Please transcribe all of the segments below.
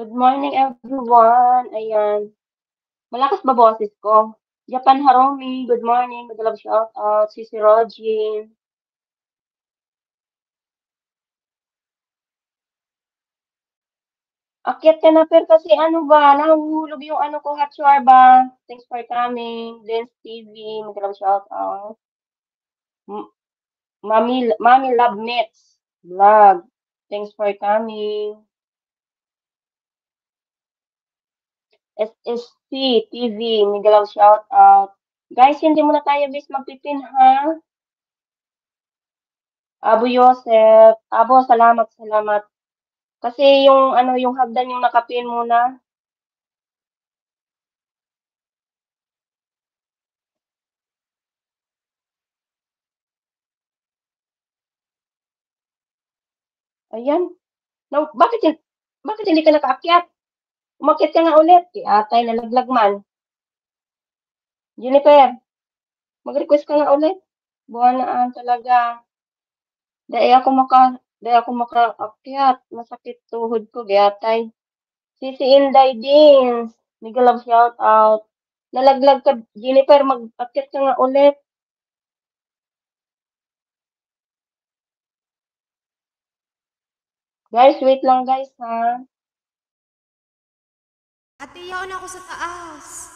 Good morning, everyone. Ayan. Malakas ba boses ko? Japan Harumi, good morning. Madalab shout out. Si Rogin. Akyat ka na, per, kasi ano ba? Nahuhulog yung ano ko, hot shower ba? Thanks for coming. Dance TV, madalab shout out. M- Mami Love Mix Vlog. Thanks for coming. SSC TV, Miguel shout out. Guys, hindi muna tayo bis magpipin ha. Abu Yosef, Abo, salamat, salamat. Kasi yung ano, yung hagdan yung nakapin muna. Ayan. No, bakit hindi ka nakaakyat? Umakyat ka nga ulit. Atay, nalaglag man. Juniper, mag-request ka nga ulit. Buwanaan talaga. Dahil ako makaakyat. Masakit tuhod ko, gayatay. Si Inday Dins. Mega love shout out. Nalaglag ka, Jennifer, mag-akyat ka nga ulit. Guys, wait lang guys ha. Ate, yaon ako sa taas.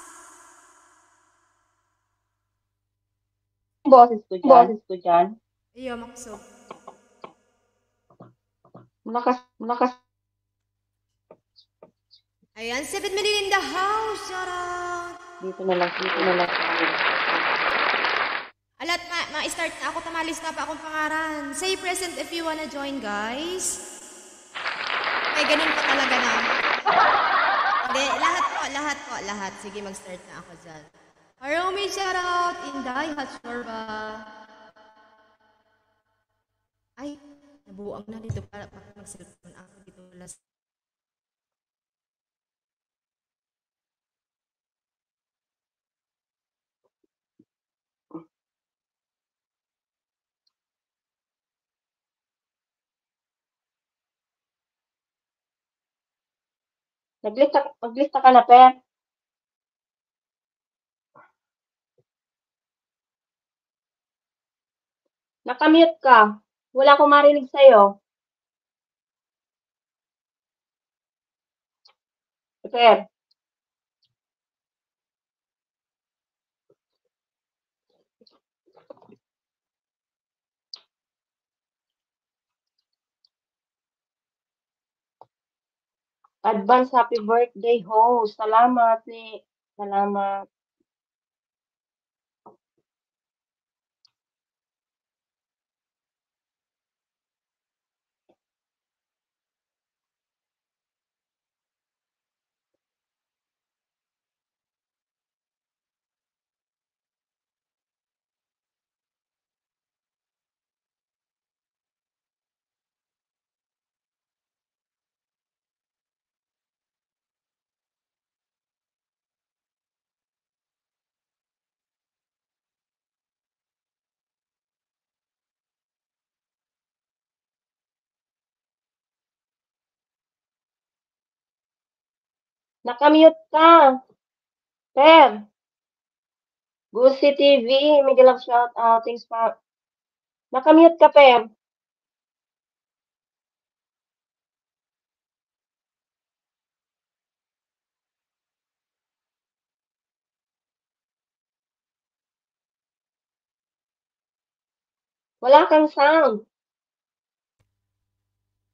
Boses ko dyan. Iyo, makusog. Malakas. Ayan, 7 million in the house. Shout out. Dito na lang. Alat, ma-start na ako. Tamalis na pa akong pangaran. Say present if you wanna join, guys. Ay, ganun pa talaga na. Hindi, lahat. Sige, mag-start na ako dyan. Harumi, shout out. Inday, hot sorba. Ay, nabuang na dito para mag-cellphone ako dito. Last. Maglista ka na, Per. Nakamute ka. Wala akong marinig sa'yo. Per. Advance happy birthday, host. Salamat, ni. Salamat. Nakamute ka. Per. Gusi TV. Miguel love shout out. Thanks pa. Nakamute ka, Per. Wala kang sound.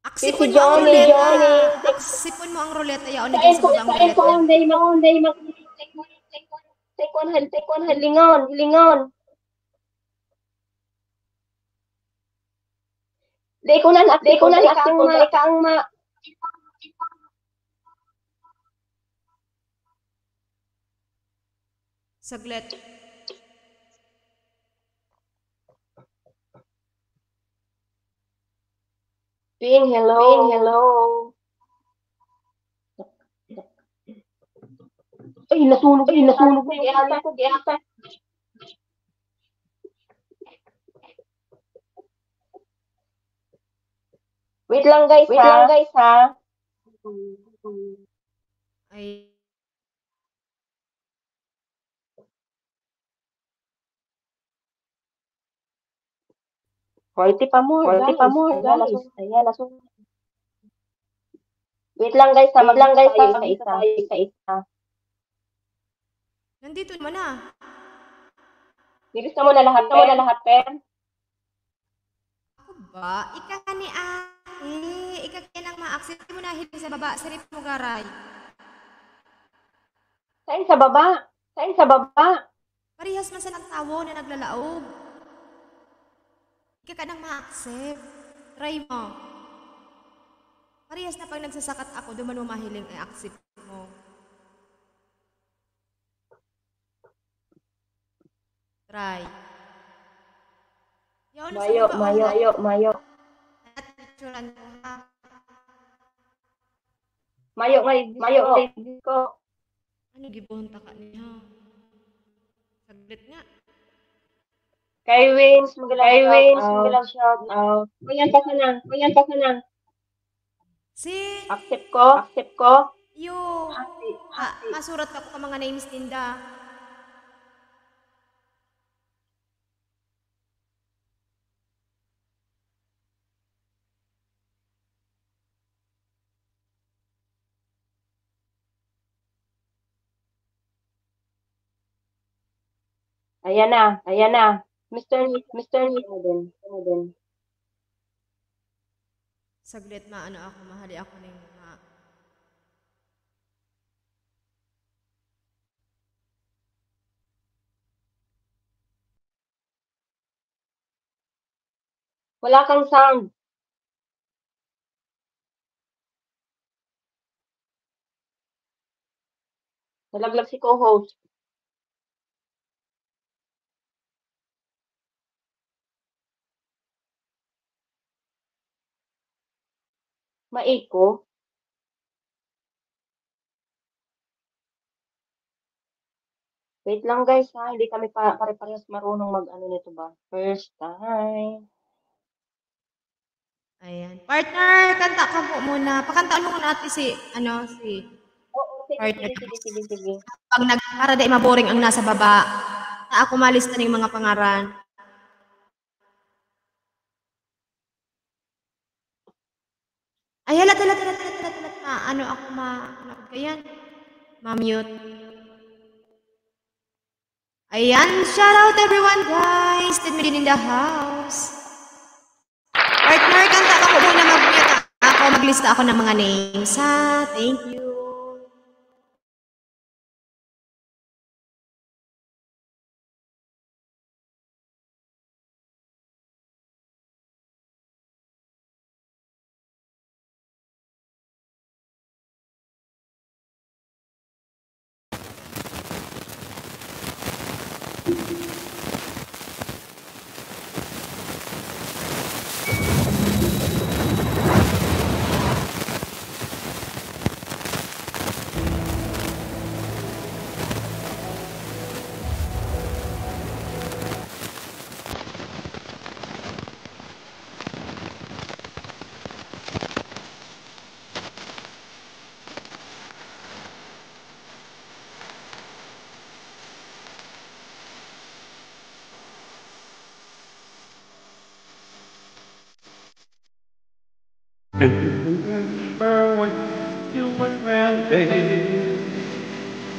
Aksipon Si mo ang ruleta. Johnny. Aksipon mo ang ruleta. Yaon na dyan sa babang Kain ko, ruleta. day mag. Tekon, hilingon. Day ko na ka ang ma. Saglit. Ping, hello. Ay, nasunog ko yung ata. Wait lang guys ha. Ay, 40 pa more, 40 pa guys. more, Ayan, guys. nasunod. Ayan, nasunod. Wait lang, guys, ha. Wait lang, Mag-isa guys, tayo mag-isa isa-isa. tayo isa-isa. nandito naman na. Nilista mo na lahat, Ito mo na lahat, Per. Ako ba? Ika ni ate. Ika kaya nang ma-accept mo na hiling sa baba. Sarip mo garay. Saan sa baba? Saan sa baba? Parehas man sa nagtawo na naglalaog. Ika ka nang ma-accept. Try mo. Parehas na pag nagsasakat ako, duman mo mahiling ay accept mo. Try. Yaw, Mayo, mayo, mayo. At picturean ko ha. Mayo, Mayo, ko. Ano gibunta ka niya? Saglit nga. Kay Wins, magalang shout out. Kuyan pa ka na. Si Accept ko. yo. Masurat ako ka mga names tinda. Ayan na. Mr. Ano din. Saglit maano ako, mahali ako ng Wala kang sound. Nalaglag si co-host. Maiko. Wait lang, guys, ha. Hindi kami pare-parehas marunong mag-ano nito ba? First time. Ayan. Partner, kanta ka po muna. Pakantaan mo muna ate si Oo, partner. sige. Pag para di maboring ang nasa baba. Na ako malista ng mga pangaran. Ay, halat. Ano ako ano ko yan? Ma-mute. Ayan, shout out everyone guys. Did me in the house. Partner, kanta ka po muna mag-mute ako. Maglista ako ng mga names ha. Thank you. Remember when you were there,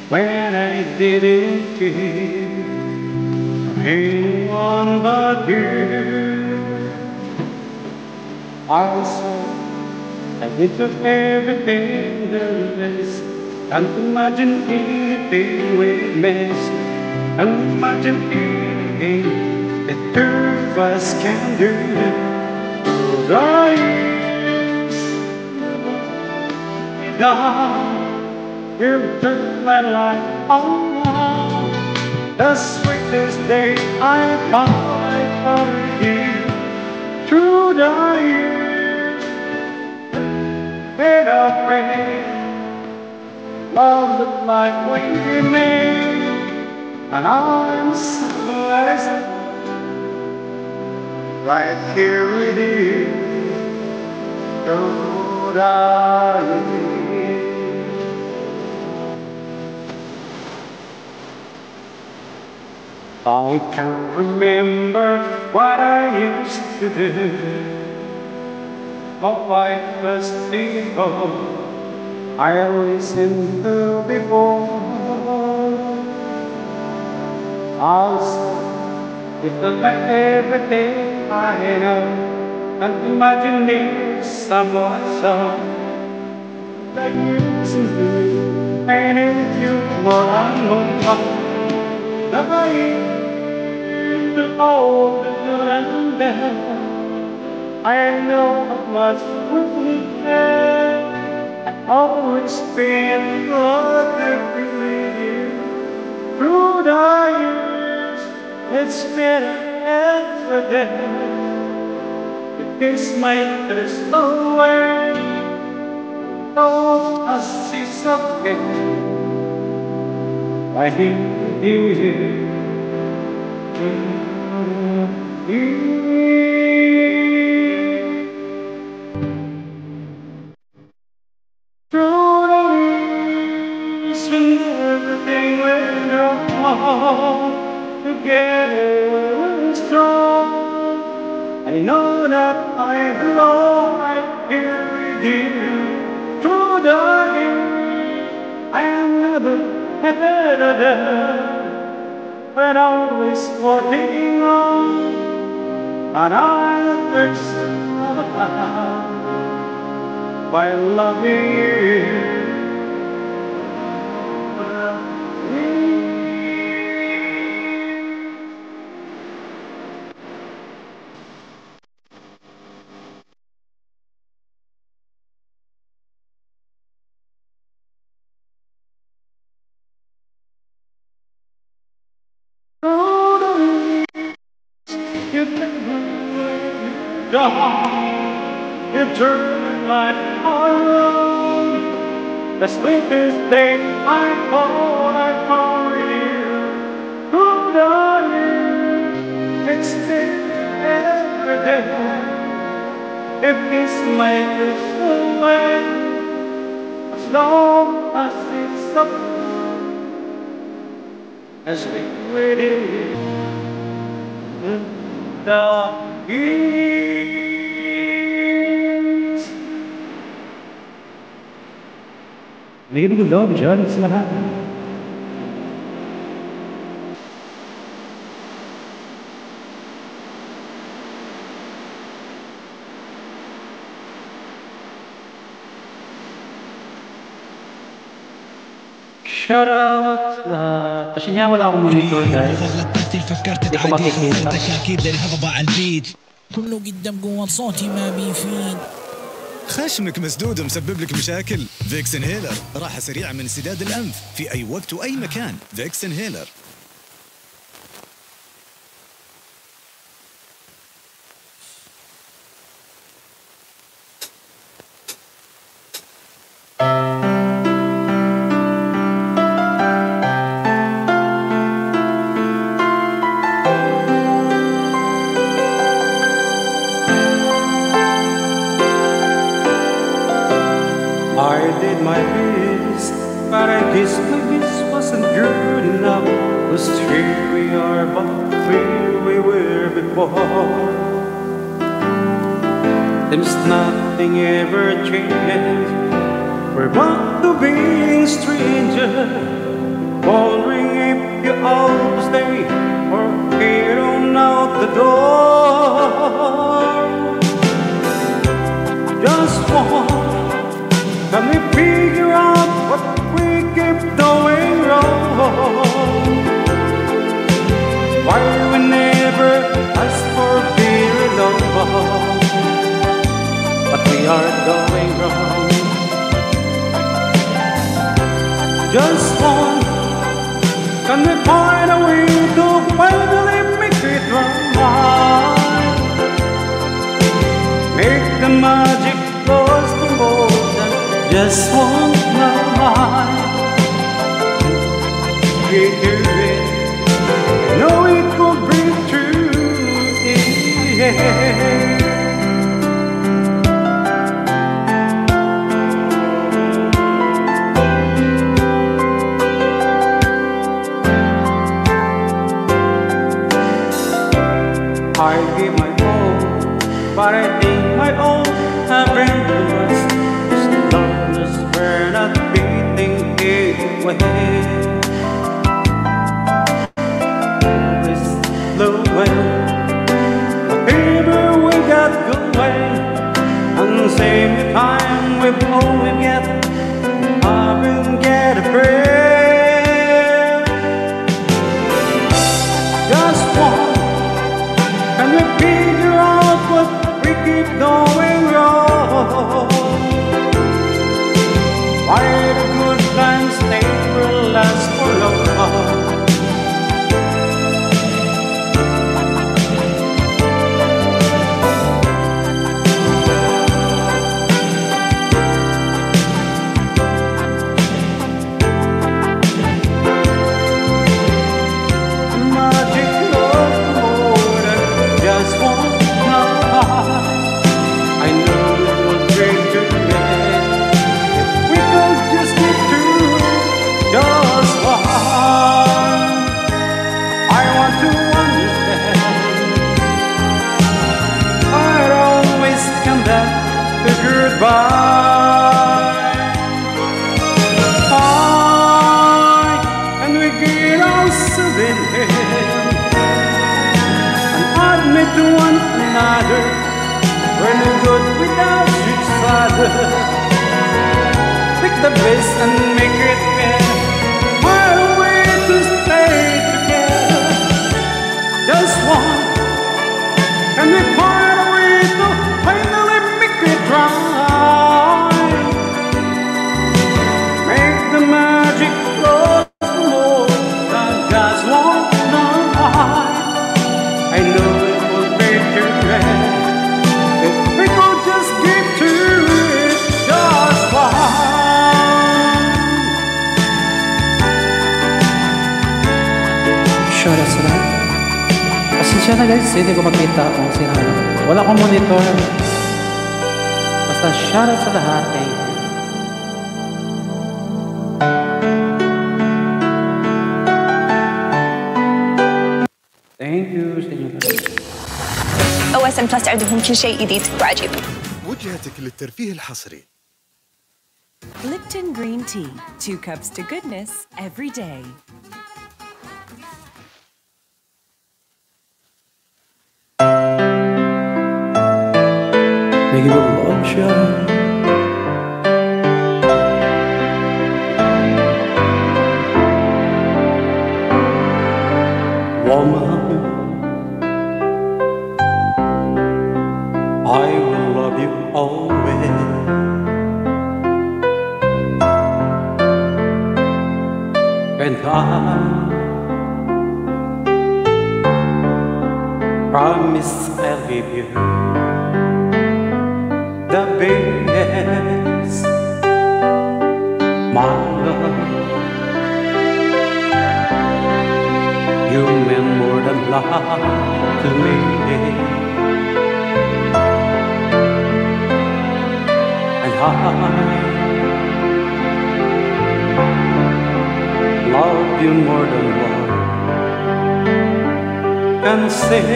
when I didn't care for anyone but you. Also, I did of everything there is. Can't imagine anything we missed. Can't imagine anything that two of us can do. Right. You took my life on the sweetest day I thought of you through the years. Made a friend, love looked like we made, and I'm so blessed right here with you through the years. I can't remember what I used to do. My wife was people I listened to before. I'll it was like everything I know. And imagining someone so like you to do. And if you were unknown, I used to hold the good and bad. I know how much we have always been loved with you through the years. It's been ever there. It is my thirst away. Oh, as is okay. I hear you. Through the years when everything went wrong, together strong. I know that I belong right here with you. Through the years, I am never had a doubt, but always holding on. And I thirst by loving you. You never gone. You turned my heart around. The sweetest thing I thought I found in you. Through the years, it's been every day. It is my way as long as it's up as we waited the years. Need to love John Sinatra. Shout out kasi nga wala akong monitor guys. غلطت فكرت Hindi ko بعدين makikita. خسرتك اكيد للهضبة على البيت كله قدام جوا صوتي ما بيفيد خشمك مسدود ومسبب لك مشاكل؟ فيكس انهيلر راحة سريعة من انسداد الأنف في أي وقت وأي مكان. فيكس انهيلر. I did my best, but I guess my best wasn't good enough. 'Cause here we are, but where we were before. There's nothing ever changes. We're back to being strangers, wondering if you all stay or head on out the door. Just one. Can we figure out what we keep doing wrong? Why we never ask for very long, but we are going wrong. Just one, can we find a way to finally make it right? Make the magic last for more than just one night. We do it, know it will be true. Yeah. think my own have been lost. As long as we're not beating away. This the way, whatever we got going, and same time we've all we get, I will get a prayer. Just one, can we figure out what we keep going wrong? Why the good times never last for long? And we get ourselves in hand and admit to one another we're no good without each other. Pick the best and make it better. Find a way to stay together. Just one. Can we find a way to finally make it right? Make the magic flow more than just one night. I know it will make you red if we could just get to it just one. Shout out sa lahat. Pasensya na guys, hindi ko makita kung sino. Wala akong monitor. Basta shout out sa lahat. Thank you. OSM بلس عندهم كل شيء جديد وعجيب. وجهتك للترفيه الحصري. Lipton Green Tea. 2 cups to goodness every day. Make it a long shot. Woman, I will love you always. And I promise I'll give you the best, my love. You meant more than life to me. And I love you more than one can say.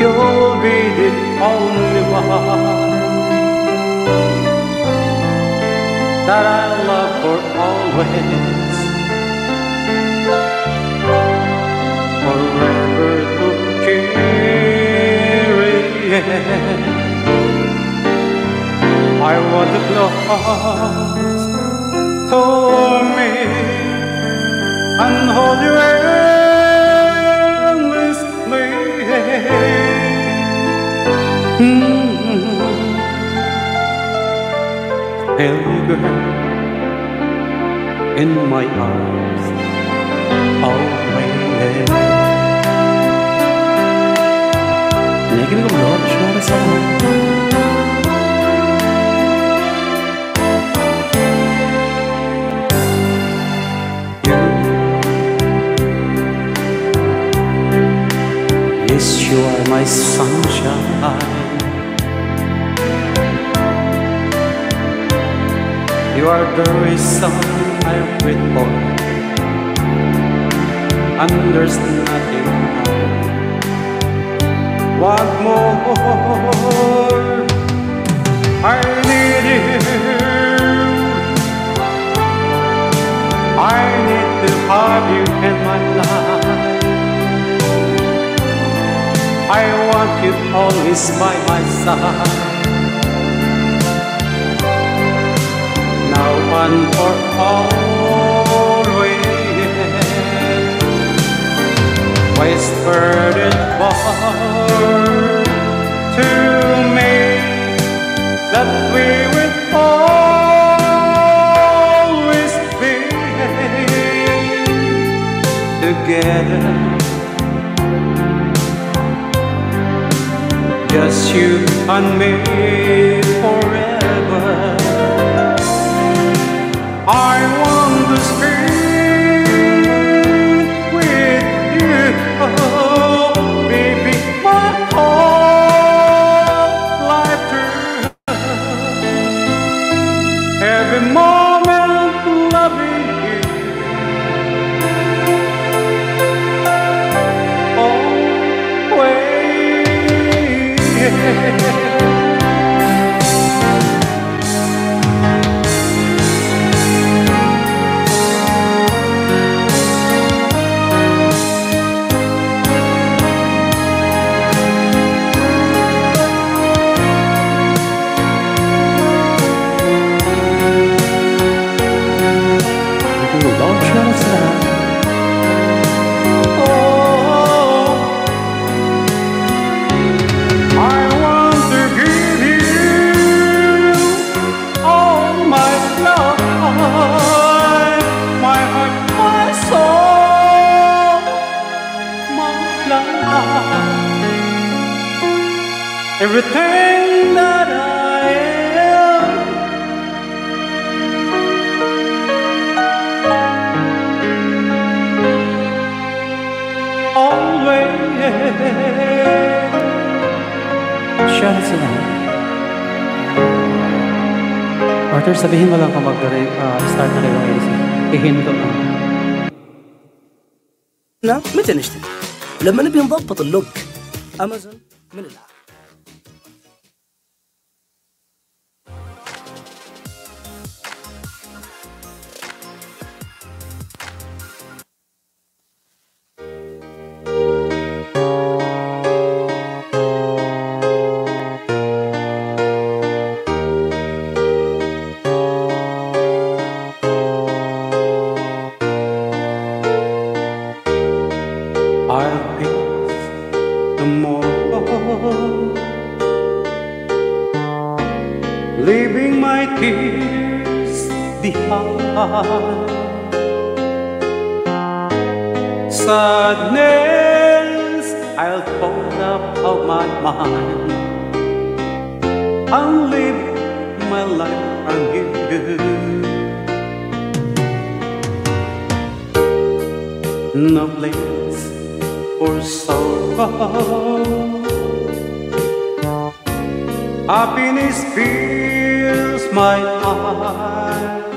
You'll be the only one that I love for always, forever to carry. I want to close to me and hold you endlessly. Tell you, girl, in my arms always. Negative Lord, show us all. Yes, you are my sunshine. You are the reason I breathe for. and there's nothing more. What more? I need you. I need to have you in my life. I want you always by my side. Now and for always. Whispered it far to me that we will always be together. Just you and me forever. I want to spend with you, oh, baby, my whole life through. Every moment loving you, always. Everything that I am, always. Shout out sila. Arthur, sabihin mo lang kung mag-start na kayo ng AC. Ihinto na. نعم متى نشتري؟ لما نبي نضبط اللوك أمازون من الآن. I'll face tomorrow, leaving my tears behind. Sadness I'll pull up of my mind and live my life on you. No place for sorrow, happiness fills my heart.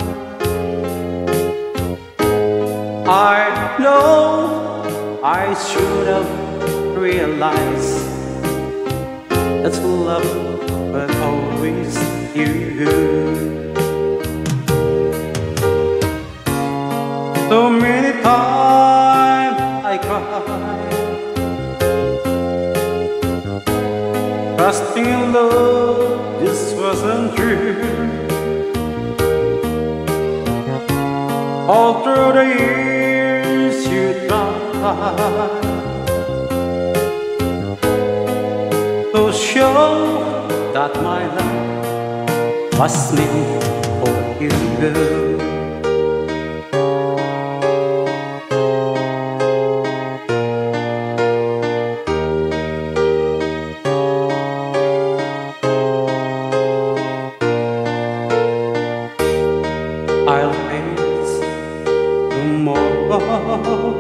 I know I should have realized that's love, but always you. So many times I cried, trusting in love, this wasn't true. All through the years you tried to show that my love was meant for you. I'll face tomorrow,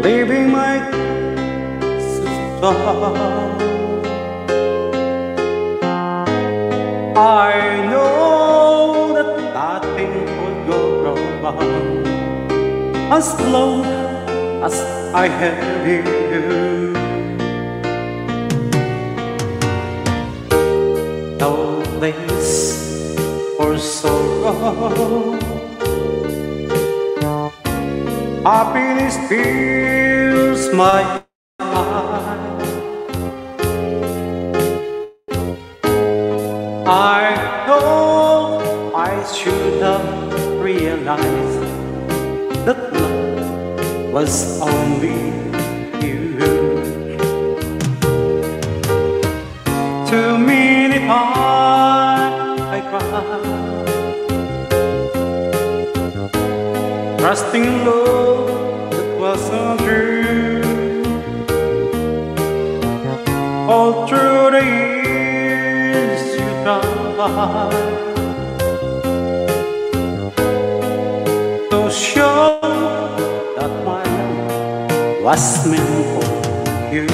leaving my sister. I know that nothing could go wrong. as long as I have you. No place for sorrow, happiness fills my heart. I know I should have realized that love was only you. Too many times I cried, trusting in love that wasn't true. All through the years you tried to show that my love was meant for you.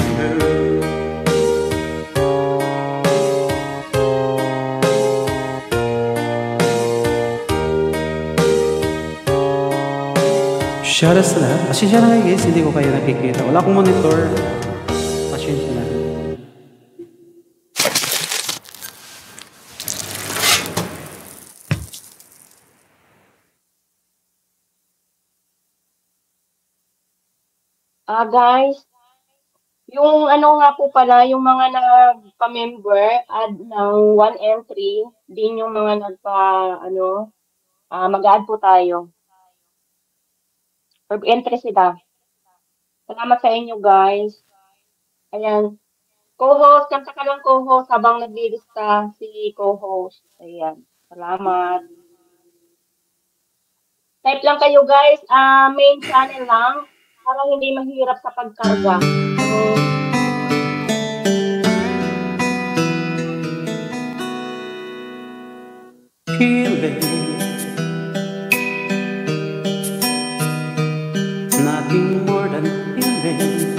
Shoutout sa lahat. Pasensya na kayo guys, hindi ko kayo nakikita. Wala akong monitor. Pasensya na. Guys, yung ano nga po pala, yung mga nagpa-member, add ng 1 entry, din yung mga mag-add po tayo. Per entry sila. Salamat sa inyo, guys. Ayan. Co-host, kanta ka lang co-host habang naglilista si co-host. Ayan. Salamat. Type lang kayo, guys. Main channel lang para hindi mahirap sa pagkarga. Feeling nothing more than feeling,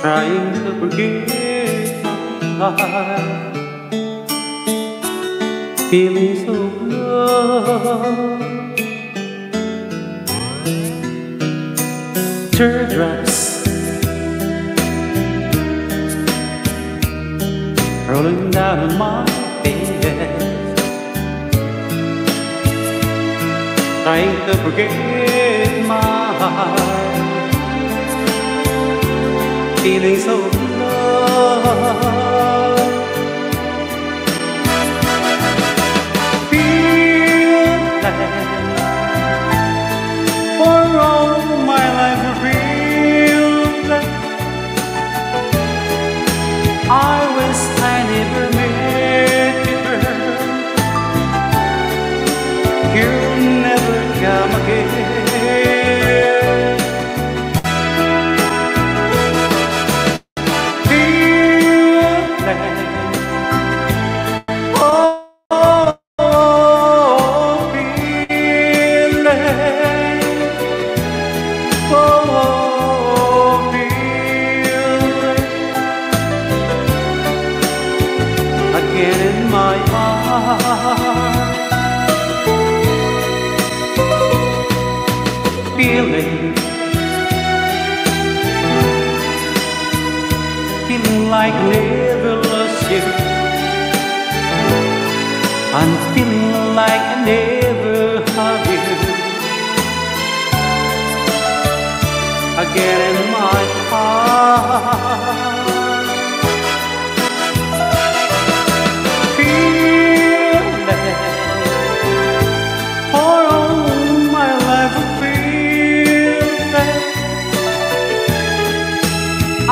trying to forget my heart, feeling so low. Teardrops rolling down on my face, trying to forget my heart, feeling so low. Feel bad for all my life. I wish I never met you, girl. You'll never come again. Feel bad. Oh, feel bad. Oh, again in my heart, feeling like never lost you. I'm feeling like I never have you. Again in my heart,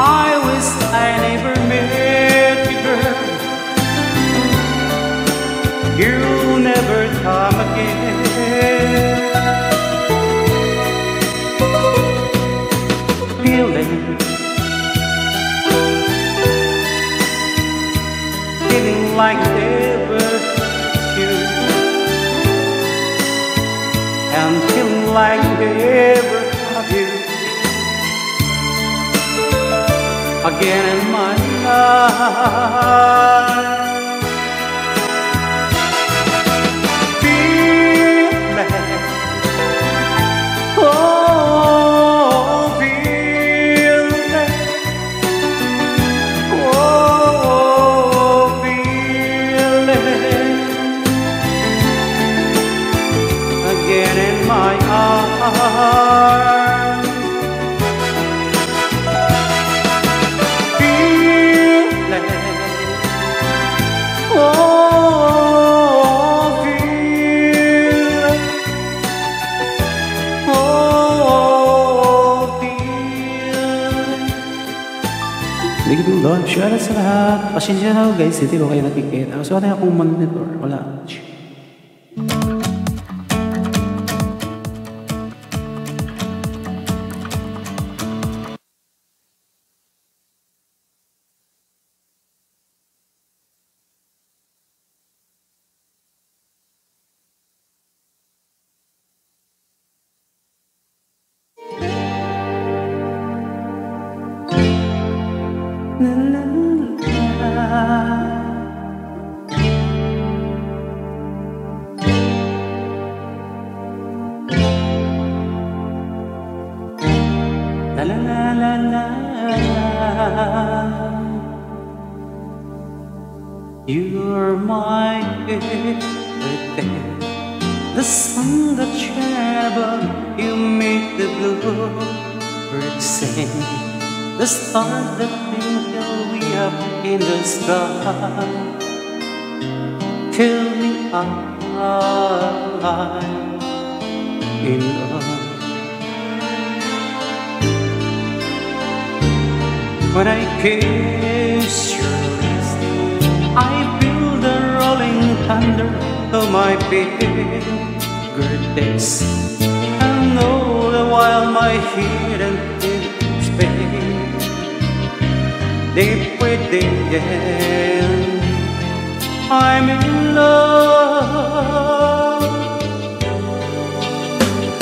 I wish I never met you, girl. You'll never come again. Feeling like never you, and feeling like never have you. Again in my life, feel my arms. Feel like, oh, feel, oh, feel. Big love, shoutout sa lahat. Pasensya na guys, hindi ko kayo nakikita. Kasi wala akong monitor. Wala. La la la la la. You're my everything. The sun that shine above, you make the bluebirds sing. The stars that twinkle way up in the sky. Fill me up in love. When I kiss your lips, I feel the rolling thunder of my fingertips. And all the while my head and space deep within, I'm in love.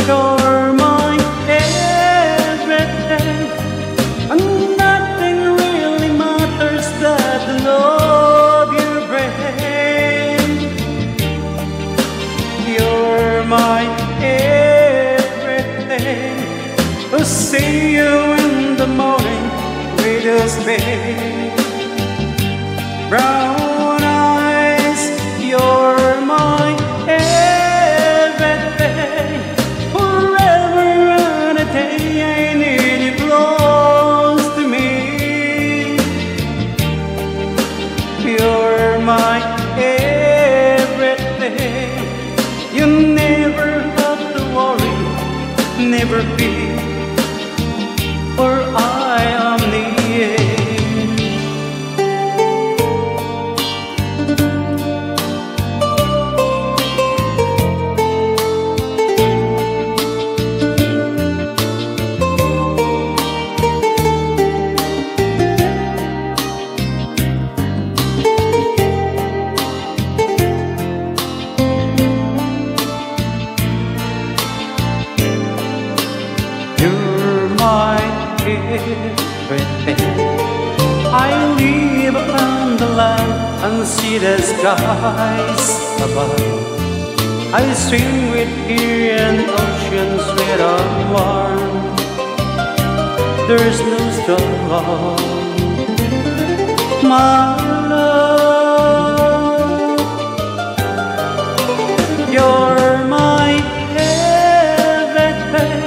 You're my everything, and nothing really matters that the love you bring. You're my everything. To see you in the morning with those big brown eyes. You're my everything. Forever and a day I need you close to me. You're my everything. You never have to worry, never fear, for I am near. You're my everything. I live on the land and see the skies above. I swim with you in oceans where I'm warm. There's no storm, my love. You're my everything.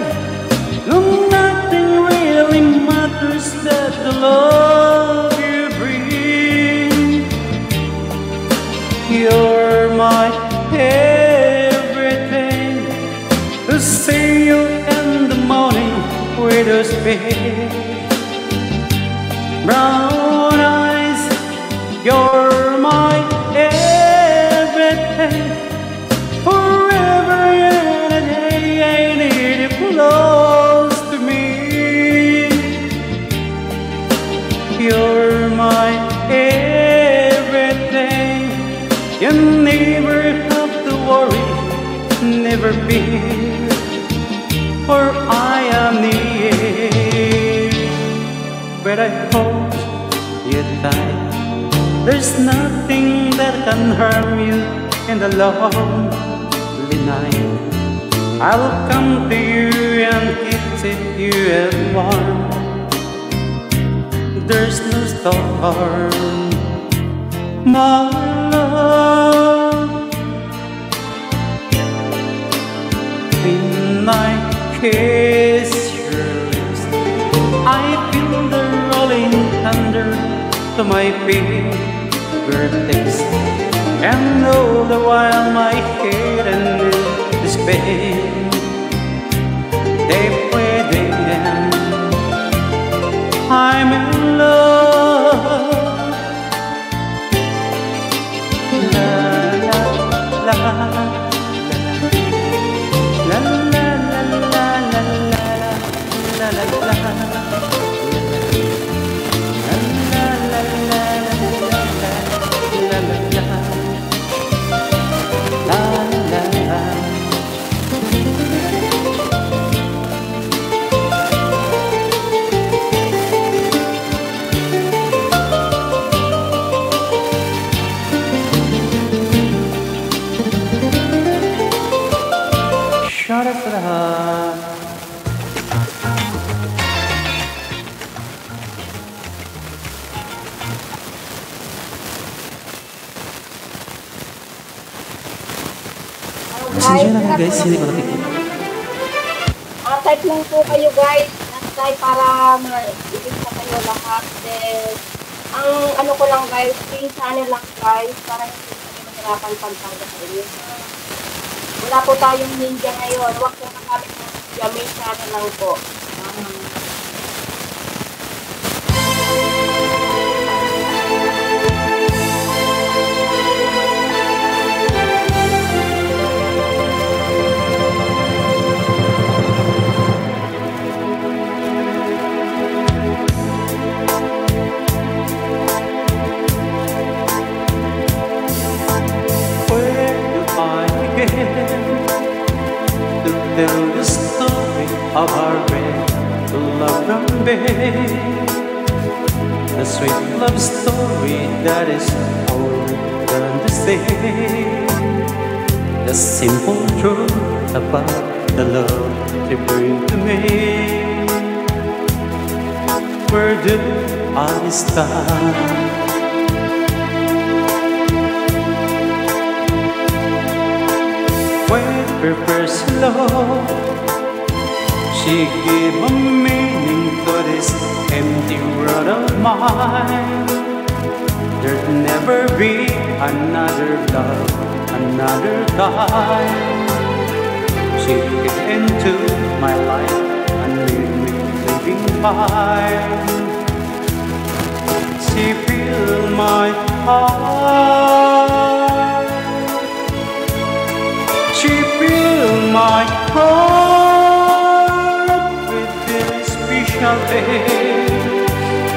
No, nothing really matters that the love you bring. You're my everything. To see you in the morning with those big brown eyes. You're my everything. Forever and a day I need you close to me. You're my everything. You never have to worry, never fear, for I am near. Where I hold you tight, there's nothing that can harm you in the lonely night. I'll come to you and kiss you and warm. There's no storm, my love. In when I kiss your lips, I feel the rolling thunder to my fingertips, and all the while my head and despair, they pretend I'm in love. La la la. La la la la la la la la Shout out sa lahat. Pasensya na nga guys, hindi ko nakikita. Type lang po kayo guys. Type para ma-ibig po kayo lahat. Then, ang ano ko lang guys, free channel lang guys, para hindi kayo mahirapan pagtangga sa inyo. Wala po tayong ninja ngayon. Huwag po nagamit ng ninja. May channel lang po. To tell the story of our great love from babe, the sweet love story that is older than the say, the simple truth about the love you bring to me. Where did I start? When her first love, she gave a meaning to this empty world of mine. There'd never be another love, another time. She came into my life and made me living fine. She filled my heart. She filled my heart with this special day,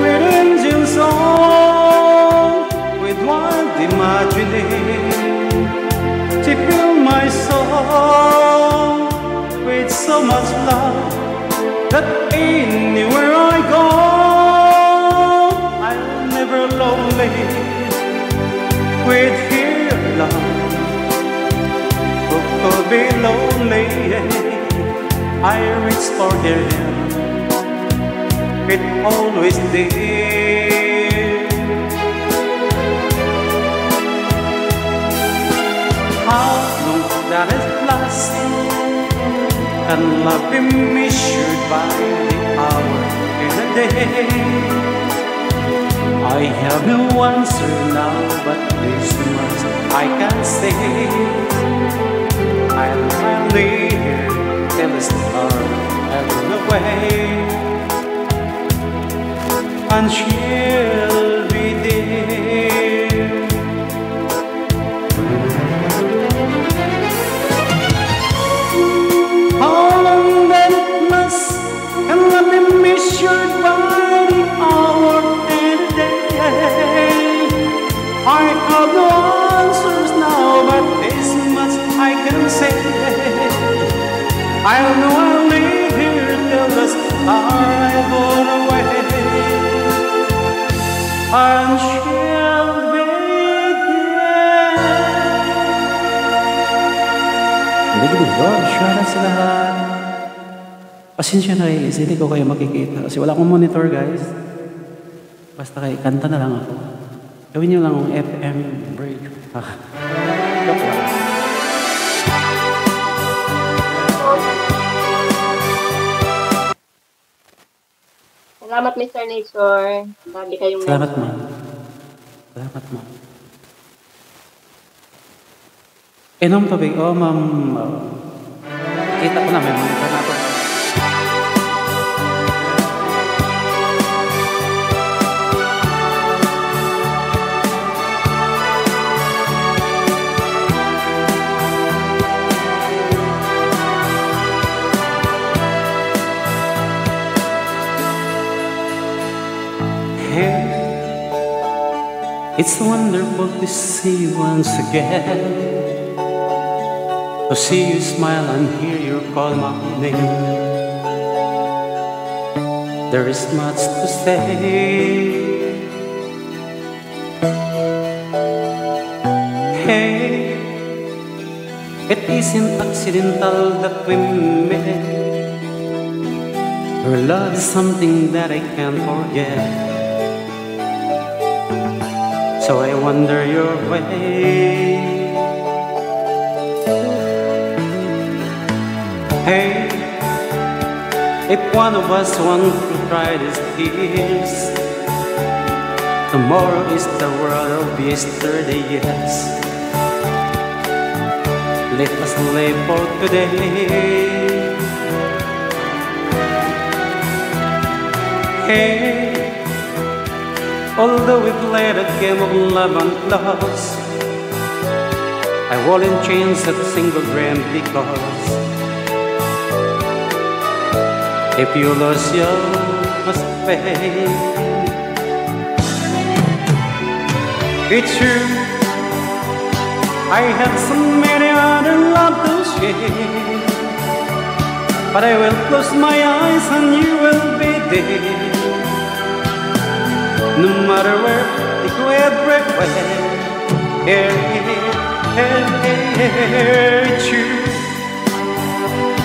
with angel song, with wild imagining. She filled my soul with so much love that anywhere I go, I'm never lonely with her love. Could be lonely, I reach for her hand, it always did. How long that has lasted, and love be measured by the hour and a day. I have no answer now, but this much I can say. I'll be here till the stars have gone away, and she'll be there. How long that it must, and let me measured by the hour and the day. I have no answers now, but this much I can say. I know I'll live here till the stars have gone away, and she'll be there. Very good. Shout out sa lahat. Pasensya na guys, hindi ko kayo makikita kasi wala akong monitor guys. Basta kayo, kanta na lang ako. Gawin nyo lang ang FM break. Joke lang. Salamat, Mr. Nature. Lagi kayong Salamat, nandun. ma'am. Salamat, ma'am. Inom tubig. Oh, ma'am. Kita ko na, may monitor na ako. Hey, it's wonderful to see you once again. To see you smile and hear you call my name. There is much to say. Hey, it isn't accidental that we met. Your love is something that I can't forget. So I wonder your way. Hey, if one of us wants to try these tears, tomorrow is the world of yesterday, yes. Let us live for today. Hey, although we played a game of love and loss, I wouldn't change a single dream because if you lose, you must pay. It's true, I had so many other love to share, but I will close my eyes and you will be there. No matter where, it go everywhere. It's true.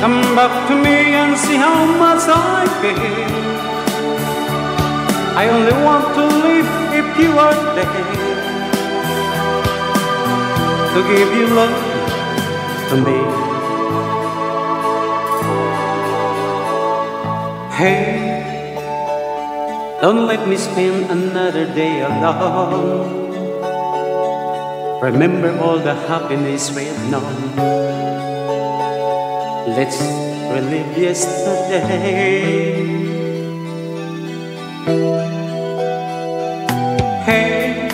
Come back to me and see how much I care. I only want to live if you are there, to give you love to me. Hey, don't let me spend another day alone. Remember all the happiness we've known. Let's relive yesterday. Hey,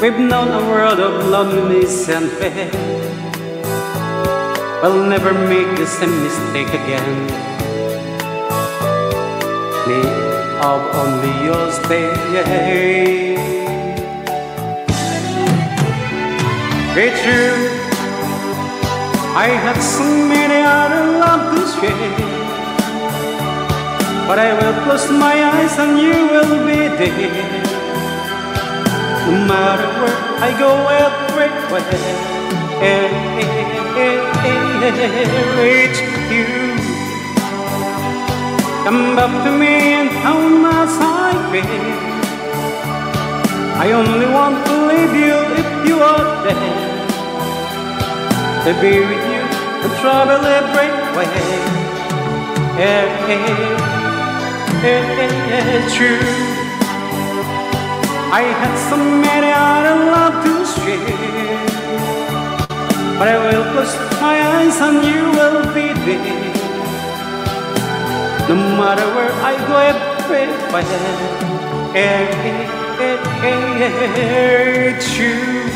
we've known a world of loneliness and pain. We'll never make the same mistake again. Me of only your stay. It's true, I had so many other love to share, but I will close my eyes and you will be there. No matter where I go, everywhere, it's you. Come back to me and how much I care. I only want to leave you if you are there, to be with you and travel everywhere. It's true, I had so many other love to share, but I will close my eyes and you will be there. No matter where I go, everywhere. It's true.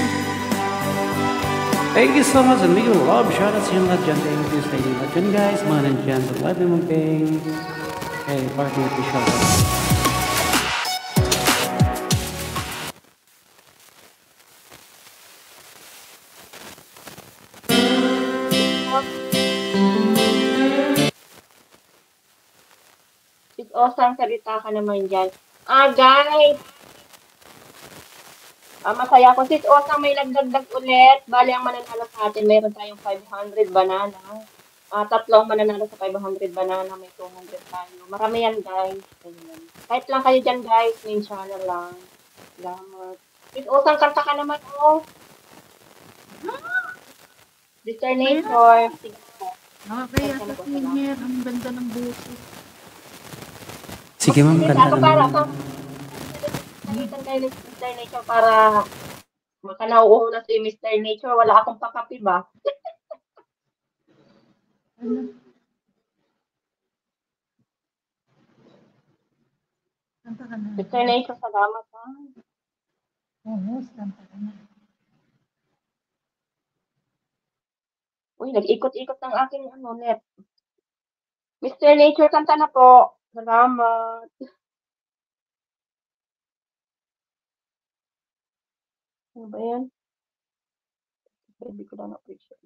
Thank you so much, amigo Rob. Shout out to you lahat dyan. Thank you sa inyo lahat dyan, guys. Mga nandyan. Love you, mag-bang. Hey, party at the shout out. It's awesome, salita ka naman dyan. Guys, masaya ko. Sis Osang, may nagdagdag ulit. Bali, ang mananalo sa atin, mayroon tayong 500 banana. Tatlong mananalo sa 500 banana, may 200 tayo. Marami yan, guys. Ayan. Kahit lang kayo dyan, guys. Main channel lang. Salamat. Sis Osang, kanta ka naman, oh. Mr. Nature. Sige po. Nakakaya sa senior. Ang ganda ng buhok. Sige ma'am, Sige, kanta ako naman. para sa Palitan kayo ni Mr. Nature para makanauuho na si Mr. Nature. Wala akong pakapi ba? Kanta ka na. Mr. Nature, salamat ha. Oo, kanta ka na. Uy, nag-ikot-ikot ng aking net. Mr. Nature, kanta na po. Salamat. Ano ba yan? Baby ko na na-appreciate.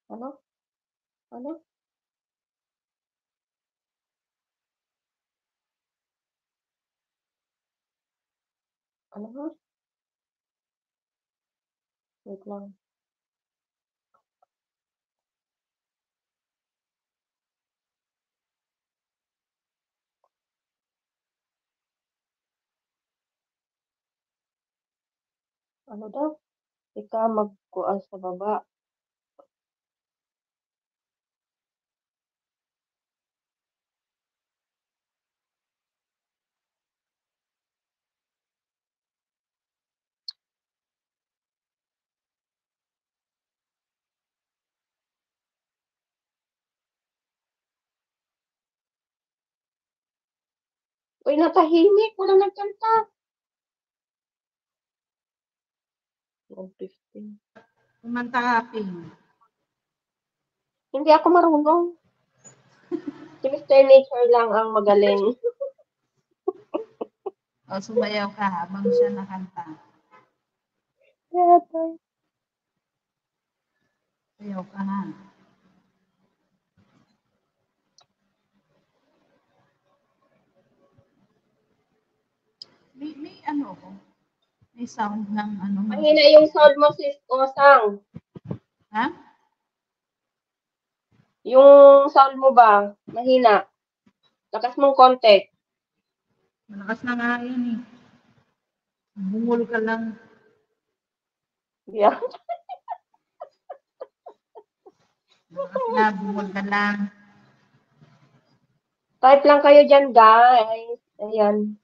Ano? Ano? Ano ba? Wait lang. Ano daw? Ika magkuan sa baba. Uy, natahimik. Wala nagkanta. 1:15. Kumanta ka, Ping. Hindi ako marunong. Si Mr. Nature lang ang magaling. O, sumayaw ka habang siya nakanta. Sayaw ka ha. May ano ko? May sound ng ano. Mahina yung sound mo, sis Osang. Ha? Yung sound mo ba? Mahina. Lakas mong konti. Malakas na nga yun eh. Bungol ka lang. Yeah. Malakas na, bungol ka lang. Type lang kayo dyan, guys. Ayan.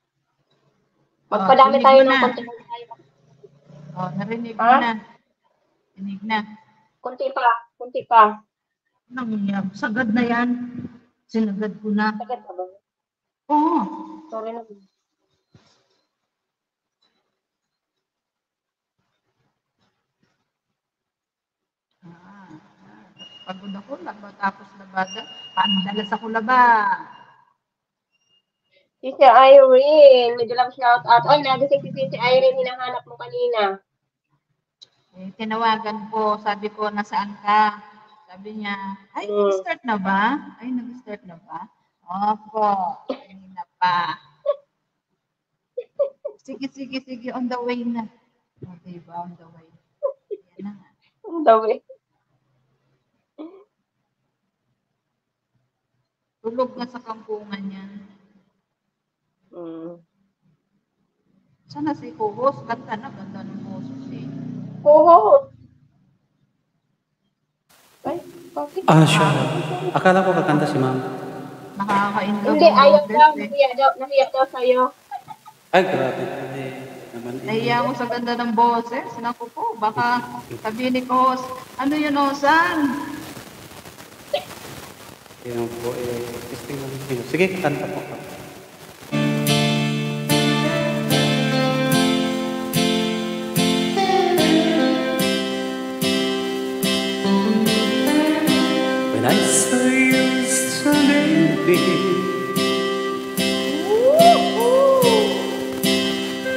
Magpadami tayo ng konti. Oh, narinig mo na. Narinig na. Kunti pa. Kunti pa. Nangyayab. Sagad na yan. Sinagad ko na. Sagad ka ba? Oo. Sorry na. Pagod ako, tapos labada. Pandalas ako laba. Si Irene, medyo lang shout out. Oy, nagising si Irene, hinahanap mo kanina. Eh, tinawagan ko, sabi ko, nasaan ka? Sabi niya, ay, nag-start na ba? Ay, nag-start na ba? Opo, kanina pa. Sige, on the way na. O, diba, on the way. Yan na nga. On the way. Tulog na sa kampungan yan. Sana si co-host, ganda ng boses eh. Co-host? Ay, bakit? Siya. Akala ko kakanta si ma'am. Nakaka-inlove. Hindi, ayaw daw. Nahiya daw sa'yo. Ay, grabe. Nahiya mo sa ganda ng boses. Naku po, baka sabihin ni co-host, ano yun, Osan? Yan po, testing lang yun. Sige, kakanta po. When I saw you yesterday,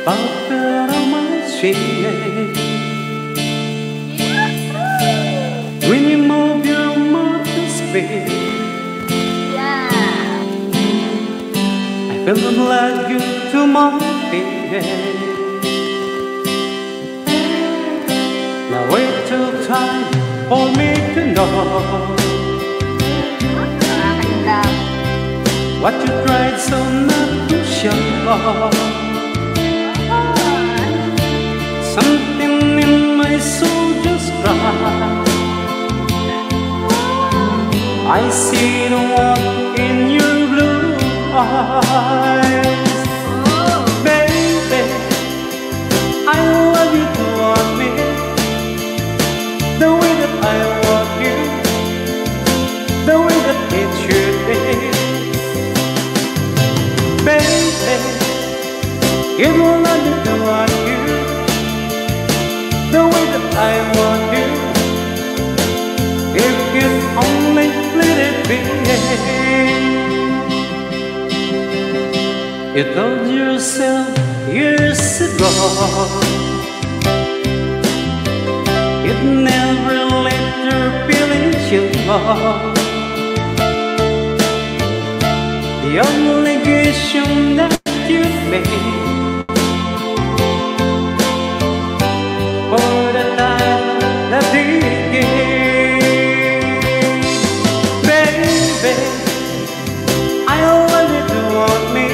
out of my shade, when you move your mouth to speak, I feel the blood go to my head. Now it took time for me to know what you tried so not to show. Something in my soul I see the one in your blue eyes. Baby, I love you to want me the way that I want you, the way that it should be. Baby, it will love me to want you the way that I want you. If you'd only let it be. You told yourself years ago you'd never let your feelings show. The obligation that you made for the time that he gave. Baby, I want you to want me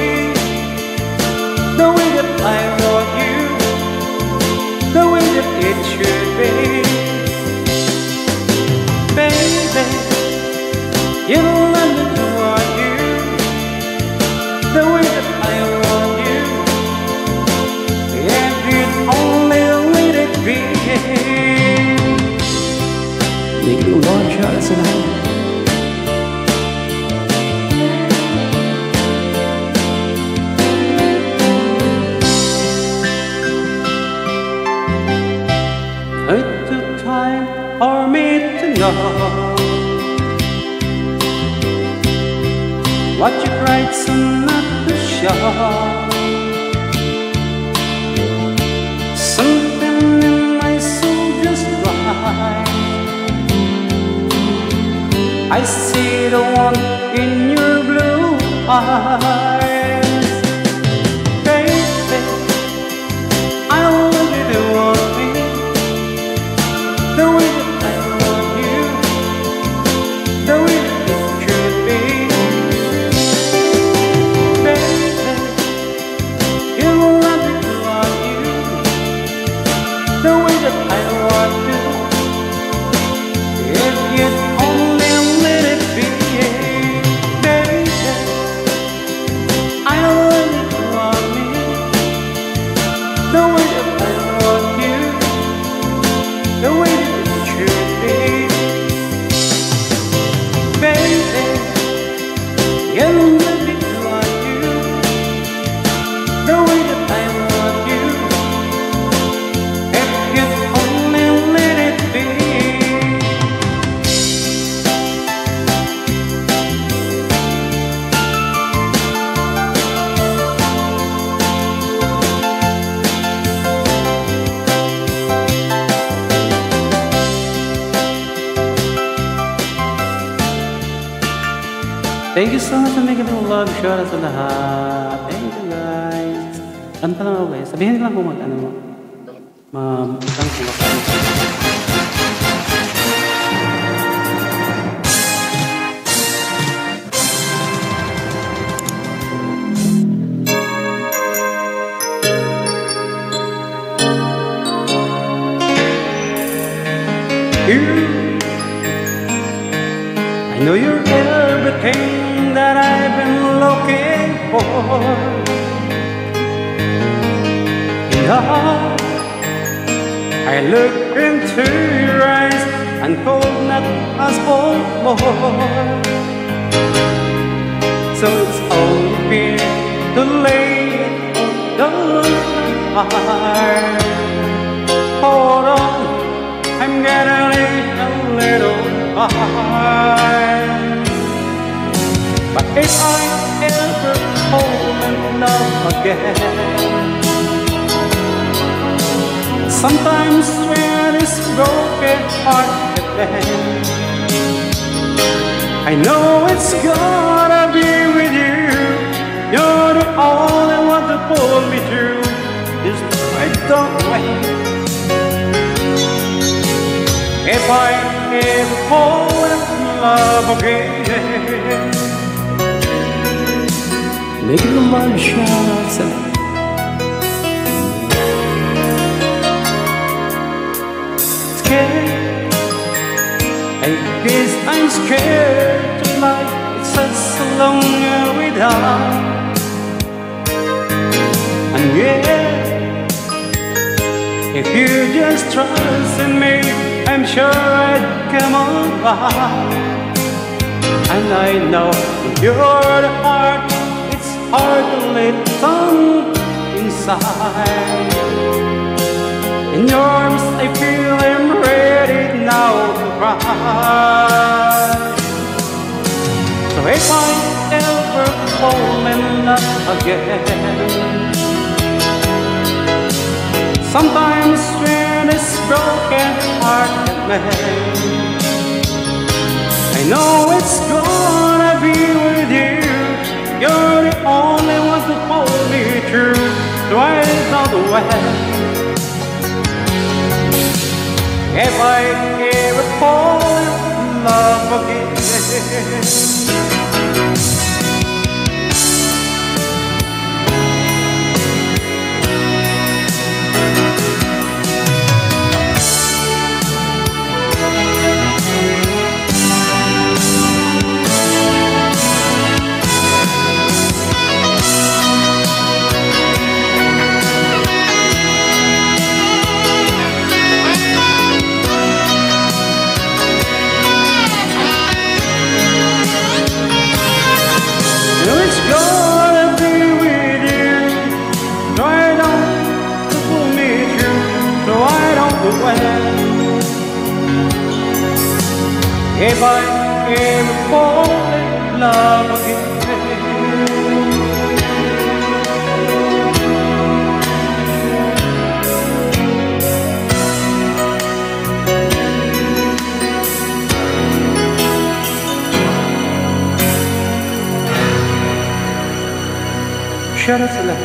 the way that I want you, the way that it should be. Baby, you want me to want you the way that I want you. If you'd only let it be. Making a long shot at tonight. It took time for me to know what you cried so not to show. Something in my soul just right. I see the one in your blue eyes. Baby, I want you to want me the way that I want you, the way that it should be. Baby, you want me to want you the way that I want you. If you'd only let it be. Baby, I want you to want me the way that I want you, the way that it should be. Baby, you let me want you the way that I want you. If you'd only let it be. Thank you so much for making me love. Shout out sa lahat. Thank you guys. Kanta lang ako guys. Sabihin ko lang kung mag-ano mo. Thank you. I know you're everything that I've been looking for. I look into your eyes and could not ask for more. So it's only fair to lay it on the heart. Hold on, I'm getting a little hard. But if I ever fall in love again, sometimes when this broken heart bends, I know it's gonna be with you. You're the only one to pull me through. Just I don't wait. If I ever fall in love again, make it a long shot. I guess I'm scared to fly. It's such a long way down. And yeah, if you just trust in me, I'm sure I'd come on by. And I know you're the heart, it's hard to let some inside. In your arms I feel I'm ready now to cry. So if I ever fall in love again, sometimes when this broken heart can mend, I know it's gonna be with you. You're the only one to hold me true. Right all the way. If I ever fall in love again, if I ever fall in love again. Shut up, Salah.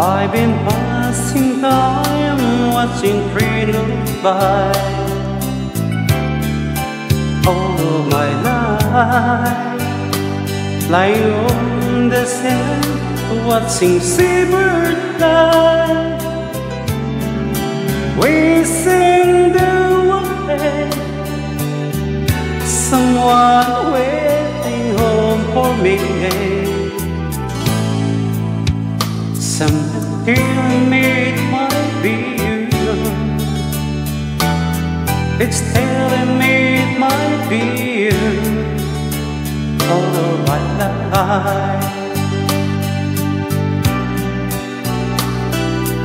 I've been passing time, watching train go by. All of my life, lying on the sand, watching seabird fly. Wasting the way, someone waiting home for me. Something me it might be you. It's telling me it might be you. All of my life,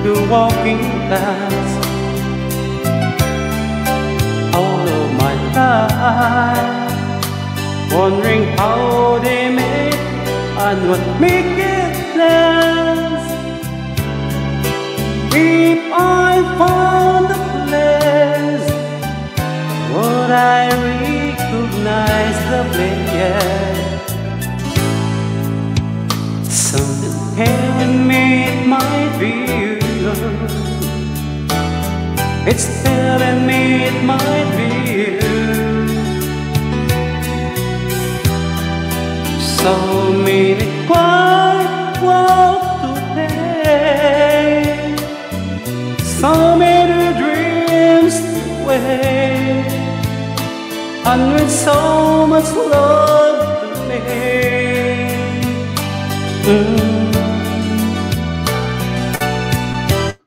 you're walking past. All of my life, wondering how they make and what make it last. If I found a place, would I recognize the place? Something telling me it might be you. It's telling me it might be you. So many quiet walks today, so many dreams away, and with so much love to make.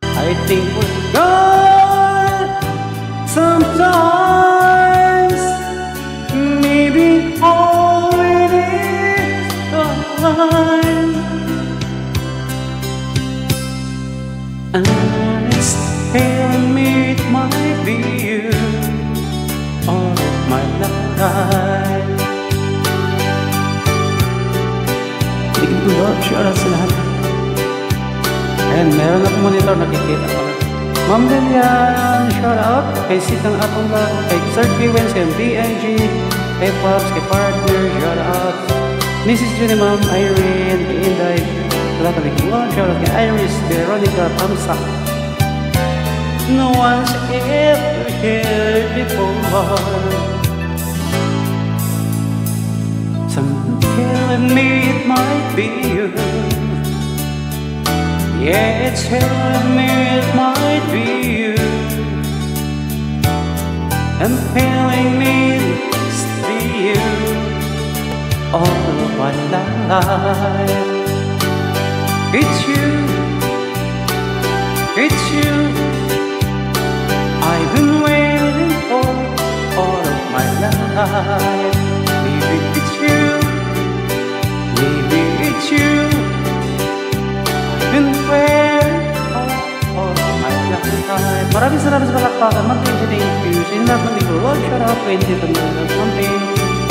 I think we're gone sometimes, maybe all it is time. And it's telling me it might be you all of my life. Thank you very much. sa monitor nakikita ko. Ma'am Lilian, shout out. Kay Sitang Atong Lang, kay Sir Kewens, kay BNG, kay Pops, kay Partner, shout out. Mrs. Jenny, Ma'am Irene, kay Inday, wala ka bigyan. Shout out kay Iris, Veronica, Tamsak. No one's ever here before. Some telling me it might be you. Yeah, it's telling me it might be you. And telling me it's be you all of my life. It's you. It's you. I've been waiting for all of my life. Maybe it's you. Maybe it's you. I've been waiting for all of my life. Maraming salamat sa palakpakan. Thank you. Sa inyo lahat ng Big Lord, shout out. 20 to mga campaign.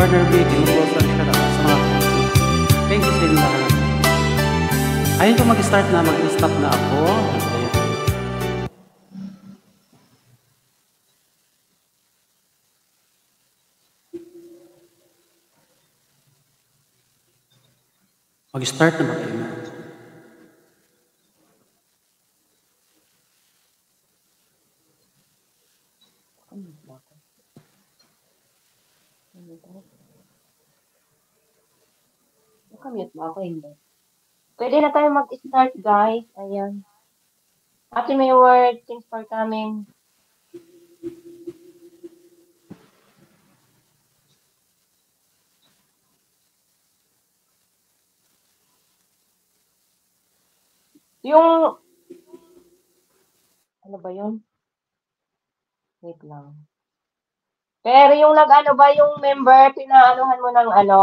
Partner Big, shout out sa mga thank you sa inyo lahat. Ayun ko mag-start na, mag-stop na ako. Mag-start na ba kayo na? Nakamute mo ako, hindi. Pwede na tayo mag-start, guys. Ayan. Ate Mayward, thanks for coming. Yung, ano ba yun? Wait lang. Pero yung nag-ano ba yung member, pinaanuhan mo ng ano?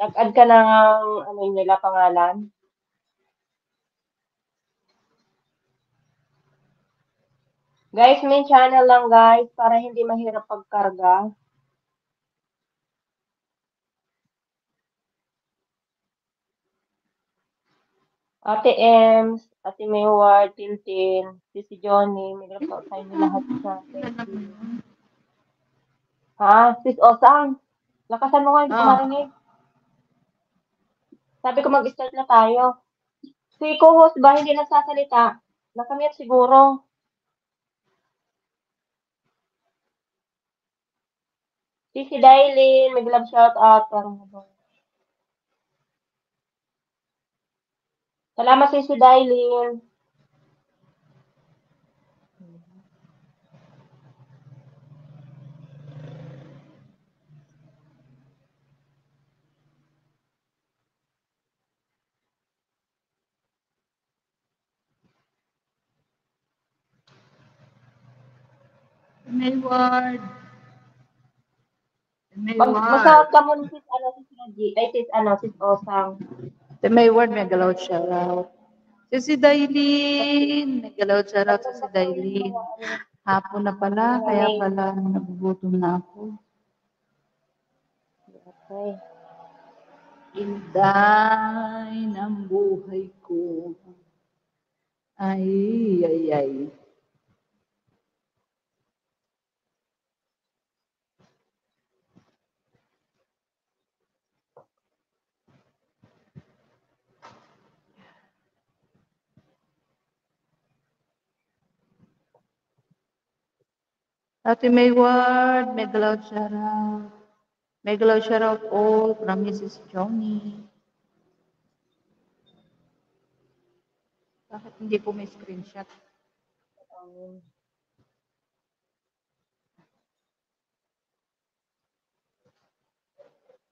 Nag-add ka ng, ano yun nila, pangalan? Guys, main channel lang guys, para hindi mahirap pagkarga. Ate Ems, Ate Mayward, Tintin, si Johnny, may po tayo lahat sa atin. Ha? Sis Osang, lakasan mo nga yung kumarinig. Sabi ko mag-start na tayo. Si co-host ba hindi nagsasalita? Nakamute siguro. Si Dailin, may love shout out. Salamat sa si Dailin. Mayward. Masahot ka mo ni sis, sis Raji. Ay, sis Osang. Mayward, may galaw shout out. Si Dailin, may galaw shout out si Dailin. Hapon na pala, kaya pala nagugutom na ako. Okay. Inday ng buhay ko. Ay. Ate Mayward, may galaw shout out. May galaw shout out all from Mrs. Johnny. Bakit hindi po may screenshot?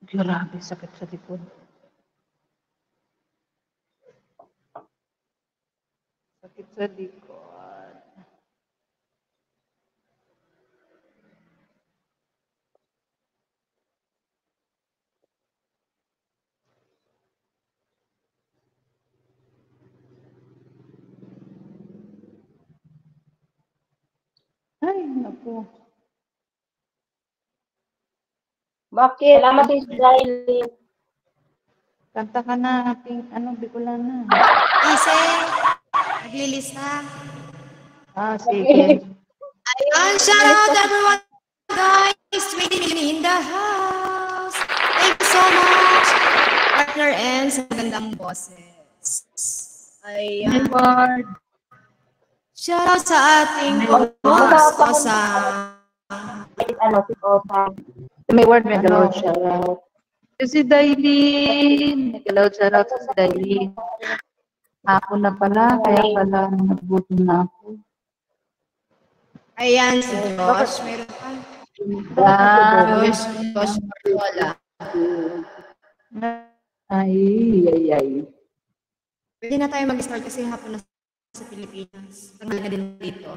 Grabe, sakit sa likod. Sakit sa likod. Ay, naku. Bakit? Salamat sa si Dailin. Kanta ka na, ating, Bicolana. Isel, Naglilista. Sige. Ayun, shout out everyone, guys. Waiting in the house. Thank you so much. Partner and sa magandang boses. Ayan. Shout out sa ating boss, Osang. Si Osang. May word may galawad shoutout. Si Dailin. Nagalaw shoutout sa Dailin. Ako na pala, kaya pala nagbuto na ako. Ayan, si Josh. Meron pa. Josh Mariola. Ay. Pwede na tayo mag-start kasi hapon na sa Pilipinas. Tangal na din dito.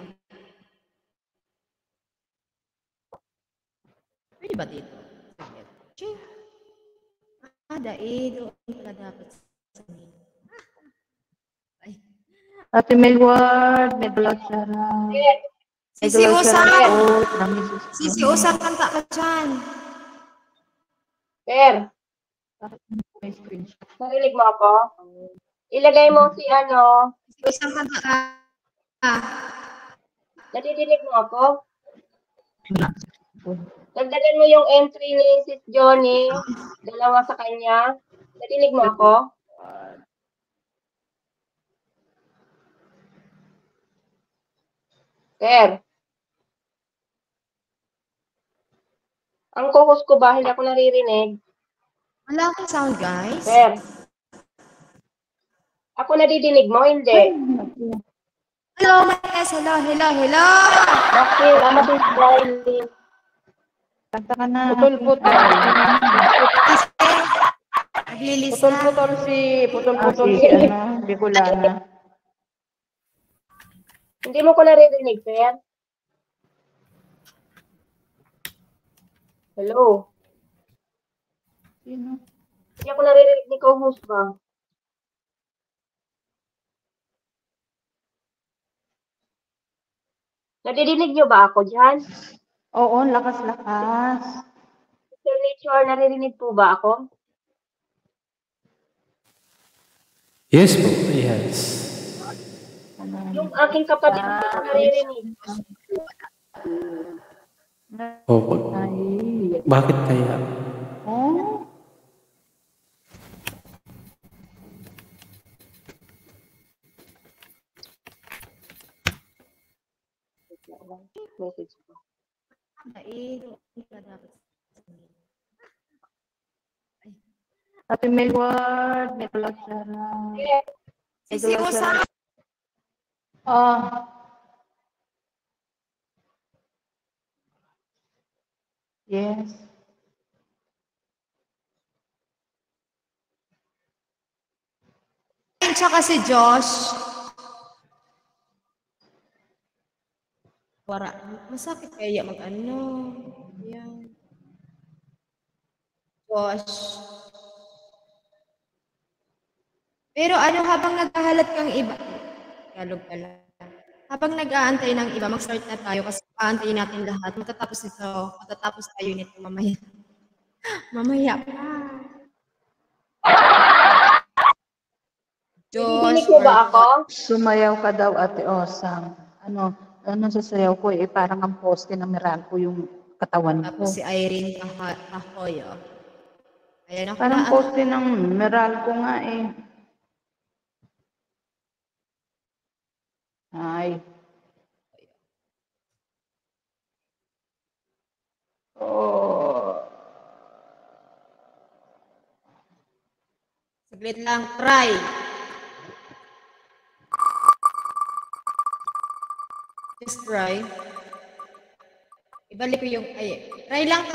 Pwede ba dito? Daig. Doon pala dapat sa amin. Ate Mayward, may blood shoutout. Sisi Usang! Sisi Usang, kanta ka dyan. Per, narinig mo ako? Ilagay mo si Sisi Usang, kanta ka. Nadidinig mo ako? Dagdagan mo yung entry ni Sis Johnny. Dalawa sa kanya. Nadidinig mo ako? Per. Ang kukus ko ba? Hindi ako naririnig. Wala akong sound, guys. Per. Ako nadidinig mo? Hindi. Hello, Maes. Hello. Bakit? Ama din si Riley. Kanta ka na. Putol-putol. Naglilista. Putol-putol si Bicolana. Hindi mo ko naririnig, Per. Hello? Sino? Hindi ako naririnig ni co-host ba? Nadidinig niyo ba ako dyan? Oo, lakas-lakas. Mr. Nature, naririnig po ba ako? Yes po, yes. Yung aking kapatid ko naririnig. Opo. Bakit kaya? Oh? Message ko. Ate Mayward, may blood shoutout. Sisi Usang. Yes. Tsaka si Josh. Wara. Masakit kaya mag-ano. Yan. Josh. Pero habang naghahalat kang iba, Tagalog pala. Habang nag-aantay ng iba, mag-start na tayo kasi aantayin natin lahat. Matatapos tayo nito mamaya. Mamaya pa. Nadidinig mo ba ako? Sumayaw ka daw, Ate Osang. Ano sasayaw ko parang ang poste ng Meralco yung katawan ko. Tapos si Irene Tahoyo. Ayan ako Parang poste ng Meralco nga Ay. Saglit lang, try. Just try. Ibalik ko yung, try lang.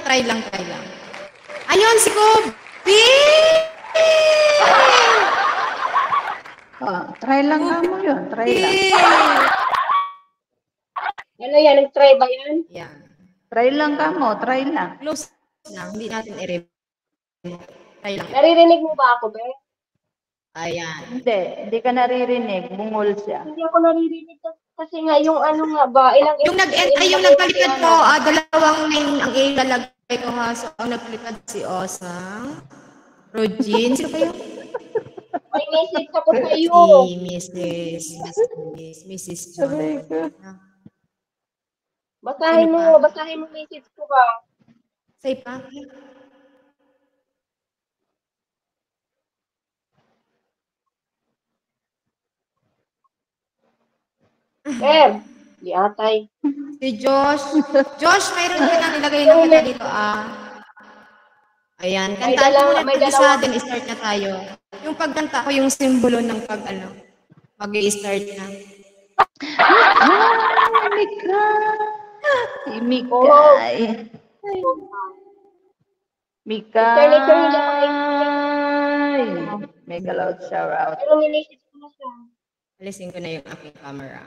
Ayun, si Kobe! Try lang nga mo yun. Try lang. Ano yan? Nag-try ba yan? Yan. Try lang ka mo. Try lang. Close lang. Hindi natin i-review. Try lang. Naririnig mo ba ako, Be? Ayan. Hindi ka naririnig. Bungol siya. Hindi ako naririnig kasi nga yung nga ba? Yung nagpalipad ko, dalawang name ang ilalagay ko ha. So, ang nagpalipad si Osang. Rogin. Sino kayo? May message ako sa iyo. Si Mrs. John. Basahin mo message ko ba? Say pa. Di atay. Si Josh. Josh, mayroon ka na nilagay na kita dito, Ayan, kantaan ko muna ito isa, then start na tayo. Yung pagkanta ko, yung simbolo ng mag-i-start na. Mika! Si Mikay. Mikay! Mega loud shout out. Pero nilisip ko na siya. Alisin ko na yung aking camera.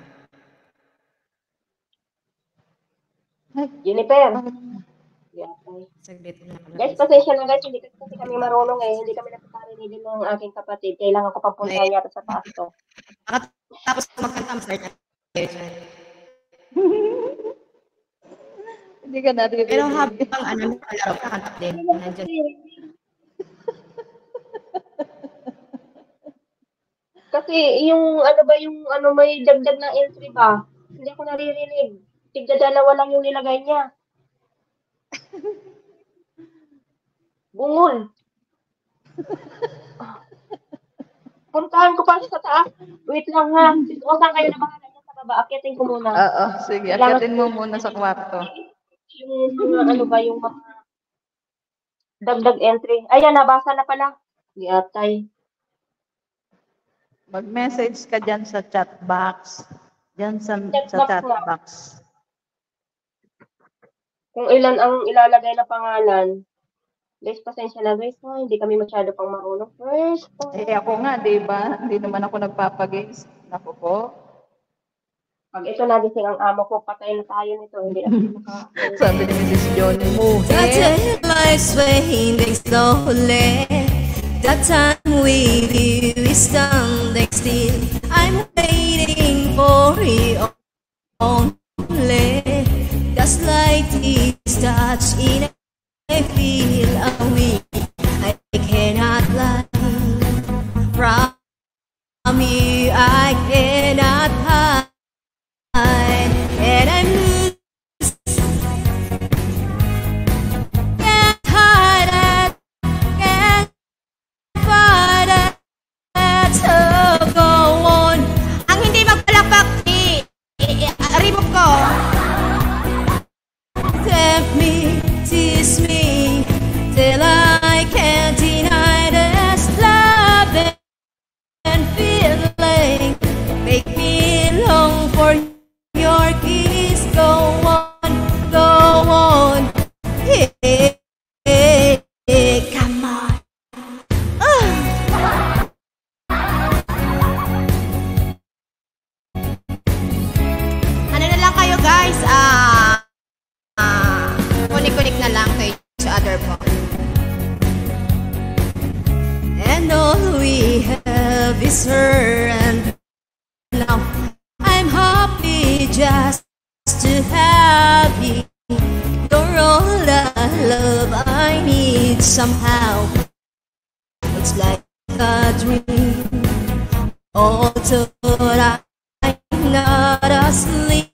Jennifer. Saglit na. Guys, pasensya na guys. Hindi kasi kami marunong Hindi kami napaparinig ng aking kapatid. Kailangan ko papunta niya sa taas to. Tapos magkanta, start na. Hindi ka natin. Pero habang palaro, kakanta din. Kasi yung may dagdag na entry ba? Hindi ako naririnig. Tigda-dalawa lang yung nilagay niya. Bungol. Puntahan ko pa sa taas. Wait lang ha. O saan kayo na bahala sa baba? Akitin ko muna. Oo, sige. Akitin mo muna sa kwarto. Yung yung mga dagdag entry. Ayan, nabasa na pala. Di atay. Mag-message ka dyan sa chat box. Dyan sa chat box. Kung ilan ang ilalagay na pangalan. Guys, pasensya na guys. Hindi kami masyado pang marunong. First. Ako nga, diba? Hindi naman ako nagpapagays. Naku po. Pag ito nagising ang amo ko, patay na tayo nito. Hindi na Sabi ni Mrs. Johnny mo. That life's waiting slowly. That time with you is standing still. I'm waiting for you only. Just like this touch in I feel away. I cannot lie. From you I cannot hide. And I'm can't hide it. Can't fight it. So go on. Ang hindi magpalakpak, remove ko. Tempt me, tease me, till I can't deny this love and feeling. Make me long for your kiss. Go on, hey, hey, hey, come on. Ano na lang kayo guys, kunik-kunik na lang kayo sa other phone. And all we have is her, and now I'm happy just to have you. You're all the love I need somehow. It's like a dream, although I'm not asleep.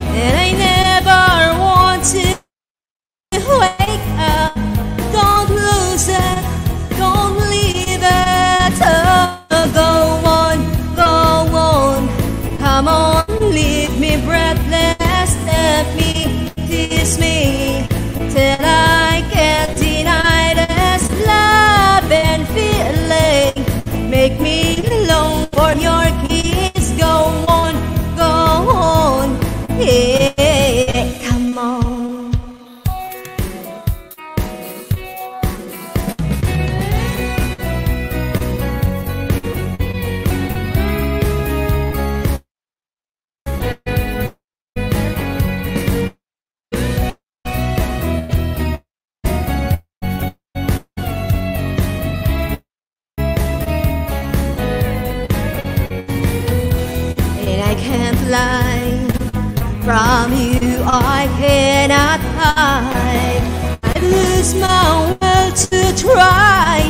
And I never want to wake up. Don't lose it, don't leave it. Oh, go on, come on, leave me breathless. Let me, tease me, till I can't deny this love and feeling. Make me long for your kiss. Go on, yeah, come on. And I can't lie. From you I cannot hide. I lose my will to try.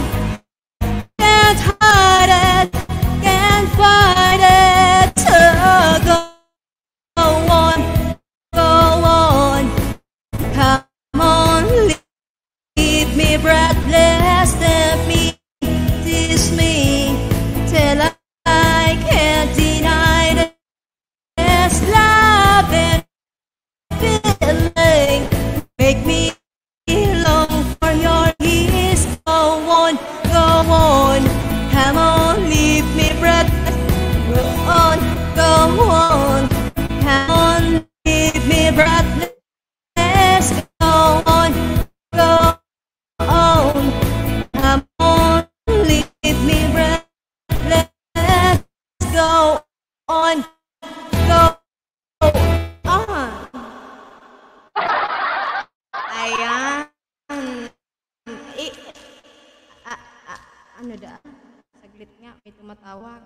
tawag.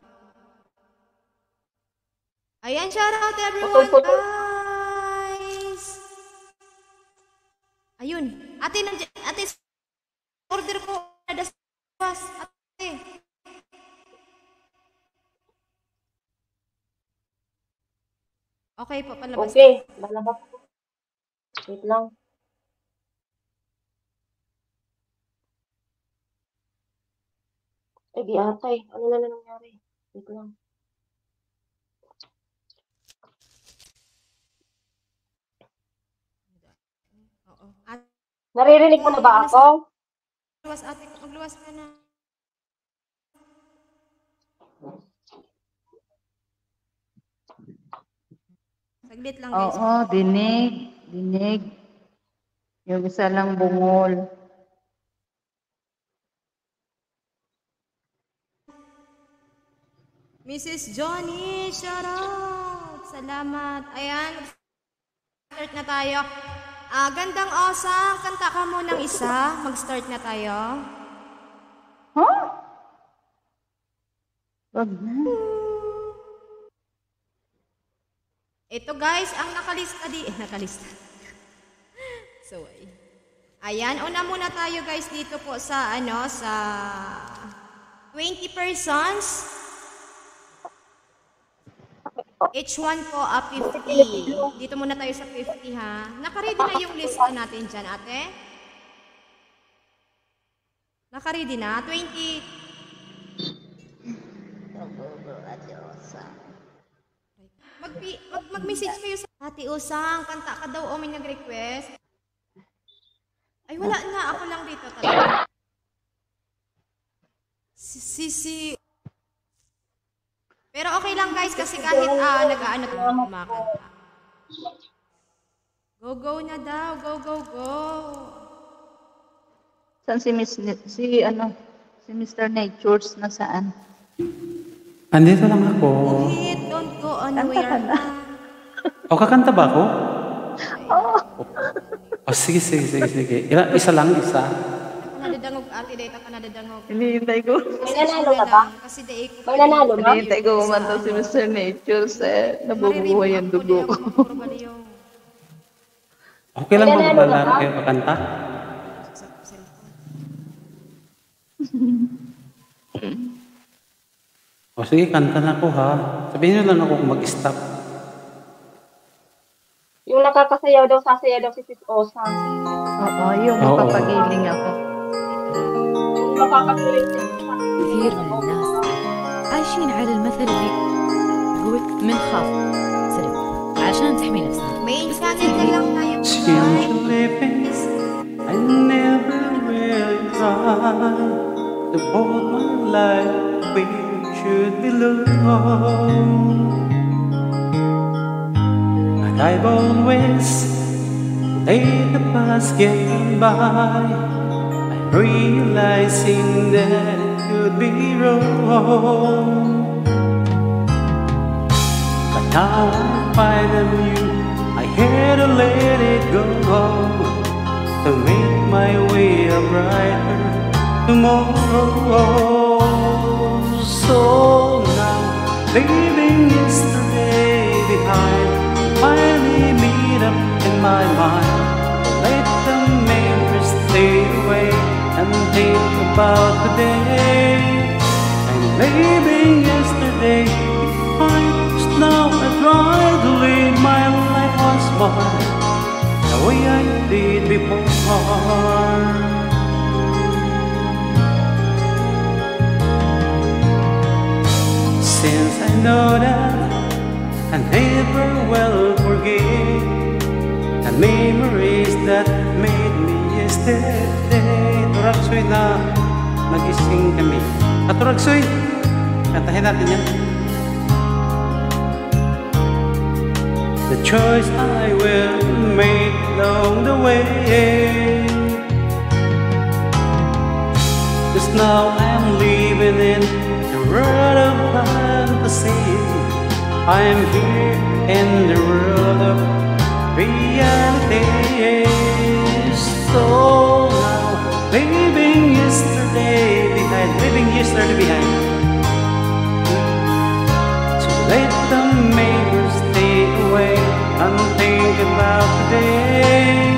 Ayan, shout out everyone, guys! Ayun. Ate, order ko. Ate. Okay po, palabas. Okay, lalabas ko. Wait lang. Di ata eh. Ano na nangyari? Wait lang. Oo. Naririnig mo na ba ako? Magluwas, ate. Magluwas ka na. Saglit lang, guys. Oo, dinig. Yung isa lang bungol. Mrs. Johnny, shout out! Salamat. Ayan, start na tayo. Gandang Osang, kanta ka mo ng isa. Mag-start na tayo. Huh? Wag na. Ito guys, ang nakalista nakalista. So, ayan, una muna tayo guys dito po sa sa 20 persons. Each one po 50. Dito muna tayo sa 50 ha. Naka-ready na yung lista natin dyan, ate? Naka-ready na? 20. Mag-message kayo sa Ate Usang, kanta ka daw o may nag-request. Ay, wala na. Ako lang dito talaga. Pero okay lang guys kasi kahit nag-aano to kumakanta. Go na daw. Go. Saan si Mr. Natures nasaan? Andito lang ako. Hit, don't go anywhere. O, kakanta ba ako? O, sige. Isa lang. Nadadangog ate, data ka nadadangog. Hinihintay ko. May nanalo na ba? Kasi day ko. May nanalo ba? Hinihintay ko kumanta si Mr. Natures nabubuhay ang dugo ko. Okay lang ba kayo kakanta? O sige, kanta na ako ha. Sabihin nyo lang ako kung mag-stop. Yung nakakasayaw daw, sasayaw daw si Sis Osang. Oo, yung mapapagiling ako. Yung makakatuloy si كثير من الناس عايشين على المثل اللي يقول من خاف سرق عشان تحمي نفسك. Main channel na lang tayo. Since living, I never really tried to hold my life where it should belong. But I've always let the past get by. I'm realizing that it could be wrong. But now I find a new, I had to let it go to make my way a brighter tomorrow. So now, leaving yesterday behind, finally meet up in my mind. Let the memories stay away and think about today. And leaving yesterday behind, now I try to live my life once more the way I did before. Since I know that I never will forget the memories that made me yesterday. Turagsoy na nagising kami. Turagsoy, kantahin natin yan. The choice I will make along the way. Cause now I'm living in the world of fantasy. I'm here in the world of reality. So now, leaving yesterday behind, Let the neighbors stay away and think about the day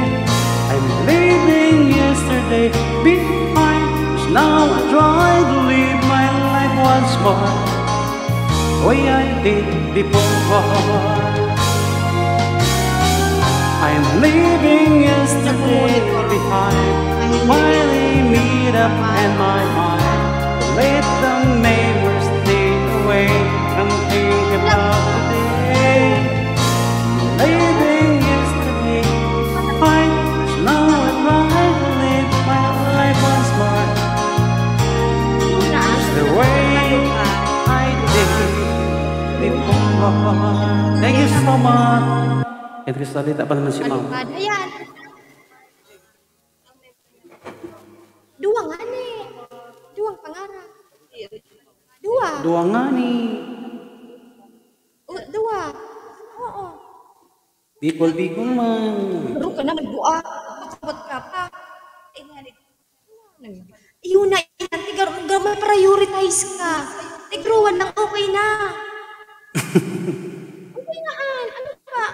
I'm leaving yesterday behind. 'Cause now I try to live my life once more the way I did before. I'm leaving yesterday behind, finally made up in my mind. Let the neighbors stay away and think about the day leaving yesterday behind. Now I try to live my life once more just the way I did before. Thank you so much. Ito salita pa naman si Ma'am. Ayan. Dua nga ni. Duang pangarap. Dua nga ni. Dua. Oo. Bicol man. Baro ka na nagdua. Magsabot ka pa. Yun na yan. Tigar ma-prioritize ka. Tigruwan lang okay na. Okay na an. Ano ka?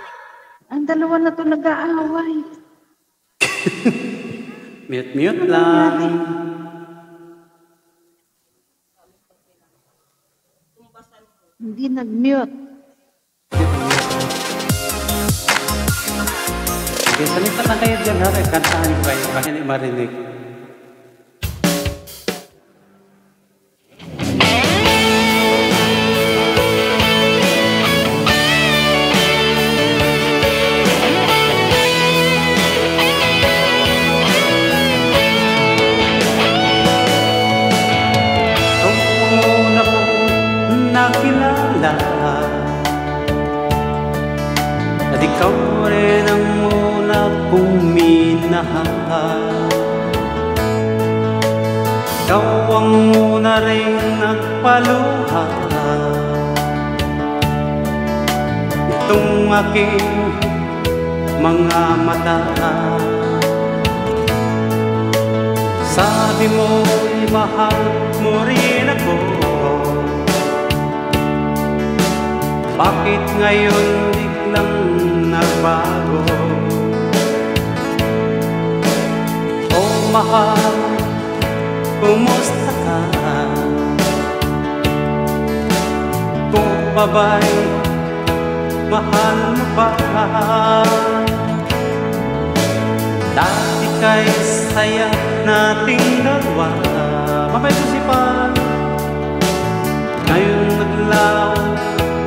Ang dalawa na to nag-aaway. Mute lang. Hindi nag-mute. Okay, salita na kayo dyan, ha? Kantahan ko kayo, baka hindi marinig. At ikaw rin ang una kong minahal. Ikaw ang una rin nagpaluha itong aking mga mata. Sabi mo'y mahal mo rin ako. Bakit ngayon biglang nagbago? Oh mahal, kumusta ka? Kung pa ba'y mahal mo pa? Dati kay saya nating dalawa, mabay susipan. Ngayon naglaw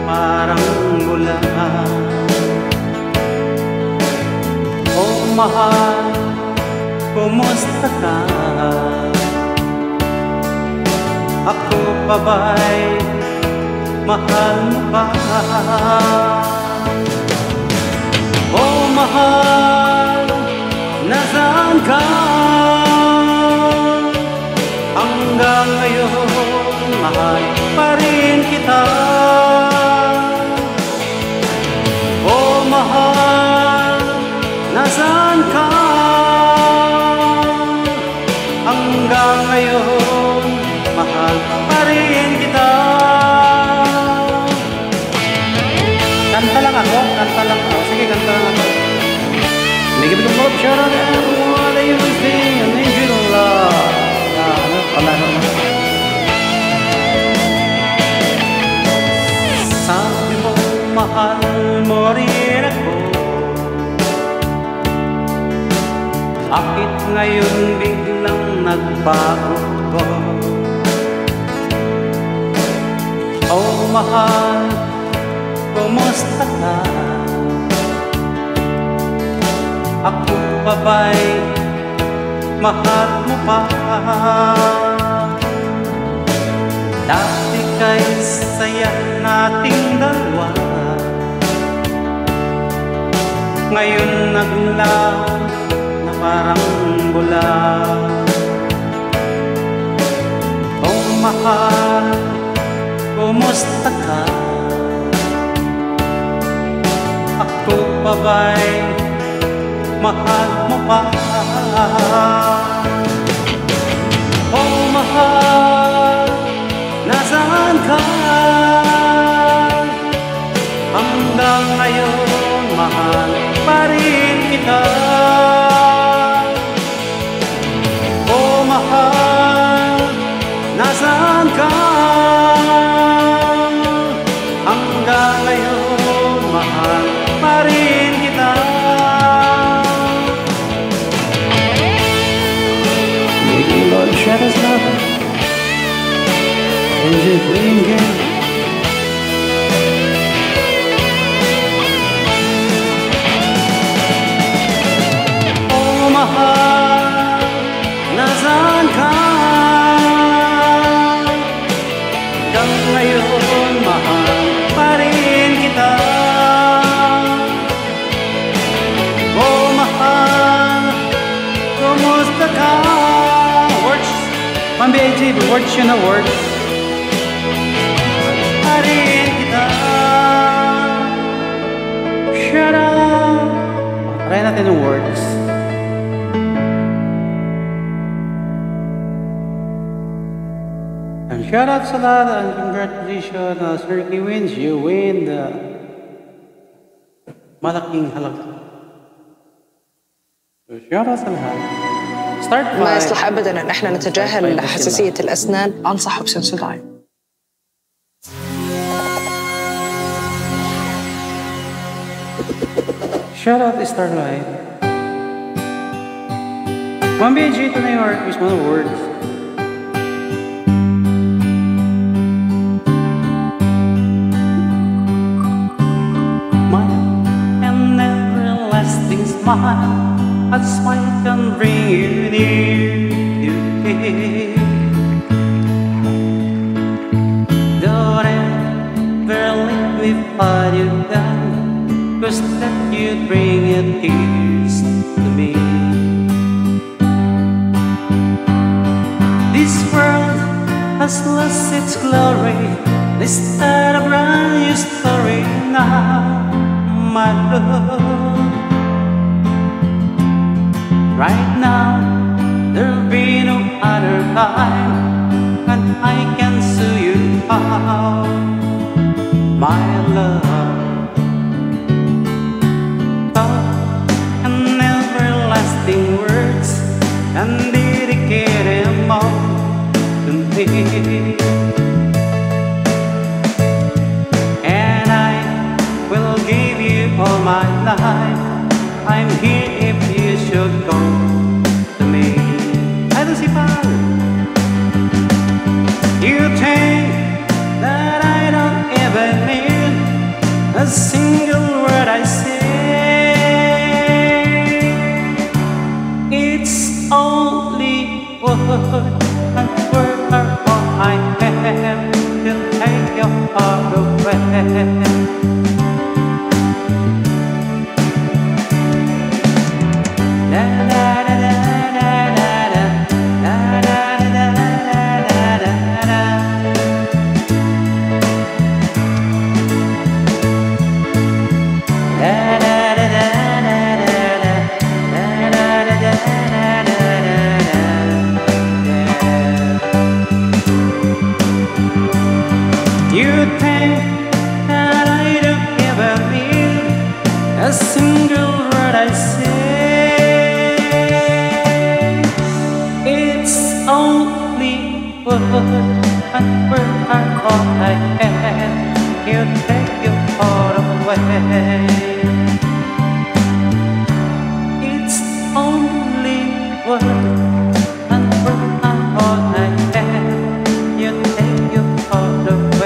parang bula. Oh mahal, kumusta ka? Ako pa ba'y mahal mo pa? Oh mahal, nasaan ka? Hanggang ngayon mahal pa rin kita. Oh mahal, nasaan ka? Hanggang ngayon mahal pa rin kita. Kanta lang ako, kanta lang ako. Sige, kanta lang ako. Make it a love shot on everyone that you sing and make it love. Ano pala naman? Sabi mo mahal mo rin ako. Bakit ngayon biglang nagbago ko? Oh mahal, kumusta ka? Ako pa ba'y mahal mo pa? Dati kay saya nating dalawa, ngayon naglaw na parang bula. Oh mahal, kumusta ka? Ako pa ba'y mahal mo pa? Oh mahal, nasaan ka? magic playing game. Oh mahal, nasaan ka? Hanggang ngayon, mahal pa rin kita. Oh mahal, kumusta ka? Words, Mambi words yun na words. Pa rin kita. Shut up. Try natin yung words. And shout out sa lahat and congratulations, Ricky wins. You win the malaking halaga. So shout out sa lahat. Start by ما يصلح ابدا ان احنا نتجاهل حساسيه الاسنان. انصح بسنسوداين. Shout out to Starlight. Mambi to New York is one of the words. My an everlasting smile, a smile can bring you near to me. Don't ever let me fight you down, 'cause that you bring your tears to me. This world has lost its glory. Let's start a brand new story now, my love. Right now, there'll be no other time, and I can see you out, my love. And everlasting words, and dedicate them all to me. And I will give you all my life. I'm here if you should go to me. I don't see power. You think that I don't ever mean a single word I say. It's only word, and word are all I have to take your heart away. You think that I don't ever mean a single word I say. It's only word, and word are all I have. You take your heart away. It's only word, and word are all I have. You take your heart away.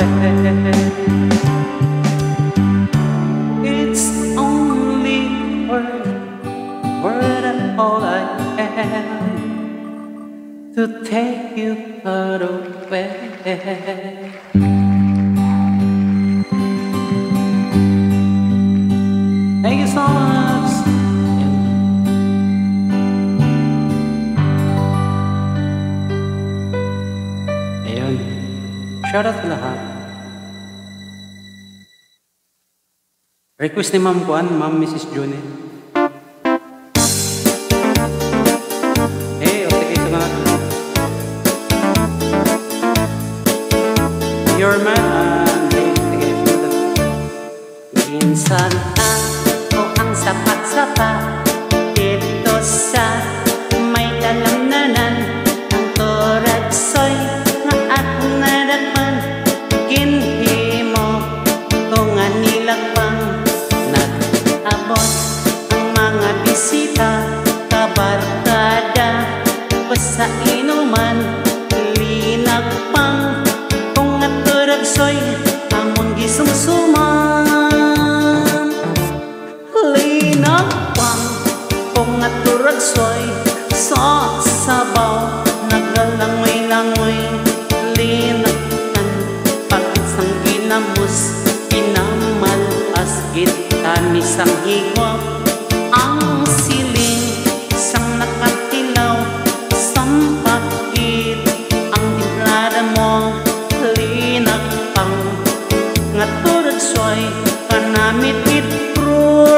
It's only word, word and all I have to take you far away. Thank you so much. Ayun. Shout out sa lahat. Request ni Ma'am Juan, Ma'am Mrs. June. Hey, okay, ito na natin. Your man, hey, sige, ito na. Minsan ako ang sapat-sapat dito sa may dalamnanan. Ang toratsoy na at nadatman, ginhi mo kung anilagpang nag-abot ang mga bisita, kabarkada, sa inuman, linagpang kung at Nagturagsoy sa sabaw, nagalangoy-langoy, linakan, pag-isang ginamos, pinamalas, gitamis ang higwap, ang siling, isang nakatilaw, sampakit, ang timplada mo, linakang, nagturagsoy, panamit itro.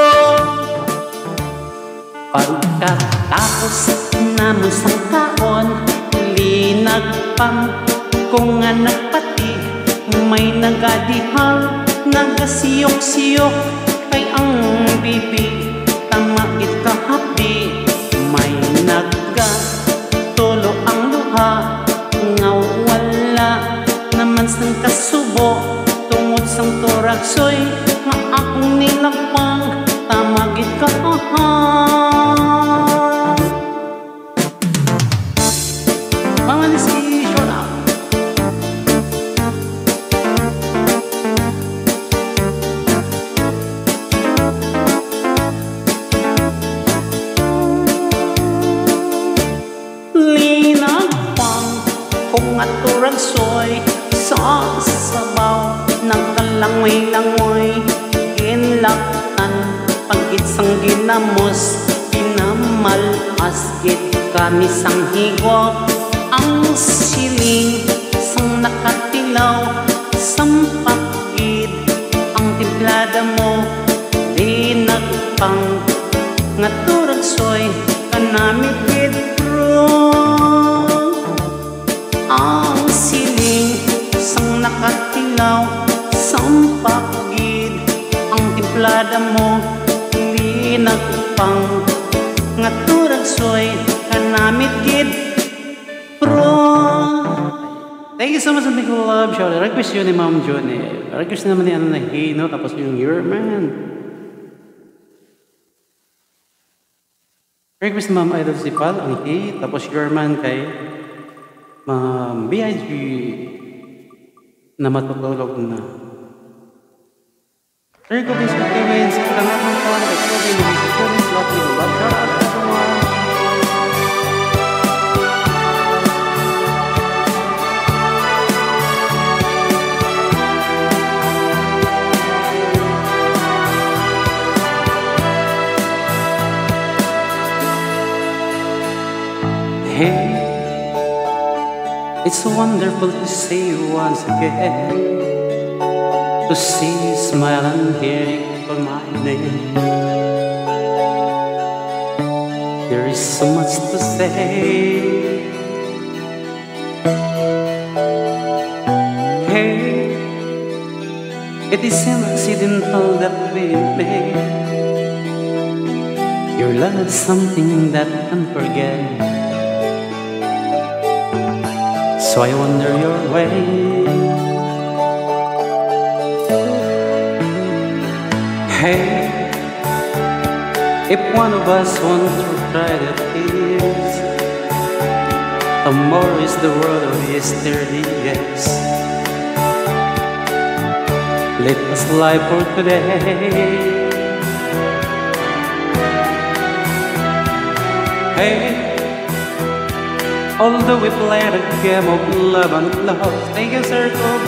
Pagkatapos namos ang kaon, linagpang kung nga nagpati, may nagadihal, nagasiyok-siyok, kay ang bibi, tamagit kahapi, may nagatulo ang luha, nga wala naman sang kasubo, tungod sang turagsoy, nga akong nilagpang, tamagit kahahan. Turagsoy sa sabaw, nagkalangoy-langoy, ginlaktan, pag-itsang ginamos, pinamalas, gitkamis ang higwap, ang siling, sang nakatilaw, sampakid, ang timplada mo, dinagpang, nga turagsoy, kanamit itro. Ang siling, sang nakatilaw, sampakid, ang timplada mo, linagpang, nga turagsoy, kanamit gid pro. Thank you so much, big love show. Request yun ni Ma'am Johnny. Request naman ni Ana Hino, tapos yung Your Man. Request ni Ma'am Idol Sipal, ang hit, tapos Your Man kay Ma'am B.I.G. na matutulog na. Sir, ko please mag-gawin sa katangatang kawan kay Kobe na may security slot ni Love Shout out everyone. Hey, it's wonderful to see you once again, to see you smile and hear you call my name. There is so much to say. Hey, it isn't accidental that we met. Your love is something that I can't forget. So I wonder your way. Hey, if one of us wants to try the tears, tomorrow is the world of yesterday, yes. Let us live for today. Hey, although we played a game of love and love, take a circle,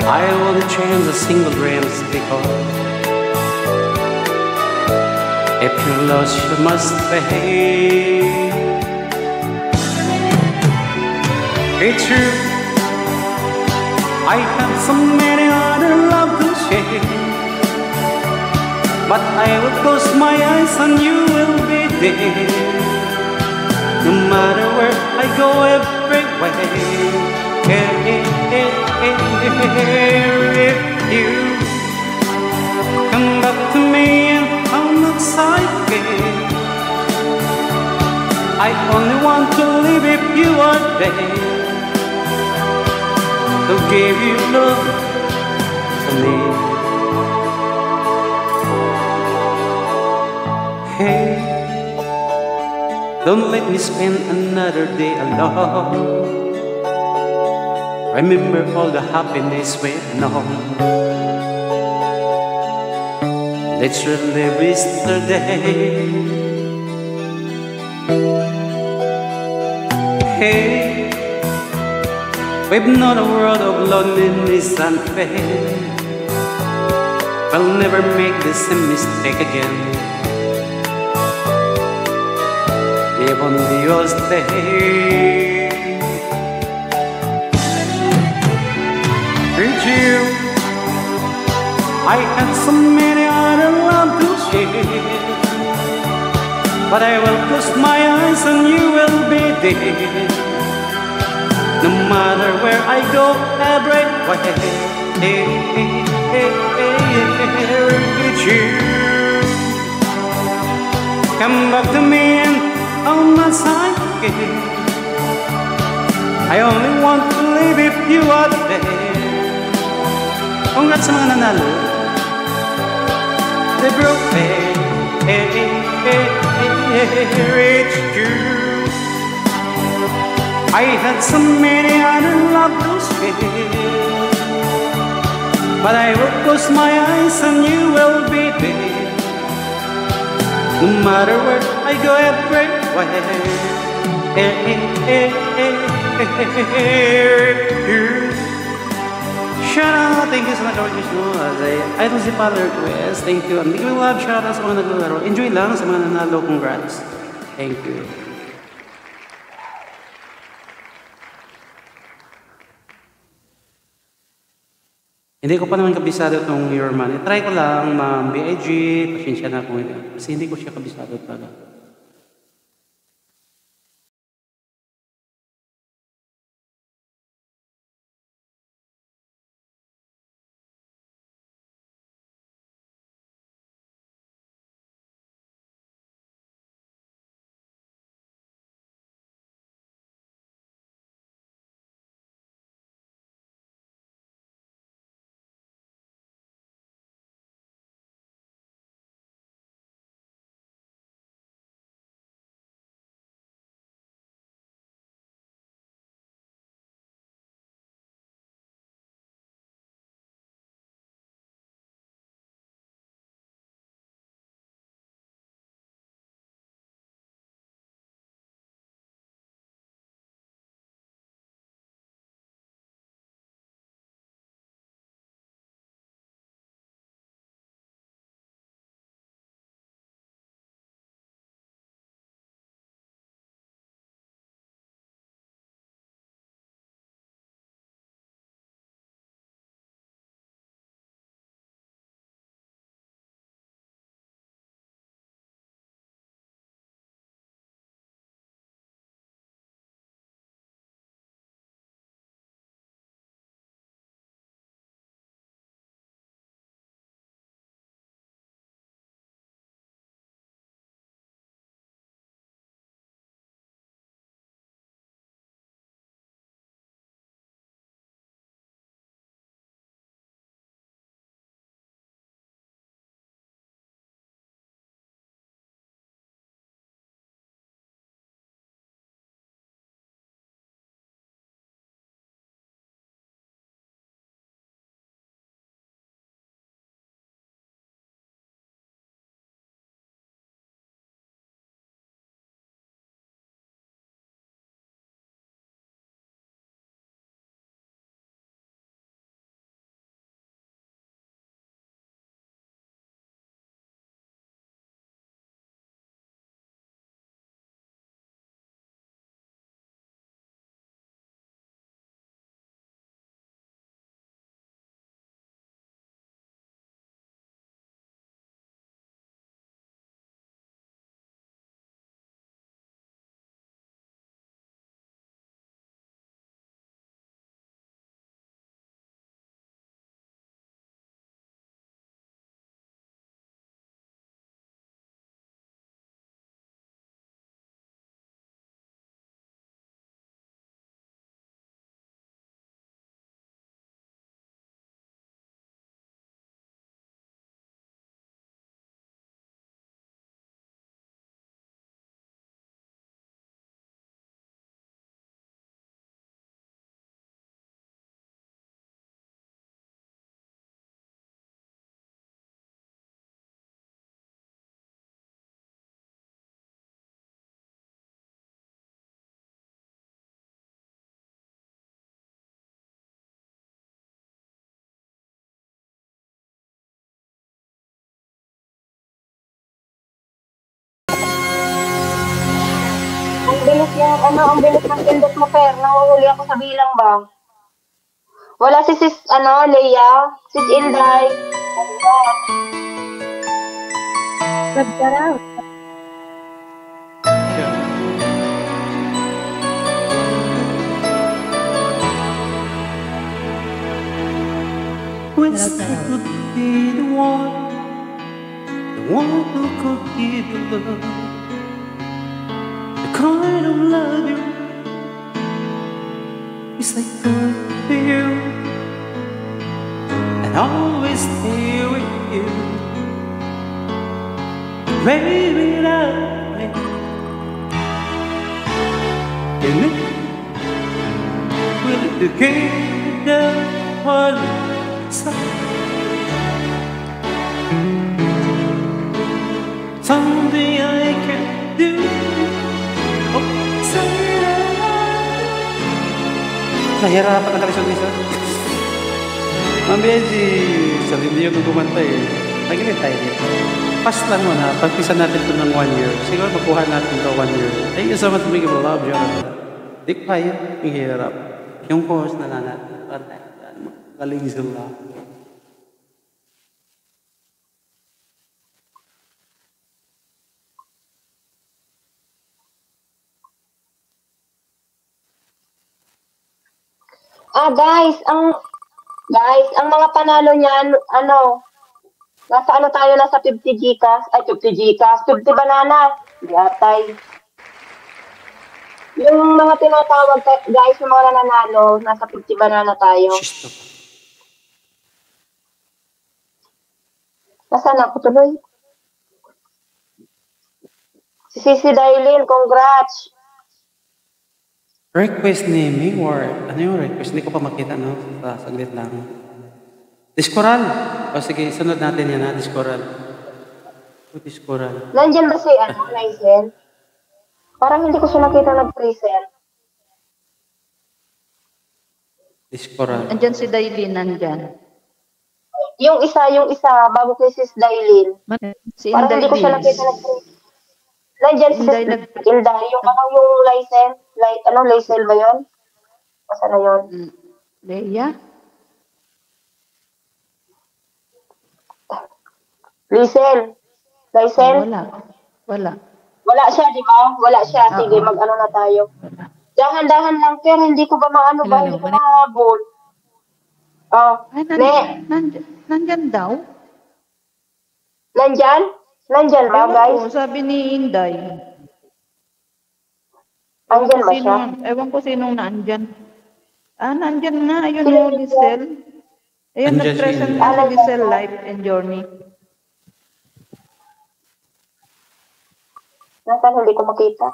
I won't change a single dreams because if you're lost, you must pay. It's true, I have so many other love to share, but I will close my eyes and you will be there. No matter where I go, everywhere. If you come back to me and how much I care, I only want to live if you are there, to give you love to me. Hey, don't let me spend another day alone. Remember all the happiness we've known. Let's relive yesterday. Hey, we've known a world of loneliness and pain. I'll never make the same mistake again. If only you'll stay. With you, I had so many other love to share, but I will close my eyes and you will be there. No matter where I go, everywhere. With you, come back to me and hold my side again. I only want to live if you are there. Congrats sa mga nanalo. They broke reach you. I had so many other love to share, but I will close my eyes and you will be there. No matter where I go, everywhere. Shout out, thank you so much for watching. Idol si Father Request, thank you. Ang big love, shout out sa mga naglalaro. Enjoy lang sa mga nanalo, congrats. Thank you. Hindi ko pa naman kabisado itong Your Man. Try ko lang, ma'am, BIG, pasensya na kung hindi. Kasi hindi ko siya kabisado talaga. ang bilis ng pindot mo, Fer. Nanguhuli ako sa bilang ba? Wala si Sis, Leia. Sis Inday. Subscribe. Wish I could be the one who could give you love, the kind of love you wish I could feel, and always stay with you. Baby, love me, and it will give the one. Something I can do. Oh, nahirapan na kali sa misa. Ma'am Benji, sa hindi yung kumanta eh. Nagilit tayo dito. Pas lang mo na, pagpisa natin ito ng 1 year. Siguro makuha natin ito 1 year. Thank you so much for making me love, Jonathan. Di kaya, yung hirap. Yung course na natin. Galing sila. Guys, ang mga panalo niyan, nasa tayo, nasa 50 Gcash, 50 Gcash, 50 banana, gatay. Yung mga tinatawag, guys, yung mga nananalo, nasa 50 banana tayo. Nasaan ako tuloy? Si Sisi Dailin, congrats! Request naming or ano yung request? Hindi ko pa makita, no? Saglit lang. Discoral. O sige, sunod natin yan, ha? Discoral. Discoral. Nandyan ba si, Lizen? Parang hindi ko siya nakita nag-present. Discoral. Nandyan si Dailin, nandyan. Yung isa, bago kay Sis Dailin. Si Parang hindi ko siya nakita nag-present. Nandyan si Sis Inday, yung license. License ba yun? Masa na yun? Leia? License? Wala. Wala siya, di ba? Wala siya. Sige, mag-ano na tayo. Dahan-dahan lang, pero hindi ko ba hindi ko mahabol. Nandyan daw? Nandyan? Nandyan ba, guys? Ewan ko, sabi ni Inday. Andyan ba siya? Ewan ko sinong nandyan. Nandyan nga. Ayun mo, Giselle. Ayun, nag-present na si Giselle Life and Journey. Nasaan hindi ko makita?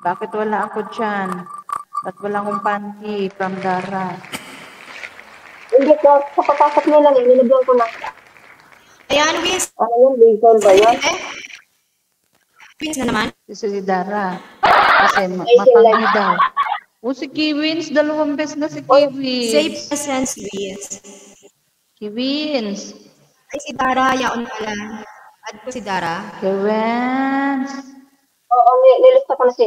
Bakit wala ako dyan? At wala akong panty from Dara? Hindi ko, sa papasok nila, nilagyan ko na. Ayan, Wiz. Ano yun, legal ba yun? Wiz na naman. Si Dara. Kasi mapangi daw. Si Kiwins, 2 beses na si Kiwins. Safe presence, Wiz. Kiwins. Ay, si Dara, yaon pala. Add ko si Dara. Kiwins. Oo, nilista ko na si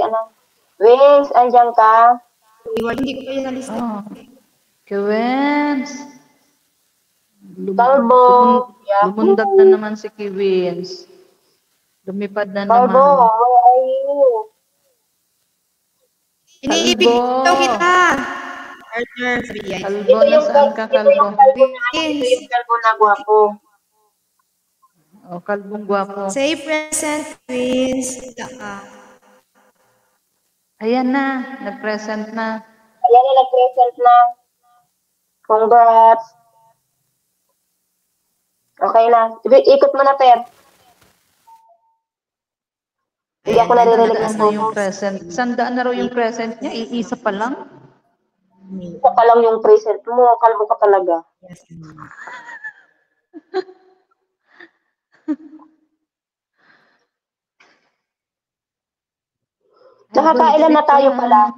Wings, andyan ka? Hindi ko pa yun nalista. Kiwins. Kalbo. Lumundag na naman si Kiwins. Lumipad na naman. Kalbo, where are you? Iniibig daw kita. Partner, BI. Kalbo, nasaan ka, Kalbo? Ito yung kalbo na gwapo. Kalbong gwapo. Say present, Wiz. Ayan na, nag-present na. Ayan na, nag-present na. Congrats. Okay na. Ikot mo na, Per. Hindi ako naririnig ng yung present. Sandaan na raw yung present niya. Iisa pa lang. Isa pa lang yung present mo. Kalbo ka talaga. Yes. Nakakailan na tayo pala?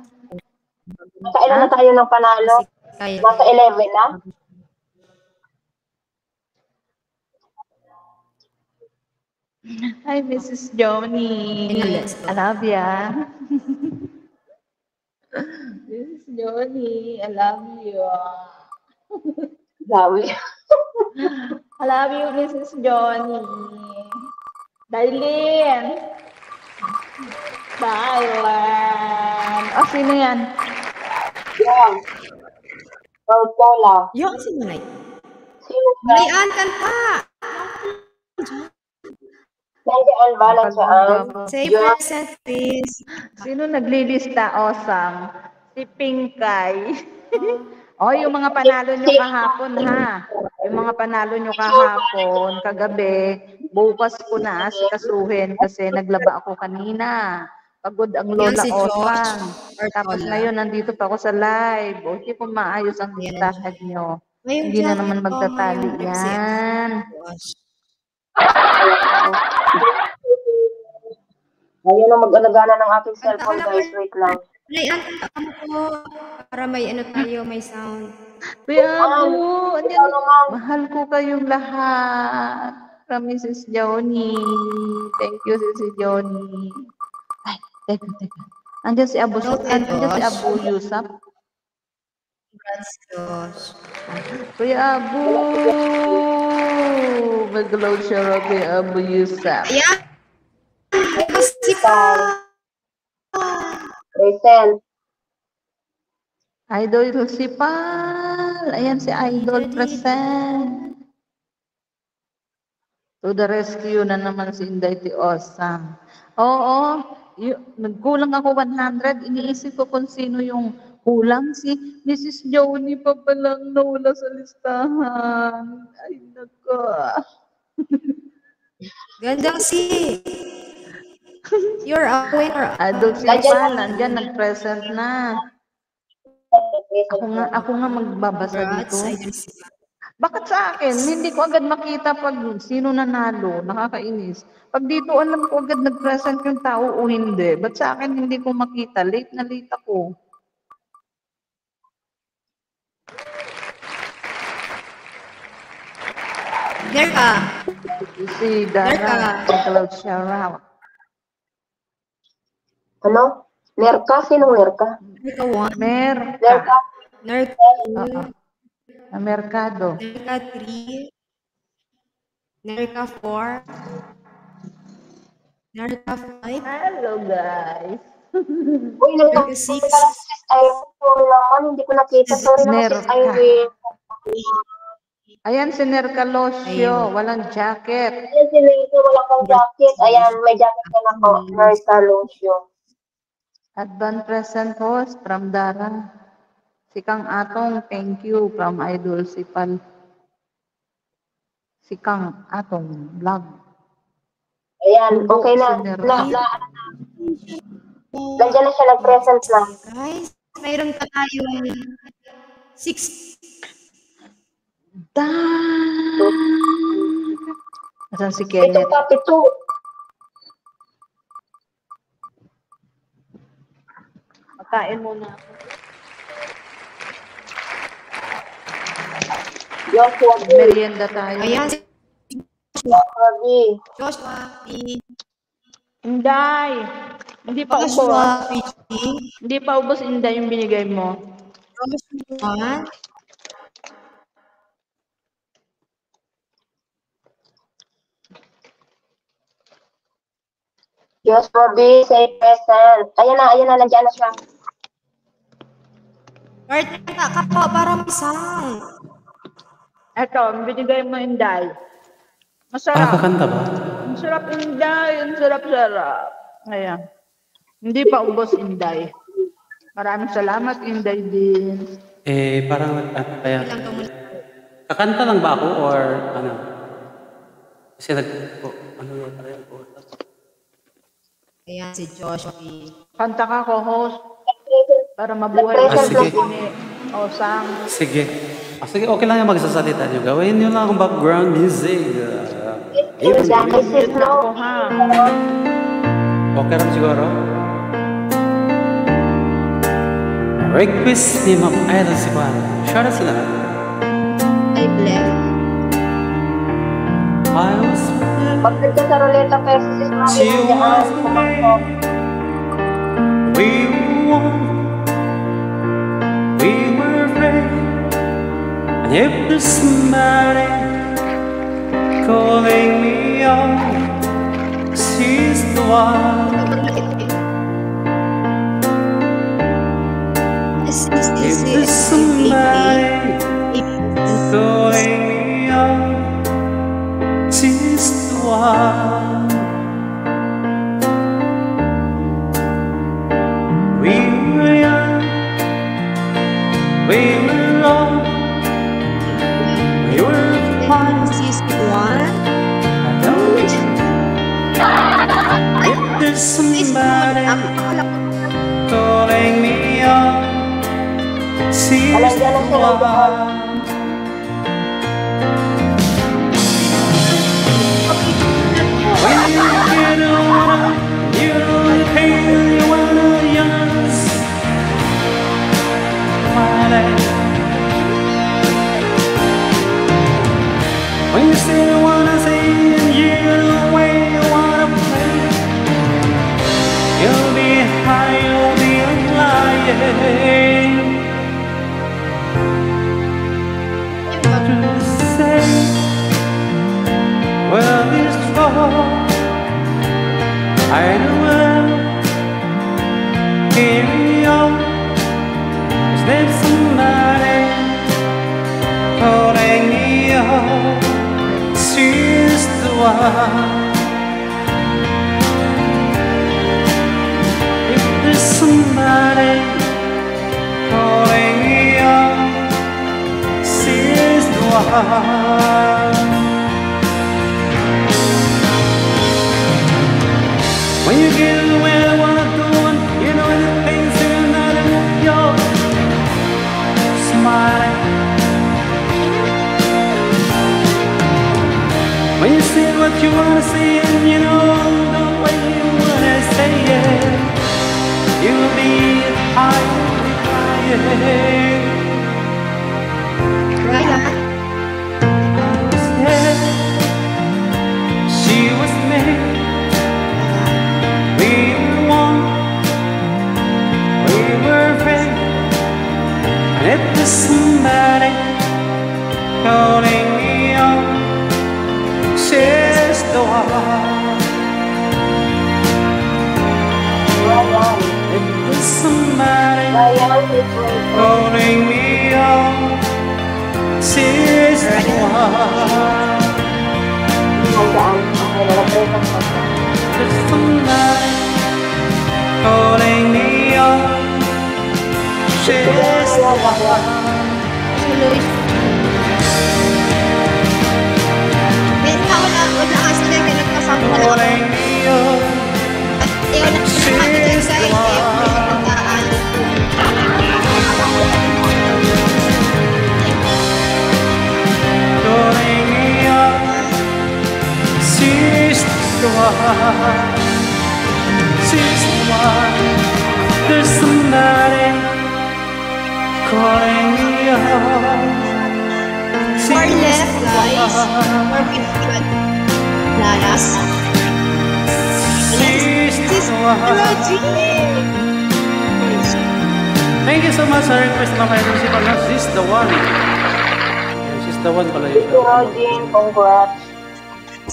Nakakailan na tayo ng panalo? Nasa 11 na? Hi, Mrs. Johnny. I love ya. Mrs. Johnny, I love you. Dami. I love you, Mrs. Johnny. Darlene. Thailand. Oh, sino yan? Yan. Paula. Yung sino na yun? Sino ka? Marian, kanta! Nandiyan ba? Nandiyan? Say present, please. Sino naglilista, Osang? Si Pinkay. Oh, yung mga panalo nyo kahapon, ha? Yung mga panalo nyo kahapon, kagabi, bukas ko na asikasuhin kasi naglaba ako kanina. Pagod ang Lola Yan si Josh. Osang. Or Tapos Lola. ngayon, nandito pa ako sa live. O, hindi ko maayos ang listahan nyo. Ngayong Hindi na jacket naman ko, magtatali ngayong Pepsi. yan. Gosh. Ayaw na mag-alagana ng aking cellphone, guys. Wait lang. Marian, kanta mo ko para may ano tayo, may sound. Kuya Abu, andyan, mahal ko kayong lahat. From Mrs. Johnny. Thank you, Mrs. Johnny. Ay, teka. Andyan si Abu, andyan si Abu Yusuf. Congrats, Josh. Kuya Abu, mag-load siya kay Abu Yusuf. Ayan! Kasi ka! Present. Idol si Pal. Ayan si Idol present. To the rescue na naman si Inday Osang. Oo, nagkulang ako 100. Iniisip ko kung sino yung kulang. Si Mrs. Johnny pa palang nawala sa listahan. Ay, nako. Gandang si. You're a winner. Idol si Pal, nandyan, nag-present na. Ako nga magbabasa dito. Bakit sa akin? Hindi ko agad makita pag sino nanalo. Nakakainis. Pag dito, alam ko agad nag-present yung tao o hindi. Ba't sa akin hindi ko makita? Late na late ako. There ka. Si Dara. Cloud Shara. Ano? Nerka? Sinong Nerka? Nerka 1. Nerka? Nerka 2. Merkado. Nerka 3. Nerka 4. Nerka 5. Hello, guys. Uy, Nerka 6. Ay, sorry naman. Hindi ko nakita. Sorry naman, sis Irene. Ayan si Nerka Losio. Walang jacket. Ayan si Nerka. Wala kang jacket. Ayan, may jacket ka na ko. Nerka Losio. Advance present host from Dara. Si Kang Atong, thank you from Idol Sipal. Si Kang Atong vlog. Ayan, okay na. Nandiyan na siya, nag-present lang. Guys, mayroon pa tayong 6. Asan si Kenneth? Ito pa, pito. Makain muna ako. Joshua B. Merienda tayo. Ayan. Joshua B. Joshua B. Inday. Hindi pa ubos. Joshua B. Hindi pa ubos, Inday, yung binigay mo. Joshua. Joshua B. Say present. Ayan na, nandiyan na siya. Bart, kanta ka po para may sound. Eto, binigay mo, Inday. Masarap. Kakanta ba? Ang sarap, Inday. Ang sarap-sarap. Ayan. Hindi pa ubos, Inday. Maraming salamat, Inday din. Parang kaya. Kakanta lang ba ako or ano? Kasi Ayan si Joshua B. Kanta ka, co-host. Para mabuhay sige. ni Osang. Sige. Sige, okay lang yung magsasalita nyo. Gawin nyo lang ang background music. Okay lang siguro. Request ni Ma'am Idol si Juan. Share sila. I bless. I was Pagkat ka sa ruleta pero sis She was the man. We were one. We were friends. And if there's somebody calling me on, she's the one. If there's somebody calling me on, she's the one. We were young, we were old, we were fine. She's the one. I know it. If there's somebody calling me on, she's the one. When you get older, you don't feel you wanna yours. When you still wanna say and you the way you wanna play, you'll be high, you'll be lying. Just say, well, this fall, I know well. Here we are. Is there somebody calling me on? She's the one. If there's somebody calling me on, she's the one. When you get where I wanna go, and you know the things are not in your smile. When you say what you wanna say, and you know the way you wanna say it, you'll be higher. She was made. We were one, we were friends, and if there's somebody calling me on, she's the one. If there's somebody calling me on, she's the one. There's somebody calling me on, she's the one. Calling me on, she's the one. Calling me on, she's the one. She's the one. There's somebody calling me on. Or left, guys. Or with Lalas. She's the one. Thank you so much sa request na kayo si Pala. She's the one. She's the one pala yun. Rogin, congrats.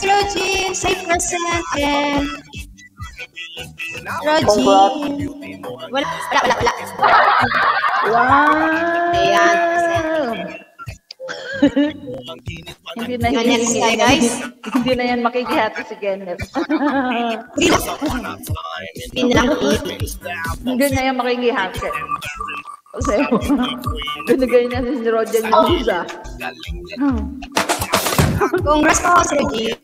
Rogin, say present and Rogin. Wala. Wow! Ayan. Hindi na yan, guys. Hindi na yan makikihati si Kenneth. Hindi na yan makikihati. Kasi, binigay na si Roger yung isa. Congrats po, Sir Jean.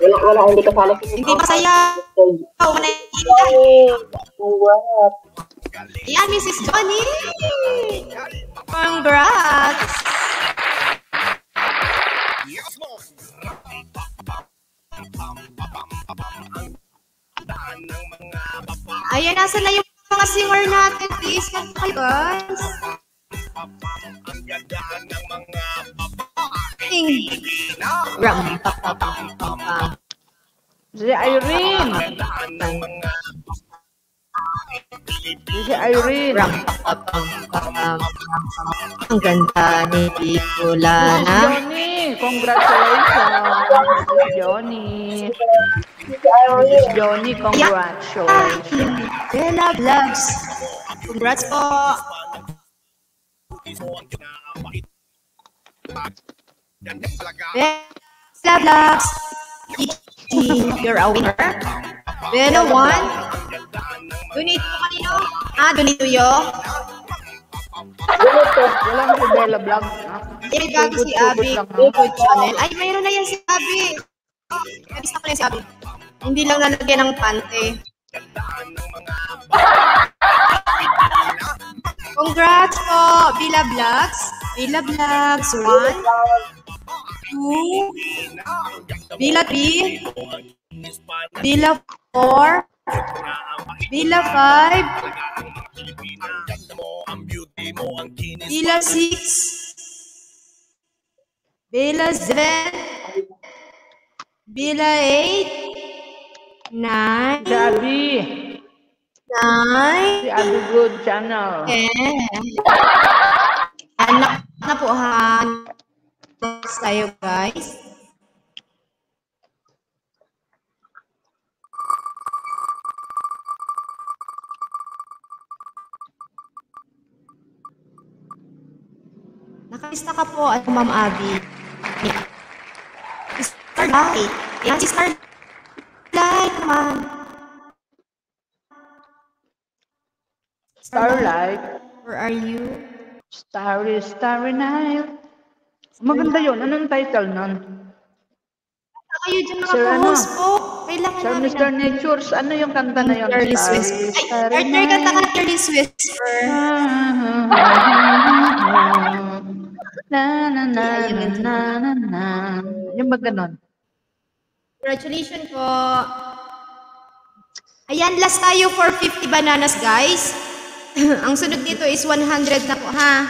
Wala, hindi kasala si Hindi masaya. Yan, Mrs. Johnny. Congrats. Ayan, nasa na yung mga singer natin. Please, kayo guys. sing. Ram, pa, pa, pa, pa, pa. Si Irene. Si Irene. Ram, pa, pa, pa, pa, pa. Ang ganda ni Bicolana. Johnny, congratulations. Johnny. Johnny, congratulations. Bella Vlogs. Congrats po. Bella Vlogs. You're a winner. Bella 1. Donate po kanino? Donate to you. Walang si Bella Vlog. May bago si Abby. Good channel. Ay, mayroon na yan si Abby. Nabista ko na yan si Abby. Hindi lang nalagyan ng pante. Congrats po, Bella Vlogs. Bella Vlogs, 1, 2, Bella 3, Bella 4, Bella 5, Bella 6, Bella 7, Bella 8, 9, Gabi. 9, Si Abby Good Channel. 10. Anak na po ha. Next tayo guys. Nakalista ka po, Ma'am Abby. Starlight. Yan si Starlight naman. Starlight. Where are you? Starry, Starry Night. Maganda yun. Anong title nun? Kayo dyan Sir, nakapost po. Kailangan Sir namin Mr. Natures, ano yung kanta na yun? Careless Whisper. Ay, partner kanta ka Careless Whisper. Na na na na na na na. Yung ba ganon? Congratulations po. Ayan, last tayo for 50 bananas, guys. Ang sunod dito is 100 na po, ha?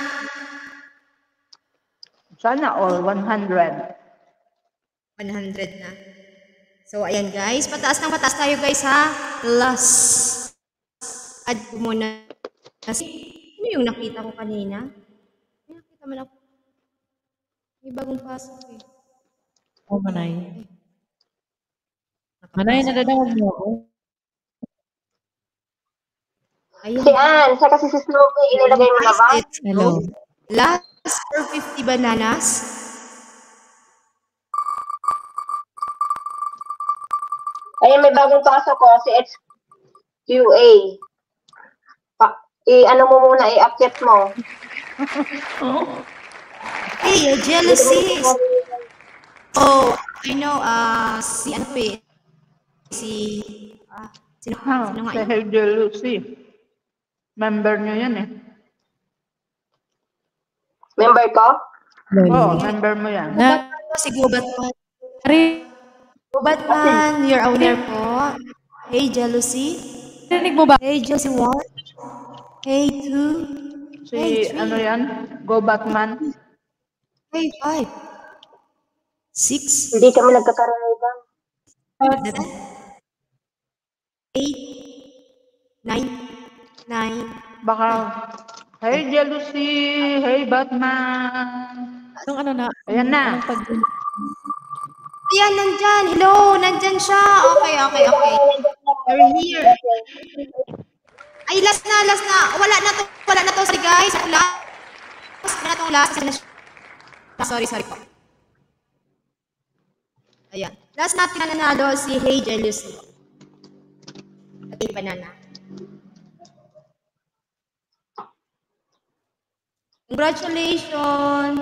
Sana all 100. 100 na. So, ayan, guys. Pataas ng pataas tayo, guys, ha? Last. Add ko muna. Ano yung nakita ko kanina? May nakita mo na ako. May bagong pasok, eh. Oh, Manay. Manay, nadadawag mo ako. Si Ann, sa kasi si Snoopy, inilagay mo na ba? Hello. Last for 50 bananas. Ayun, may bagong pasok ko, si XQA. Ano mo muna, i-update mo. Hey, jealousy. Oh, I know, si ano eh. Sino nga Si Hey Jealousy. Member nyo yan eh. Member ko? Oo, member mo yan. Si Gubatman. Gubatman, you're a winner po. Hey, Jealousy. Narinig mo ba? Hey, Jealousy 1. Hey, 2. Si ano yan? Go Batman. Hey, 5. 6. Hindi kami nagkakariban. 8. 9. Baka, hey Jealousy, hey Batman. Anong ano na? Ayan na. Ayan, nandyan. Hello, nandyan siya. Okay. We're here. Ay, last na. Wala na to. Sorry, guys. Wala na tong last. Sorry po. Ayan. Last natin na nanalo si Hey Jealousy. At banana. Congratulations!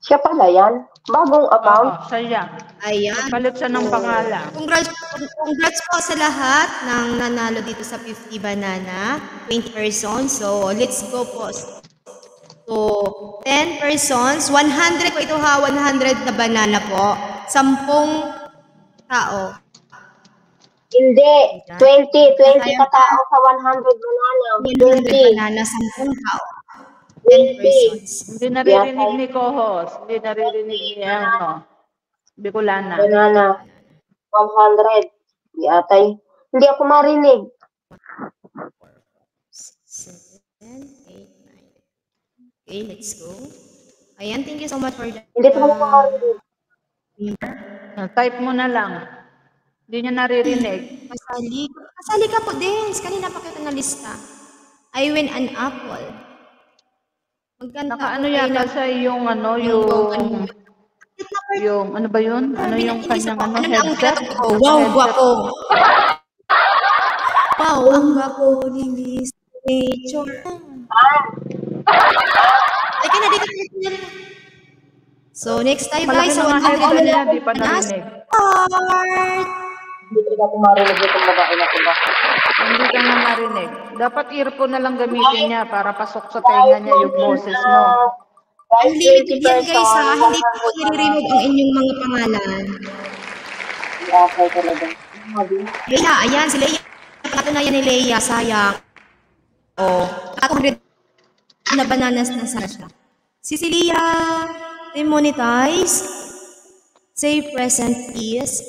Siya pala yan? Bagong account? Siya. Ayan. Palit siya ng pangalan. Congrats po sa lahat ng nanalo dito sa 50 banana. 20 persons. So, let's go po. So, 10 persons. 100 po ito ha. 100 na banana po. 10 tao. Hindi. 20 katao sa 100 banana. 100 banana, 10 tao. 10 persons. Hindi naririnig ni co-host. Hindi naririnig ni Bicolana. Banana. 100. Di atay. Hindi ako marinig. 7, 8, 9. Okay, let's go. Ayan, thank you so much for that. Hindi ko marinig. Type mo na lang. Hindi niya naririnig. Kasali ka po, Dens. Kanina pa kita na lista. I win an apple. Magkanta Naka-ano yata sa yung ano ba yun? Ano yung kanyang headset? Wow, gwapo. Wow, ang gwapo ni Miss Nature. Ay, ka na, di ka na. So, next tayo guys. So, 100 niya, di pa narinig. Start! Hindi ko marinig itong babae na ito ba? Hindi ka nga marinig. Dapat earphone na lang gamitin niya para pasok sa tenga niya yung boses mo. Unlimited yan guys ha. Hindi po i-remove ang inyong mga pangalan. Okay talaga. Leia, ayan si Leia. Patunayan ni Leia, sayang. Oh, 200 na bananas na sana siya. Si Celia, demonetize. Say present please.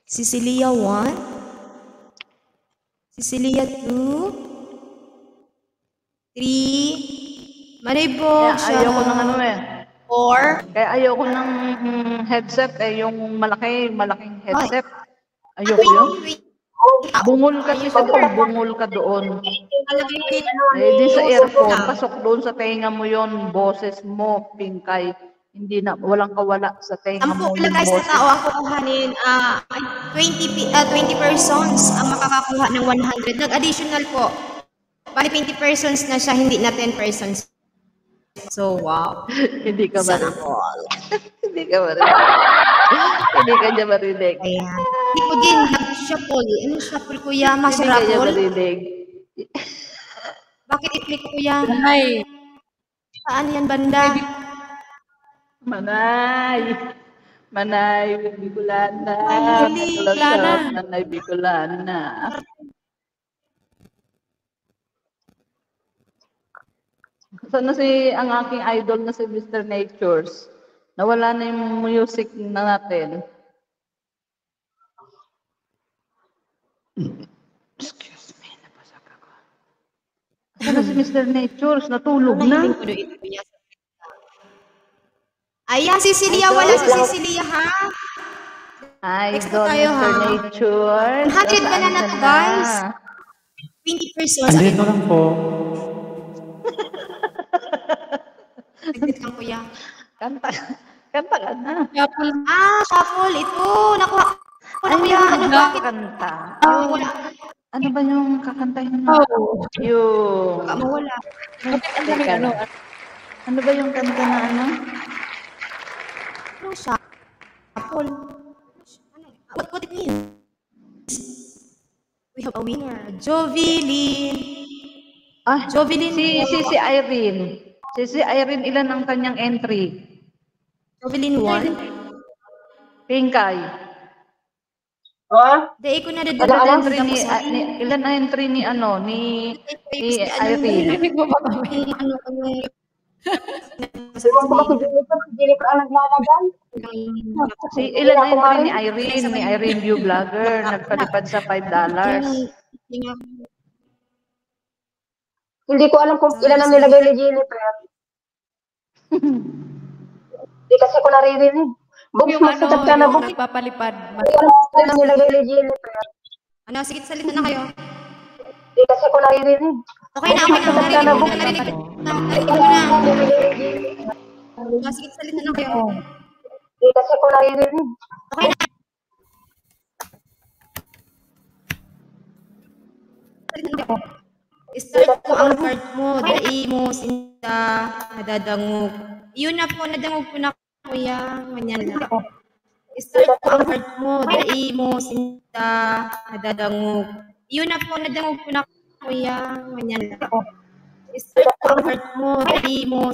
Si Celia 1. Si Celia 2. 3. Manibog siya. Ayoko ng 4. Kaya ayoko ng headset yung malaking headset. Ayoko yun. Bungol kasi sa bungol ka doon. Di sa earphone, pasok doon sa tenga mo yon, boses mo, Pinkay. Hindi na, walang kawala sa tenga mo yung guys na boses. tao ang kukuhanin, 20 persons ang makakakuha ng 100. Nag-additional po. Bali 20 persons na siya, hindi na 10 persons. So, wow. Hindi ka marinig. Hindi ka marinig. Hindi ka niya marinig. Ayan. Hindi ko din nag-shuffle. Ano shuffle, kuya? Hindi ka niya Mas-raffle? marinig. Bakit i-click, kuya? Saan yan, banda? Manay, Bicolana. Manay, Bicolana. Sana ang aking idol na si Mr. Natures. Nawala na yung music na natin. Excuse me, napasak ako. Sana si Mr. Natures, natulog na. Ayan, si Celia. Wala si Celia, ha? Idol, Mr. Natures. 100 ka na to, guys. 20 persons. Andito lang po. Nagdit kang kuya. Kanta ka na. Shuffle. Shuffle. Ito. Nakuha ko na kuya. Ano ba? Kanta. Wala. Ano ba yung kakantahin mo? Yung... Baka mawala. Ano ba yung kanta na ano? Anong shuffle? What it means? We have a winner. Jovelyn. Jovelyn. Si Irene. Si Irene, ilan ang kanyang entry? Jovelyn 1. Pinkay. Dahil ko na rin ilan ang entry ni Irene? Jennifer ang naglalagan. Ilan ang entry ni Irene? Ni Irene View Vlogger. Nagpalipad sa $5. Hindi ko alam kung ilan ang nilagay ni Jennifer. Hindi kasi ko naririnig. Books, magsatab ka na, Books. Nagpapalipad. Hindi ko alam kung ilan ang nilagay ni Jennifer. Ano, sige, salita na kayo. Hindi kasi ko naririnig. Okay na. Narinig ko na. Sige, salita na kayo. Hindi kasi ko naririnig. Okay na. Salita na kayo. Start po ang part mo, dai mo sinta nadadangog. Yun na po, nadangog ko na kuya, ganyan na. Start po ang part mo, dai mo sinta nadadangog. Yun na po, nadangog ko na kuya, ganyan na. Start po ang part mo, dai mo.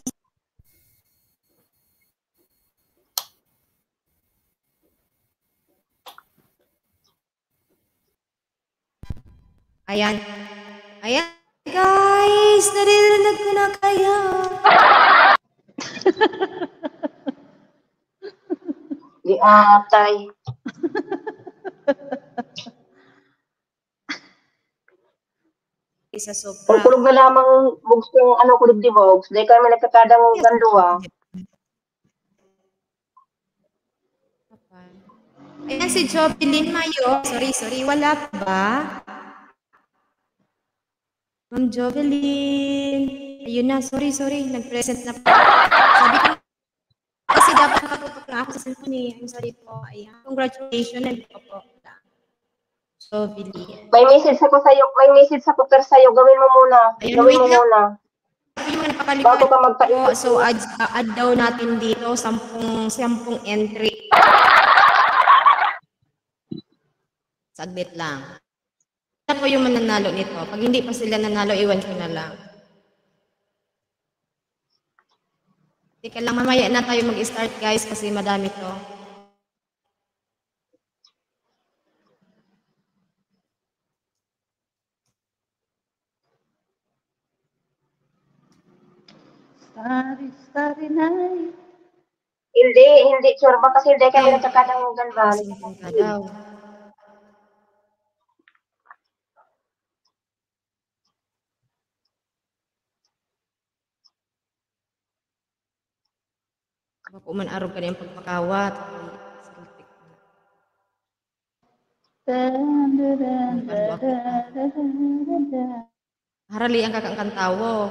Ayan. Ayan, guys! Naririnig ko na kayo. Di atay. Isa sobra. Pagkulog na lamang bugs yung ano kulog di bugs. Dahil kami nagkakadang ganduwa. Ayan si Jovelyn Mayo. Sorry. Wala pa ba? Ma'am Jovelyn. Ayun na. Sorry. Nag-present na po. Sabi ko, kasi dapat nakatutok na ako sa cellphone eh. I'm sorry po. Ayan. Congratulations. Nandito po. Jovelyn. May message ako per sa'yo. Gawin mo muna. Gawin mo muna. Bago ka magpa-info. So, add daw natin dito 10 entry. Saglit lang. Ako yung mananalo nito. Pag hindi pa sila nanalo, iwan ko na lang. Teka lang, mamaya na tayo mag-start guys kasi madami to. Starry night. Hindi. Chorba kasi hindi kami nagkakadang ganban. Daw. Bako man araw ka niyang pagpakawat. Harali ang kakangkantawo.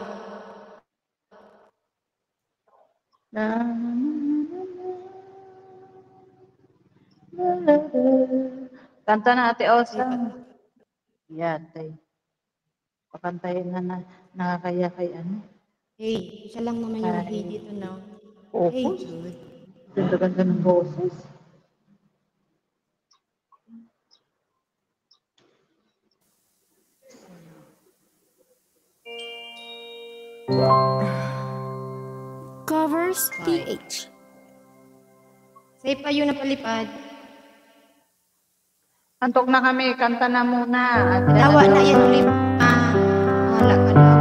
Kanta na Ate Osang. Yatay. Pakantayin na nakakaya kay ano. Hey, siya lang naman yung hey dito na. Hey, ganda ng boses. Covers PH. Say pa yun napalipad. Antok na kami, kanta na muna. Tawa na yan ulit. Hala ka na.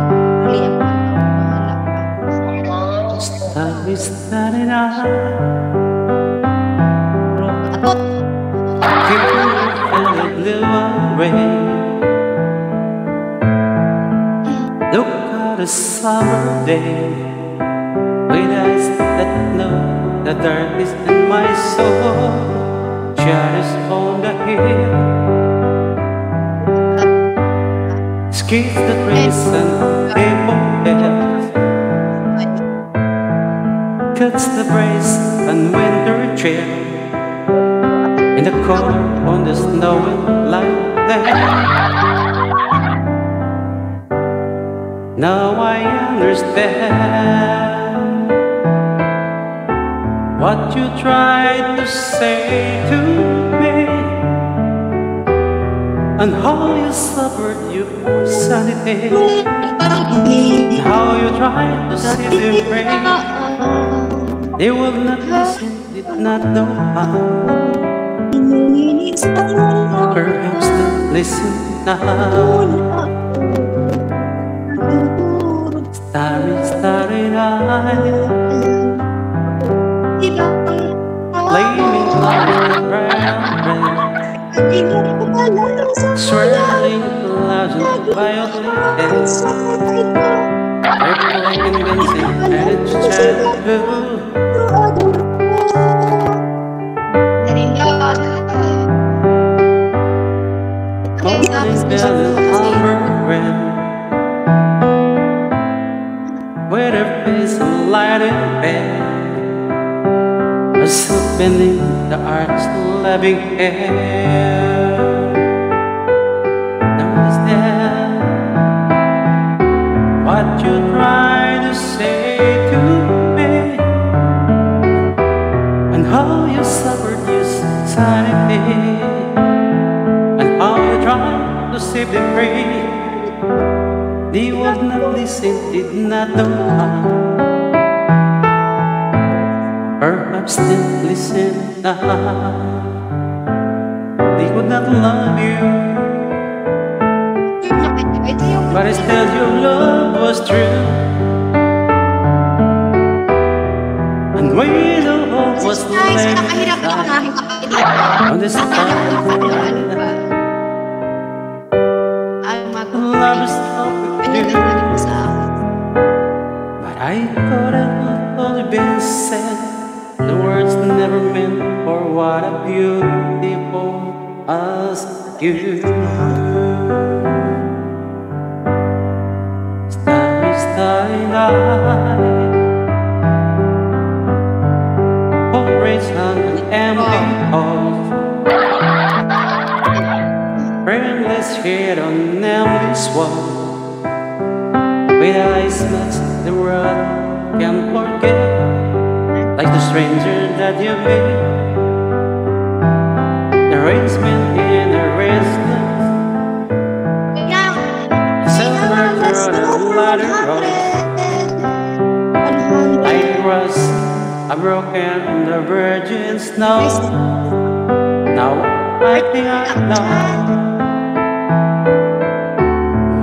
Uli ang hala ka. Starry, starry night. Atot! Look at a summer day with eyes that know the darkness in my soul. Shadows on the hill, skies that race and paper bells, cuts the brace and winter chill, in the cold on the snow like that. Now I understand what you tried to say to me, and how you suffered your sanity, and how you tried to set them free. They will not listen, did not know how. Perhaps they'll listen now. Starry, starry night, flaming like the brown bread, swirling clouds and violets, purple and dancing and it's childhood. Morning bell and Albert Red, with her face light in bed, herself bending the art's loving hair. Now is there what you try to say to me, and how you suffered your sanity, and how you tried to set them free. They would not listen, did not know how. Perhaps they'll listen now. They would not love you. Ito yung but instead your love was true. And when the hope was left on this side, love is up with you. But I thought it would only been said, the words never meant for what a beautiful us you. Starry, starry night, bridge on an empty hall, friendless head on endless wall, with eyes much the world can't forget, like the stranger that you met, the raceman in a restless, silver girl on a ladder road. I was a broken the virgin snow. Now I think I know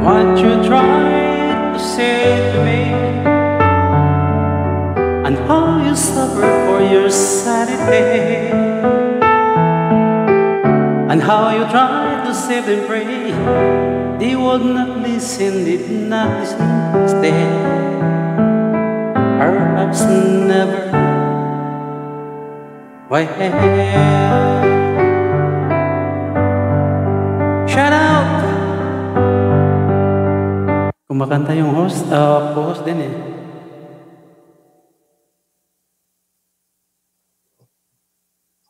what you tried to say to me, and how you suffer for your sanity, and how you tried to set them free. They would not listen, did not listen, stay. Perhaps never. Well, shout out! Kumakanta yung host, host din eh.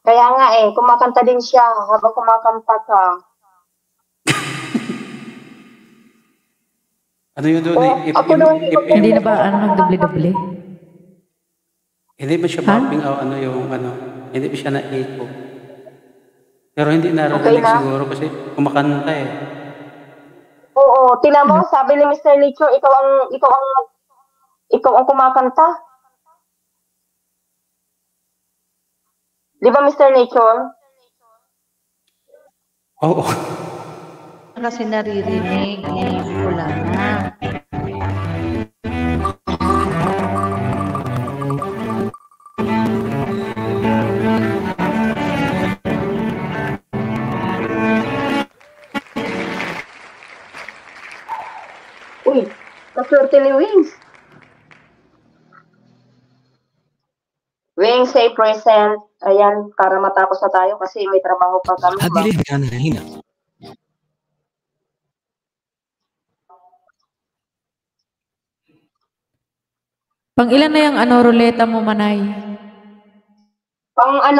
Kaya nga kumakanta din siya habang kumakanta ka. Ano yun doon? Hindi na ba nagdoble-doble? Hindi ba siya popping out hindi ba siya na-echo? Pero hindi nararinig siguro kasi kumakanta eh. Oo, tingnan mo, sabi ni Mr. Nature, ikaw ang kumakanta. Di ba, Mr. Nature? Oo. Kasi naririnig, wala na. Uy, kaswerte ni Wings. Wings, say present. Ayan, para matapos na tayo kasi may trabaho pa kami. Hadirin ka na hina. Pang ilan na yung ruleta mo, Manay?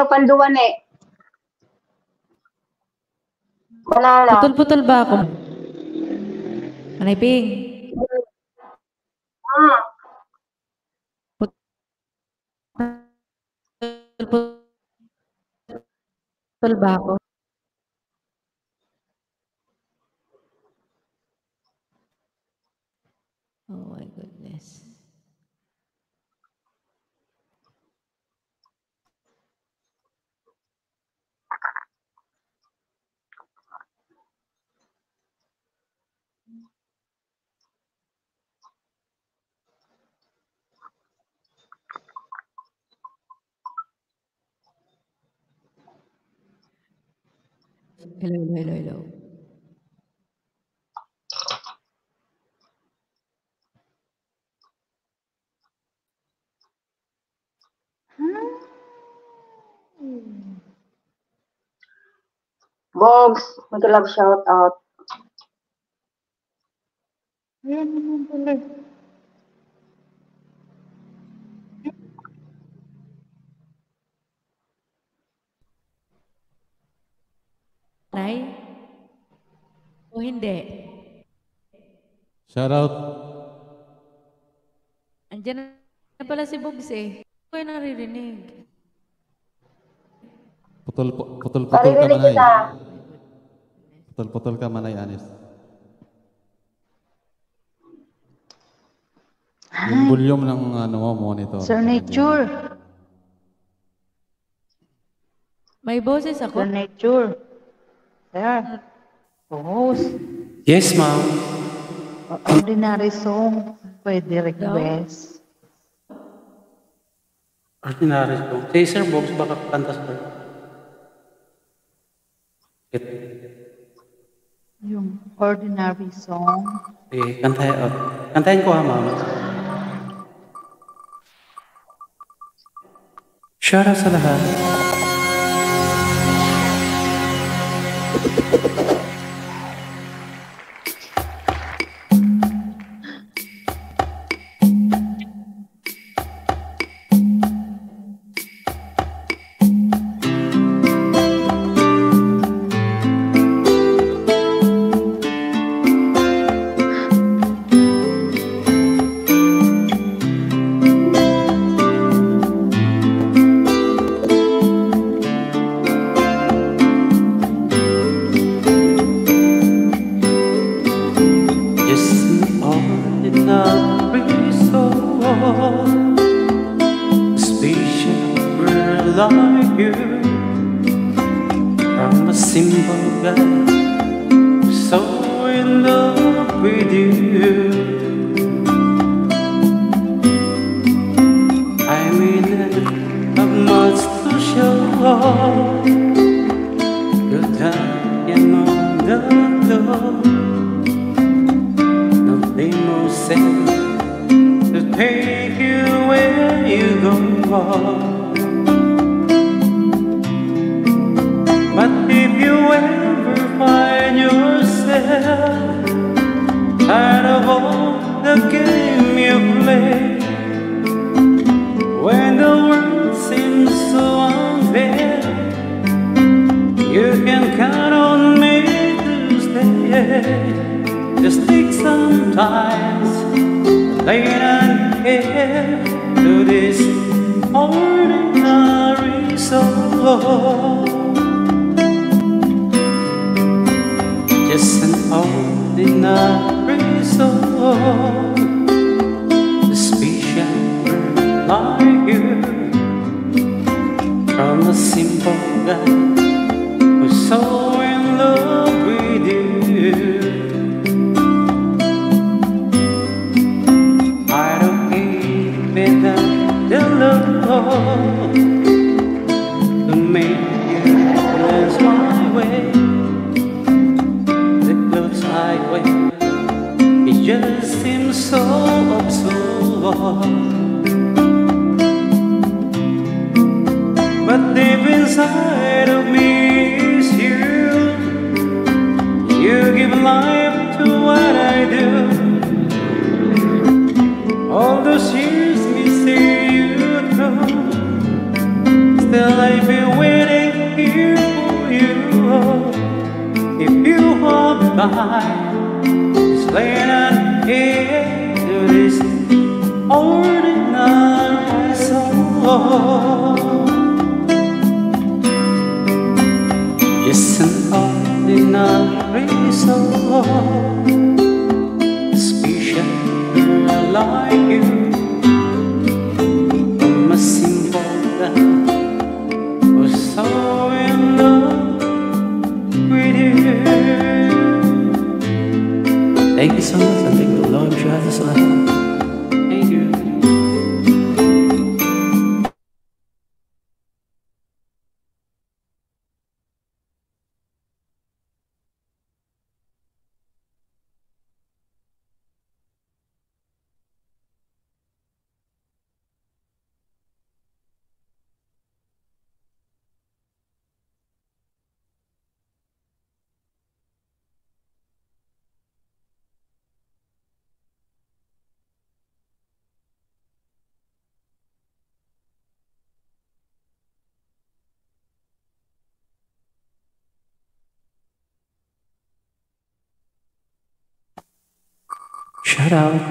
Panduan eh. Banana. Putol-putol ba ako? Manay Ping. Putol ba ako? Oh my goodness. Hello. Bogs, mag-love shout out. Ayan naman pala. Nay? O hindi? Shout out. Andiyan na pala si Bogs eh. Hindi ko yung naririnig. Putol-putol ka, Manay. Putol-putol ka, Manay, honest. Yung volume ng monitor. Sir Nature. May boses ako. Sir Nature. Sir. Host. Yes, ma'am. Ordinary song. Pwede request. Ordinary song. Si Sir Box, baka kanta sa Yung ordinary song. eh, kantahin ko ha, mama. Shout out sa lahat. Shout out.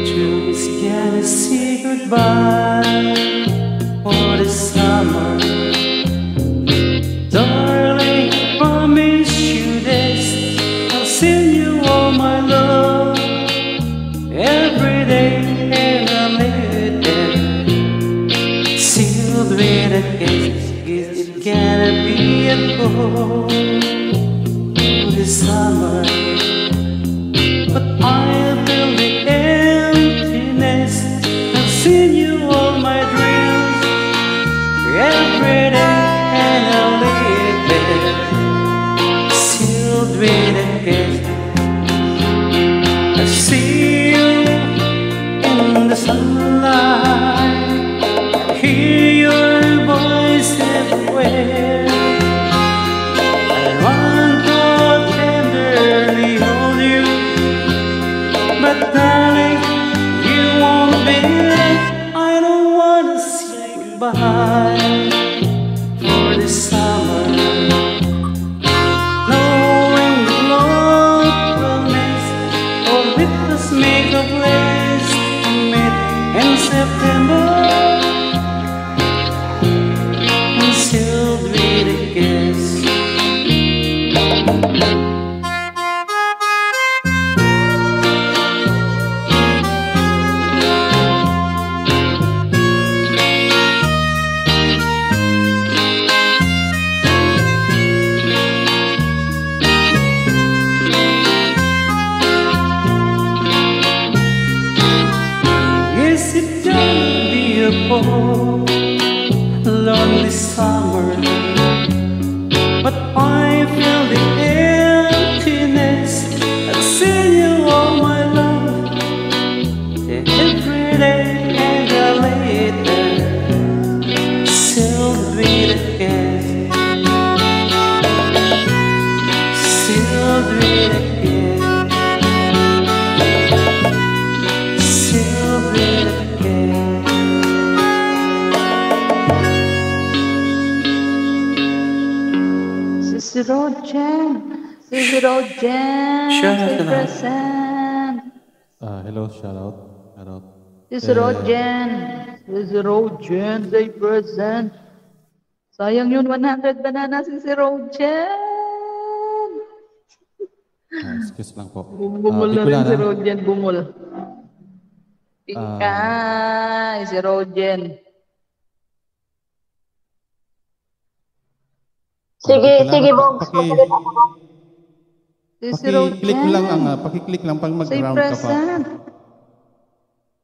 Just gotta say goodbye for the summer. Darling, promise you this, I'll send you all my love. beautiful this summer, but I feel the emptiness. I've seen you all my dreams every day, and I lay there sealed with a kiss. I see you in the sunlight, hear your voice everywhere. I want to tenderly hold you, but darling, you won't be there. I don't want to say goodbye for this summer, knowing the Lord will miss. Oh, let us make a place to meet in September, sealed with a kiss. Yes, it's gonna be a cold, lonely summer, but I feel the emptiness. I've seen you all my love every day, and I lay there sealed with a kiss, sealed with a kiss, sealed with a kiss. Sisi Rojen, Sisi Rojen, Shout out say to that. present. Hello, shout out. Shout out. Sisi Rojen, Sisi Rojen, say present. Sayang yun, 100 banana, Sisi Rojen. Excuse lang po. Bumul na rin si Rojen, bumul. Ah. Tingkay, si Rojen. Sige, Bong. Si Paki-click Rojen. lang ang paki-click lang pag Say mag-round ka pa. present.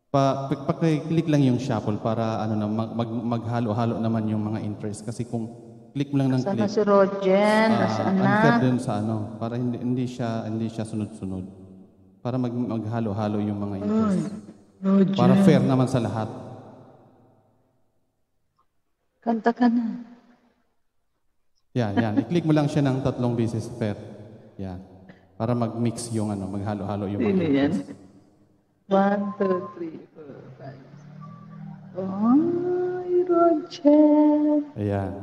Paki-click lang yung shuffle para ano na maghalo-halo naman yung mga interest kasi kung click mo lang ng Sana click. si Rojen, nasaan na? Unfair din sa ano, para hindi siya sunod-sunod. Para maghalo-halo yung mga interest. Rojen. Para fair naman sa lahat. Kanta ka na. Yan. I-click mo lang siya ng 3 beses fair. Yan. Para mag-mix yung ano, maghalo-halo yung mga Sino yan? interest. 1, 2, 3, 4, 5. Ay, Rojen. Ayan.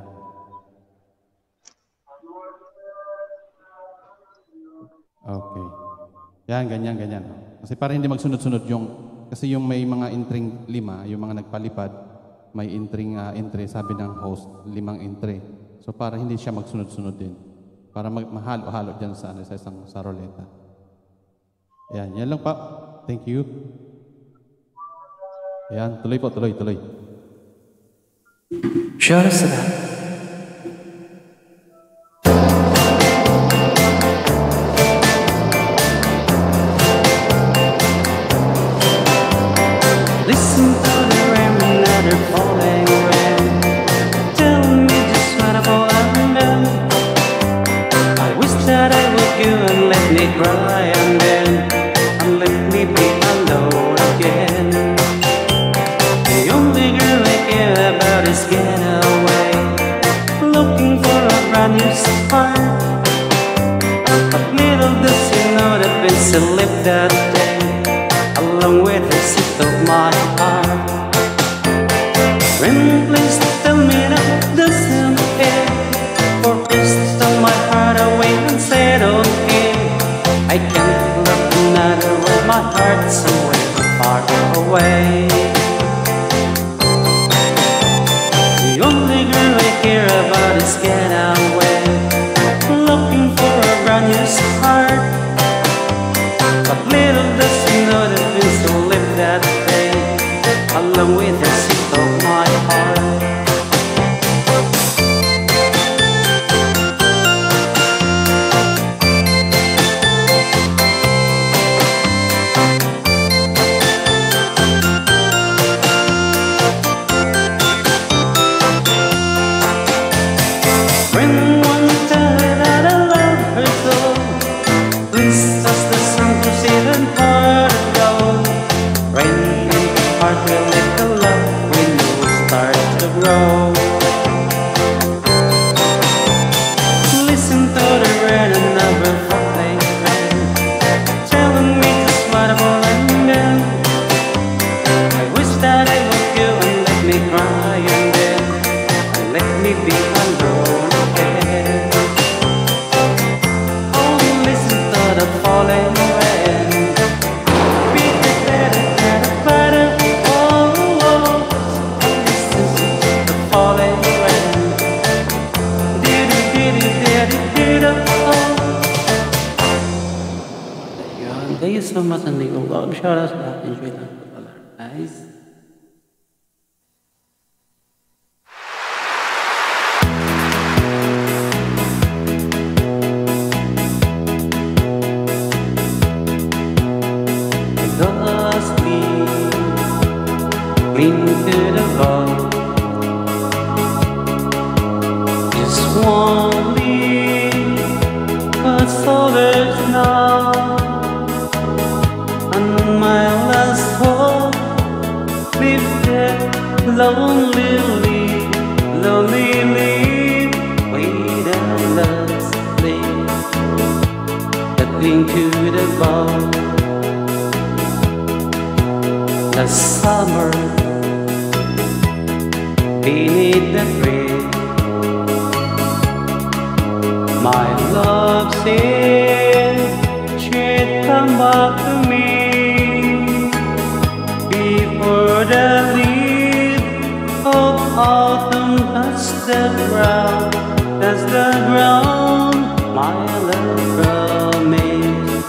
Okay. Yan, ganyan. Kasi para hindi magsunod-sunod kasi yung may mga entering 5, yung mga nagpalipad, may entering entry, sabi ng host, 5 entry. So para hindi siya magsunod-sunod din. Para mahalo-halo dyan sa roleta. Yan lang pa. Thank you. Yan, tuloy po. Shout out to that. Listen to the rain, another falling rain. Tell me just what about them. I wish that I would go and let me cry and let me be alone again. The only girl I care about is getting away, looking for a brand new start. But little does she know that Vincent lived that day, along with the seat of my heart. Friend, please tell me that doesn't care, for please stole my heart away and said okay. I can't love another with my heart somewhere far away. The only girl I care about is get away, looking for a brand new start. But little does she know that we still live that day, along with the seat of my heart. falling rain. Beat the better, oh, oh. This is the falling rain. Ayun, thank you so much, Andy Kong. Shout out sa lahat. Enjoy lang po pala. Nice. Cling to the ball. Just one lead, but so there's now. And my last hope, lifted, lonely, wait and last lead. That cling to the ball. The summer beneath the tree, my love said she'd come back to me before the leaf of autumn touched the ground. As the ground, my love promised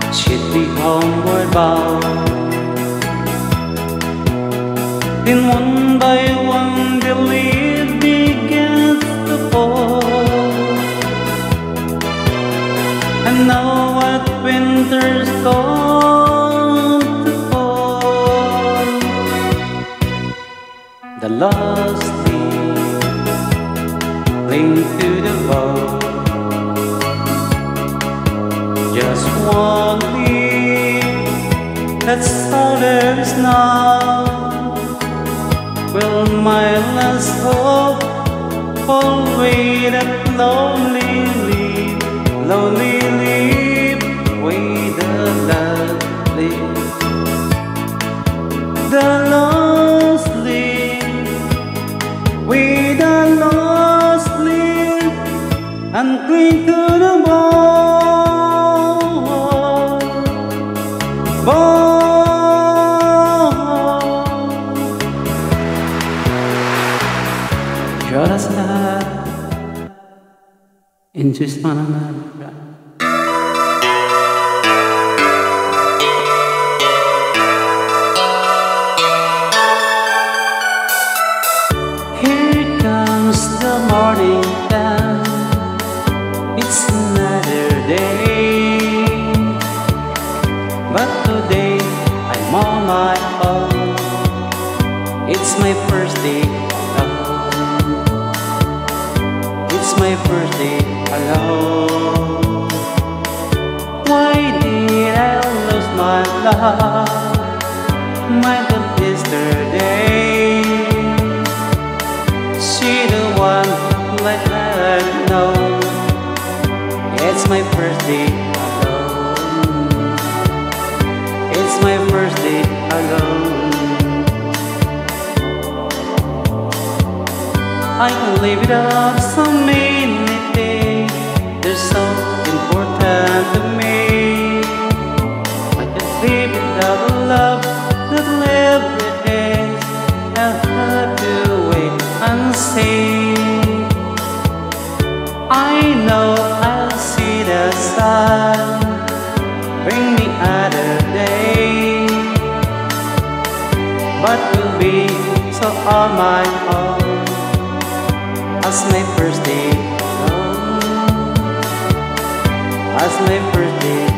she'd be homeward bound. Then one by one the leaves begins to fall, and now what winter's gone to fall. The last leaf cling to the bough. Just one leaf that's all there is now. Will my last hope fall away that lonely leaf, wait the last leaf, the lost leaf, wait the lost leaf, and cling to the ball. Just lahat, enjoy sa naman. Here comes the morning time. It's another day, but today I'm on my own. It's my first day. My first day alone. Why did I lose my love, my love yesterday? She the one like I know. It's my first day alone. It's my first day alone. I can live without so many things. They're so important to me. I can live without a love that every day I'll have to wait and see. I know I'll see the sun bring me another day, but will be so on my own. As my first day alone, as my first day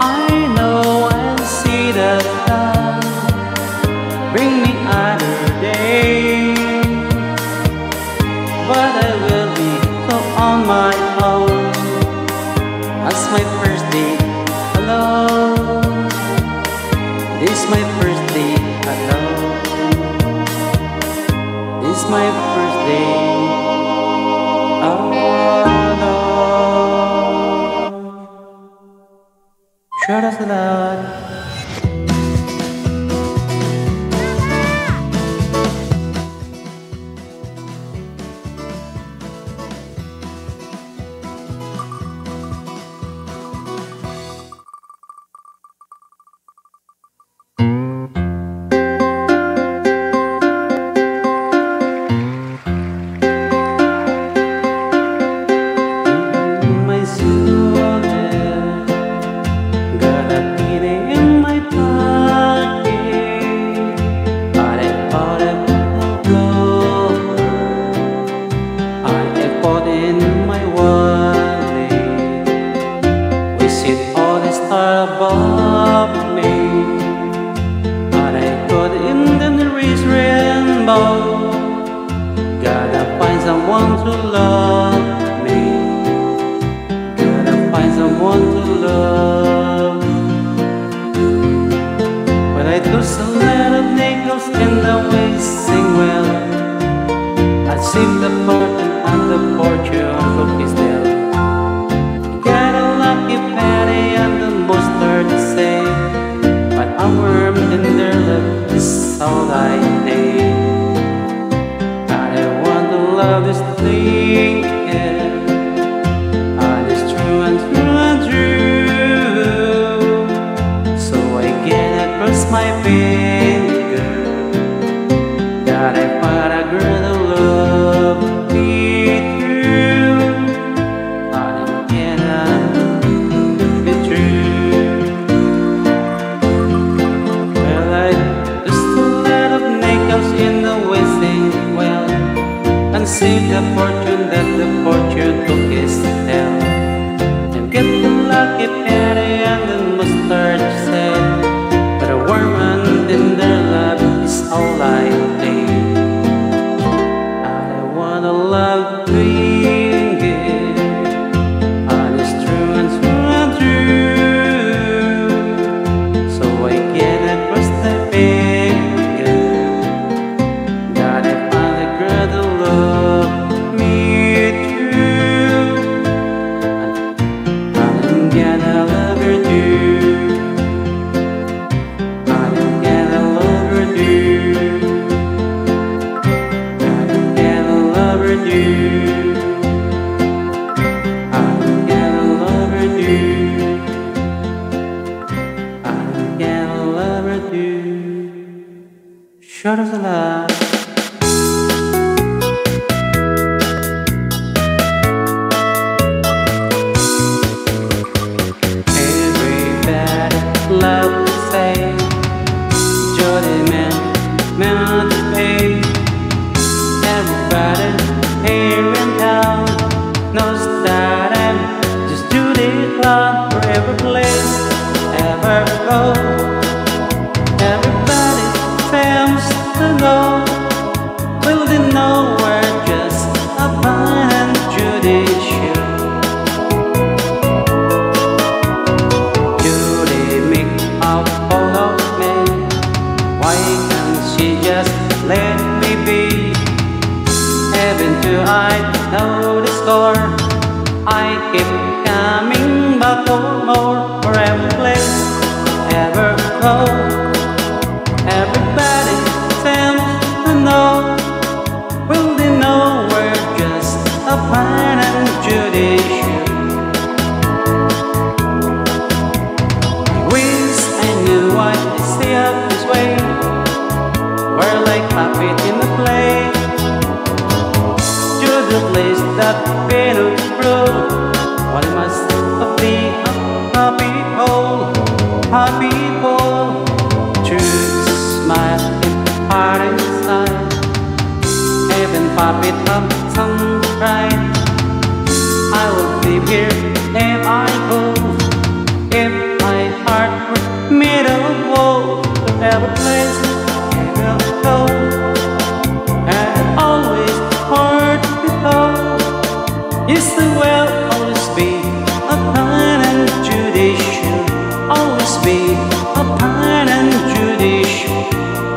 I know I'll see the sun bring me another day, but I will Shout us aloud.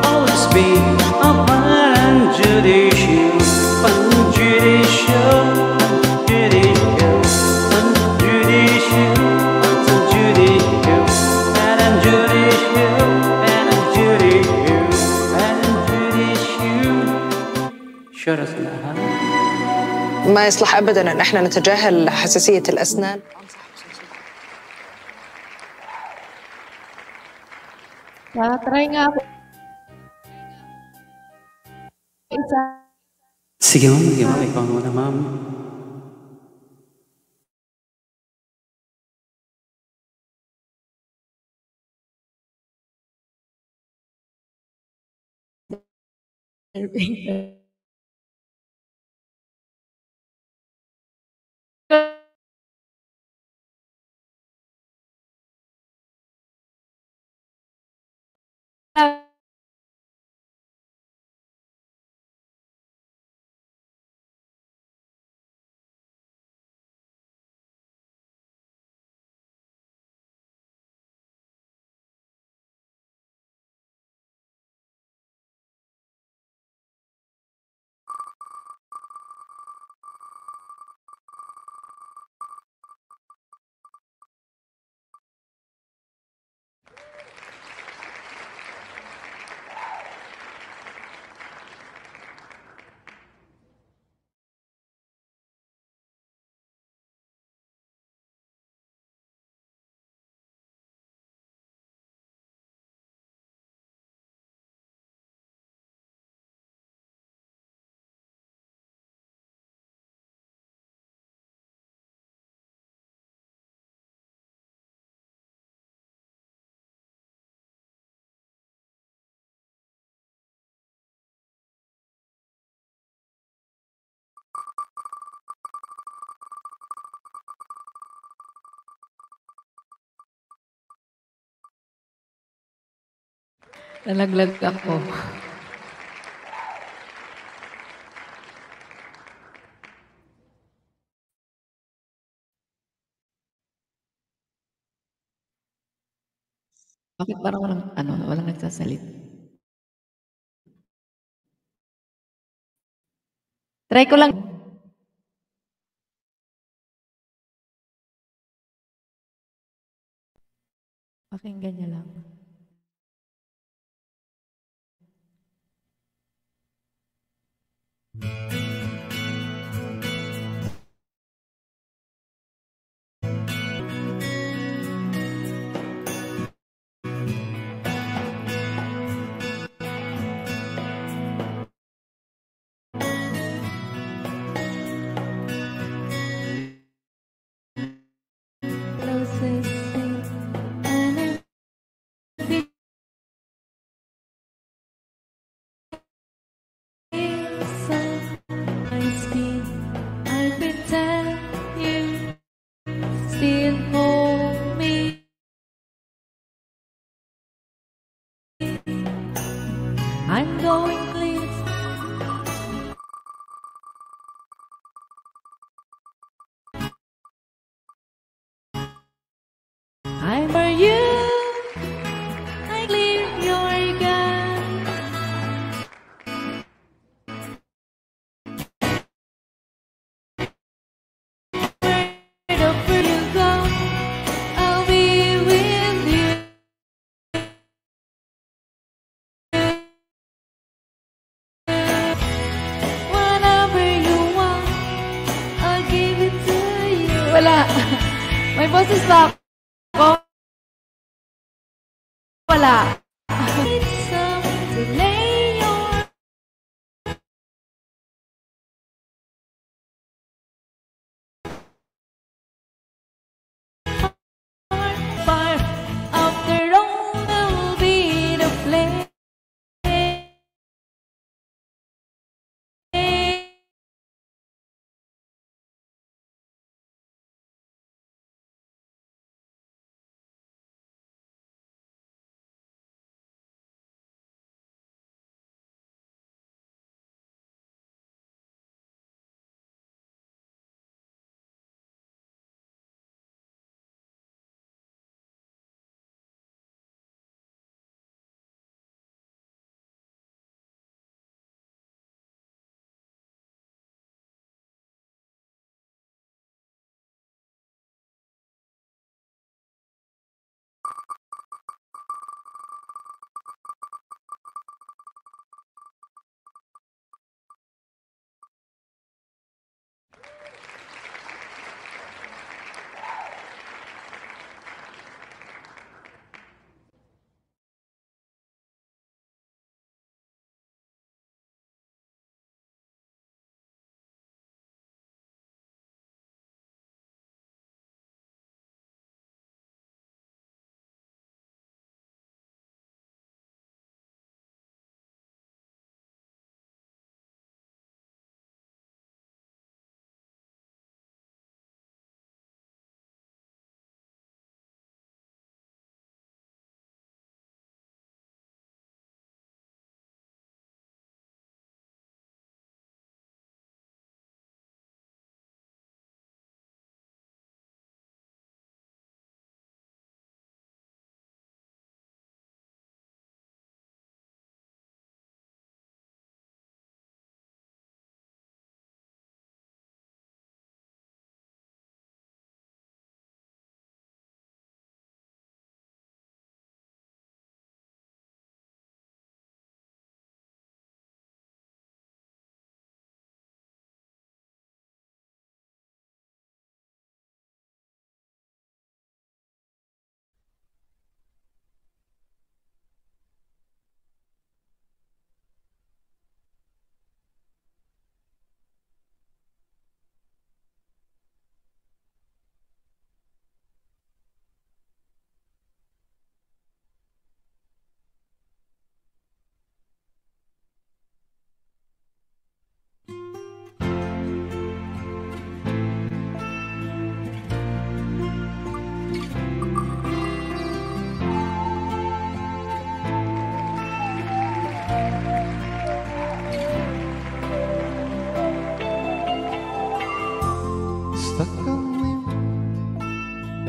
Always be a fine and judicious. ما يصلح أبداً أن احنا نتجاهل حساسية الأسنان. Try nga ako. Isa. Sige ma'am, ikaw muna ma'am. Nalaglag ako. Bakit parang walang nagsasalit? Try ko lang. Pakinggan niya lang. I'm going please. I'm for you. I leave your gun. Where you go, I'll be with you. Whatever you want, I'll give it to you. Wala. May boses pa ako. Wala.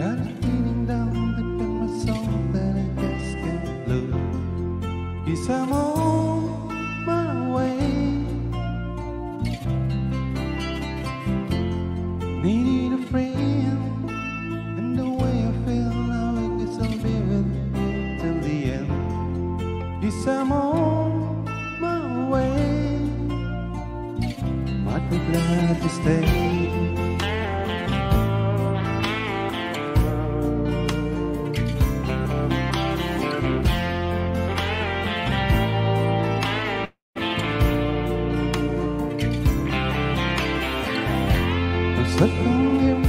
Got a feeling down deep in my soul that I just can't lose. 'Cause I'm on my way. Need a friend, and the way I feel now, I guess I'll be with you till the end. 'Cause I'm on my way. Might be glad to stay. Stuck on you,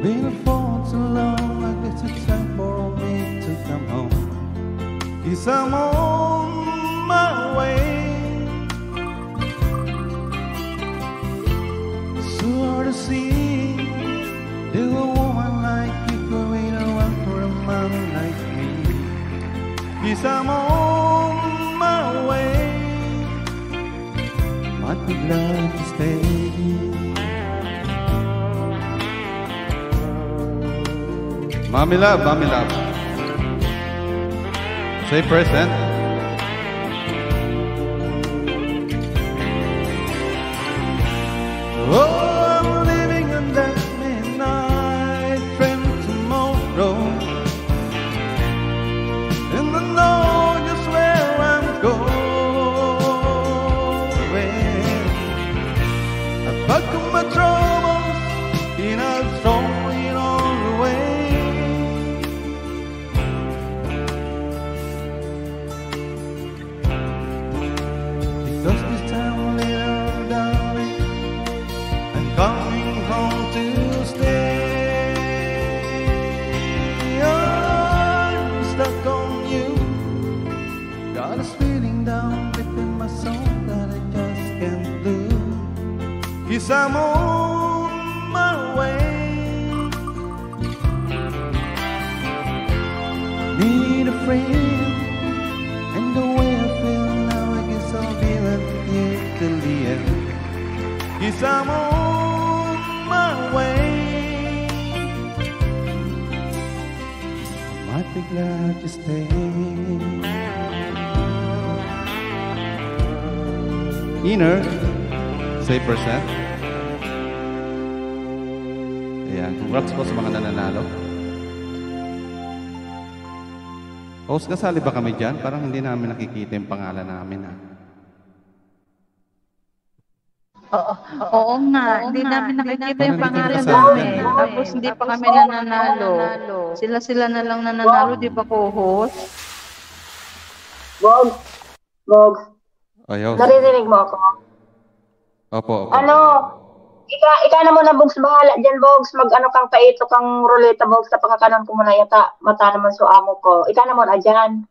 been for too long. I guess it's time for me to come home. 'Cause I'm on my way. So hard to see, do a woman like you going around for a man like me. 'Cause I'm on my way. Might be glad to stay. Mommy love, mommy love. Say present. Oh, I'm living on that midnight train tomorrow, and I know just where I'm going. I pack up my troubles and I'll throw it all away. Because this time, little darling, I'm coming home to stay. I'm stuck on you. Got this feeling down deep in my soul that I just can't lose. 'Cause I'm on my way. Need a friend, and the way I feel now, I guess I'll be with you till the end. 'Cause I'm on my way. I might be glad to stay. Inner, say percent. Ayan, congrats po sa mga nananalo. Host, kasali ba kami dyan? Parang hindi namin nakikita yung pangalan namin, ha? Oo nga, hindi namin nakikita yung pangalan namin. Tapos hindi pa kami nananalo. Sila na lang nananalo, di ba co-host? Bog. Ayaw. Naririnig mo ako? Opo. Ano? Ika na muna, Bogs, bahala dyan, Bogs. Mag-ano kang paito kang ruleta, Bogs, sa pagkakanan ko muna yata. Mata naman sa amo ko. Ika na muna dyan.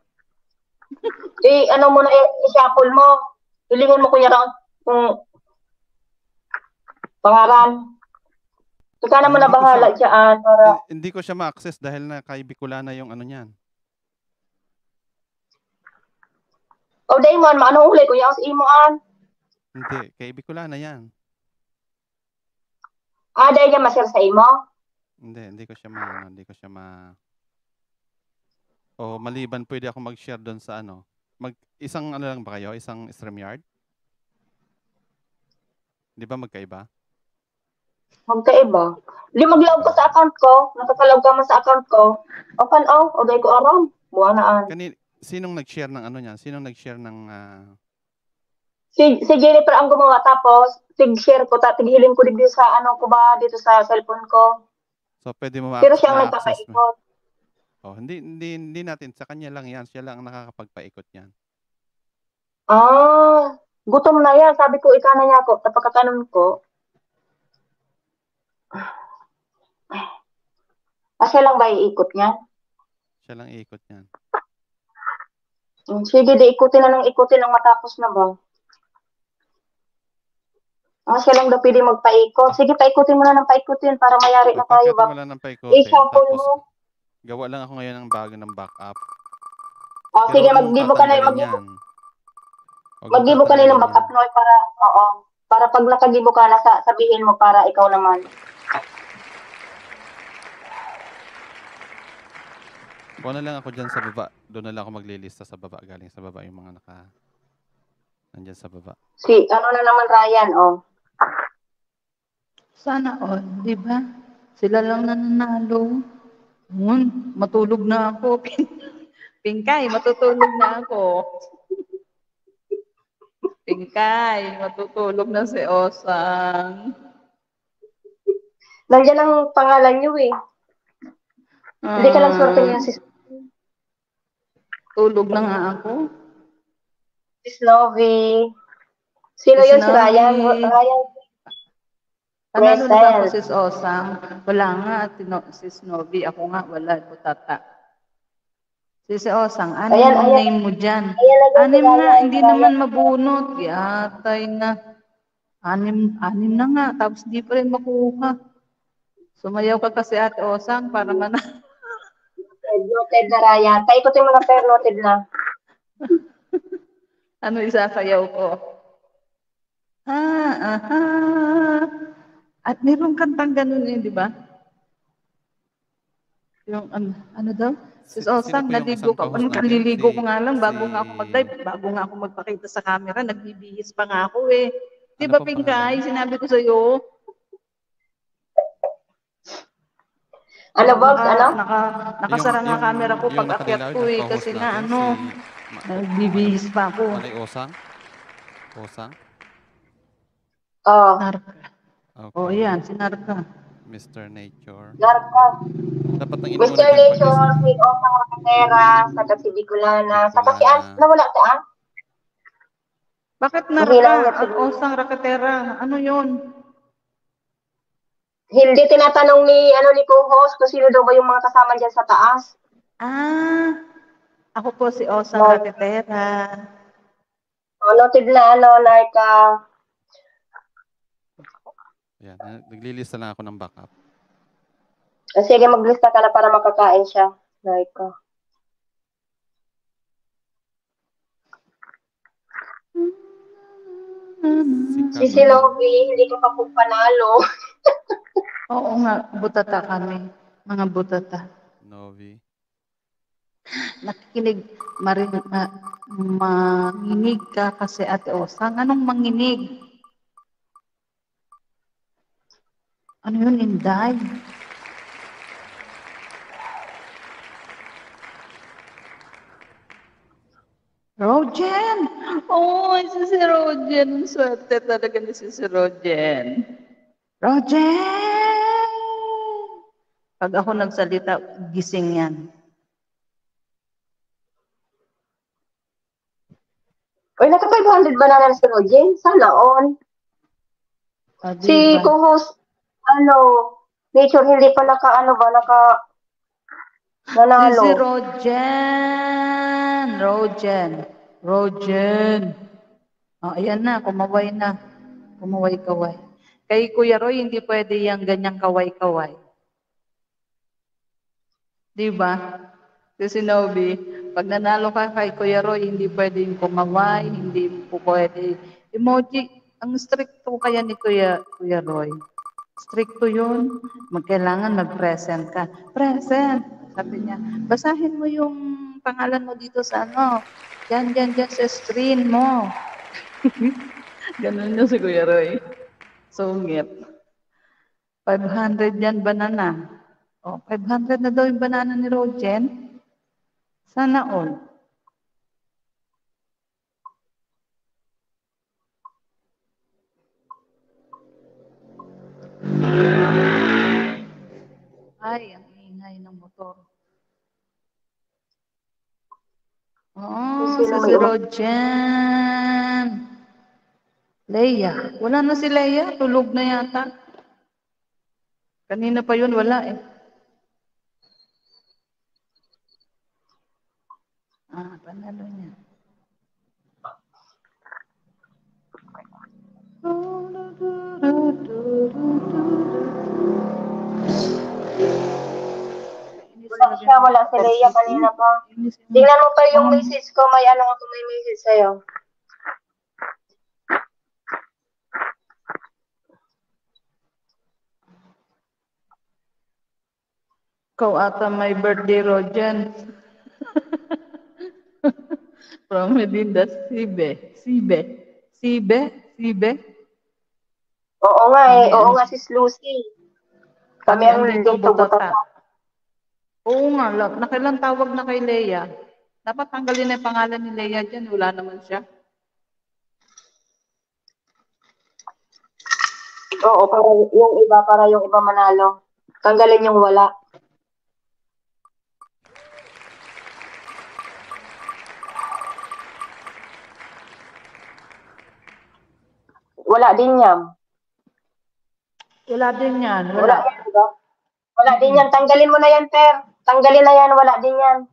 Ano muna, i-shuffle mo. Hilingon mo kuya raw kung pangaran. Ika na muna bahala dyan. Para... Hindi ko siya ma-access dahil na kay Bicolana yung ano niyan. O, Damon, maano huli kuya sa imoan? Hindi, kay Bicolana yan. Dahil niya ma-share sa imo? Hindi ko siya O maliban pwede ako mag-share doon sa ano. Isang ano lang ba kayo? Isang StreamYard? Di ba magkaiba? Magkaiba. Di mag-log ko sa account ko. Nakakalog ka man sa account ko. Open o day ko aram. Buwanaan. Sinong nag-share ng ano niyan? Sinong nag-share ng... Si Jennifer ang gumawa, tapos tig-share ko, tig-healing ko dito sa ano ko ba, dito sa cellphone ko. So pwede mo pero siya ang nagpapaikot. Oh, hindi natin, sa kanya lang yan, siya lang ang nakakapagpaikot niyan. Gutom na yan, sabi ko ika na niya ako, tapagkakanon ko. Siya lang ba iikot niya? Siya lang iikot niyan. Sige, di ikutin na ng ikutin ang matapos na ba? Siya lang daw pwede magpaikot. Sige, paikutin mo na ng paikutin para mayari na tayo ba? Paikutin mo lang ng paikutin. I-sample mo. Gawa lang ako ngayon ng bago ng backup. Sige, mag-gibo ka na ng backup no, para pag nakagibo ka na sabihin mo para ikaw naman. Kuha na lang ako dyan sa baba. Doon na lang ako maglilista sa baba. Galing sa baba yung mga nandyan sa baba. Si, ano na naman Ryan, oh. Sana all, di ba? Sila lang nananalo. Matulog na ako. Pingkay, matutulog na ako. Pingkay, matutulog na si Osang. Nandiyan ang pangalan niyo eh. Hindi ka lang swerte niya si Tulog na nga ako. Si Snowy. Sino Si yun? Si Ryan? Snowy. Ryan. Panalo na ba ako Present. si Osang? Wala nga, si Snowy. Ako nga, wala. Butata. Si Osang, anim Ayan, ang ayan. name mo dyan. Ayan, Anim Ryan, na, hindi Ryan. naman mabunot. Yatay na. Anim na nga, tapos di pa rin makuha. Sumayaw ka kasi Ate Osang para Noted na Ryan. Paikutin mo na pero noted na. ano isasayaw ko? At mayroong kantang ganun yun, di ba? Yung ano daw? Sis Osang, po yung naligo isang ka. co-host Anong natin? kaliligo ko nga lang bago si- nga ako mag-live, bago nga ako magpakita sa camera, nagbibihis pa nga ako eh. Di Ano ba, pong Pingkay? pangalan? Sinabi ko sa'yo. Ano, Bogs? Ano? Nakasara nga camera ko yung pag akyat nakadilaw ko na eh. co-host Kasi nga natin, ano, nagbibihis pa ako. Malay Osang? Osang? Oh. Narka. Okay. Oh, yan, si Narka. Mr. Nature. Narka. Dapat nang Mr. inuuna dyan Nature, si Osang Rakatera, saka si Bicolana, saka si Ans, nawala ka ah? Bakit Mahilang Narka? na At Osang Rakatera. Ano yun? Hindi tinatanong ni co-host kung sino daw ba yung mga kasama dyan sa taas. Ako po si Osang Rakatera. Oh, noted na, Narka. Yan, naglilista lang ako ng backup. Sige, maglista ka na para makakain siya. Narka. Si Silovi, hindi ka pa po panalo. Oo nga, butata kami. Mga butata. Novi. Nakikinig, manginig ka kasi Ate Osang. Anong manginig? Ano yun, Inday? Rogen! Oh, si Rogen. Swerte talaga ni si Rogen. Rogen! Pag ako nagsalita, gising yan. Uy, naka-500 ba na si Rogen? Sana all. Si co-host, Nature, hindi pa nanalo. Si Rogen. Oh, ayan na, kumaway na. Kumaway-kaway. Kay Kuya Roy, hindi pwede yung ganyang kaway-kaway. Diba? Si Nobi, pag nanalo ka kay Kuya Roy, hindi pwede yung kumaway, hindi po pwede. Emoji, ang stricto kaya ni Kuya Roy. Stricto yun. Kailangan mag-present ka. Present! Sabi niya, basahin mo yung pangalan mo dito sa Diyan sa screen mo. Ganun yun si Kuya Roy. Sungit. 500 yan banana. 500 na daw yung banana ni Rogen. Sana all. Ay, ang ingay ng motor. Si Rogen. Leia. Wala na si Leia. Tulog na yata. Kanina pa yun, wala eh. Panalo niya. Wala si Leia kanina pa. Tingnan mo pa yung message ko, may message sa'yo. Ikaw ata may birthday, Rojan. From Medina, Sibe. Oo nga Kami eh. Oo ang- nga, Sis Lucy. Kami Kami ang andito, dito, Butata. Butata. Oo nga, nakilang tawag na kay Leia. Dapat tanggalin na yung pangalan ni Leia dyan. Wala naman siya. Oo, para yung iba manalo. Tanggalin yung wala. Wala din yan. Wala din yan. Wala yan, diba? Wala din yan. Tanggalin mo na yan, Per. Tanggalin na yan. Wala din yan.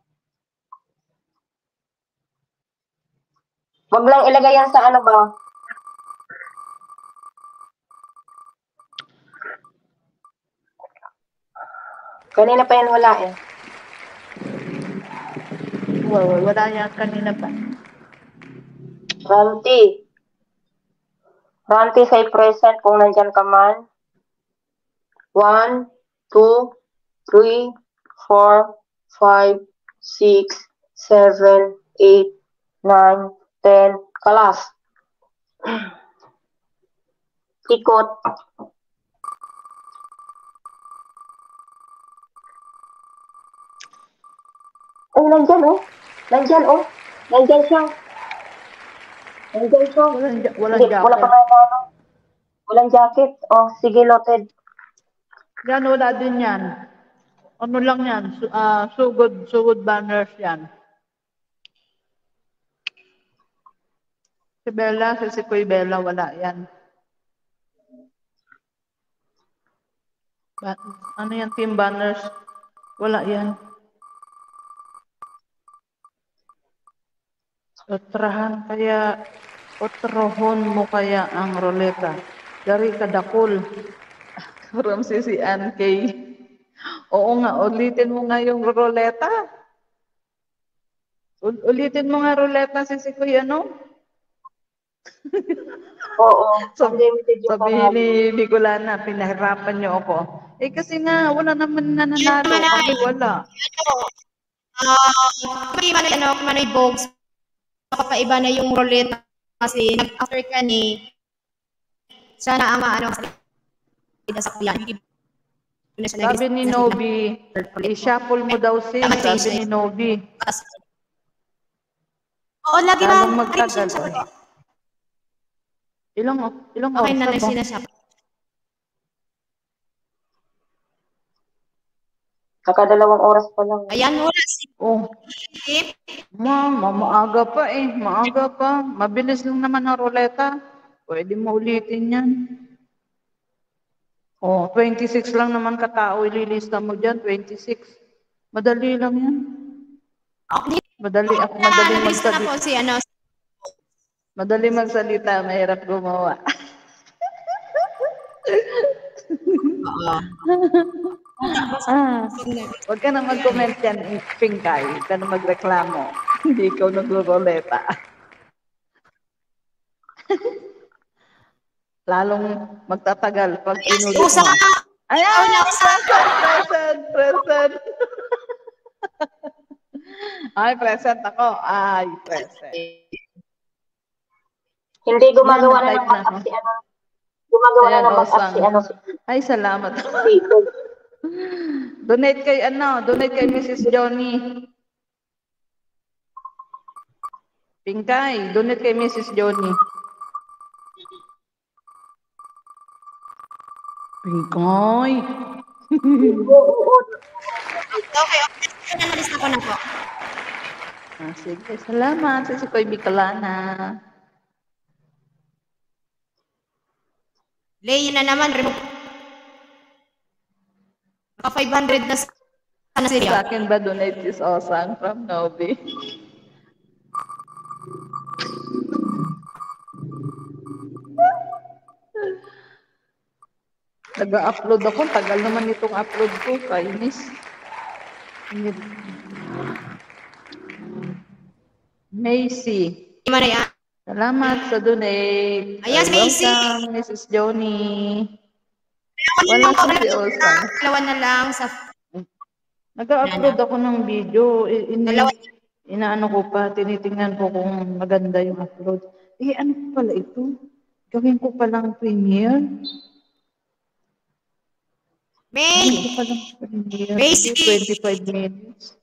Wag lang ilagay yan sa ano ba? Kanina pa yan wala eh. Wala yan kanina pa. Ranti, say present kung nandyan ka man. 1, 2, 3, 4, 5, 6, 7, 8, 9, 10. Kalas. Ikot. Oh, nandyan oh. Nandyan oh. Nandyan siya. Nandyan siya. Walang Hindi, jacket. wala pa nga. Walang jacket. Oh, sige, noted. Yan, wala din yan. Ano lang yan? Sugod banners yan. Si Bella, si Kuy Bella, wala yan. Ano yan, team banners? Wala yan. Otrohon mo kaya ang roleta. Dari kadakol. From si Ann Kay. Oo nga, ulitin mo nga yung roleta. Ulitin mo nga roleta si Kuya, no? Oo. Sabi ni Bicolana, pinahirapan niyo ako. Eh kasi nga, wala naman nananalo. Kami wala. Manoy Bogs, kapaiba na yung roleta kasi after ka ni sana ang pinasakyan. Sabi ni Nobi, i-shuffle mo daw sabi ni Nobi. Oo, lagi na. Lalong magtagal. Ilang okay oras na ba? sinashuffle. Kakadalawang oras pa lang. Ayan, wala si Maaga pa eh. Maaga pa. Mabilis lang naman ang roleta. Pwede mo ulitin yan. 26 lang naman katao ililista mo dyan. 26. Madali lang yan. Madali magsalita. Madali magsalita, mahirap gumawa. Huwag ka na mag-comment yan, Pinkay. Huwag ka na magreklamo. Hindi ikaw nagro-roleta. Lalong magtatagal pag inulit mo. Ayan! Present! Ay, present ako. Ay, present. Hindi gumagawa na ng back-up si ano. Gumagawa na ng back-up si ano. Ay, salamat. Donate kay Mrs. Johnny. Pinkay, donate kay Mrs. Johnny. Pinkay. Okay. Nalista ko na po. Sige, salamat. Si Koy Bicolana. Leia na naman. Naka 500 na sana siya. Sa akin ba donate is Osang from Nobi? Nag-upload ako. Tagal naman itong upload ko. Kainis. Macy. Salamat sa donate. Ayan, Macy. Welcome, Mrs. Johnny. Wala si Osang. Dalawa na lang sa Nag-upload ako ng video. Inaano ko pa, tinitingnan ko kung maganda yung upload. Ano pala ito? Gawin ko palang premiere. Gawin ko palang premiere. Macy! 25 minutes.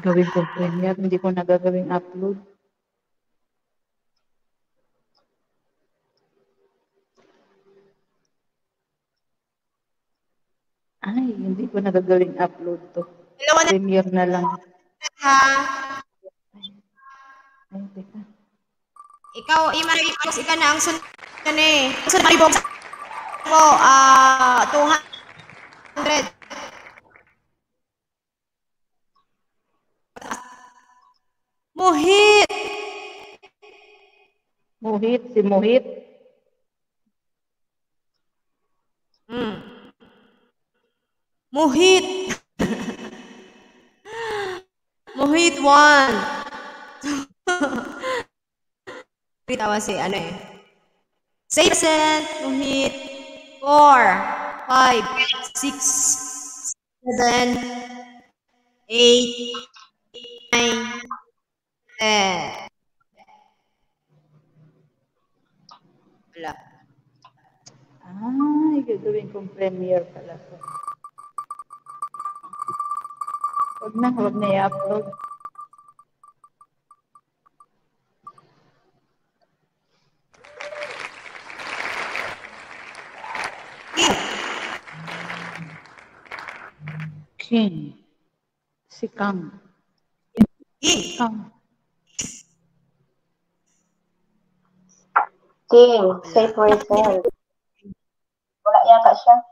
Gawin ko premiere, hindi ko nagagawing upload. Ay, hindi ko nagagawing upload to. Premiere na lang. Ay, teka. Ikaw, Maribox, ikaw na ang sunod na eh. Sunod Maribox ko, 200. Muhit! Muhit, si Muhit. Muhit! Muhit 1. Tawa si ano eh. 6%, Muhit 4, 5, 6, 7, 8, 9, 10. Wala. Ay, gagawin kong premiere pala to. Huwag na i-upload. King. Si Kang. Kang. King, say for yourself. Wala yata siya.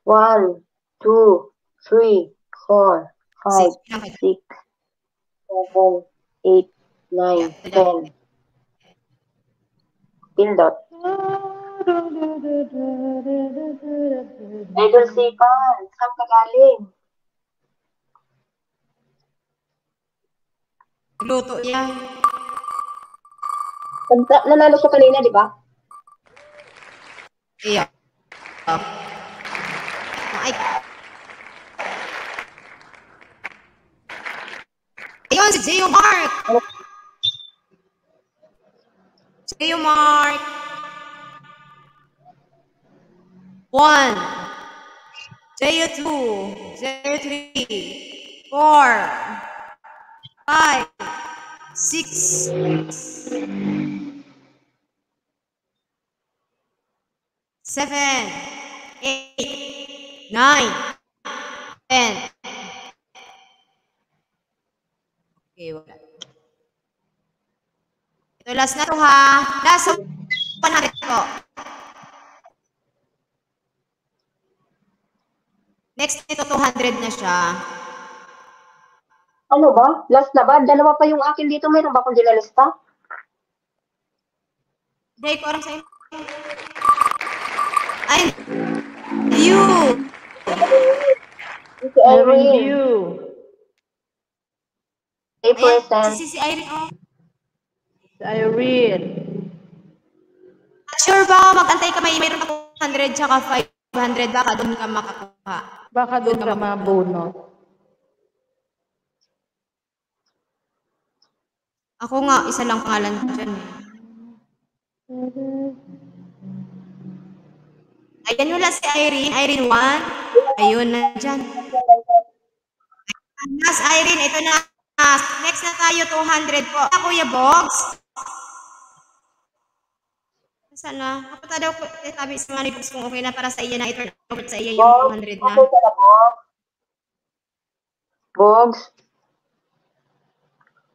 One, 2, 3, 4, 5, 6, 7, 8, 9, 10. Pindot. Idol Sipan, saan ka galing? Luto yan. Nanalo siya kanina, di ba? Iya. Ay. Ayun, si Gio Mark! Gio Mark! 1, Gio 2, Gio 3, 4, 5, 6, 7, 8, 9, 10. Okay, wala. Ito, last na to ha. Last, so, 100 po. Next nito, 200 na siya. Ano ba? Last na ba? Dalawa pa yung akin dito. Mayroon ba akong dinalista? Hindi ko alam sa'yo. Ay, you! Si Irene. You. 8%. Si Irene, oh. Si Irene. Sure ba? Mag-antay ka, mayroon ako 100 tsaka 500. Baka doon ka makakuha. Baka doon ka mabunot. Ako nga, isa lang pangalan ko dyan eh. Ayan wala si Irene. Irene 1. Ayun na dyan. Last Irene, ito na. Next na tayo, 200 po. Kuya Bogs. Saan na? Kapata daw ko, sabi sa mga Bogs kung okay na para sa iya na ito. Sa iya yung 200 na. Okay ka na, Bogs?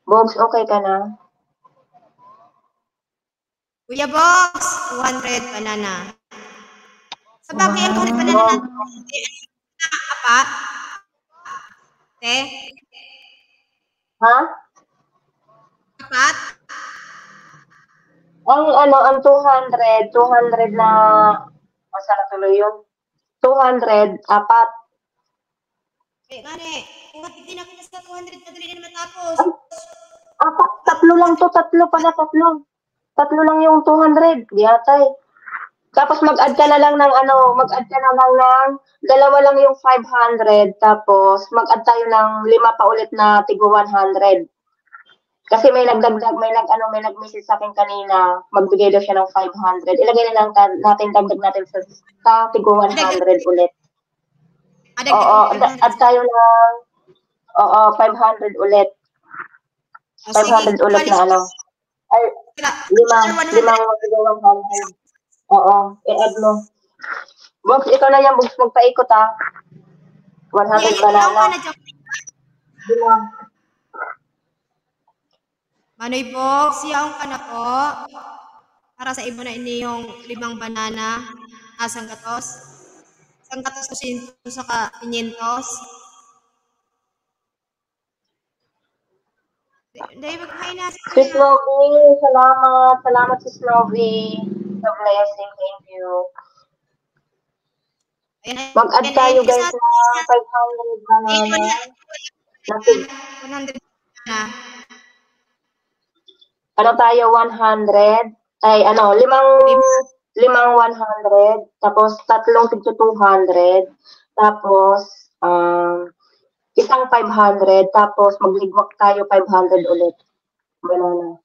Bogs, okay ka na? Kuya Bogs, 200 banana. Sa bagay, ang 200 banana natin. Apat? Te? Ha? Apat? Ang 200 na, masarap na tuloy yun. 200, apat. Eh, gani, kung hindi na kita sa 200, madali na matapos. Tatlo lang to, tatlo. Tatlo lang yung 200. Di atay. Tapos mag-add ka na lang ng dalawa lang yung 500, tapos mag-add tayo ng 5 pa ulit na tigo 100. Kasi may nag-message sa akin kanina, magbigay daw siya ng 500. Ilagay na lang natin, dagdag natin sa tigo 100 ulit. Oo, add tayo ng 500 ulit. 500 ulit na ano. Ay, limang 100. Oo, i-add mo. Box, ikaw na yan, Box, magpaikot ha. 100 banana. Manoy Box, yaong ka na po. Para sa iba na ini yung 5 banana. Asang gatos. Asang gatos ko sa 500. Hindi, magkain na. Sis Lovey, salamat. Salamat, Sis Lovey. The blessing, thank you. Mag-add tayo guys ng 500 banana. 100 na. Ano tayo, 100? Ay, limang 100. Tapos, tatlong tig 200. Tapos, isang 500. Tapos, magligwak tayo 500 ulit. Banana.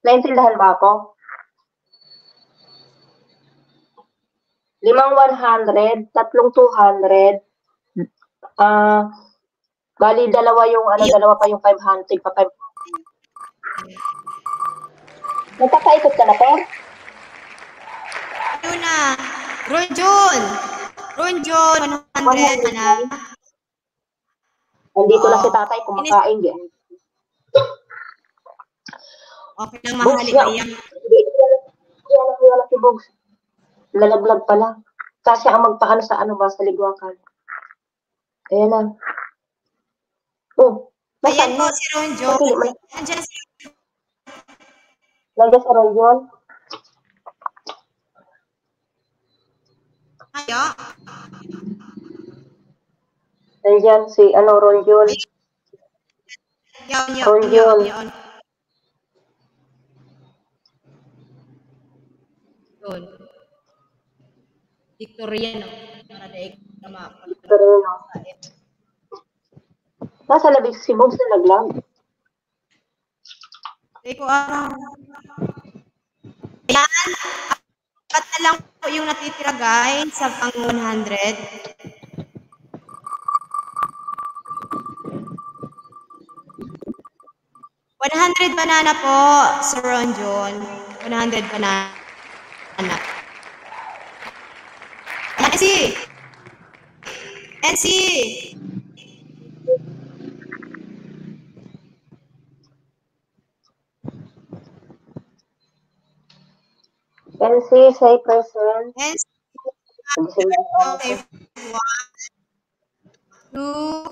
Naintindahan ba ako? 5 100, tatlong 200. Bali, dalawa pa yung 500, pa 500. Nagpapaikot ka na, Per? Ano na? Ronjon, 100 na. Andito na si tatay, kumakain din. Okay lang, mahali ka yan. Wala si Bogs. Lalaglag pala. Kasi ang magpaano sa sa ligwakan. Ayan na. Oh, ayan po si Ronjon. Nandiyan si Ronjon. Ayo. Nandiyan si Ronjon. Ronjon. Victoriano. Para daig na Nasa labig si Bogs na naglag. Hindi ko alam. Ayan. 4 na lang po yung natitira guys sa pang 100. 100 banana po, Sir Ronjon. 100 banana. NC! NC, say present. NC. Okay. 1, 2,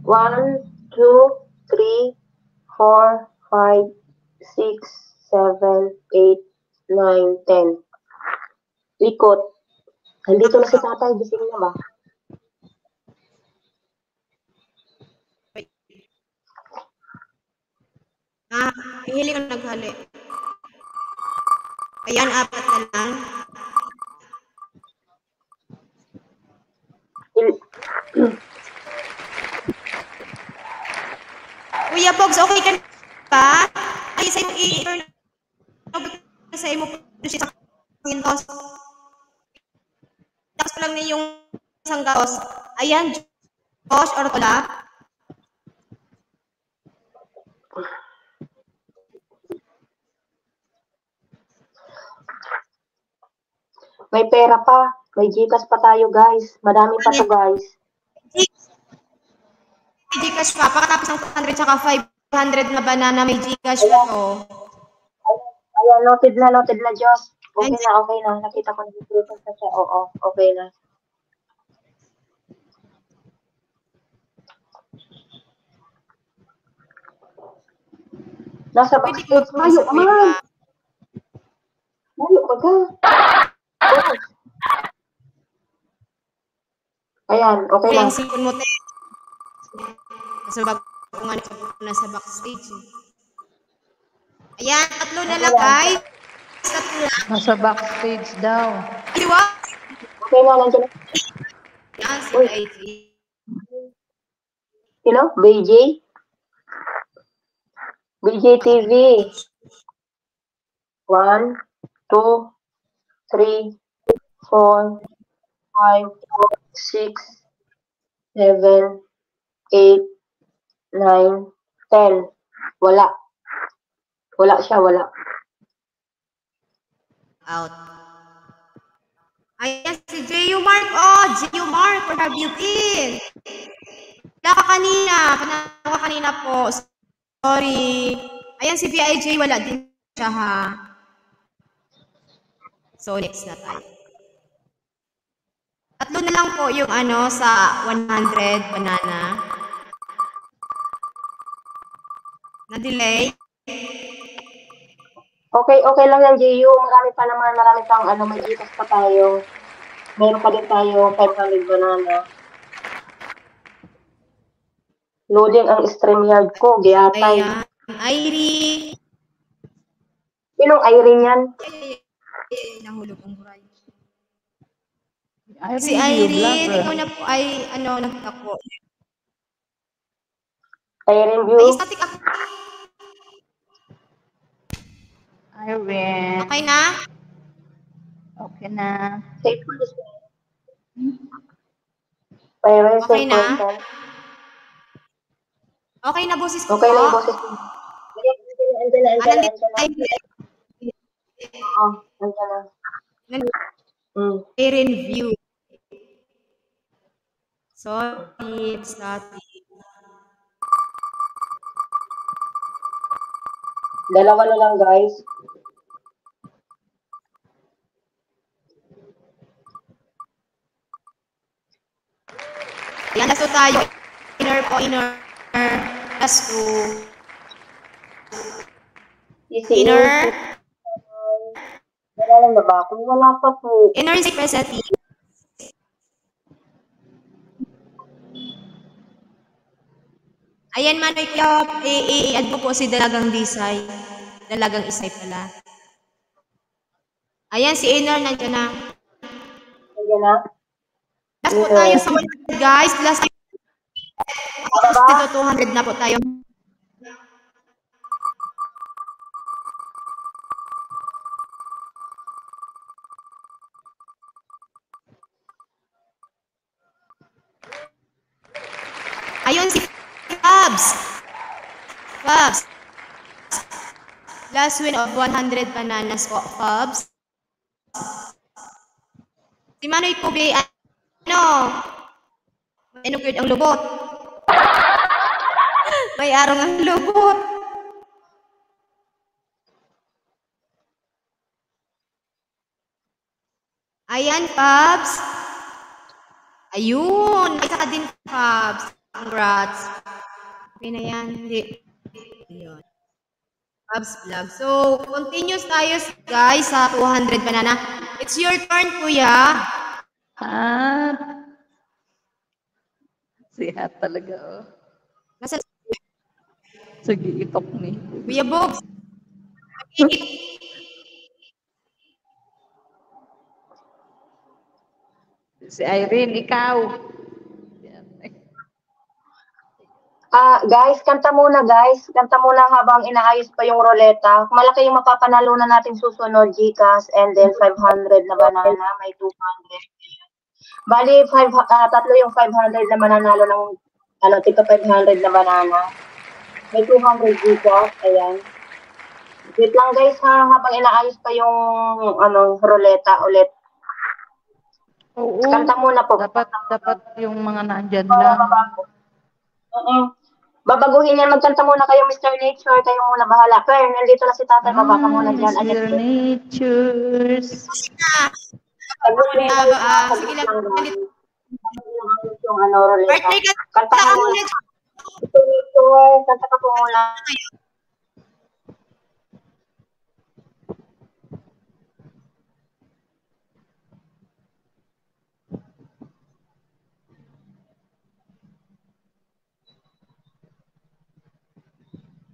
1, 2, 3, 4, 5, 6, 7, 8, 9, 10. Ikot. Nandito na si tatay. Gising na ba? Hihili ko naghali. Ayan, 4 na lang. Kuya Pogs, okay ka ba? Ay, sa yung i-turn sa imo siya sa Windows. Tapos lang niya yung isang gatos. Ayan, Josh or Tola. May pera pa. May Gcash pa tayo, guys. Madami pa to, guys. May Gcash pa. Pakatapos ng 200 tsaka 500 na banana, may Gcash pa to. Ayan, noted na, Diyos. Okay na. Nakita ko na dito sa siya. Oo, okay na. Nasa backstage. Mayo ka. Ayan, okay Kaya lang. yung sipon mo, te. Kasi bago nga nasa backstage. Ayan, tatlo na lang, guys. Tatlo lang. Nasa backstage daw. Iwa. Okay na, nandiyan. Yan, si Uy. IG. Sino? BJ? BJ TV. 1, 2, 3, 4, 5, 6, 7, 8, 9, 10. Wala. Wala siya, wala. Out. Ayan, si J.U. Mark. Oh, J.U. Mark, where have you been? Wala ka kanina. Panalo ka kanina po. Sorry. Ayan, si VIJ, wala din siya, ha? So, next na tayo. Tatlo na lang po yung ano sa 100 banana. Na-delay. Okay lang yan, JU. Marami pang may itas pa tayo. Meron pa din tayo 500 banana. Loading ang StreamYard ko, giyatay. Ayan. Irene. Sinong Irene yan? Nahulog ang buray. Irene, Si Irene, ikaw na po ay ano, nagtako. Irene View. Ay, static ako. Irene. Okay na? Okay na. Safe po. Irene, Okay safe na? person. Okay na, boses ko Okay po. na yung boses mo. Andyan na. Oo, andyan na. Irene View. Sorry, static. Dalawa na lang, guys. Yan, last 2 tayo. Inner. Last 2. Inner. Wala lang na ba? Kung wala pa po. Inner si Pesati. Ayan, Manoy Club. I-add mo po si Dalagang Disay. Dalagang Isay pala. Ayan, si Inner nandiyan na. Nandiyan na? Last po tayo sa 100, guys. Last dito 200 na po tayo. Ayun si Fabs. Last win of 100 bananas po, Fabs. Si Manoy Kobe, ano good ang lubot. May arong ang lubot. Ayan, Fabs. Ayun, may saka din, Fabs. Congrats. Okay na yan. Hindi. Ayun. Fabs vlog. So, continuous tayo, guys, sa 200 banana. It's your turn, kuya. Sihat talaga, oh. Nasa Sige, itok ni. Kuya Bogs. Si Irene, ikaw. Guys, kanta muna habang inaayos pa yung roleta. Malaki yung mapapanalunan natin susunod, Gcash, and then 500 na banana, may 200. Bali, tatlo yung 500 na mananalo ng, tika 500 na banana. May 200 Gcash, ayan. Wait lang guys ha, habang inaayos pa yung, roleta ulit. Oo. Kanta muna po. Dapat yung mga nandyan lang. Babaguhin yan, magkanta muna kayo, Mr. Nature, kayo muna bahala. Pero nandito na si tatay, baba ka muna dyan. Mr. Natures. Sige lang. Yung roleta. Birthday ka. Kanta ka muna. Mr. Nature, kanta ka po muna.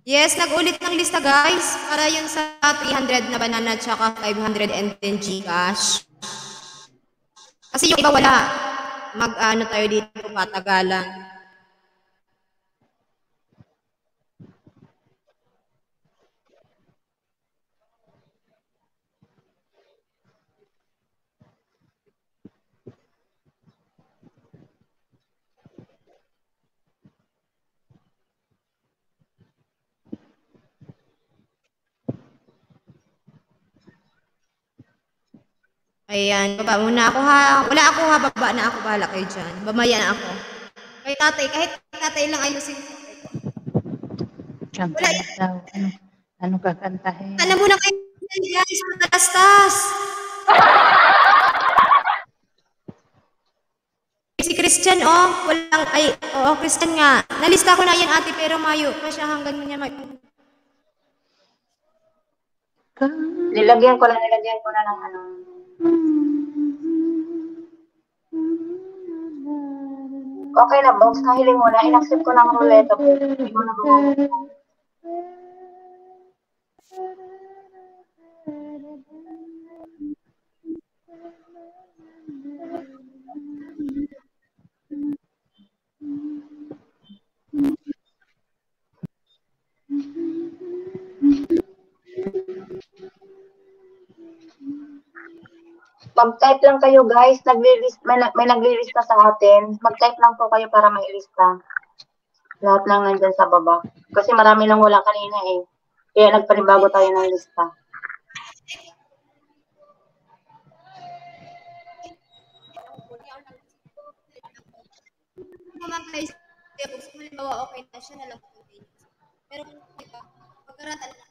Yes, nag-ulit ng lista guys. Para yun sa 300 na banana tsaka 510 Gcash. Kasi yung iba wala. Mag-ano tayo dito, patagalan. Ayan, baba muna ako ha. Wala ako ha, baba na ako. Bahala kayo dyan. Bamaya na ako. Kay tatay, kahit tatay lang ayusin ko. Kanta na daw. Ano kakantahin? Sana muna kayo guys, matalastas. Si Christian, oh. Walang, ay, oo, Christian nga. Nalista ko na yan, ate, pero mayo pa siya hanggang niya Nilagyan ko na ng ano. Okay na, Bogs. Nahiling mo na. In-accept ko ng ruleta. Hindi mo na mag-type lang kayo guys, may naglilista sa atin. Mag-type lang po kayo para may lista. Lahat lang nandyan sa baba. Kasi marami lang wala kanina eh. Kaya nagpanibago tayo ng lista. naman guys, kung halimbawa okay na siya na lang. Pero kung diba, pagkaratan na.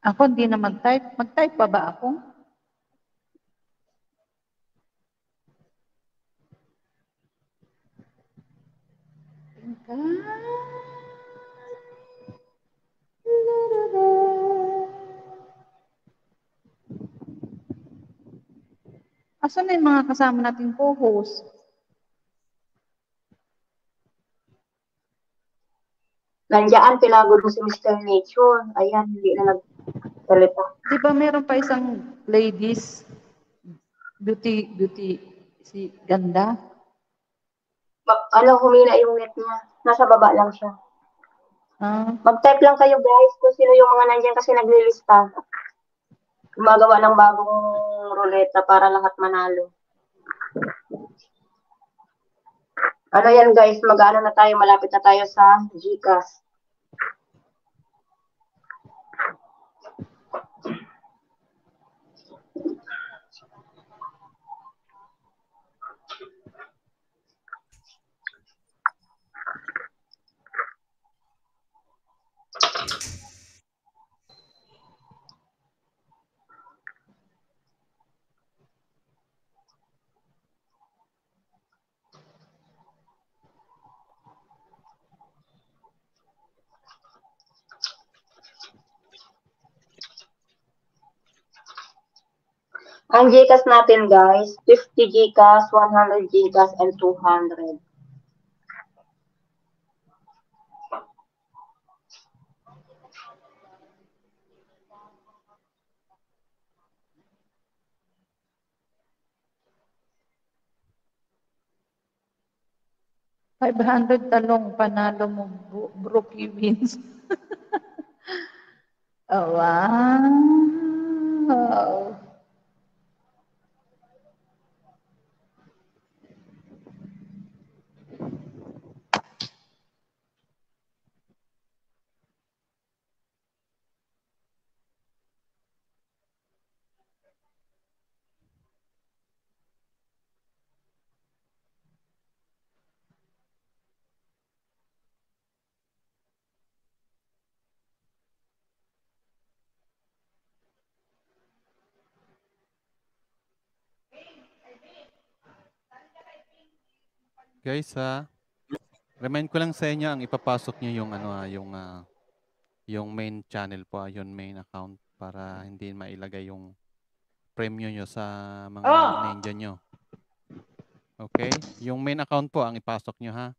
Ako hindi na mag-type. Mag-type pa ba ako? Asan na yung mga kasama nating co-host? Nandiyan, pinagod mo si Mr. Nature. Ayan, hindi na nagsalita. Di ba meron pa isang ladies, beauty, si Ganda? Humina yung net niya. Nasa baba lang siya. Mag-type lang kayo guys kung sino yung mga nandiyan kasi naglilista. Gumagawa ng bagong ruleta para lahat manalo. Ano yan guys, mag-ano na tayo, malapit na tayo sa Gcash. Ang Gcash natin guys, 50 Gcash, 100 Gcash, and 200. $500 talong, panalo mo, Brookie wins. Oh, wow. Guys, remind ko lang sa inyo ang ipapasok niyo yung yung main channel po, yung main account para hindi mailagay yung premium nyo sa mga ninja nyo. Okay? Yung main account po ang ipasok nyo ha.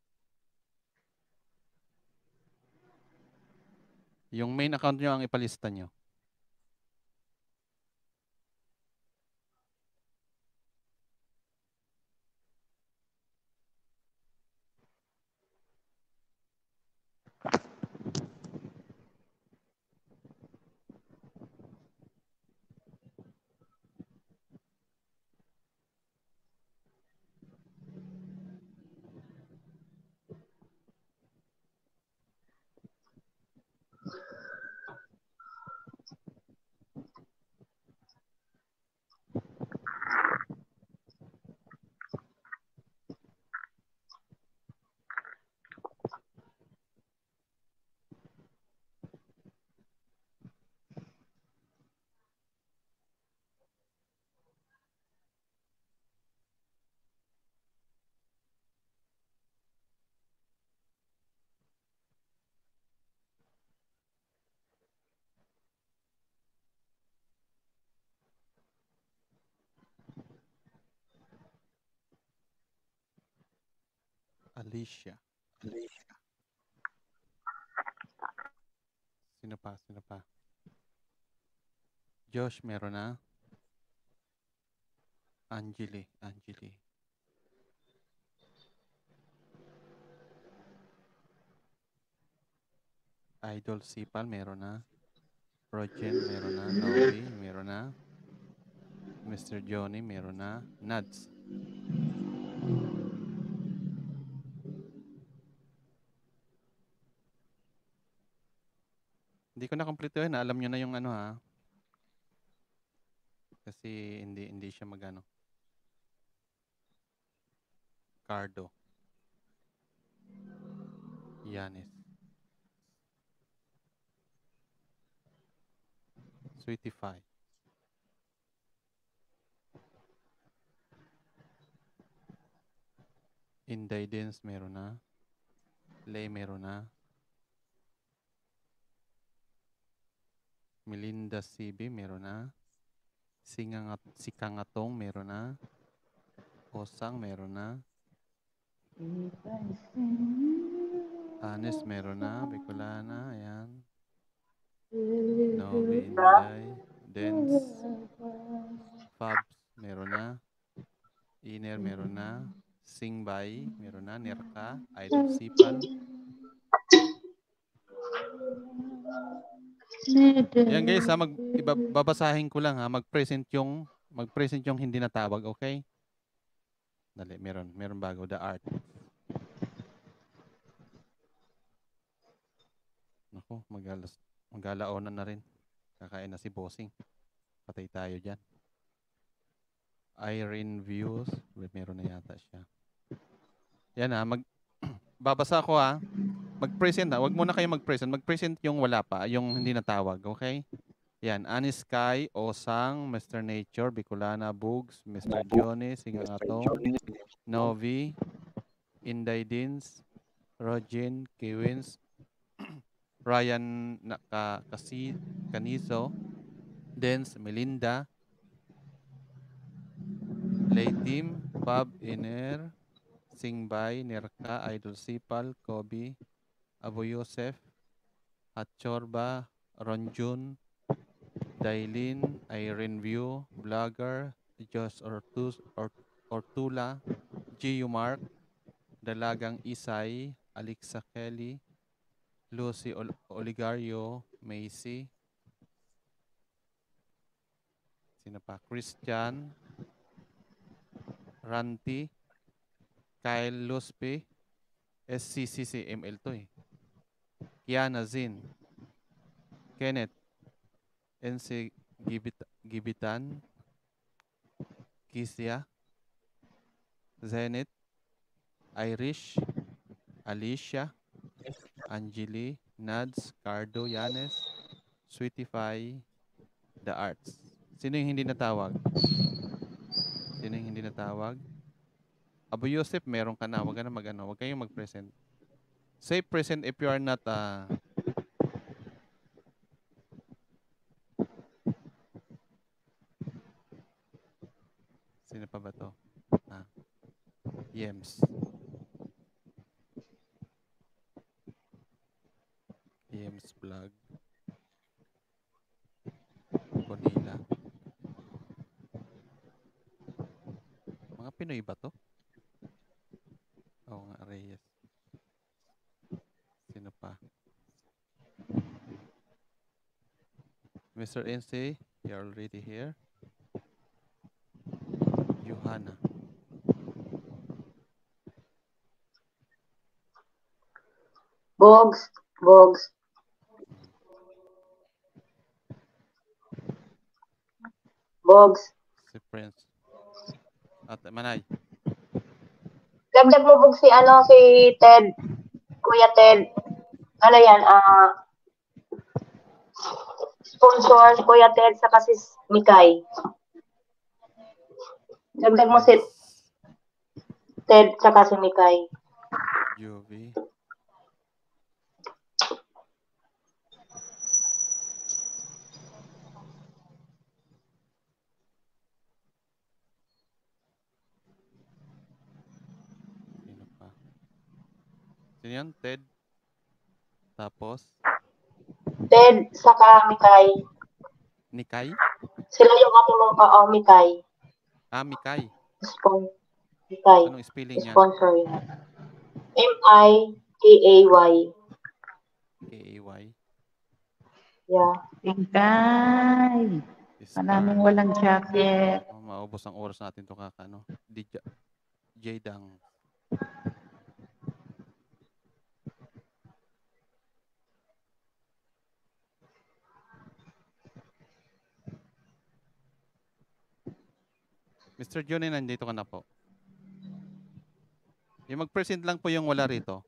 Yung main account nyo ang ipalista nyo. Alicia. Sino pa? Sino pa? Josh, meron na. Angeli. Idol Sipal, meron na. Rogen, meron na. Novi, meron na. Mr. Johnny, meron na. Nads. Hindi ko na kompleto yun. Alam nyo na yung ano ha. Kasi hindi siya magano. Cardo. Yanis. Sweetify. Inday Dance, meron na. Lay, meron na. Melinda CB, meron na. Sikangatong, meron na. Osang, meron na. Anes, meron na. Bicolana, ayan. Novi, Inday. Dance. Fabs, meron na. Iner, meron na. Singbay, meron na. Nerka, Idol Sipal. Yan guys ha, babasahin ko lang ha, mag-present yung hindi natawag, okay? Dali, meron bago, The Art. Naku, mag-alaonan na rin. Kakain na si Bossing. Patay tayo dyan. Irene Views, meron na yata siya. Yan ha, babasa ko ha. Mag-present ha. Huwag muna kayo mag-present. Mag-present yung wala pa, yung hindi natawag, okay? Yan, Anis Sky, Osang, Mr. Nature, Bicolana, Bugs, Mr. Johnny, Singangatong, Novi, Inday Dins, Rogen, Kiwins, Ryan Canizo, Dens, Melinda, Laytim, Bob, Iner, Singbay, Nerka, Idol Sipal, Kobe, Abu Yosef, Atchorba, Ronjun, Dailin, Irene View, Vlogger, Josh Ortula, G.U. Mark, Dalagang Isay, Alexa Kelly, Lucy Oligario, Macy, sino pa? Christian, Ranti, Kyle Luspe, SCCCML to eh. Kiana Zin, Kenneth, NC Gibitan, Kisya, Zenith, Irish, Alicia, Angeli, Nads, Cardo, Yanes, Sweetify, The Arts. Sino yung hindi natawag? Sino yung hindi natawag? Abu Yosef, meron ka na. Huwag ka na mag-ano. Huwag kayong mag-present. Say present if you are not sino pa ba to? Yems. Yems vlog. Pinoy ba to? Oo nga, Reyes. Sino pa? Mr. NC, you're already here. Johanna. Bogs. Si Prince. At Manay. Dagdag mo Bogs si Ted. Kuya Ted. Ano yan? Sponsor, Kuya Ted, saka si Mikay. Dagdag mo si Ted, saka si Mikay. Juvie. Sino pa? Sino yan? Ted? Tapos? Ted, saka Mikay. Nikay? Sila yung Mikay. Mikay. Mikay. Anong spelling niya? Sponsor yan. M-I-K-A-Y. K-A-Y. Yeah. Pinkay. Maraming walang jacket. Maubos ang oras natin ito kakano. J-Dang. Mr. Johnny, nandito ka na po. Yung mag-present lang po yung wala rito.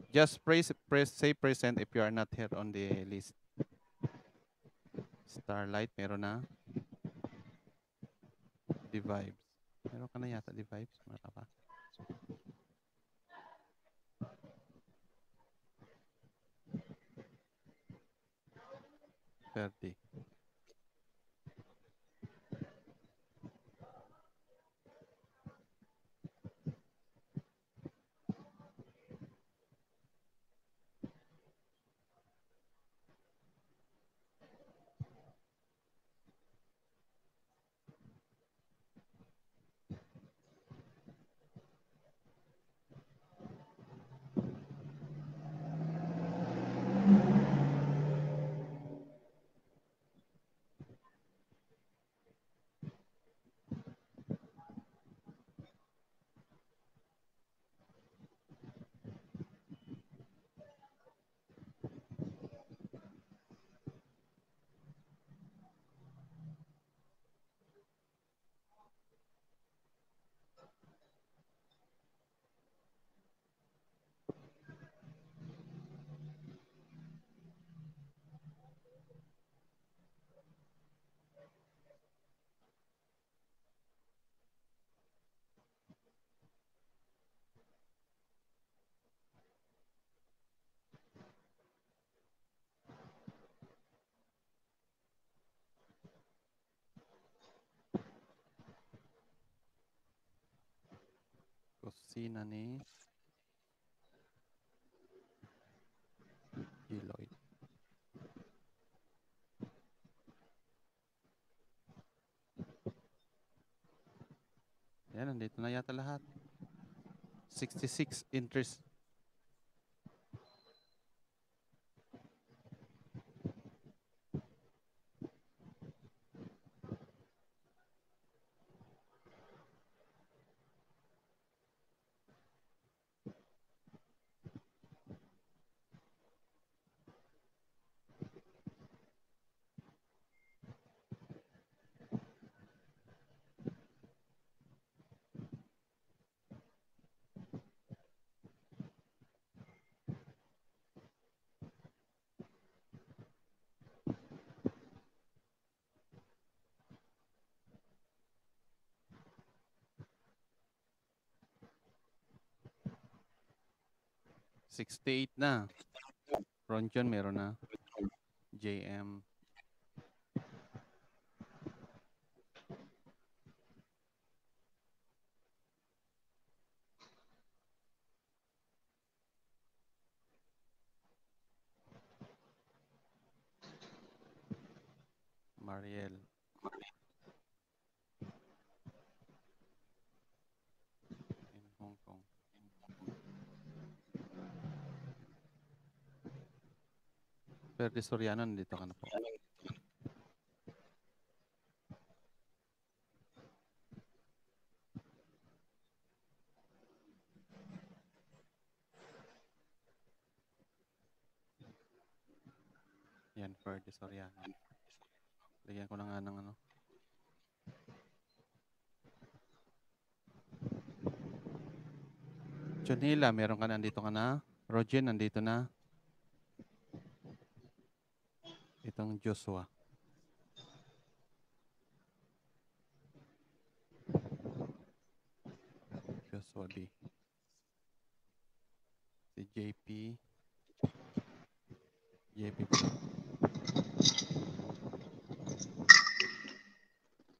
Just say present if you are not here on the list. Starlight, meron na. The Vibes. Meron ka na yata, The Vibes. Meron ka pa. Ferdi. Kusina ni Lloyd. Yan, nandito na yata lahat. 66 interest. $68 na. Ronjon meron na. JM. Mariel. Ferdy Soriano, nandito ka na po. Yan, Ferdy Soriano. Lagyan ko na nga ng ano. Junila, meron ka na, nandito ka na. Rogen, nandito na. Itong Joshua. Joshua B. Si JP. JP pala.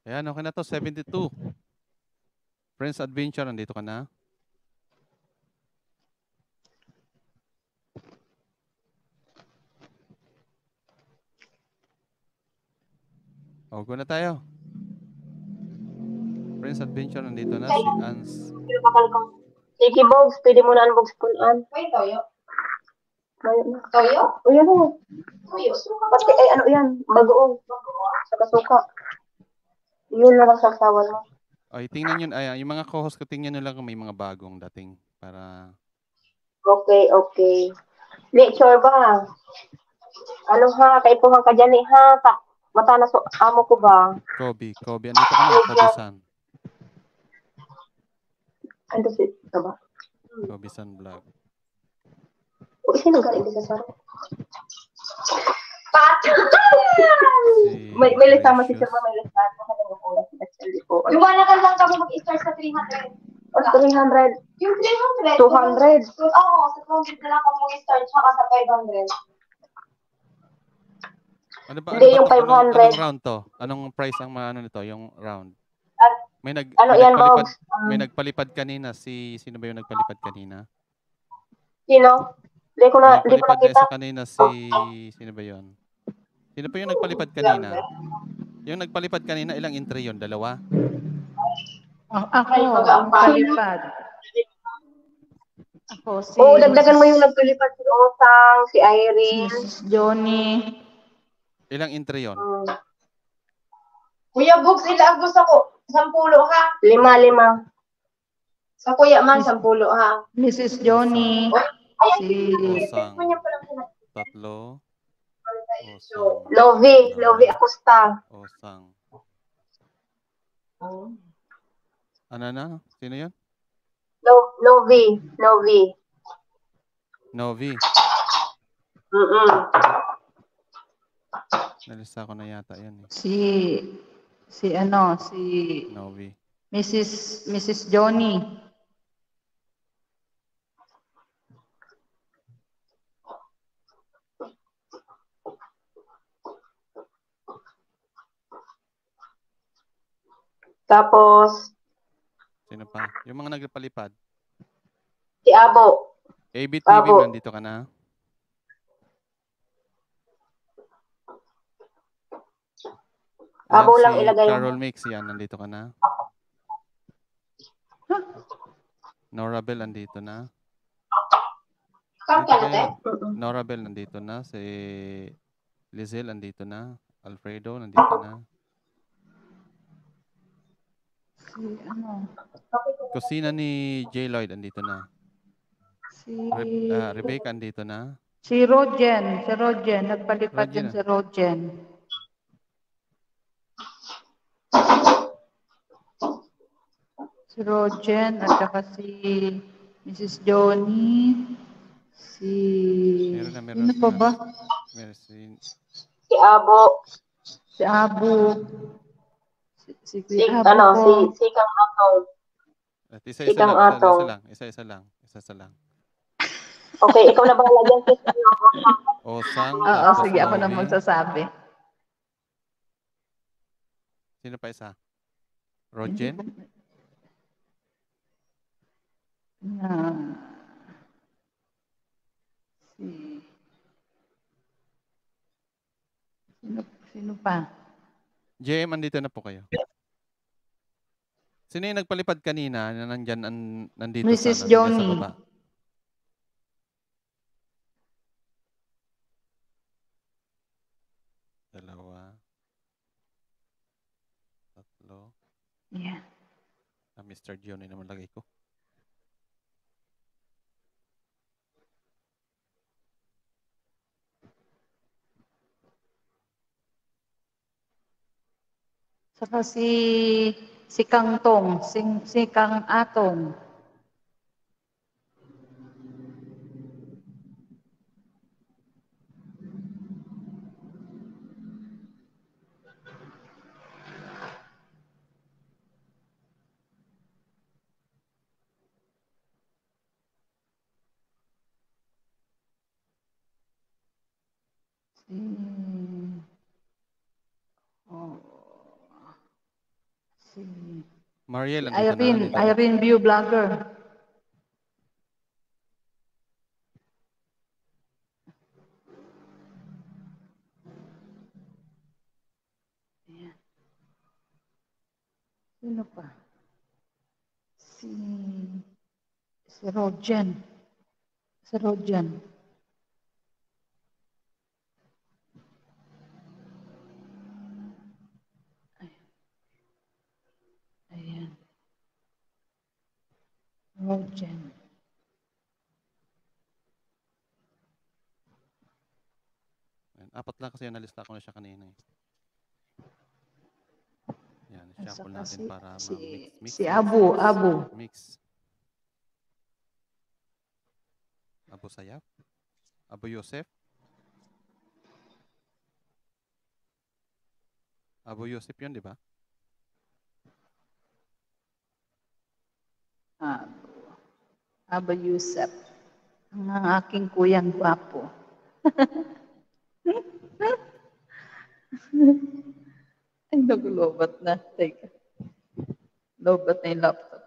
Ayan, okay na to. 72. Friends Adventure, nandito ka na. O, go na tayo. Friends Adventure, nandito na si Ans. Sige, Bogs. Pwede mo na unbox punan. Ay, toyo. Toyo? O, yan o. Toyo. Pati, ay, ano yan? Bagoong. Saka-suka. Yun na lang sasawan mo. Ay, tingnan yun. Ay, yung mga co-host ko, tingnan nyo lang kung may mga bagong dating. Para... Okay. Lecture ba? Ano ha? Kaipuhan ka dyan ha? Mata na amo ko ba? Kobe. Andito ka na. Kobe-san. Ano si ito ba? Kobe-san vlog. O, sino galing sa saro? Pat! May lisama si Sir, may lisama. Iwala ka lang kami mag-start sa 300. O, 300. Yung 300. 200. Oo, sa 200 na lang kami mag-start, tsaka sa 500. Hindi, yung 500. Anong round to? Anong price ang ano nito? Yung round? May nagpalipad kanina. Sino ba yung nagpalipad kanina? Sino? Hindi ko nakita. Kanina sino ba yun? Sino pa yung nagpalipad kanina? Yung nagpalipad kanina, ilang entry yun? 2? Ako, ang palipad. Ako, Oo, dagdagan mo yung nagpalipad. Si Osang, si Irene. Si Johnny. Ilang entry yun? Kuya Books, ilang gusto ko? 10 ha? 5. Sa Kuya Man, 10 ha? Mrs. Johnny. Si... Osang. 3. Osang. Lovey Acosta. Osang. Ano na? Sino yun? Novi. Nalista ko na yata yan. Si Novi. Mrs. Johnny. Tapos, sino pa? Yung mga nagpalipad. si Abo. ABTV, nandito ka na? Abo lang si ilagay mo. Carol Mix, yan, nandito ka na? Norabel, nandito na? Norabel, nandito na? Si Lizelle, nandito na? Alfredo, nandito na? Kusina ni J. Lloyd, andito na. Rebecca, andito na. Si Rogen. Nagpalipad din si Rogen. Si Rogen, at saka si Mrs. Johnny. Sino pa ba? Si Abo. Si Abu. Si Kang Atong. Isa-isa lang. Okay, ikaw na bahala dyan. Osang. Oo, sige, ako na magsasabi. Sino pa isa? Rogen? Sino pa? JM, andito na po kayo. Sino yung nagpalipad kanina na nandyan, nandito Mrs. sa Johnny. baba? Hello? Yeah. Mr. Gio na naman lagay ko. Saka si Kang Tong, si Kang Atong. Si Mariel, andito na. Irene View Vlogger. Ayan. Sino pa? Si Rojan. Si Rojan. Ayan. Rojan. Apat lang kasi nalista ko na siya kanina eh. Yan, shuffle natin para ma-mix. Si Abu. Mix. Abu Sayyaf? Abu Yosef? Abu Yosef yun, di ba? Abu Yusef. Ang aking kuyang gwapo. Ay, nagulobat na. Teka. Lobat na yung laptop.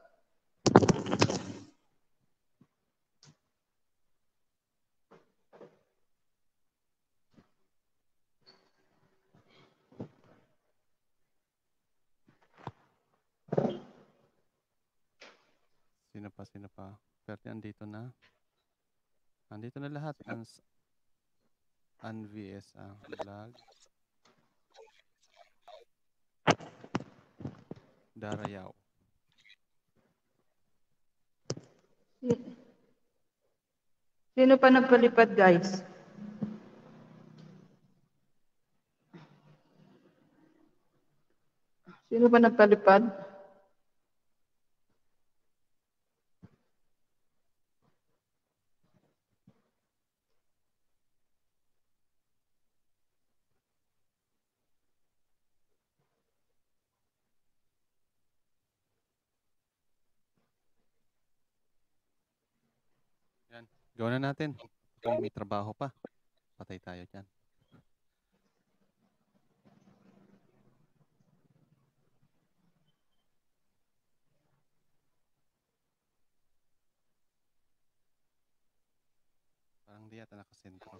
Sino pa? Pero andito na. Andito na lahat. VS vlog. Darayaw. Sino pa nagpalipad, guys? Sino pa nagpalipad? Yan. Gawin na natin. Okay, may trabaho pa. Patay tayo dyan. Parang di yata nakasentro.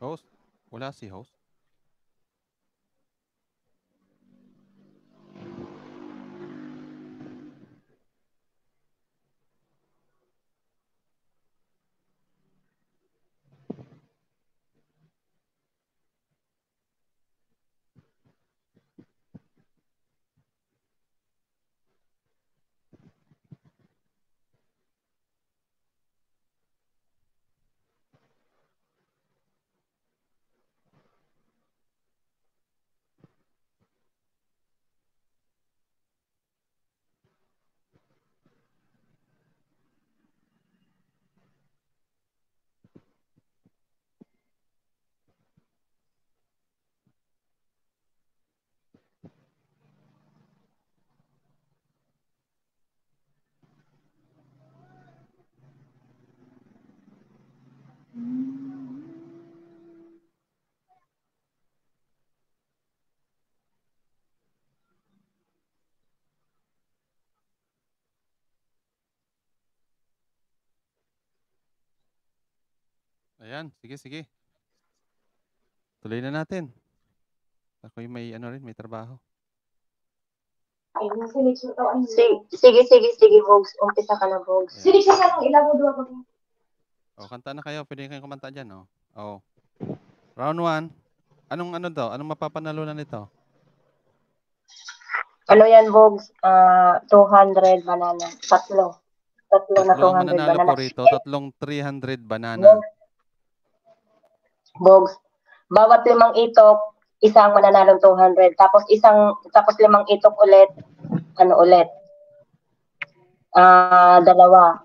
Host? Wala si host? Ayan, sige. Tuloy na natin. Ako'y may may trabaho. Sige, Vogs. Umpisa ka na, Vogs. Sige, O, kanta na kayo. Pwede kayong kumanta dyan, oh. Round 1. Anong ano daw? Anong mapapanalunan nito? Ano yan, Bogs? 200 banana. Tatlo na Tatlo ang 200 mananalo banana. po rito. Tatlong 300 banana. Bogs, bawat 5 itok, isang mananalong 200. Tapos 5 itok ulit, dalawa.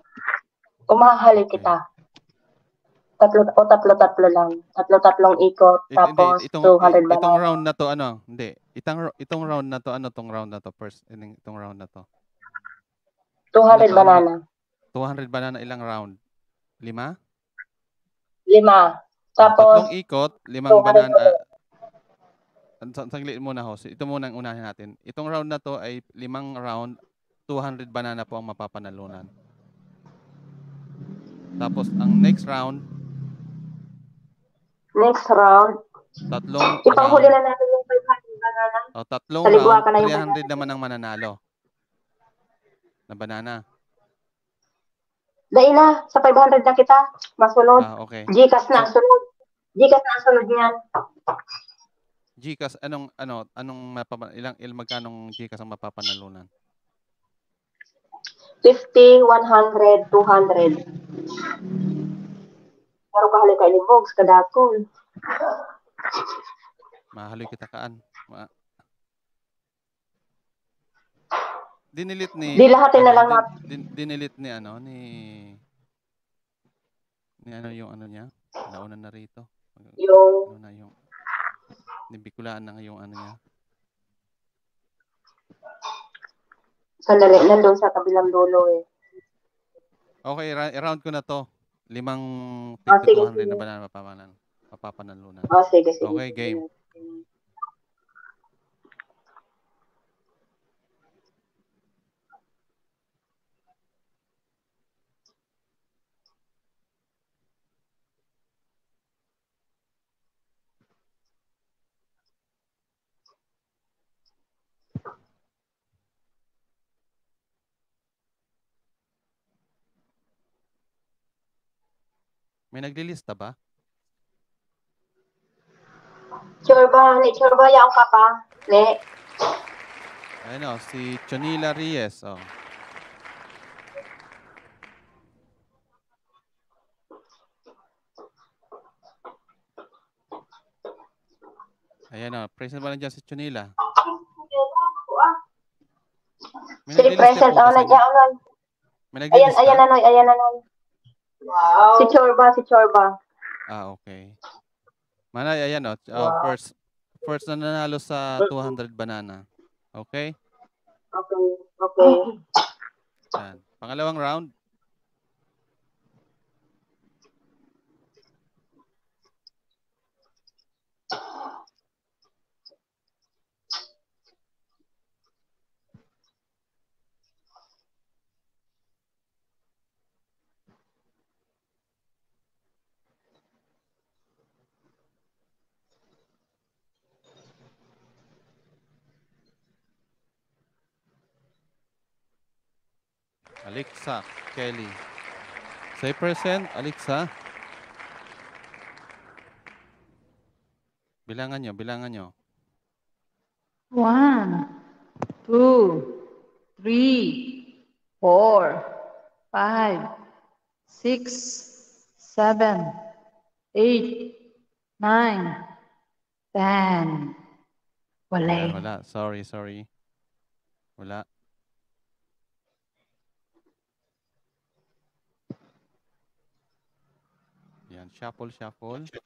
Umahali kita. Tatlo lang. Tatlong ikot, tapos 200 banana. Itong round na to, ano? Hindi. Itong round na to, ano tong round na to? First, itong round na to. 200 banana. 200 banana ilang round? 5? 5. Tapos, 3 ikot, 5 banana. Saglit muna, host. Ito muna ang unahin natin. Itong round na to ay 5 round, 200 banana po ang mapapanalunan. Tapos, ang next round, ipanghuli na natin yung 500 banana. Tatlong Saligwa round, ka na yung 300 naman ang mananalo. Na banana. Dahil na, sa 500 na kita, masunod. Okay. Gcash na ang sunod. Gcash na ang sunod niyan. Gcash, magkanong Gcash ang mapapanalunan? 50, 100, 200. Pero kahali ka Bogs, kadakol. Mahaloy kita kaan. Dinilit ni... Di lahatin na lang natin. Dinilit ni yung ano niya. Nauna na rito. Yung nibikulaan na yung ano niya. Sandali, nandun sa kabilang dulo eh. Okay, round ko na to. 5 200 na banana mapapanalunan. Sige. Okay, game. May naglilista ba? Chorba yaong ka pa. Ne. Ayun si Chonila Reyes. Oh. Ayan present ba nandiyan si Chonila? Si present, nandiyan. Ayan, Anoy. Wow. Si Chorba. Okay. Manay, ayan wow. First na nanalo sa 200 banana. Okay? Okay. Yan. Pangalawang round. Alexa, Kelly. Say present, Alexa. Bilangan nyo. 1, 2, 3, 4, 5, 6, 7, 8, 9, 10. Wala. Sorry. Wala. Yan, shuffle. Okay.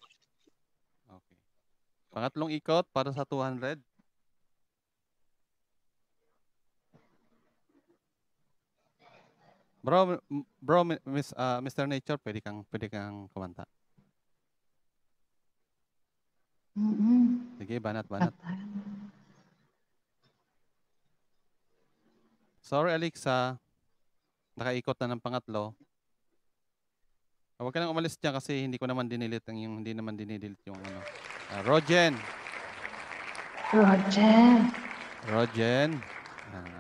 Pangatlong ikot para sa 200. Bro, Mr. Nature, pwede kang kumanta. Sige, banat. Sorry, Alexa. Nakaikot na ng pangatlo. Huwag ka nang umalis dyan kasi hindi naman dinilit yung ano. Rogen.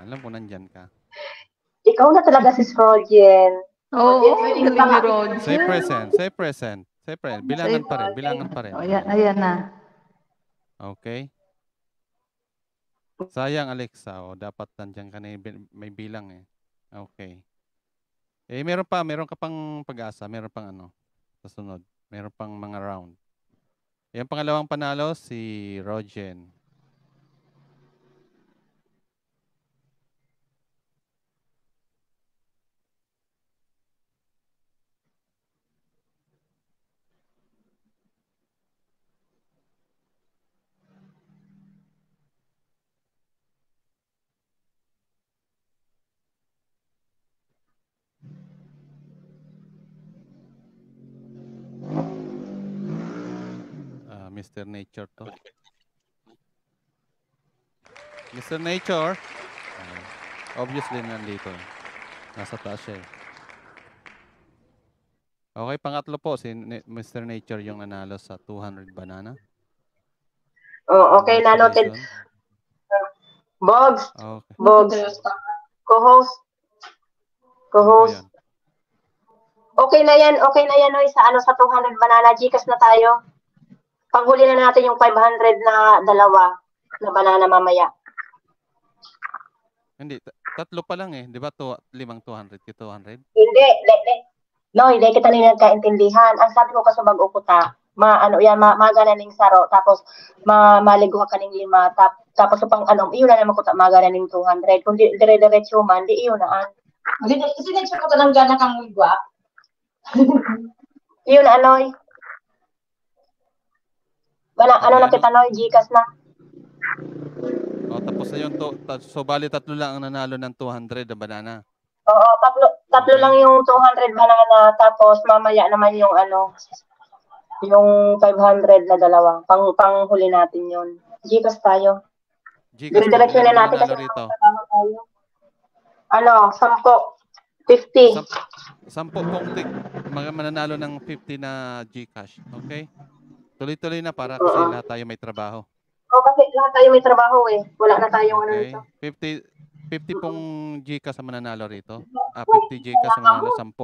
Alam ko nandyan ka. Ikaw na talaga si Rogen. Oo, Rogen. Say present. Siyempre, bilangan pa rin. Bilangan pa rin. O, ayan na. Okay. Sayang, Alexa. O, dapat nandiyan ka na may bilang eh. Okay. Eh, meron ka pang pag-asa. Meron pang sa sunod. Meron pang mga round. Yung pangalawang panalo, si Rogen. Mr. Nature to. Mr. Nature. Obviously, nandito. Nasa taas siya eh. Okay, pangatlo po, si Mr. Nature yung nanalo sa 200 banana. Oh, okay, na-noted. Bogs. Okay. Bogs. Co-host. Co-host. Okay na yan, Noy, sa sa 200 banana, Gcash na tayo. Paghuli na natin yung 500 na dalawa na banana mamaya. Hindi, tatlo pa lang eh. Di ba 5 200 ki 200? Hindi. No, hindi kita na nagkaintindihan. Ang sabi ko kasi bago ko magana ning saro, tapos maliguha ka ning 5, tapos pang iyon na naman ko magana ning 200. Kung dire-diretso man, di iyon na. Sige, ko tanang gana kang ligwa. Iyon na, Noy. Wala, na kita, Noy? Gcash na. O, tapos na yun. So, bali tatlo lang ang nanalo ng 200 na banana. Oo, tatlo lang yung 200 banana, tapos mamaya naman yung yung 500 na dalawa. Panghuli natin yun. Gcash tayo. Dire-diretso na natin kasi rito. 10. 50. 10 pong mga mananalo ng 50 na Gcash. Okay? Tuloy-tuloy na para kasi lahat tayo may trabaho. Kasi lahat tayo may trabaho eh. Wala na tayong rito. 50 pong Gcash sa mananalo rito. 50 Gcash sa mananalo, 10.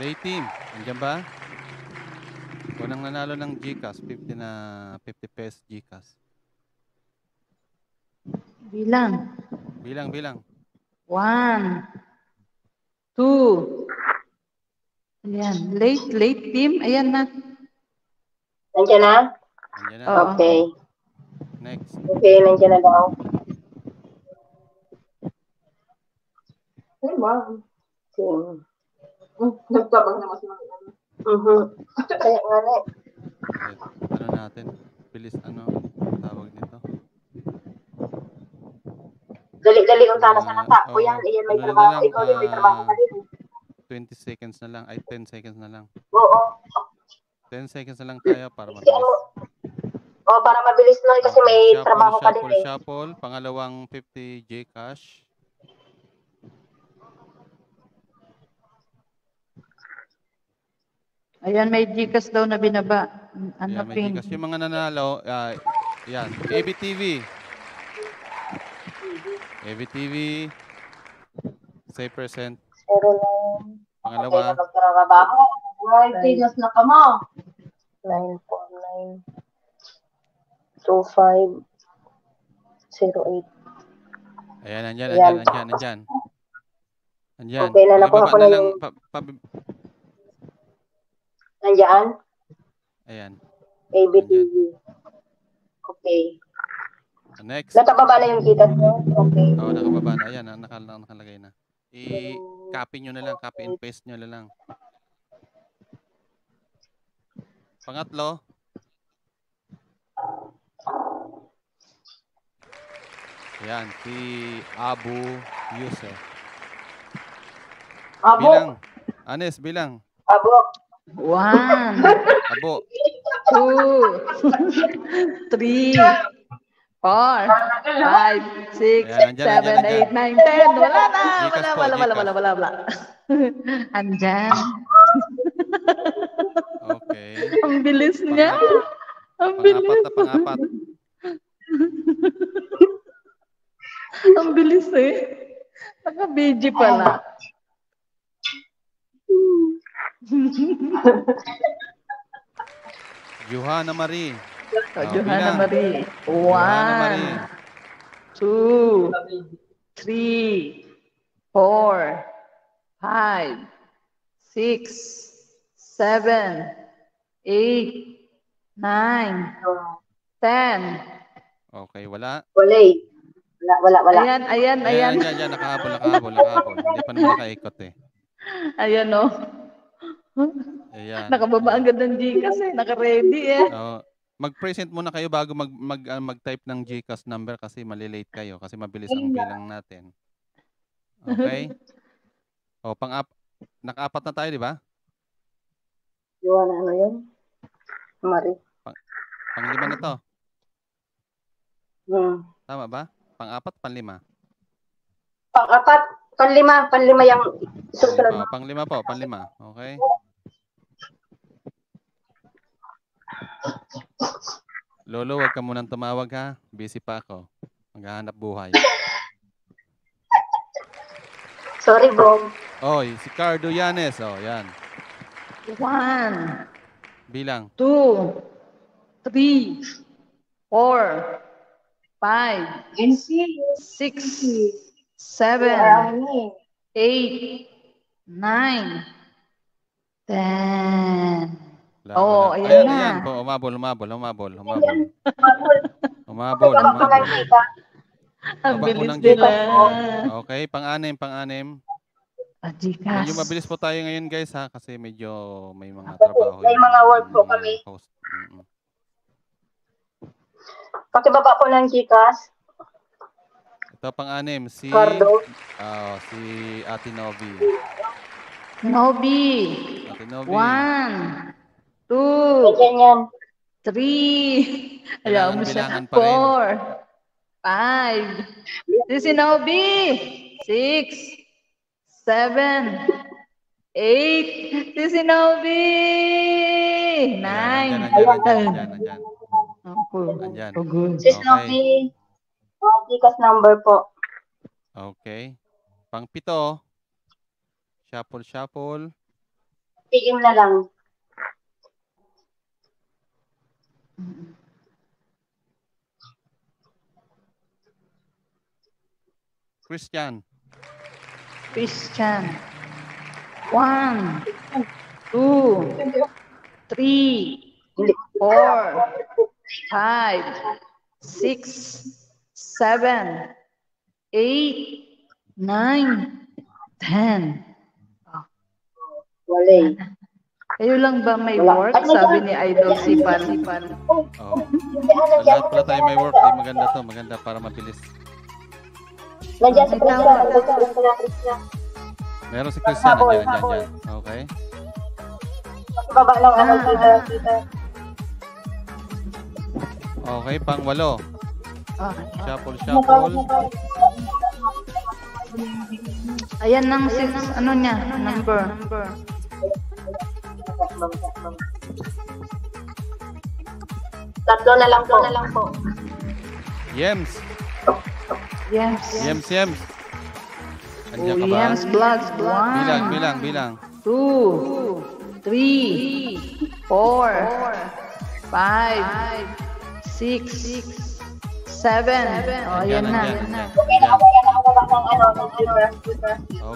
Lay team, nandiyan ba? Unang nanalo ng Gcash, 50 pesos Gcash. Bilang. 1, 2. Ayan, late team. Ayan na. Nandiyan na? Okay. Next. Okay, nandiyan na daw. Ay, wow. Nagtabang naman sa mga Kaya nga na eh. Ano natin? Bilis tawag nito? Dali ang tala sa nata. O yan, iyan may trabaho. Ikaw din may trabaho ka din. 20 seconds na lang. Ay, 10 seconds na lang. Oo. 10 seconds na lang tayo para mabilis. Para mabilis na kasi may trabaho ka din eh. Shuffle. Pangalawang 50 Gcash. Ayan, may Gcash daw na binaba. Ayan, may Gcash. Yung mga nanalo, yan. ABTV. ABTV. Say percent. 09. Pangalawa. Okay, nagtrabaho. Tigas na ka mo. 949 2508. Ayan, andyan. Okay, nakuha ko na yung... Nandiyan? Ayan. ABTV. Okay. Next. Nakababa na yung Gcash nyo? Okay. Oo, nakababa na. Ayan, nakalagay na. I-copy nyo na lang. Copy and paste nyo na lang. Pangatlo. Ayan, si Abu Yusef. Abo. Bilang. Anes, bilang. Abo. 1, Abo. 2, 3, 4, 5, 6, Ayan, 7, 8, 9, 10. Wala na. Wala. Andyan. Okay. Ang bilis niya. Ang Pang-apat na pang-apat. Ang bilis eh. Naka-BG pala. Johanna Marie. Johanna Marie. Johanna Marie. 1, 2, 3, 4, 5, 6, 7, 8, 9, 10. Okay, wala. Wala. Ayan. Ayan, nakahabol. Hindi pa naman nakaikot eh. Ayan o. Ayan. Nakababa agad ng Gcash eh. Naka-ready eh. Mag-present muna kayo bago mag-type ng Gcash number kasi malilate kayo kasi mabilis ang bilang natin. Okay? O, naka-apat na tayo, di ba? Yung ano yun? Mari. Pang-lima na to. Tama ba? Pang-apat, pang-lima? Pang-apat, panlima yung susunod. Pang-lima po, pang-lima. Okay? Lolo, wag ka munang tumawag ha. Busy pa ako. Maghahanap buhay. Sorry, bro. Oy, si Cardo Yanes. Oh, yan. 1, Bilang. 2, 3, 4, 5, 6, 7, 8, 9, 10. Oh, ayan na. Ayan po, umabol. Ang bilis nila. Okay, pang-anim. Gcash. Medyo mabilis po tayo ngayon guys ha kasi medyo may mga trabaho. May mga work po kami. Pakibaba po ng Gcash. Ito pang-anim, si Ate Novi. Ate Novi. 1, 2, 3, alam mo siya, 4, 5, si Sinobi, 6, 7, 8, si Sinobi, 9, Andyan. Si Sinobi, Gcash number po. Okay. Pang-pito, shuffle. PM na lang. Christian. 1, 2, 3, 4, 5, 6, 7, 8, 9, 10. Wala. Kayo lang ba may work? Sabi ni Idol Sipan. Lahat pala tayo may work. Ay, maganda to. Maganda para mabilis. Nandiyan si Christian. Meron si Christian. Nandiyan. Okay. Baba lang ako kita. Okay, pang-walo. Shuffle. Ayan ang ano niya, number. Tatlo na lang po. Yems. Andiyan ka ba? Yems Vlogs. 1. Bilang. 2, 3, 4, 5, 6, 7. Oh, yan na.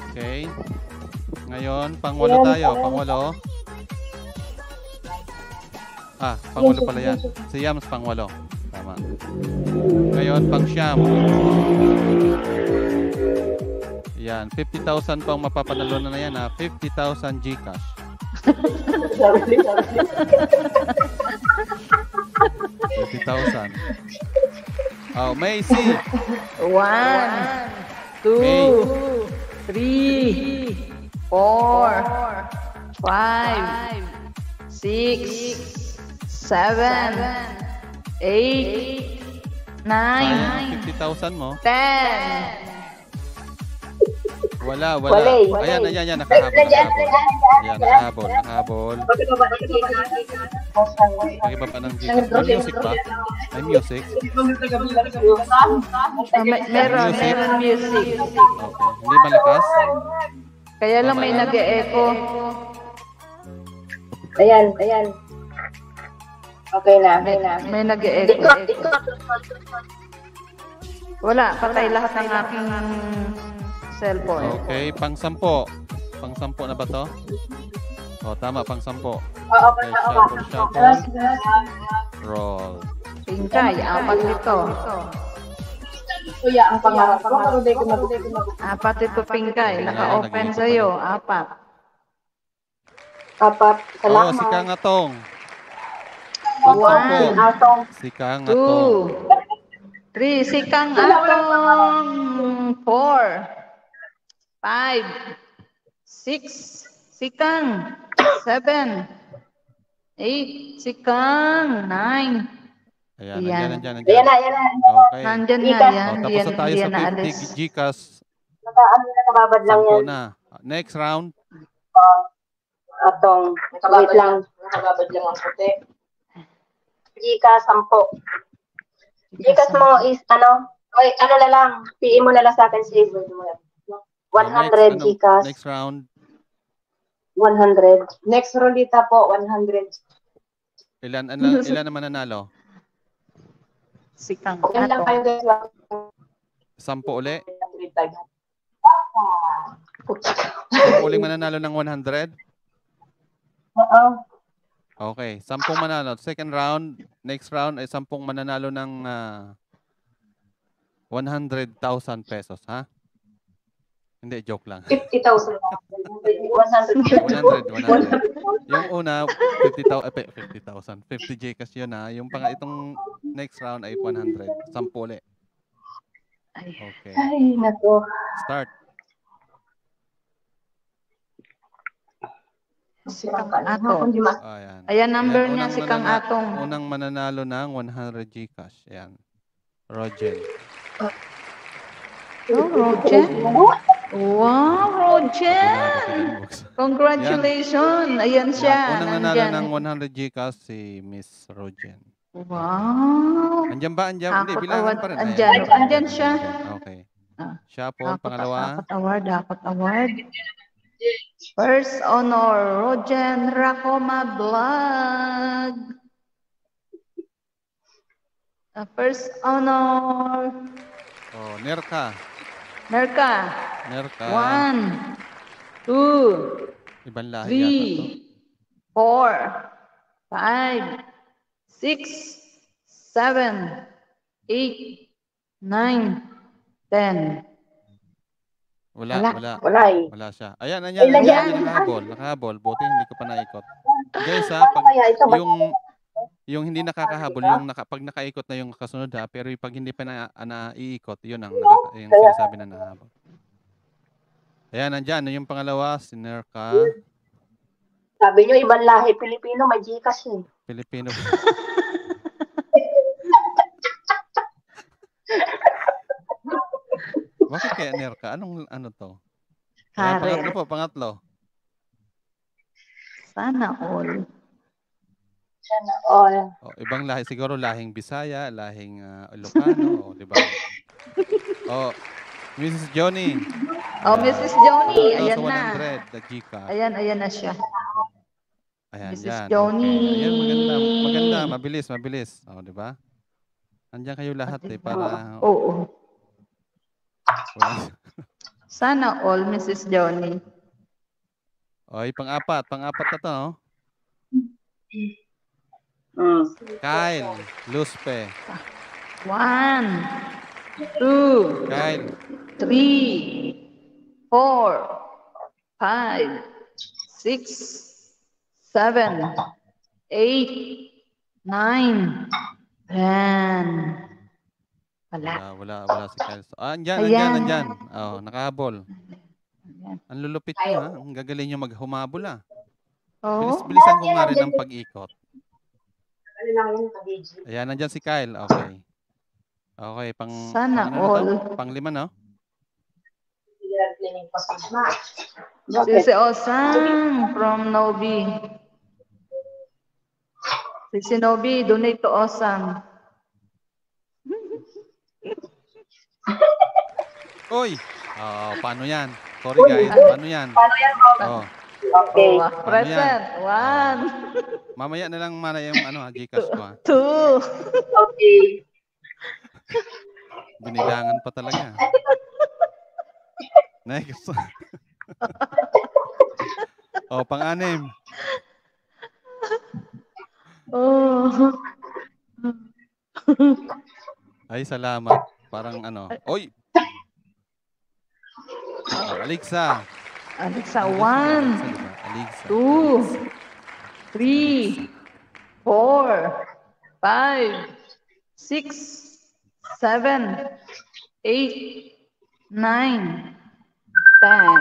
Okay. Ngayon, pang-walo tayo. Pang-walo pala yan. Si Yams, pang-walo. Tama. Ngayon, pang-siyam. Yan. 50,000 pang mapapanalo na yan ha. 50,000 Gcash. 50,000. Oh, Macy. 1, 2, 3, 4, 5, 6, 7, 8, 9, 50,000 mo. 10. Wala. Wala. Ayan, nakahabol. Ayan, nakahabol. Pakibaba ng Gcash. May music ba? May music? Meron music. Okay. Hindi malakas? Kaya lang may nag-e-echo. Ayan. Okay na. May nag-e-echo. Wala, patay lahat ng aking cellphone. Okay, pang-sampo. Pang-sampo na ba to? O, tama, pang-sampo. Okay, shuffle. Roll. Pinkay, 4 ito. Kuya, ang pangarap ko. 4 ito, Pinkay. Naka-open sa'yo. 4. 4. Oh, si Kang Atong. 1. Atong. Si Kang Atong. 3. Si Kang Atong. 4. 5, 6, si Kang. 7, 8, si Kang. 9. Ayan. Ayan na. Okay. Nandyan na yan. Tapos na tayo sa 50 Gcash. Nakababad lang 10 yan. na. Next round. Atong. Wait lang. Nakababad lang ang puti. Gcash 10. Gcash mo is Ay, na lang. PM mo na lang sa akin sis. 100 Gcash. Next round. 100. Next rolita po, 100. Ilan naman nanalo? Si Kang Ilan lang kayo guys? 10 uli? 10 uling mananalo ng 100? Oo. Okay, 10 mananalo. Second round, next round ay 10 mananalo ng 100,000 pesos, ha? Hindi, joke lang. 50,000. 100. Yung una, 50,000. 50 Gcash yun, ha? Yung itong next round ay 100. 10 ulit. Okay. Ay, nako. Start. Si Kang Atong. Ayan, number niya, si Kang Atong. Unang mananalo ng 100 Gcash. Ayan. Roger. Oh, Roger. Wow, Roger. Congratulations. Ayan siya. Unang nanalo ng 100 Gcash si Miss Roger. Wow. Andyan ba? Andyan? Hindi, bilangan pa rin. Andyan siya. Okay. Siya po, pangalawa. Dapat award. First honor, Roger Racoma Vlog. First honor. Oh, Nerka. 1, 2, Ibang lahi 3, 4, 5, 6, 7, 8, 9, 10. Wala siya. Ayan. Nakahabol. Buti hindi ko pa naikot. Guys, pag yung hindi nakakahabol, pag nakaikot na yung kasunod, pero pag hindi pa naiikot, yun ang yung sinasabi na nahabol. Ayan, nandyan. Yung pangalawa, si Nerka. Sabi nyo, ibang lahi. Pilipino, may Gcash eh. Pilipino. Bakit kaya Nerka? Ano to? Ayan, pangatlo. Sana all. Ibang lahi. Siguro lahing Bisaya, lahing Ilocano, di ba? Mrs. Johnny. Mrs. Johnny. Ayan na. 100, the Gcash. Ayan na siya. Ayan, Mrs. Johnny. Okay. Ayan, maganda. Mabilis. Di ba? Andiyan kayo lahat para... Oo. Sana all, Mrs. Johnny. Pang-apat na to, no? Kyle, Luspe. 1, 2, Kyle. 3, 4, 5, 6, 7, 8, 9, 10. Wala si Kyle. Andyan. Nakahabol. Ang lulupit nyo, ha? Ang gagaling nyo maghumabol, ha? Oo. Bilisan ko nga rin ang pag-ikot. Ayan, nandyan si Kyle. Okay. Okay, Sana ano na to? all. Pang-5, no? Sisi Osang from Nobi. Sisi Nobi, donate to Osang. Uy! Paano yan? Sorry, guys. Paano yan? Oh. Okay. Oh, present. 1. Mamaya na lang mana yung Gcash ko, ha? 2. Okay. Binilangan pa talaga. Next. Pang-6. Oh. Ay, salamat. Parang Oy! Alexa. Alexa, Alexa, 1, diba? Alexa. 2, 3, 4, 5, 6, 7, 8, 9, 10.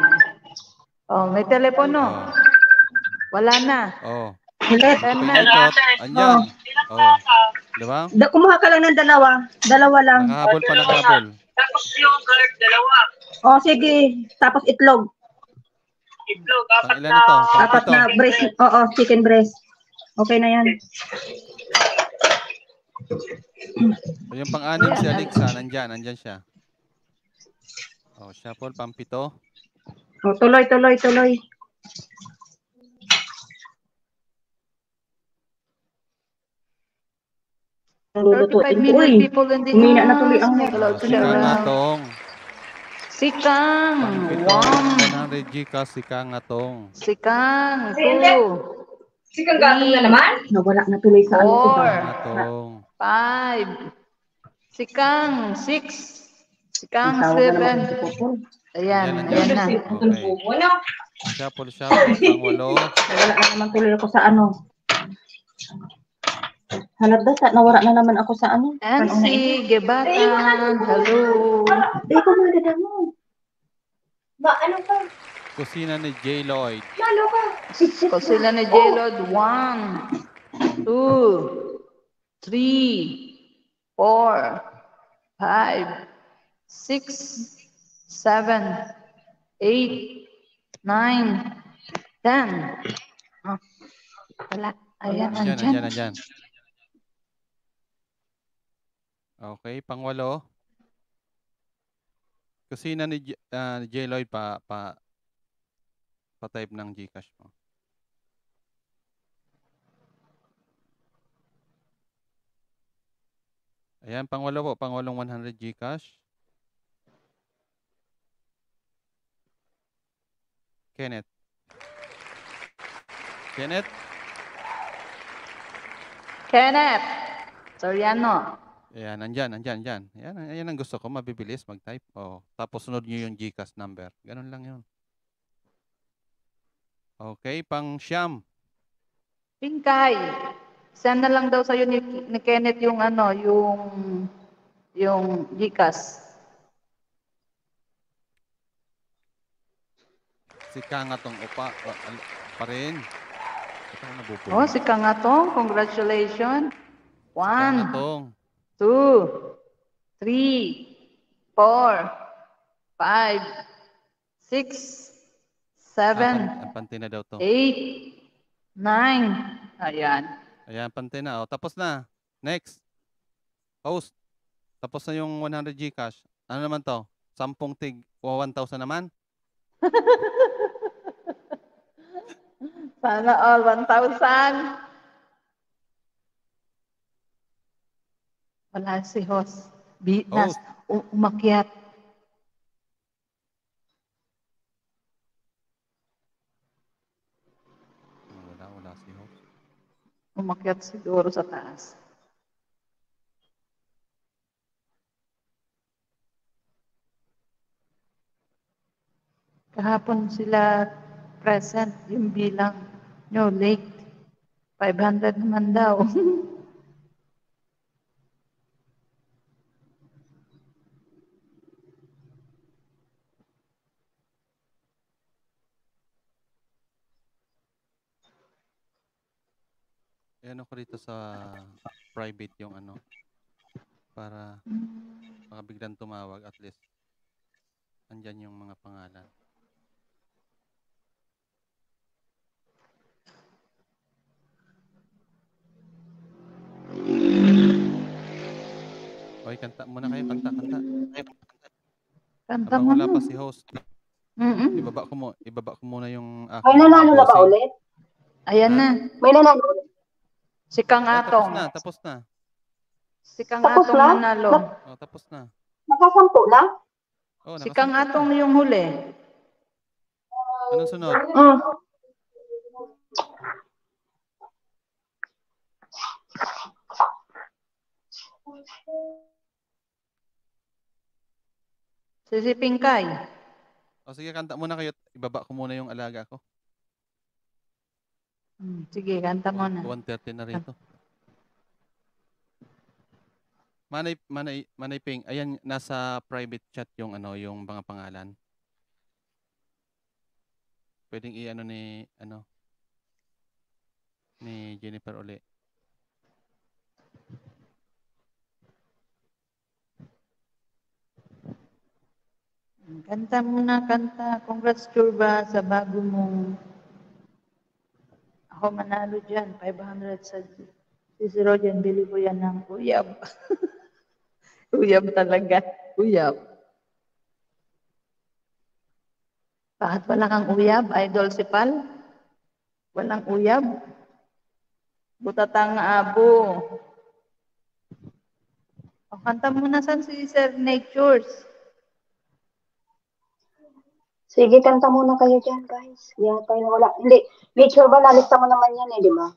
Oh, may telepono. Wala na. Oh. 10 na. Andyan. Diba? Kumuha ka lang ng dalawa. Dalawa lang. Nakahabol pa, nakahabol. Tapos yogurt, dalawa. Oh, sige. Tapos itlog. Itlog, Pang ilan ito? Apat na breast. Oo, chicken breast. Okay na yan. Yung pang-6 si Alexa, nandyan siya. Shuffle, pang-7. Tuloy. Lulutuin. 35 million people in the humina na tuloy ang Sikang. 100 Gcash, Sikang atong. Sikang. 2. Sikang gatong na naman? Nawala na tuloy sa 4. 5. Sikang. 6. Sikang 7. Ayan na. Okay. Shuffle, pang-8. Nawala na naman tuloy ako sa nawala na naman ako sa Nancy Gebatan. Hello. Ikaw mga dada mo. Ano ka? Kusina ni J. Lloyd. Ano ka? Kusina ni J. Lloyd. 1, 2, 3, 4, 5, 6, 7, 8, 9, 10. Wala. Ayan, nandyan. Okay, pang-8. Kusina ni J. Lloyd pa-type ng Gcash mo. Ayan, pang-8 po. Pang-8 100 Gcash. Kenneth. Soriano. Ayan, nandyan. Ayan ang gusto ko, mabibilis mag-type. Tapos sunod nyo yung Gcash number. Ganun lang yun. Okay, pang-9. Pinkay. Send na lang daw sa'yo ni Kenneth yung yung Gcash. Si Kangatong pa rin. Si Kangatong. Congratulations. 1, Kangatong. 2, 3, 4, 5, 6, 7, Pante na daw to. 8, 9. Ayan. Ayan, pante na. Tapos na. Next. Host. Tapos na yung 100 Gcash. Ano naman to? 10 tig. 1,000 naman? Sana all 1,000. Wala si host. Umakyat. Wala si host. Umakyat siguro sa taas. Kahapon sila present yung bilang nyo late. 500 naman daw. ano ko rito sa private yung ano, para baka biglang tumawag, at least andyan yung mga pangalan. Okay, kanta muna kayo, kanta. Kanta Habang wala mo. pa si host, ibaba ko muna yung aking May nanalo na ba bossing. ulit? Ayan na. May nanalo ulit. Si Kang Atong. Tapos na. Si Kang Tapos Atong na? nanalo. Oh, tapos na. Nakasampu na? Oh, Si Kang Atong yung huli. Anong sunod? Si Pingkay. O sige, kanta muna kayo. Ibaba ko muna yung alaga ko. Sige, kanta mo na. 1:30 na rito. Manay Ping, ayan, nasa private chat yung ano, yung mga pangalan. Pwedeng i-ano ni Jennifer uli. Kanta muna, kanta. Congrats, Churba, sa bago mong... Ako manalo dyan. 500 sa... Si Rojan, bili ko yan ng uyab. Uyab talaga. Uyab. Bakit wala kang uyab, Idol si Pal? Walang uyab? Butatang abo. O, kanta muna saan si Sir Natures. Sige, kanta muna kayo dyan, guys. Yan tayo wala. Hindi, nature ba, nalista mo naman yan di ba?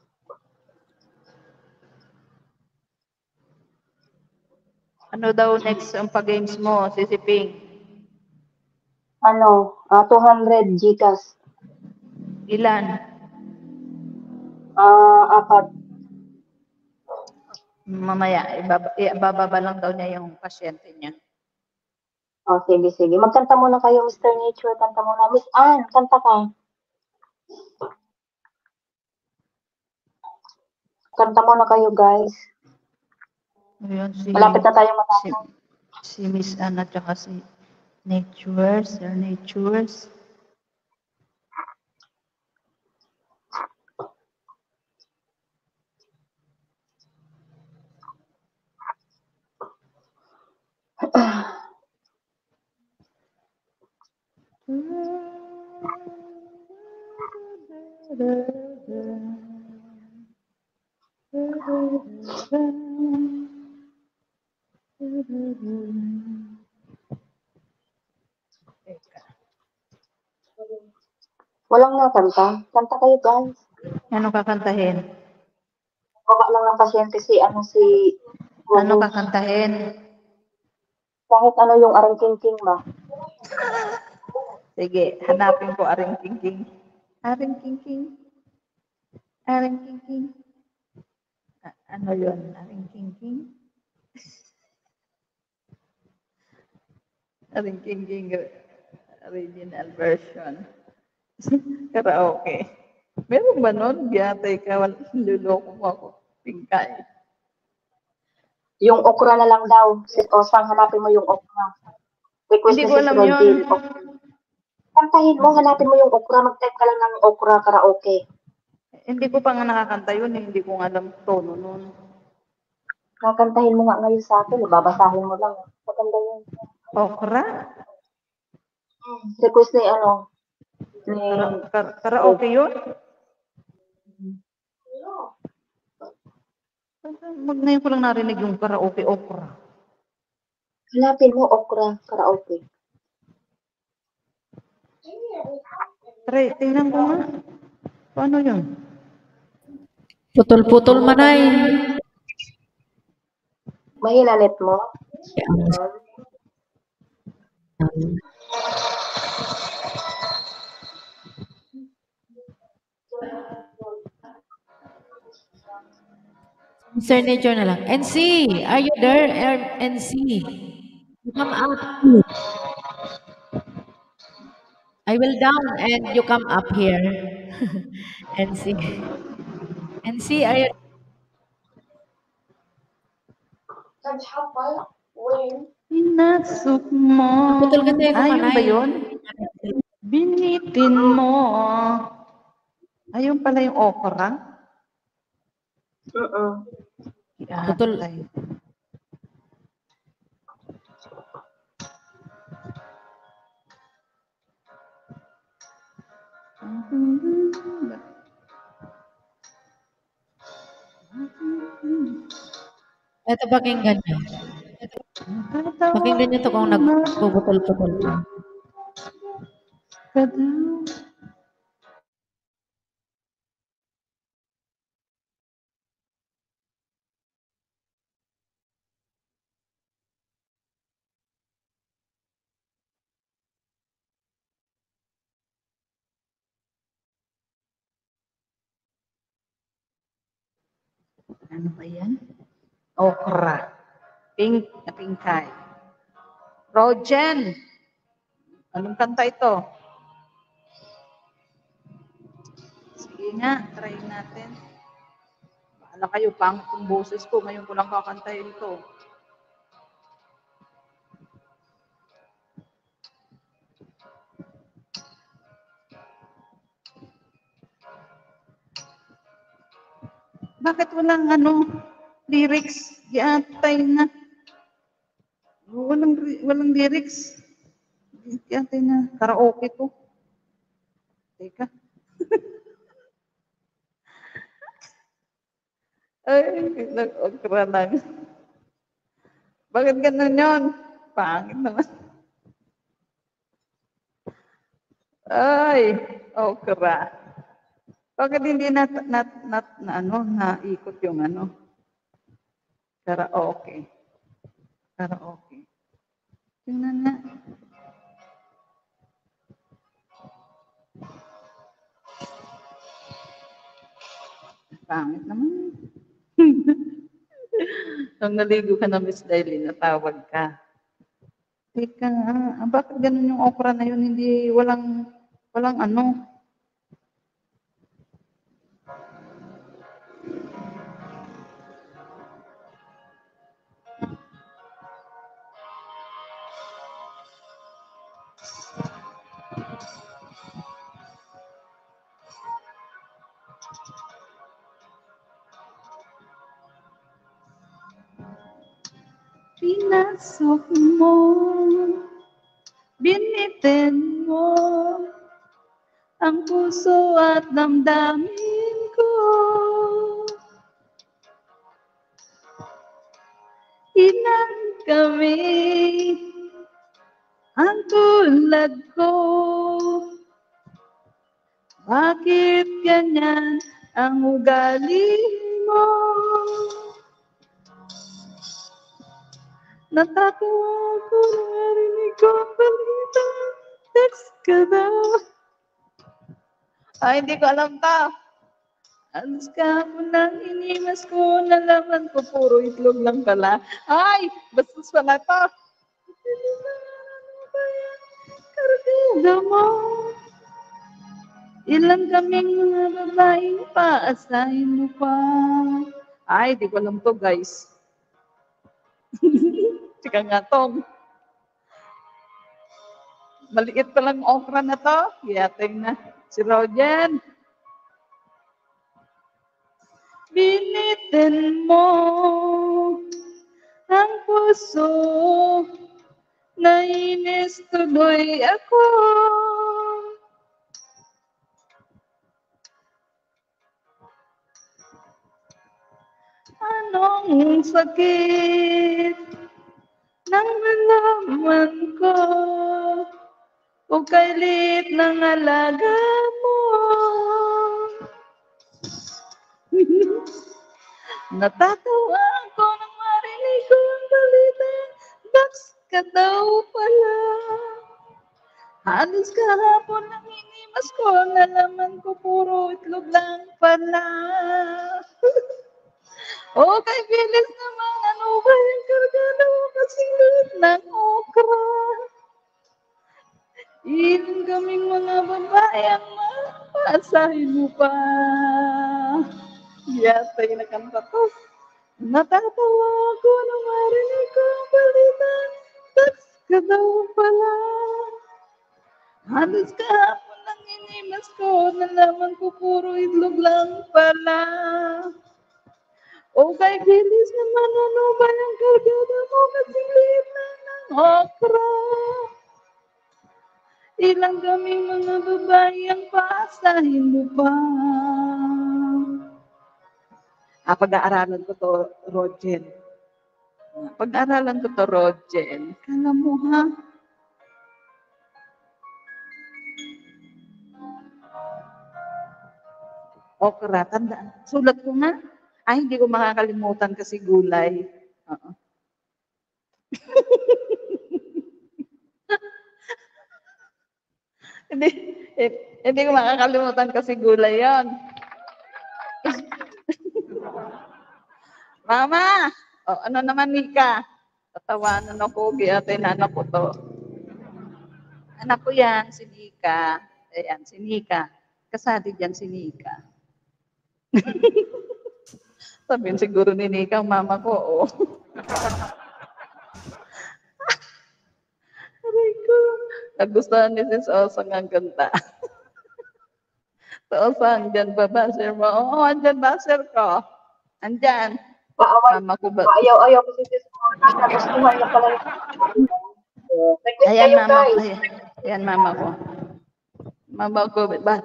Ano daw next ang pag-games mo, Sisiping? 200 Gcash. Ilan? 4. Mamaya, ibababa lang daw niya yung pasyente niya. Sige. Magkanta muna kayo, Mr. Nature. Kanta muna. Miss Ann, kanta ka. Kanta muna kayo, guys. Ayun, Malapit na tayo matapos. Si Miss Ann at saka si Natures, Sir Natures. Walang nakanta. Kanta kayo, guys. Ano kakantahin? Baba lang ng pasyente si Ano kakantahin? Kahit ano yung Aring King ba? Sige, hanapin ko Aring King. Aring King. Aring King. Ano yun? Aring King? Aring King original version. Karaoke. Meron ba nun? Biyatay ka, luloko mo ako. Pingkay. Yung okra na lang daw. Si Osang, hanapin mo yung okra. Request Hindi na ko si alam Rodil. yun. Kantahin mo, hanapin mo yung okra. Mag-type ka lang ng okra karaoke. Hindi ko pa nga nakakanta yun. Hindi ko nga alam tono nun. Kakantahin mo nga ngayon sa akin. Babasahin mo lang. Maganda yun. Okra? Request ni Karaoke yun? Ngayon ko lang narinig yung karaoke okra. Hanapin mo okra karaoke. Tingnan ko nga. Paano yun? Putol-putol manay. Mahina net mo? Sir Nature na lang. NC, are you there? NC, come out. I will down and you come up here. NC. NC, are you... Pinasok mo. Naputol kasi ako Ayun kanay. ba yun? Binitin mo. Ayun pala yung okra. Putol. Iatay. Ito pakinggan niyo. Pakinggan niyo to kung nagpuputol-putol pa. Ano ba yan? Okra. Pink na pinkay. Rogen. Anong kanta ito? Sige nga, try natin. Bahala kayo, pangit yung boses ko. Ngayon ko lang kakantahin ito. Bakit walang lyrics? Giatay na. Walang lyrics. Giatay na. Karaoke to. Teka. Ay, nag-okra lang. Bakit ganun yun? Pangit naman. Ay, okra. Bakit hindi naikot yung karaoke? Karaoke. Tingnan na. Pangit naman. Nung naligo ka na, Miss Daily, natawag ka. Teka, bakit ganun yung okra na yun? Hindi, walang pinasok mo, binitin mo, ang puso at damdamin ko. Ilan kami ang tulad ko, bakit ganyan ang ugali mo? Natatawa ko narinig ko ang balita, text ka daw. Ay, hindi ko alam ta. Alas ka mo nang inimas ko, nalaman ko puro itlog lang pala. Ay, bastos pala to. Kargada mo. Ilan kaming mga babaeng paasahin mo pa. Ay, di ko alam to, guys. Tsaka nga tong. Maliit pa lang okra na to. Yating na. Si Rogen. Binitin mo ang puso, nainis tuloy ako. Anong sakit nang nalaman ko o kailit ng alaga mo? Natatawa ako nang marinig ko ang balita, box ka daw pala. Halos kahapon nang inimas ko, nalaman ko puro itlog lang pala. Okay, bilis naman, ano ba yung kargada mo kasingit ng okra? Ilan kaming mga babae ang maasahin mo pa. Yatay na kanta to. Natatawa ako nang marinig ko ang balita. Text ka daw pala. Halos kahapon lang inimas ko. Nalaman ko puro itlog lang pala. O kay bilis naman ano ba yung kargada mo? Kasing liit na ng okra. Ilang kaming mga babae ang paasahin mo pa. Pag-aaralan ko to, Rogen. Pag-aaralan ko to, Rogen. Kala mo, ha? Okra, tandaan. Sulat ko nga. Ay, hindi ko makakalimutan kasi gulay. Oo. Hindi ko makakalimutan kasi gulay yon. Mama! O, ano naman, Nika? Tatawanan ako, kaya tinanak ko to. Anak ko yan, si Nika. Ayan, si Nika. Kasali dyan si Nika. Sabihin siguro ni Nika, mama ko, oh. Aray ko. Nagustuhan ni Sis Osang ang ganda. So, Osang, dyan ba basher mo? Oo, andyan basher ko. Andyan. Mama ko ba? Ayaw ko si Sis Osang. Nagustuhan niya pala yung ayan, mama ko. Ayan, mama ko. Mama ko,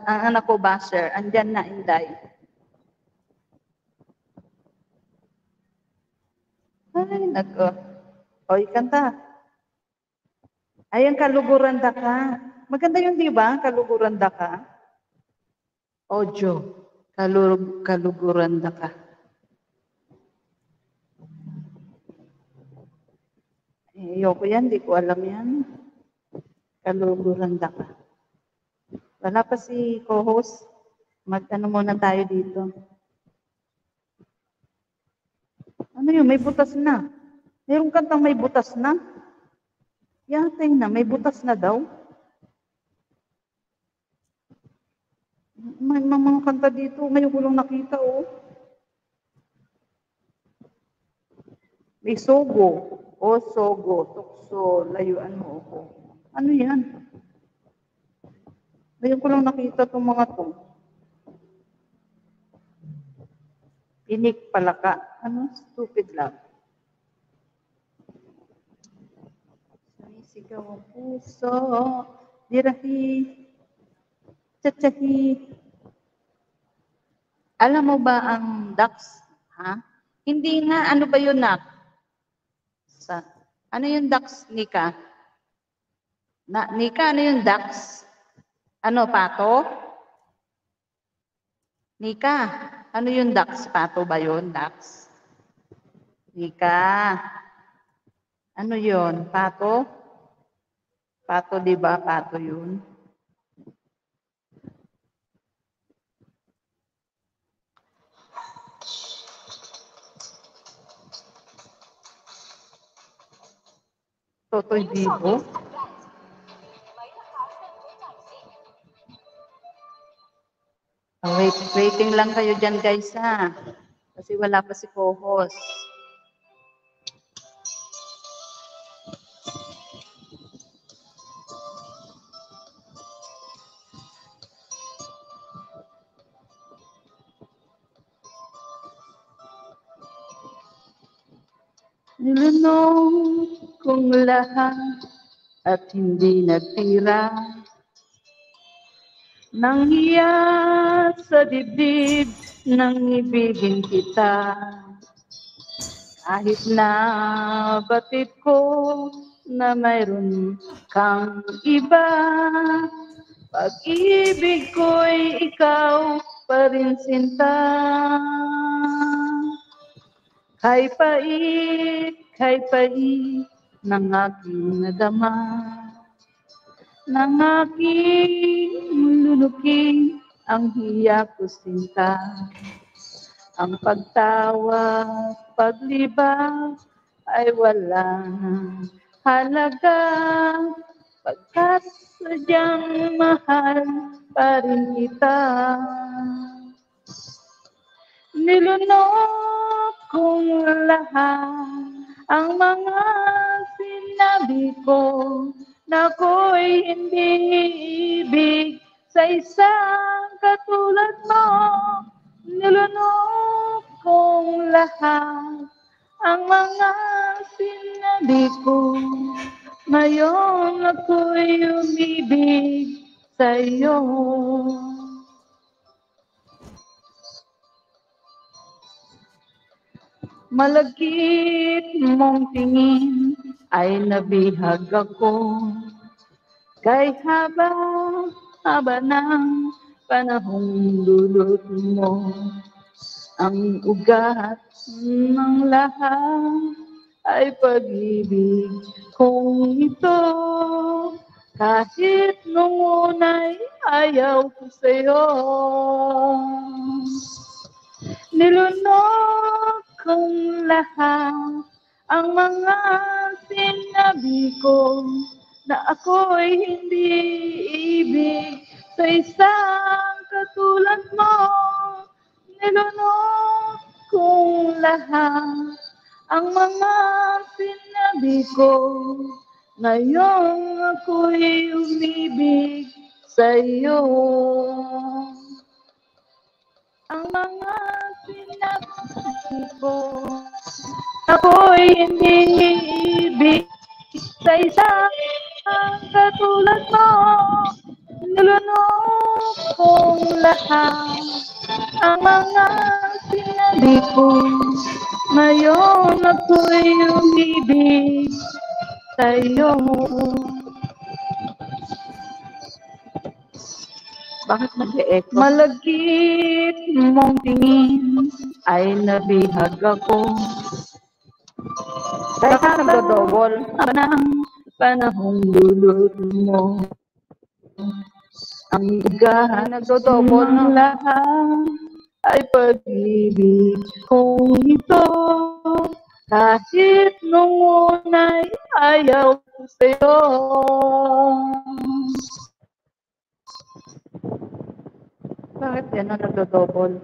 ang anak ko basher. Andyan na, Inday. Ay, nako. Oy, kanta. Ayan, Kaluguranda ka. Maganda yun, di ba? Kaluguranda ka. Ojo. Kaluguranda ka. Ayoko yan, di ko alam yan. Kaluguranda ka. Wala pa si co-host. Mag-ano muna tayo dito. Ano yun? May butas na. Mayroong kantang may butas na. Yatay na. May butas na daw. May mga kanta dito. Ngayon ko lang nakita, oh. May sogo. O sogo. Tukso. Layuan mo ako. Ano yan? Ngayon ko lang nakita itong mga to. Pinik palaka. Ano? Stupid love. Sumisigaw ang puso. Dirahi. Tsatsahi. Alam mo ba ang ducks? Ha? Hindi nga. Ano ba yun, Nak? Ano yung ducks, Nika? Nika, ano yung ducks? Ano, pato? Nika, ano yung ducks? Pato ba yun, ducks? Nika, ano yun? Pato? Pato, di ba? Pato yun. Totoy Vivo. Waiting lang kayo dyan, guys, ha? Kasi wala pa si co-host. Nilunong kong lahat at hindi nagtira nang hiya sa dibdib nang ibigin kita. Kahit na batid ko na mayroon kang iba, pag-ibig ko'y ikaw pa rin, sinta. Kay pait ng aking nadama, ng aking lunukin ang hiya ko, sinta. Ang pagtawa, paglibang ay wala ng halaga, pagkat sadyang mahal pa rin kita. Nilunok kung lahat ang mga sinabi ko na ako'y hindi ibig sa isang katulad mo. Nilunok kong lahat ang mga sinabi ko. Ngayon ako'y umibig sa'yo. Malagkit mong tingin ay nabihag ako. Kay haba ng panahong dulot mo. Ang ugat ng lahat ay pag-ibig kong ito. Kahit nung una'y ayaw ko sa'yo. Nilunok kong lahat ang mga sinabi ko na ako'y hindi ibig sa isang katulad mo. Nilunok kong lahat ang mga sinabi ko. Ngayon ako'y umibig sa'yo. Ang mga sinabi ko, ako'y hindi ibig sa isang katulad mo. Nilunok kong lahat ang mga sinabi ko. Ngayon ako'y umibig sa'yo. Bakit nag-e-echo? Malagkit mong tingin ay nabihag ako. Dahil ka nagdodobol ng panahong dulot mo. Ang ugat nagdodobol ng lahat ay pag-ibig kong ito. Kahit nung una'y ayaw ko sa'yo. Bakit yan ang nagdodobol?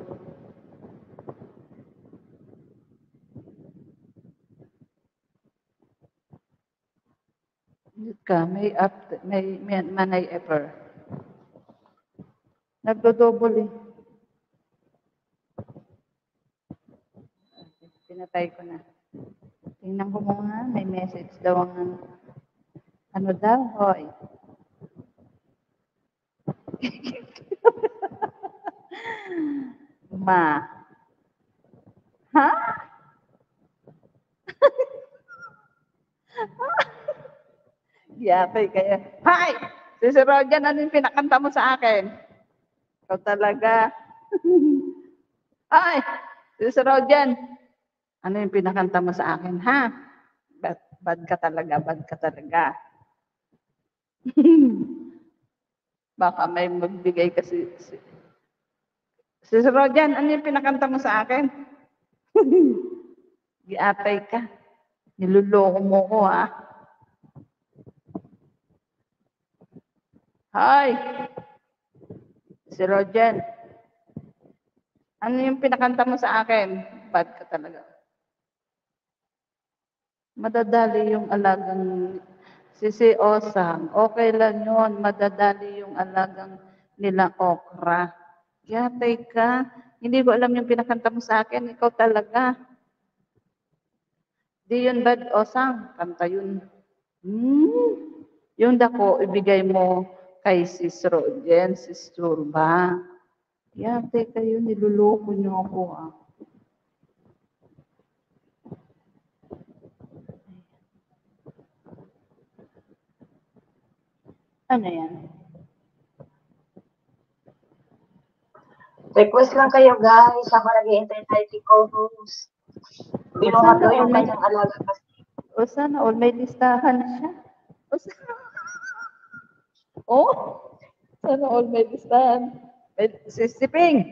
May manay ever. Nagdodobol eh. Pinatay ko na. Tingnan ko muna, may message daw ang ano daw, hoy. Ma. Ha? Yatay kaya. Hi! Si Rojan, ano yung pinakanta mo sa akin? Ikaw talaga. Hi! Si Rojan, ano yung pinakanta mo sa akin, ha? Bad ka talaga, bad ka talaga. Baka may magbigay kasi. Si Rojan, ano yung pinakanta mo sa akin? Giatay ka. Niluloko mo ko, ha? Hi! Si Rojan, ano yung pinakanta mo sa akin? Bad ka talaga. Madadali yung alagang si Osang. Okay lang yun. Madadali yung alagang nila okra. Yatay ka. Hindi ko alam yung pinakanta mo sa akin. Ikaw talaga. Di yun bad, Osang. Kanta yun. Yung dako, ibigay mo kay Sis Rojen, Sis Turba. Yatay kayo. Niluloko niyo ako, ah. Ano yan? Request lang kayo, guys. Ako nag-i-intay si co-host. Binuhat ko yung kanyang alaga kasi. O sana all may listahan siya. Sana all may listahan. Si Siping.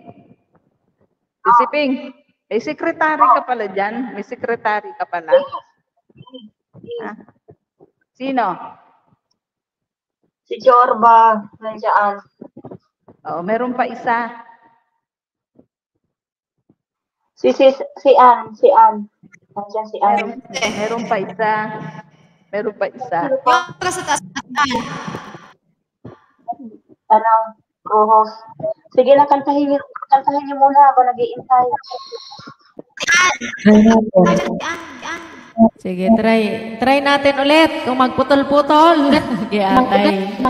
Si Siping. May sekretary ka pala dyan? May sekretary ka pala? Ha? Sino? Si Chorba. Nandiyan. Oo, meron pa isa. Si Ann. Nandiyan si Ann. Meron pa isa. Para sa taas. Ano, co-host. Sige na, kantahin niyo muna ako nag-iintay. Sige, try natin ulit kung magputol-putol. Atay.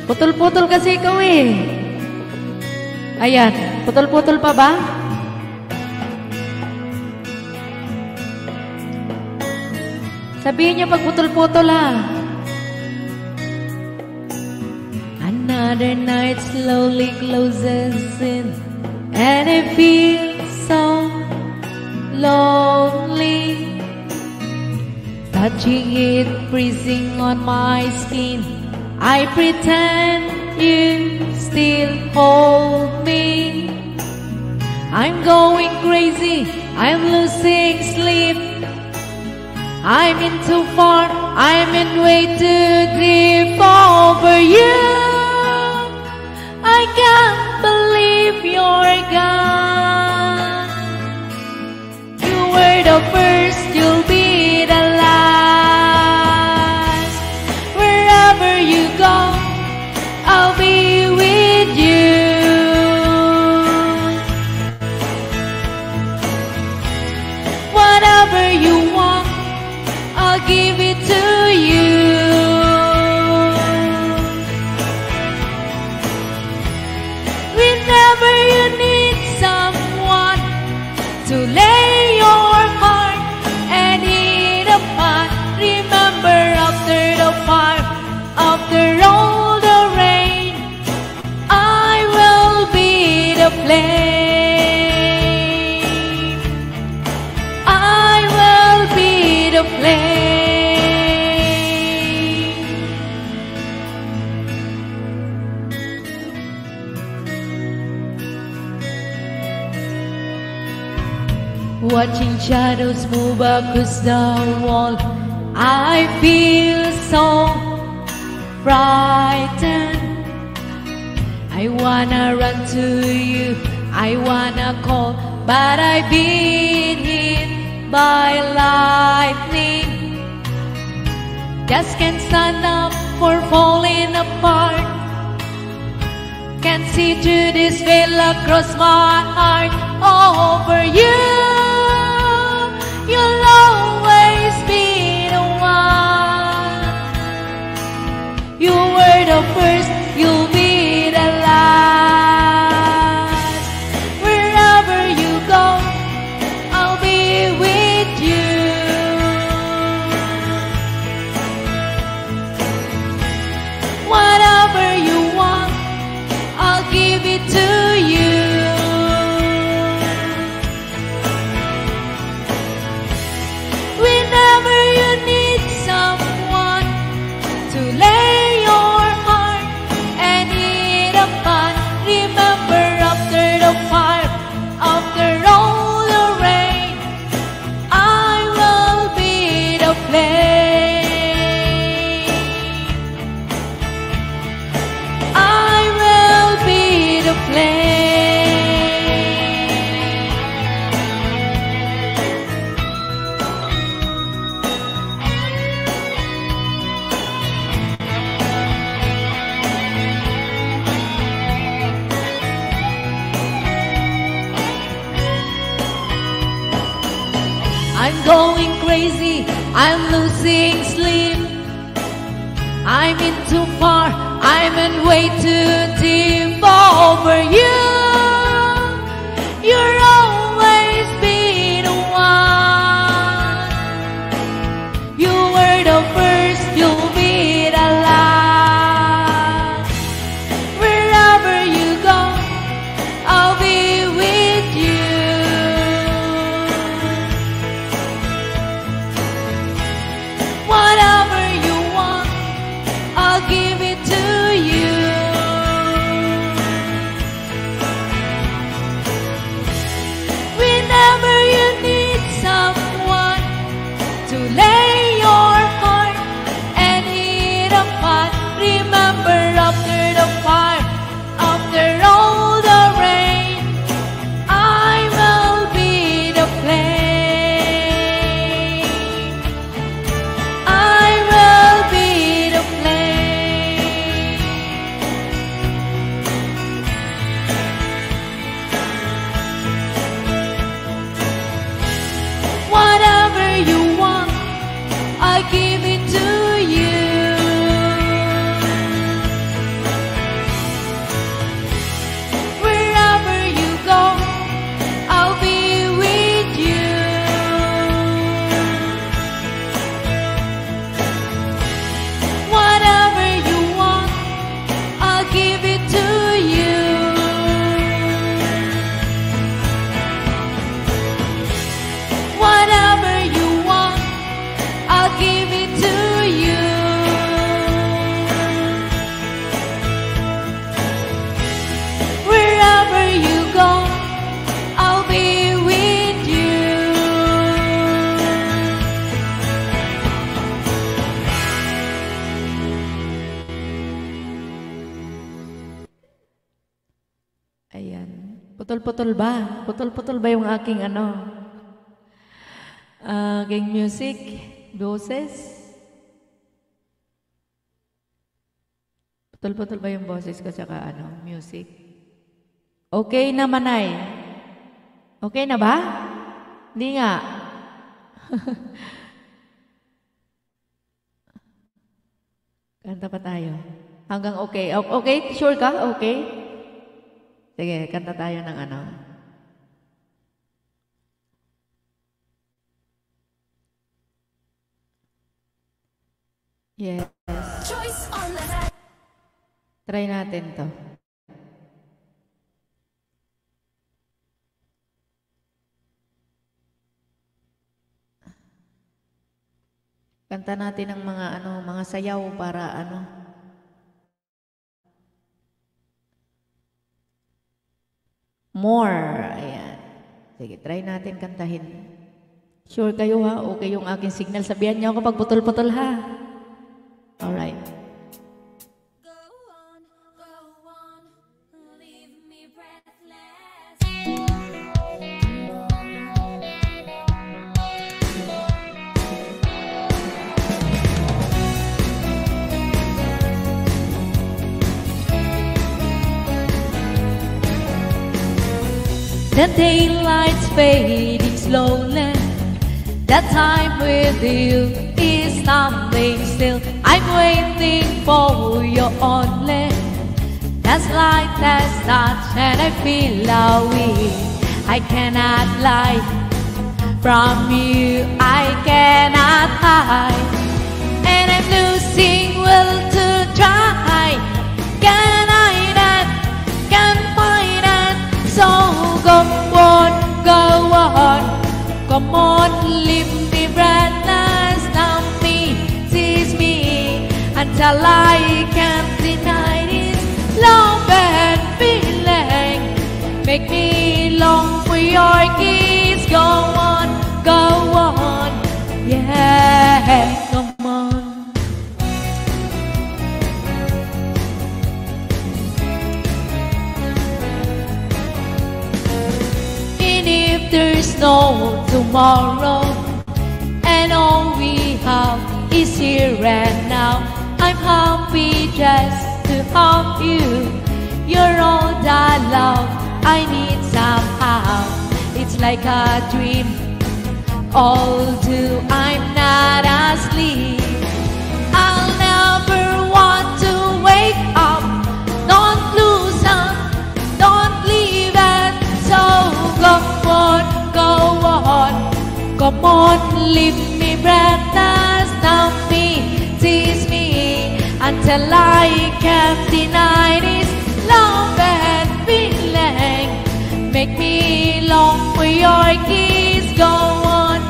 Putol-putol kasi ikaw eh. Ayan, putol-putol pa ba? Sabihin niyo pag putol-putol Another night slowly closes in, and it feels so lonely. Touching it, freezing on my skin. I pretend you still hold me. I'm going crazy, I'm losing sleep. I'm in too far, I'm in way too deep over you. I can't believe you're gone. You were the first, you'll be the last. Wherever you go, I'll be with you. Whatever you want, I'll give it to you. Whenever you need someone to lay your heart and eat upon, remember after the fire, after all the rain, I will be the flame. I will be the flame. Watching shadows move across the wall, I feel so frightened. I wanna run to you, I wanna call, but I've been hit by lightning. Just can't stand up for falling apart. Can't see through this veil across my heart. Over you, you'll always be the one. You were the first, you'll be the last. Wherever you go, I'll be with you. Whatever you want, I'll give it to you. Whenever you need someone to lay your heart and eat upon, remember after the fire, after all the rain, I will be the flame. I will be the flame. I'm going crazy, I'm losing sleep. I'm in too far, I'm in way too deep over you. You'll always be the one. You were the first, you'll be the last. Wherever you go, I'll be with you. Whatever you want, I'll give it to you. Putol-putol ba? Putol-putol ba yung aking aking music? Boses? Putol-putol ba yung boses ko tsaka music? Okay naman ay. Okay na ba? Hindi nga. Kanta pa tayo. Hanggang okay. Okay? Sure ka? Okay? Sige, kanta tayo ng Yes. Try natin to. Kanta natin ng mga sayaw para more. Ayan. Sige, try natin kantahin. Sure kayo ha? Okay yung aking signal. Sabihan niyo ako pag putol-putol ha. Alright. The daylight's fading slowly. That time with you is standing still. I'm waiting for you only. That's light, that's touch, and I feel away. I cannot lie from you. I cannot hide, and I'm losing will to try. Can I not? Can find it? So go on, go on. Come on, leave me breathless, numb me, tease me, until I can't deny this love and feeling. Make me long for your kiss. Go on, yeah, come on. If there's no tomorrow and all we have is here and now, I'm happy just to have you. You're all that love I need somehow. It's like a dream, although I'm not asleep. I'll never want to wake up. Don't lose up, don't leave it. So come on, leave me breathless, numb me, tease me, until I can't deny this love and feeling. Make me long for your kiss. Go on,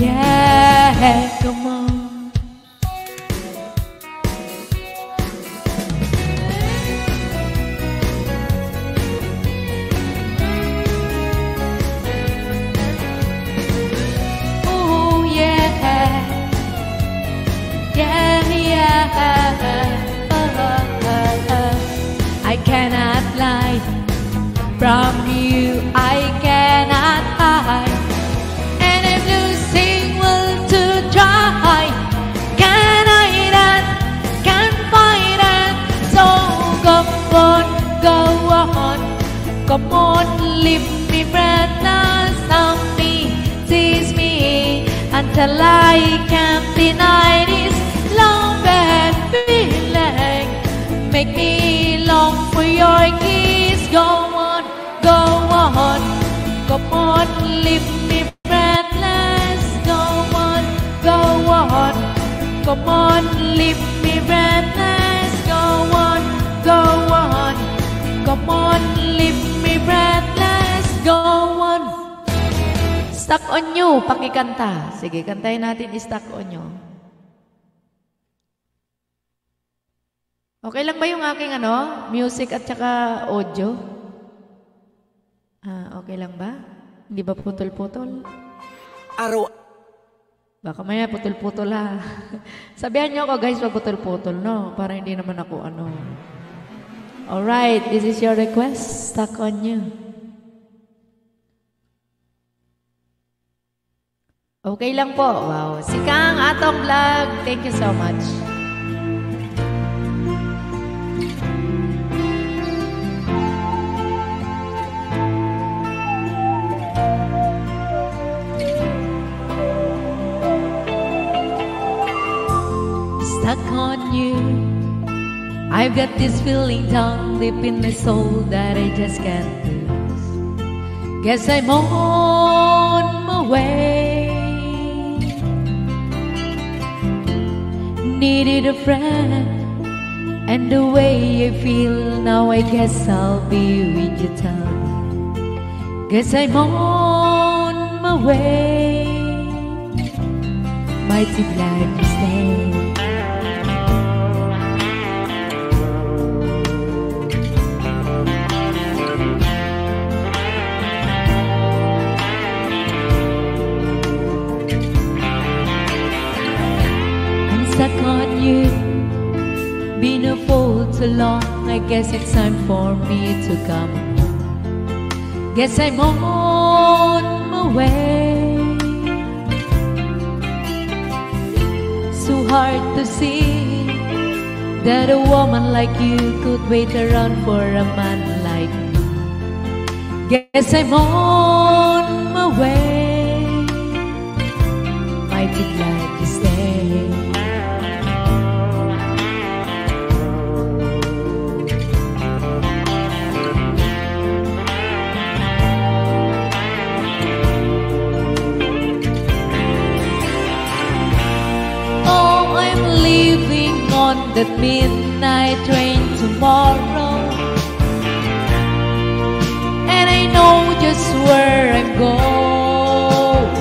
yeah, come on. I cannot lie from you, I cannot hide, and I'm losing will to try. Can I not? Can't find it. So come on, leave me breathless, numb me, tease me, until I can't deny this love and feeling. Make me long for your kiss. Go on, come on, leave me breathless. Go on, come on, leave me breathless. Go on, come on, leave me breathless. Go on. Stuck on you, pakikanta. Sige, kantayin natin Stuck on you. Okay lang ba yung aking music at saka audio? Okay lang ba? Hindi ba putol-putol? Araw. Baka maya putol-putol ha. Sabihan niyo ako guys, wag putol-putol, no? Para hindi naman ako Alright, this is your request. Stuck on you. Okay lang po. Wow. Si Kang Atong Vlog, thank you so much. Stuck on you. I've got this feeling down deep in my soul that I just can't lose. Guess I'm on my way. Needed a friend, and the way I feel now, I guess I'll be with you time. Guess I'm on my way. Mighty glad you stay. Stuck on you, been a fool too long. I guess it's time for me to come home. Guess I'm on my way. So hard to see that a woman like you could wait around for a man like me. Guess I'm on my way. Might be glad to stay. Leaving on that midnight train tomorrow, and I know just where I'm going.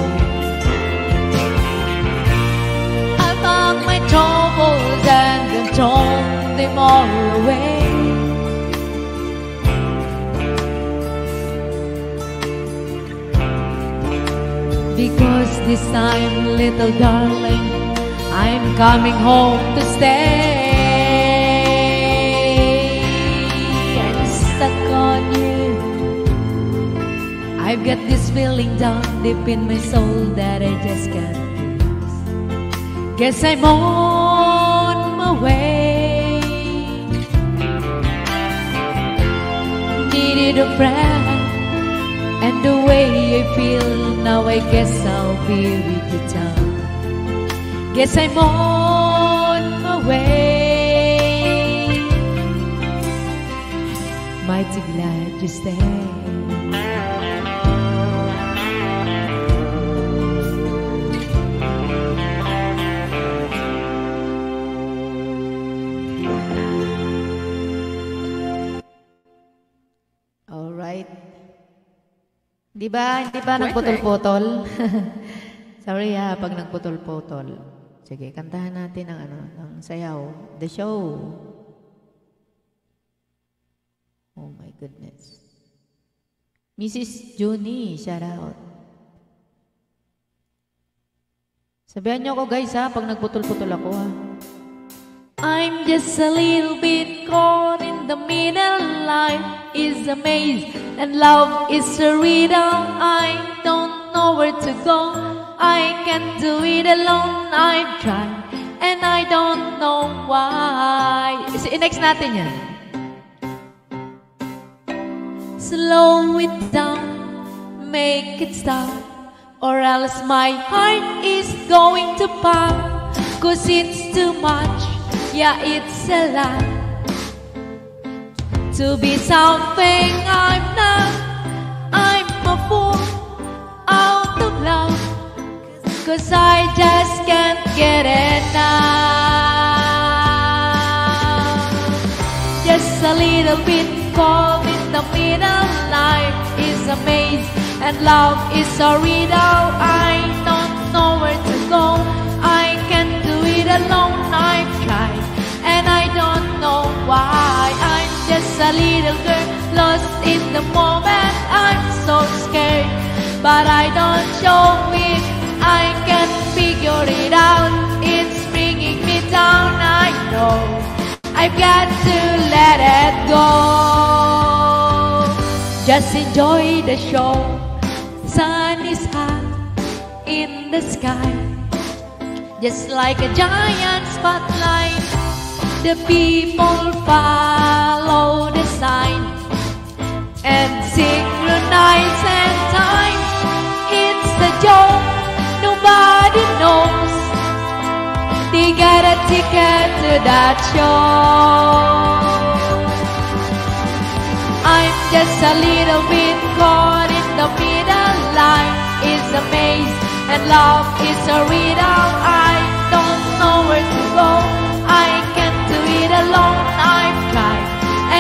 I packed my troubles and then thrown them all away. Because this time, little darling, I'm coming home to stay. I'm stuck on you. I've got this feeling down deep in my soul that I just can't lose. Guess I'm on my way. Needed a friend, and the way I feel now, I guess I'll be with you down. Guess I'm on my way. Mighty glad you stay. Alright. Di ba nagputol-putol? Sorry pag nagputol-putol. Sige, kantahan natin ang sayaw. The show. Oh my goodness. Mrs. Junie, shout out. Sabihan niyo ako guys pag nagputol-putol ako I'm just a little bit caught in the middle. Life is a maze and love is a riddle. I don't know where to go. I can't do it alone. I've tried and I don't know why. Next natin yan. Slow it down, make it stop, or else my heart is going to pop. 'Cause it's too much, yeah, it's a lot to be something I'm not. I'm a fool out of love, 'cause I just can't get enough. Just a little bit caught in the middle. Life is a maze and love is a riddle. I don't know where to go. I can't do it alone. I've tried and I don't know why. I'm just a little girl lost in the moment. I'm so scared, but I don't show it. I can't figure it out. It's bringing me down. I know I I've got to let it go. Just enjoy the show. The sun is high in the sky, just like a giant spotlight. The people follow the sign and synchronize in time. It's a joke, nobody knows. They got a ticket to that show. I'm just a little bit caught in the middle. Life is a maze and love is a riddle. I don't know where to go. I can't do it alone. I've tried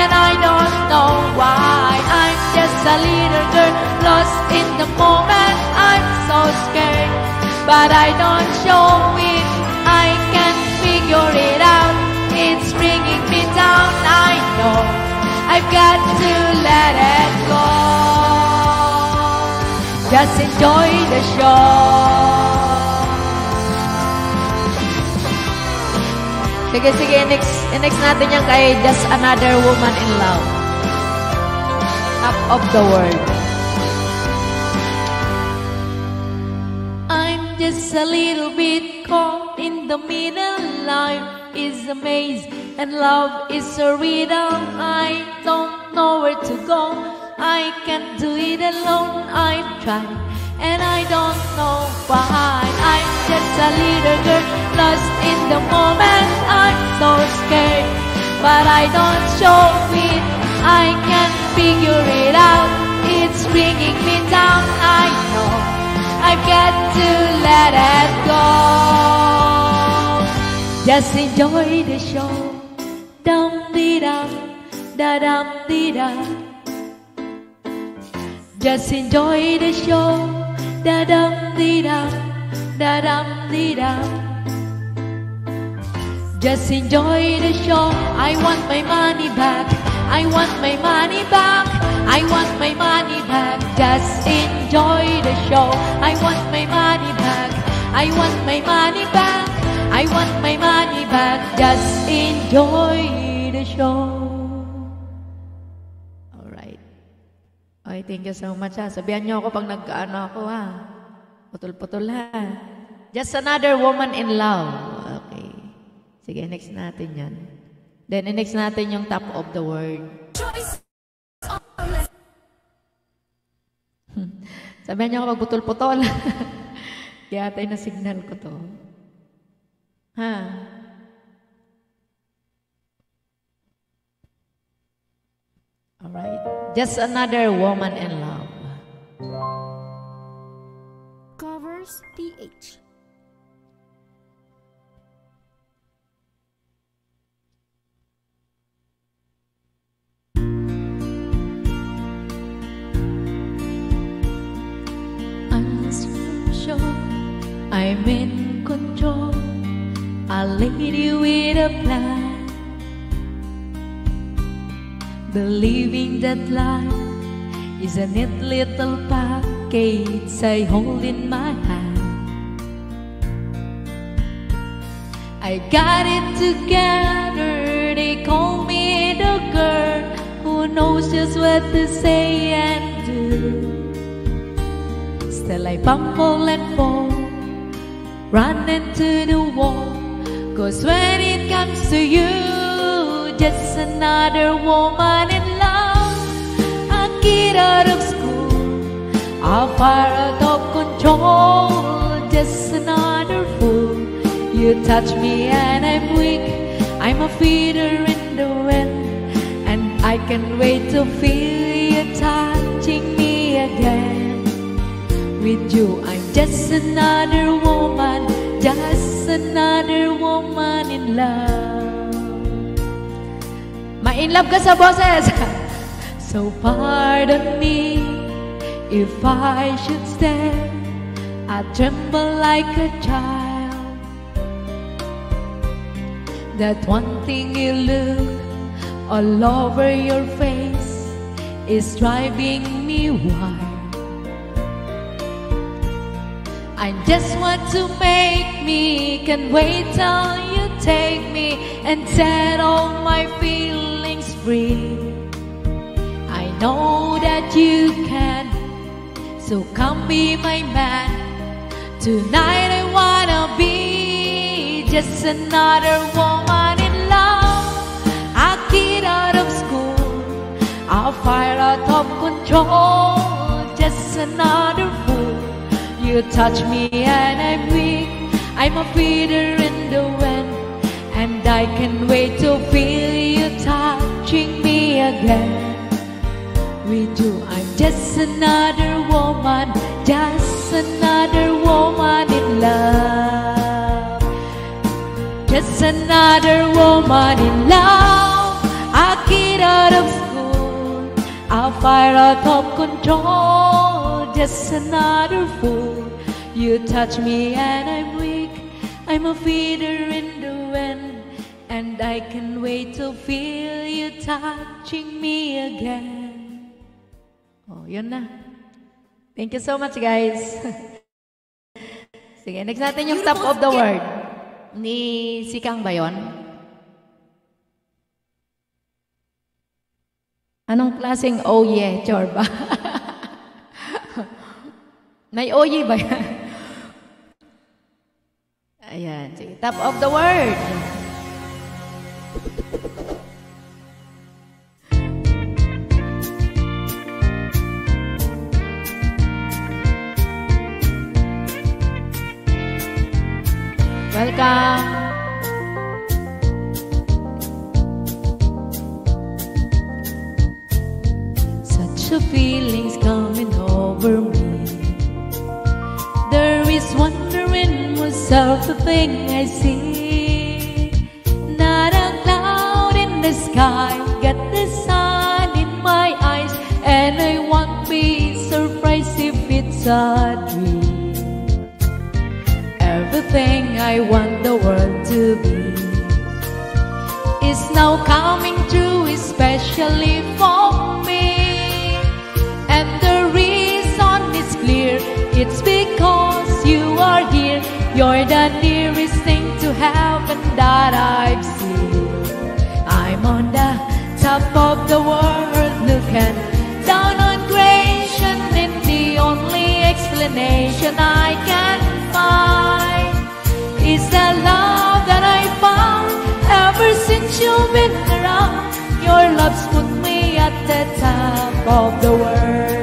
and I don't know why. I'm just a little girl lost in the moment. I'm so scared, but I don't show it. I can't figure it out. It's bringing me down. I know I've got to let it go. Just enjoy the show. Sige, next natin yan kay Just Another Woman in Love. Top of the world. I'm just a little bit caught in the middle. Life is a maze and love is a riddle. I don't know where to go. I can't do it alone. I've tried and I don't know why. I'm just a little girl lost in the moment. I'm so scared, but I don't show it. I can't figure it out. It's bringing me down. I know I've got to let it go. Just enjoy the show. Dum-dee-dum, da-dum-dee-dum. Just enjoy the show. Da-dum-dee-dum, da-dum-dee-dum. Just enjoy the show. I want my money back. I want my money back. I want my money back. Just enjoy the show. I want my money back. I want my money back. I want my money back. Just enjoy the show. Alright. Okay, thank you so much ha. Sabihan niyo ako pag nag-ano ako ha. Putol-putol ha. Just Another Woman in Love. Okay. Sige, next natin yan. Then, next natin yung Top of the World. Sabihan niyo ako pag putol-putol. Kaya tayo na signal ko to. Ha? Alright. Just Another Woman in Love. Covers PH. I'm sure I'm in control. A lady with a plan, believing that life is a neat little package I hold in my hand. I got it together, they call me the girl who knows just what to say and do. Still I fumble and fall, run into the wall. 'Cause when it comes to you, just another woman in love. A kid out of school, a fire out of control. Just another fool. You touch me and I'm weak. I'm a feather in the wind, and I can't wait to feel you touching me again. With you, I'm just another woman. Just another woman in love. Ma-in love ka sa boses. So pardon me if I should stay. I tremble like a child. That one thing you look all over your face is driving me wild. I just want to make me, can't wait till you take me and set all my feelings free. I know that you can, so come be my man. Tonight I wanna be just another woman in love. A kid out of school, a fire out of control, just another fool. You touch me and I'm weak, I'm a feather in the wind, and I can't wait to feel you touching me again. With you I'm just another woman, just another woman in love. Just another woman in love. A kid out of school, a fire out of control, just another fool. You touch me and I'm weak, I'm a feather in the wind, and I can't wait to feel you touching me again. Oh, yun na. Thank you so much, guys. Sige, next natin yung top of the world. Ni Sikang ba yun? Anong klaseng oye, Chorba? May oye ba yan? Ayan, sige. Top of the world. Welcome. Such a feeling's coming over me. There is wonder in myself, the thing I see. Not a cloud in the sky, got the sun in my eyes, and I won't be surprised if it's a dream. Everything I want the world to be is now coming true, especially for me. And the reason is clear, it's because you are here. You're the nearest thing to heaven that I've seen. I'm on the top of the world, looking down on creation, and the only explanation I can find is the love that I found ever since you've been around. Your love's put me at the top of the world.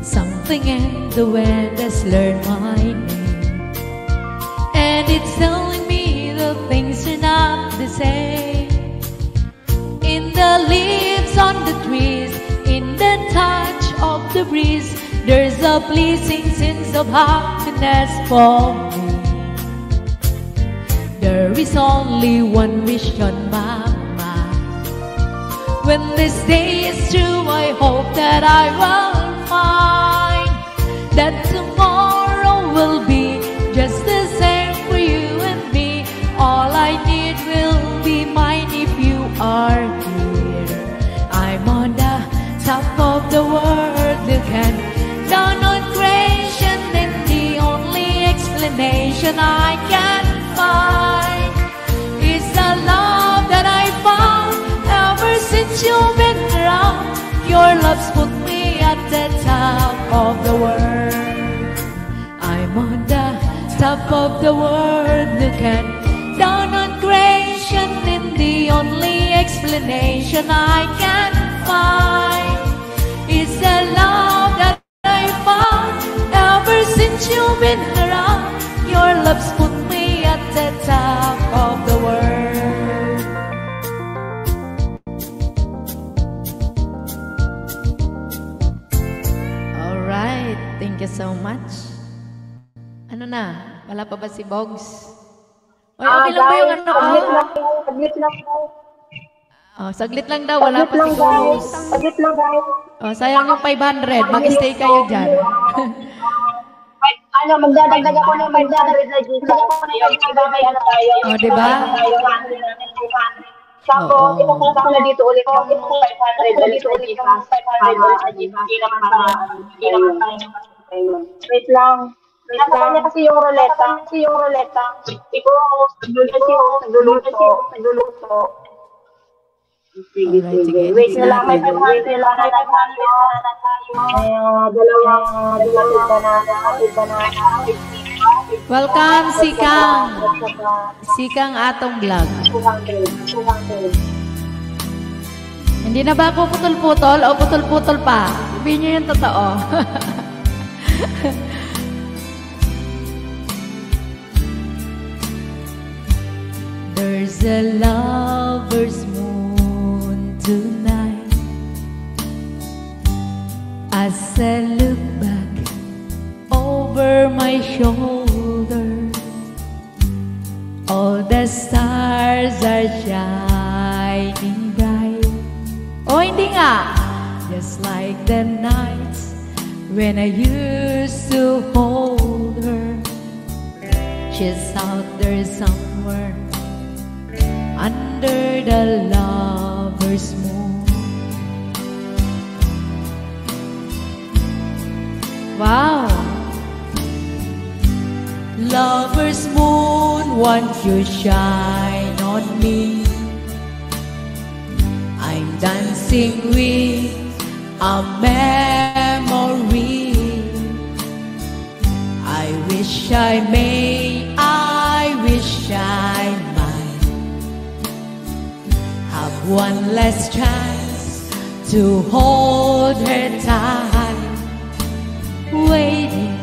Something in the wind has learned my name, and it's telling me the things are not the same. In the leaves on the trees, in the touch of the breeze, there's a pleasing sense of happiness for me. There is only one wish on my mind. When this day is through, I hope that I will find that tomorrow will be just the same for you and me. All I need will be mine if you are here. I'm on the top of the world, looking down on creation, and the only explanation I can find is the love that I found ever since you've been around. Your love's put me at the top of the world. I'm on the top of the world, looking down on creation, and the only explanation I can find is the love that I found ever since you've been around. Your love's put me at the top of the world. Alright, thank you so much. Ano na? Wala pa ba si Bogs? Oy, okay lang ba yung ano? Saglit lang daw. Oh, saglit lang daw, wala pa si Bogs. Saglit lang daw. Oh, sayang yung 500. Mag-stay kayo dyan. Ano, magdadagdag ako na magdadagdag ako na yung ano tayo. Oh, diba? Tapos, ipapasa ko na dito ulit yung 500 ulit sa GCash Wait lang. Nakakanya kasi yung ruleta. Ikaw nagluluto. Sige. Wait na lang, may 500 na tayo. Dalawang banana. Welcome, Sikang. Sikang Atong Vlog. Hindi na ba ako putol-putol o putol-putol pa? Sabihin niyo yung totoo. There's a lover's moon tonight. As I look back over my shoulder, all the stars are shining bright. O hindi nga. Just like the nights when I used to hold her. She's out there somewhere under the lover's moon. Wow. Lover's moon, won't you shine on me? I'm dancing with a memory. I wish I may, I wish I might have one last chance to hold her tight, waiting.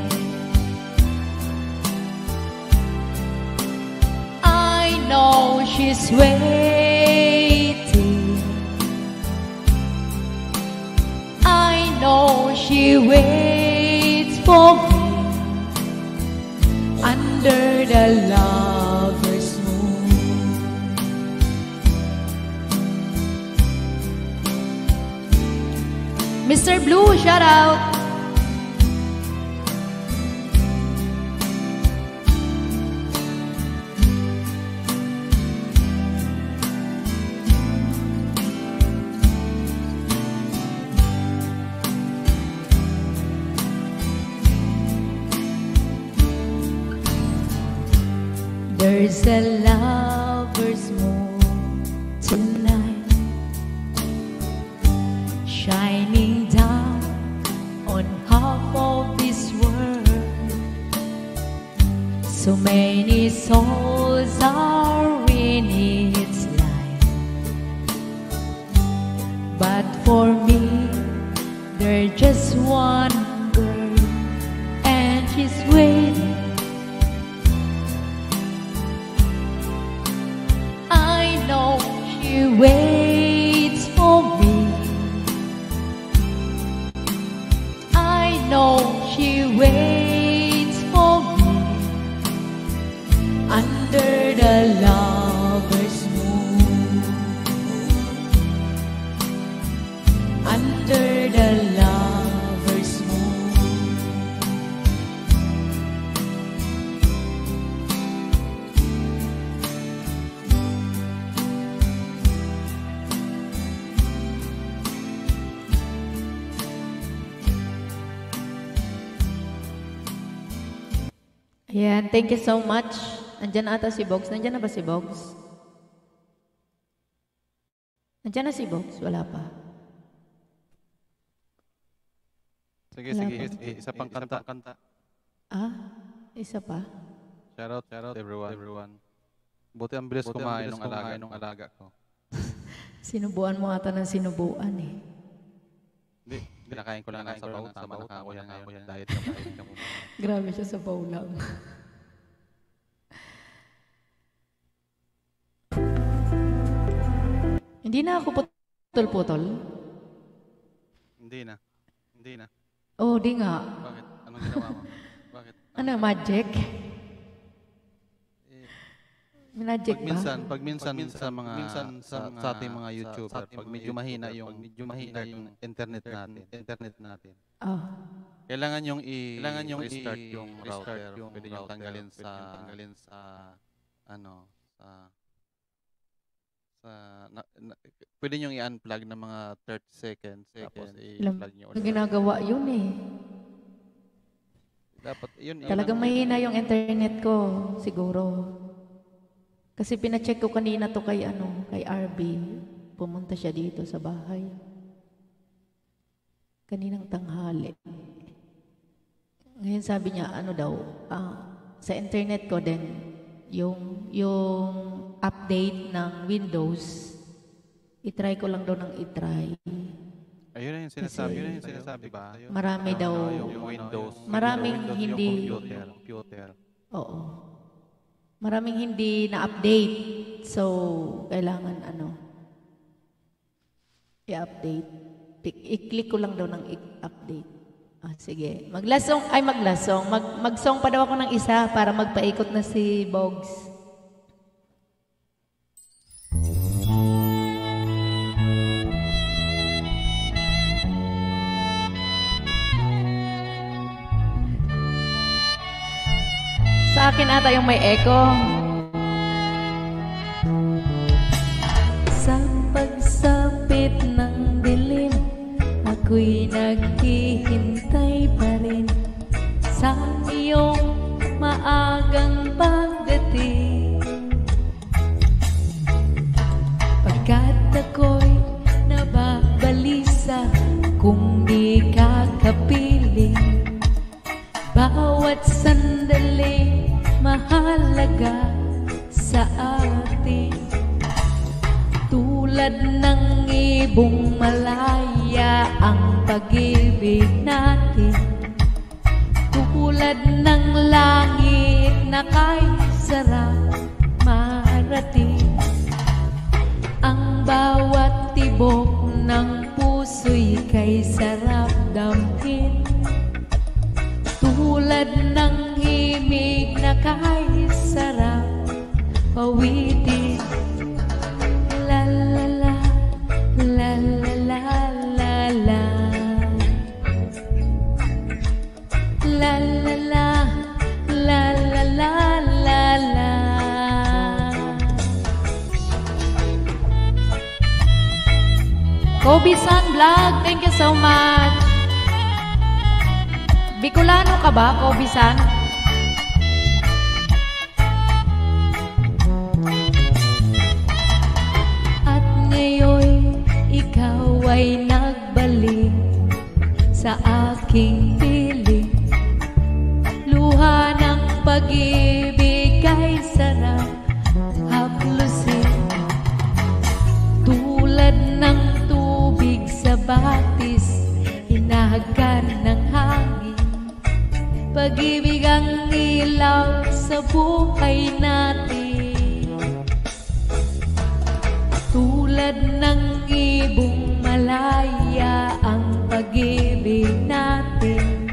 I know she's waiting. I know she waits for me under the lover's moon. Mr. Blue, shout out. There's a lover's moon tonight, shining down on half of this world. So many souls are in its light, but for me, there's just one girl, and she's waiting. I know she waits for me. I know she waits for me under the lover's moon. Under the lover's moon. Ayan, thank you so much. Nandyan ata si Bogs. Nandyan na ba si Bogs? Nandyan na si Bogs? Wala pa. Sige. Isa pang kanta. Ah, isa pa? Shout out everyone. Buti ang bilis kumain ng alaga ko. Sinubuan mo ata ng sinubuan eh. Hindi, kinakain ko lang ng sabaw. Tama na ako yan ngayon. Diet ka muna. Grabe siya sa baw lang. Hindi na ako putol-putol? Hindi na. Oh, di nga. Bakit? Anong ginawa mo? Bakit? Ano, magic? Magic ba? Pag minsan sa mga sa ating mga YouTuber, pag medyo mahina yung internet natin. Oh. Kailangan yung i-start yung router. Pwede yung tanggalin sa pwede nyo i-unplug ng mga 30 seconds. Tapos Alam i-plug nyo mo, ulit. ginagawa yun eh. Dapat, yun. Talagang mahina yung internet ko, siguro. Kasi pinacheck ko kanina to kay RB. Pumunta siya dito sa bahay. Kaninang tanghali. Ngayon sabi niya, sa internet ko din, yung update ng Windows, itry ko lang daw ng itry. Ayun na yung sinasabi, ba? Marami daw. Yung Windows. Maraming yung hindi. Computer. Oo. Maraming hindi na-update. So, kailangan i-update. I-click ko lang daw ng i-update. Sige. Mag-song pa daw ako ng isa para magpaikot na si Bogs. Sa akin ata yung may echo. Sa pagsapit ng dilim, ako'y naghihintay pa rin sa iyong maagang pagdating. Pagkat ako'y nababalisa kung di ka kapiling, bawat sandali mahalaga sa atin. Tulad ng ibong malaya ang pag-ibig natin, tulad ng langit na kay sarap marating. Ang bawat tibok ng puso'y kay sarap damhin, tulad ng himig na kay sarap pawitin. La la la, la la la la la, la la la, la la la la la. Kobe-san Vlog, thank you so much. Bicolano ka ba, Kobe-san? At ngayon ikaw ay nagbalik sa aking piling. Luha ng pag-ibig ay sarap haplusin, tulad ng tubig sa batis, hinahagan ng hangin. Pag-ibig ang ilaw sa buhay natin, tulad ng ibong malaya ang pag-ibig natin,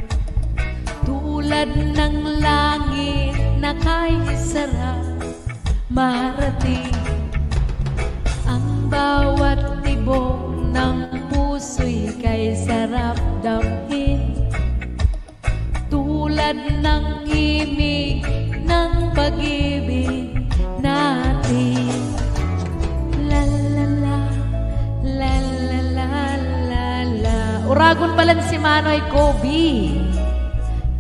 tulad ng langit na kay sarap marating. Ang bawat tibok ng puso'y kay sarap damhin, tulad ng himig ng pag-ibig natin. La la la, la la la la la. Uragon pala si Manoy Kobe.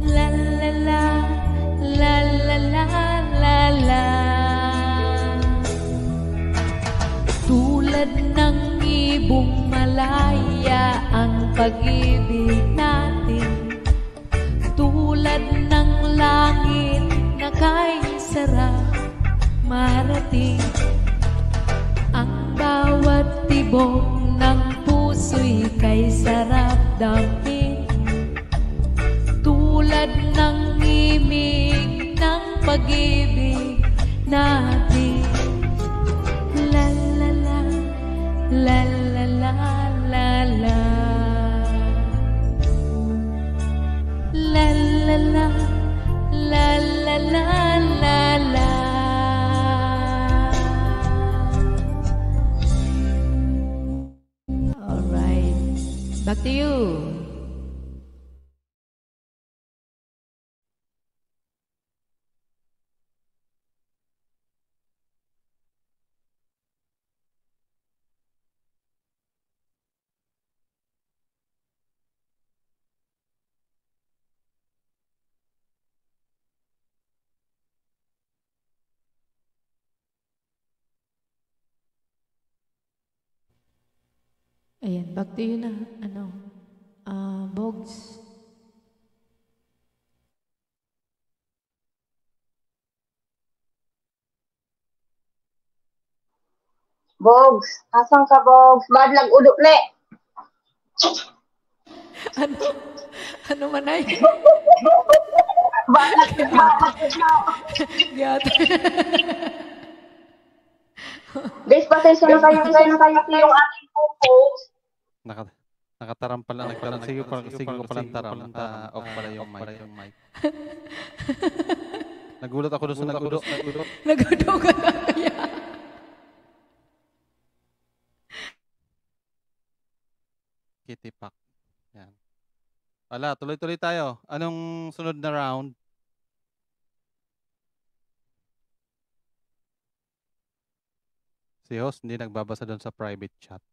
La la la, la la la la la. Tulad ng ibong malaya ang pag-ibig natin, tulad ng langit na kay sarap marating. Ang bawat tibok ng puso'y kay sarap damhin, tulad ng himig ng pag-ibig natin. La la la, la la la la la, la la la, la la la la la. All right. Back to you. Ayan, back to you na. Bogs. Bogs, asan ka, Bogs? Madlag ulo le. Ano man ay? Madlag na. Guys, pasensya na kayo yung aking Bogs. Nakatarampal na nagkaroon. Sige ko palang taram. Naka-off pala yung mic. Nagulat ako doon sa nagudo. Nagudo ka na kaya. Kitty Pack. Yan. Wala, tuloy-tuloy tayo. Anong sunod na round? Si host hindi nagbabasa doon sa private chat.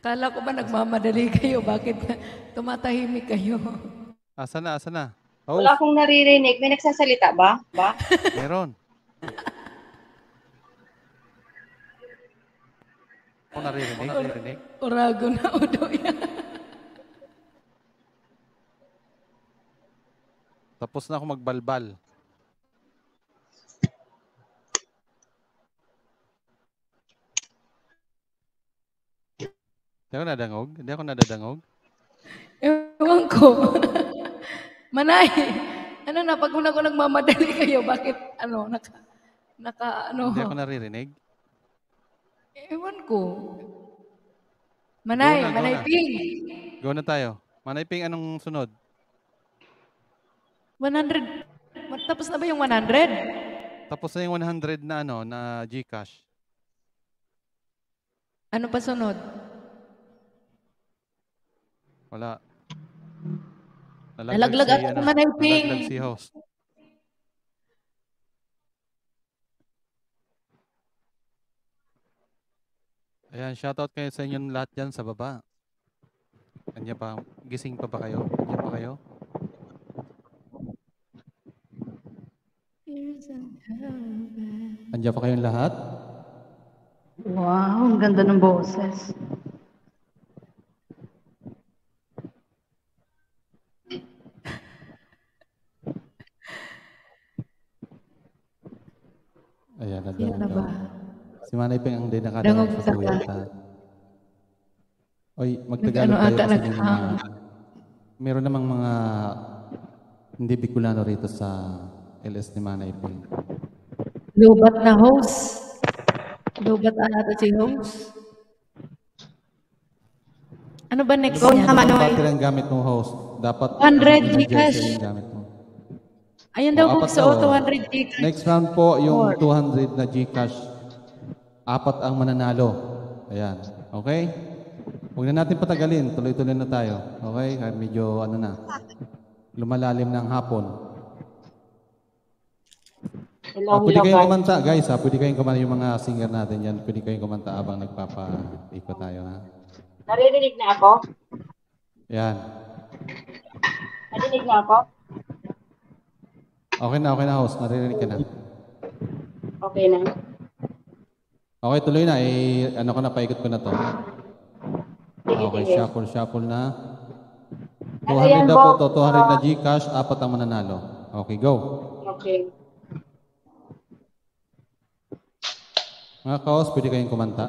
Kala ko ba nagmamadali kayo? Bakit tumatahimik kayo? Asa na? Wala akong naririnig. May nagsasalita ba? Meron. Ako naririnig? Orago na udo yan. Tapos na ako magbalbal. Hindi ako nadadangog. Ewan ko. Manay, pag una ko nagmamadali kayo, bakit, Hindi ako naririnig. Ewan ko. Manay Ping. Go na tayo. Manay Ping, anong sunod? 100. Tapos na ba yung 100? Tapos na yung 100 na na GCash. Ano pa sunod? Wala. Nalaglag ako naman ang Ping. Nalaglag si host. Ayan, shoutout kayo sa inyong lahat dyan sa baba. Kanya pa, gising pa ba kayo? Kanya pa kayo? Kanya pa kayong lahat? Wow, ang ganda ng boses. Ayan, Yan na ba? Si Manay Ping ang din nakadangog sa suweta. Oy, magtagalog tayo kasi meron namang mga hindi Bicolano rito sa LS ni Manay Ping. Lubat na host. Lubat na natin si host. Ano ba next niya? Ano ba ang gamit ng host? Dapat 100 Gcash. Gamit mo. Ayun daw po sa 200 Gcash. Next round po, yung 200 na Gcash. 4 ang mananalo. Ayan. Okay? Huwag na natin patagalin. Tuloy-tuloy na tayo. Okay? Kahit medyo lumalalim ng hapon. Pwede kayong kumanta, guys. Pwede kayong kumanta yung mga singer natin yan. Pwede kayong kumanta habang nagpapa-ikot tayo. Ha? Naririnig na ako? Yan. Narinig na ako? Okay na, host. Naririnig ka na. Okay na. Okay, tuloy na. Paikot ko na to. Okay, shuffle na. 200 daw po to. 200 na Gcash, 4 ang mananalo. Okay, go. Okay. Mga ka-host, pwede kayong kumanta.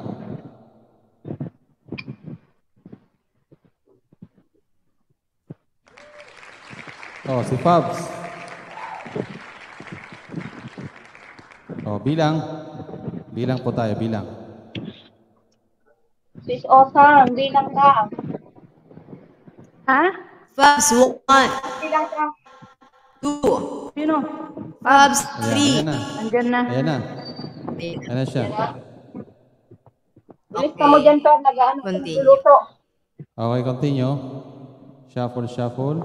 Oh, si Fabs. Oh, bilang. Bilang po tayo, bilang. Sis Osang, bilang ka. Ha? Fabs 1. Bilang ka. 2. Sino? Fabs 3. Andyan na. Ayan na. Ayan na siya. Bilis ka mo dyan, Fer. Nag-luto. Okay, continue. Shuffle.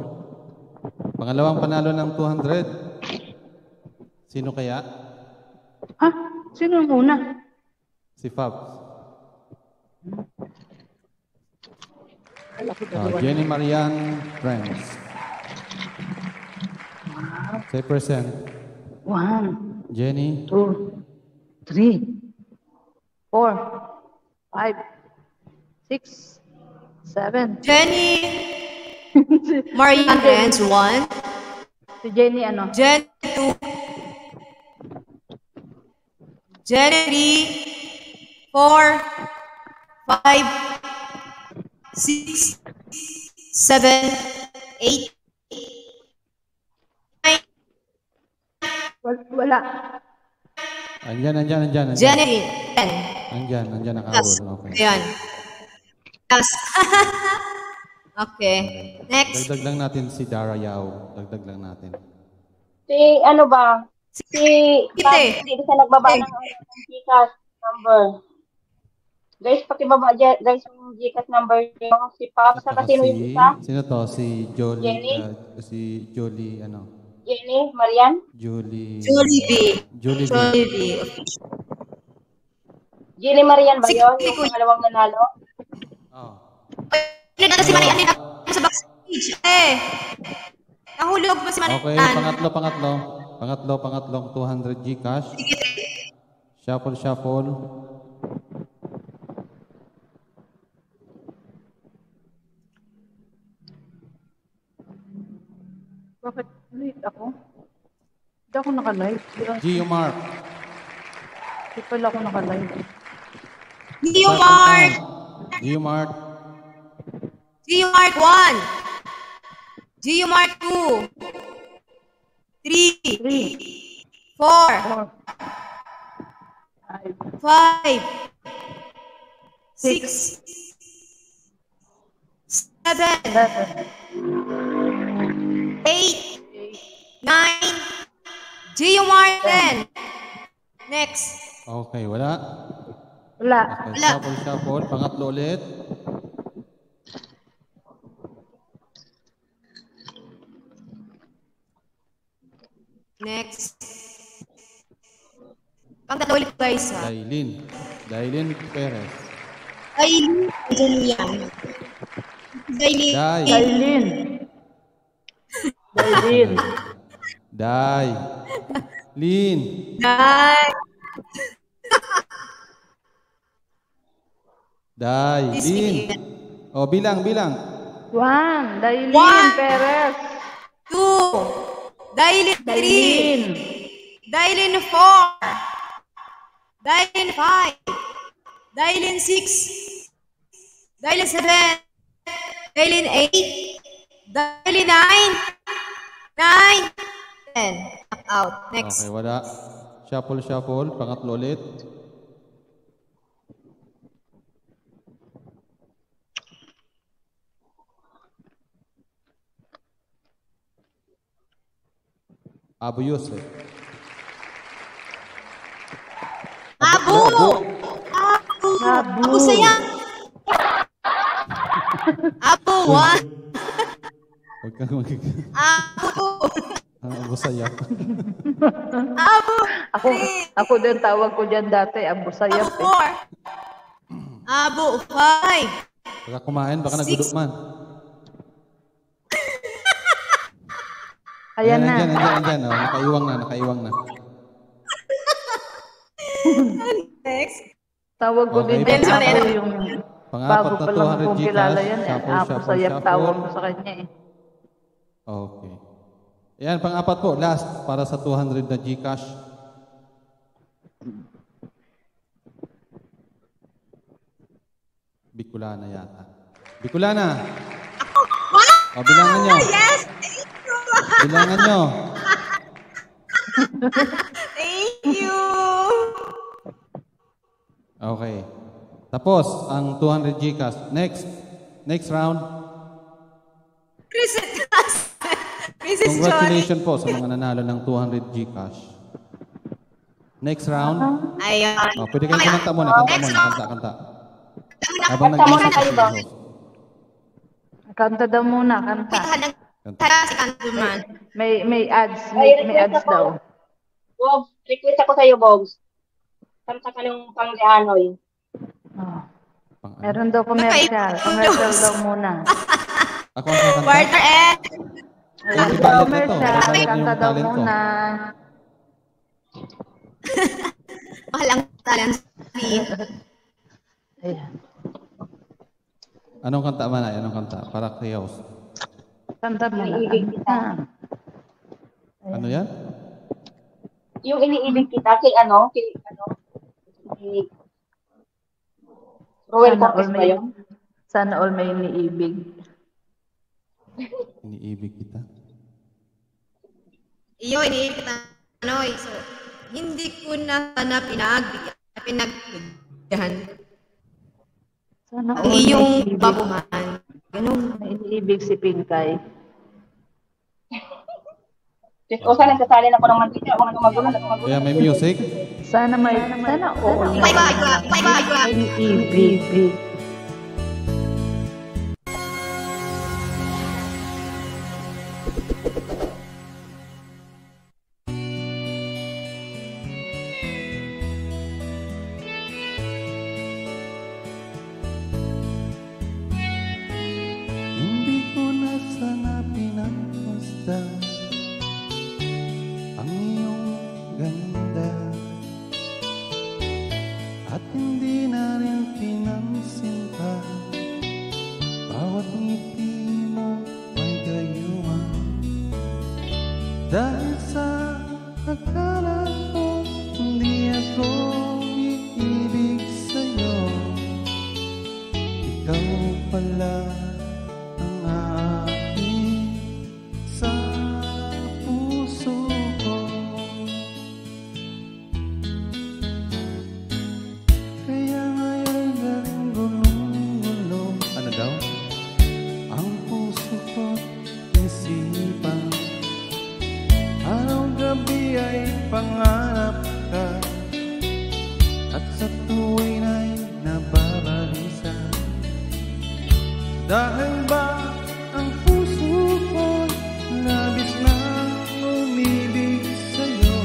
Pangalawang panalo ng 200. Sino kaya? Ha? Sino ang una? Si Fabs. Jenny Marian Friends. Say present. 1, Jenny. 2, 3, 4, 5, 6, 7. Jenny Marian Friends, 1. Si Jenny ano? Jenny 2. Jenny 3, 4, 5, 6, 7, 8, 9. Wala. Andyan. Jenny 10. Andyan nakaroon. Yes. Okay. Ayan. Yes. Okay. Next. Dagdag lang natin si Dara Yao. Dagdag lang natin. Si ano ba? Hindi siya nagbaba ng Gcash number. Guys, pakibaba dyan. Guys, yung Gcash number yung si Pop. Saka sino yung isa? Sino to? Si Jolie. Jenny? Si Jolie, ano? Jenny? Marian? Jolie B. Jolie B. Jenny Marian ba yun? Yung pangalawang nanalo? Oo. Ilan na si Marian? Sa backstage. Nahulog ba si Marian? Okay, pangatlong 200 Gcash. Shuffle. Bakit late ako? Hindi ako naka-live. Gio Mark. Hindi pala ako naka-live. Gio Mark 1. Gio Mark 2. 3. 4. 5. 6. 7. 8. 9. Gio Martin. Next. Okay, wala. Okay, shuffle. Pangatlo ulit. Next. Pang-tatlo ulit guys ha. Dailin Perez. Dailin. Oh, bilang. 1. Dailin Perez. 2. Dailin 3. Dailin 4. Dailin 5. Dailin 6. Dailin 7. Dailin 8. Dailin 9. 10. Out. Next. Okay, wala. Shuffle. Pangatlo ulit. Abu Yusuf. Abu saya. Abu 1. Huwag kang Abu Sayap. Ako din tawag ko dyan dati, Abu Sayap. Abu 4. Abu 5. Baka kumain, baka nagudok man. Ayan na. Andyan. Oh, nakaiwang na. Next. Tawag ko din Okay, yung Pang-apat bago na pa lang 200 kong kilala yan. Abu Sayap shuffle. tawag ko sa kanya eh. Okay. Ayan, pang-apat po. Last, para sa 200 na Gcash. Bicolana yata. Bicolana! O, bilangan nyo. Yes! Bilangan nyo. Thank you! Okay. Tapos, ang 200 Gcash. Next round. Chris Johnny. Congratulations po sa mga nanalo ng 200 Gcash. Next round. Ayun. Oh, pwede kayong kumanta muna. Kanta. Habang Kanta muna kayo ba? Kanta daw muna, kanta. Si Kantuman. May ads, may ads daw. Bogs, request ako sa'yo, Bogs. Kanta ka ng pang Reanoy. Meron daw commercial. Commercial daw muna. Ako ang kakanta. Quarter F. Commercial. Kanta daw muna. Walang talent. Ayan. Anong kanta man ay? Anong kanta? Para kay host. Kanta mo na. Ano yan? Yung iniibig kita kay Roel Cortez ba yun? Sana all may iniibig. Iniibig kita? Iyo, iniibig kita. Noy. So, hindi ko na sana pinagbigyan. Sana all iyong may babuhan. Ganun. May iniibig si Pinkay. O sana nagsasalin ako ng mantika. Huwag na magulo. Kaya may music? Sana all may iniibig. Hindi ko na sana pinagmasdan ang iyong ganda at hindi na rin pinansin pa bawat ngiti mo may gayuma dahil sa akala ko hindi ako iibig sa'yo, ikaw pala ang aking sa puso ko. Kaya ngayon galing gulong-gulo. Ano daw? Ang puso ko isipan. Araw-gabi ay pangarap ka at sa tuwin ay nababalisa. Dahil ba ang puso ko labis na umibig sa'yo,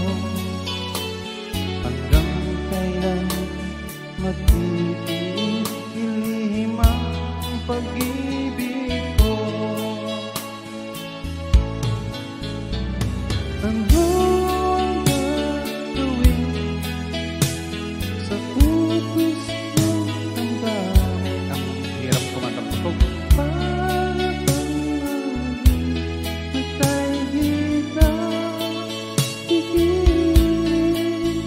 hanggang kailan magtitiis ilihim ang pag-ibig ko. Ano ang gagawin sa upis mo ang dami? Ang hirap kumantang tugtog. Para pangawin na tayo di na ikilig.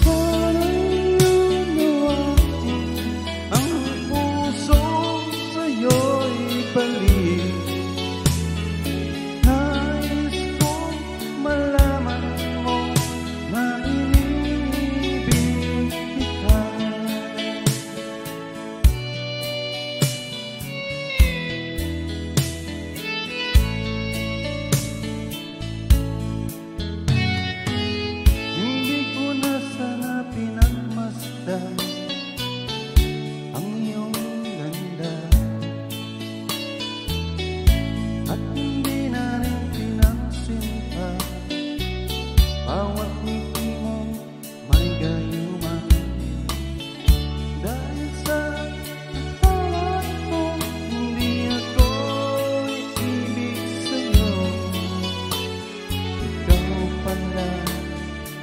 Sana'y lumawain ang puso sa'yo'y balik. Nais kong malaman mo na iniibig kita. Hindi ko na sana pinagmasdan ang iyong ganda at hindi na rin pinansin pa bawat ngiti mong may gayuma. Dahil sa akala ko hindi ako iibig sa'yo, ikaw pala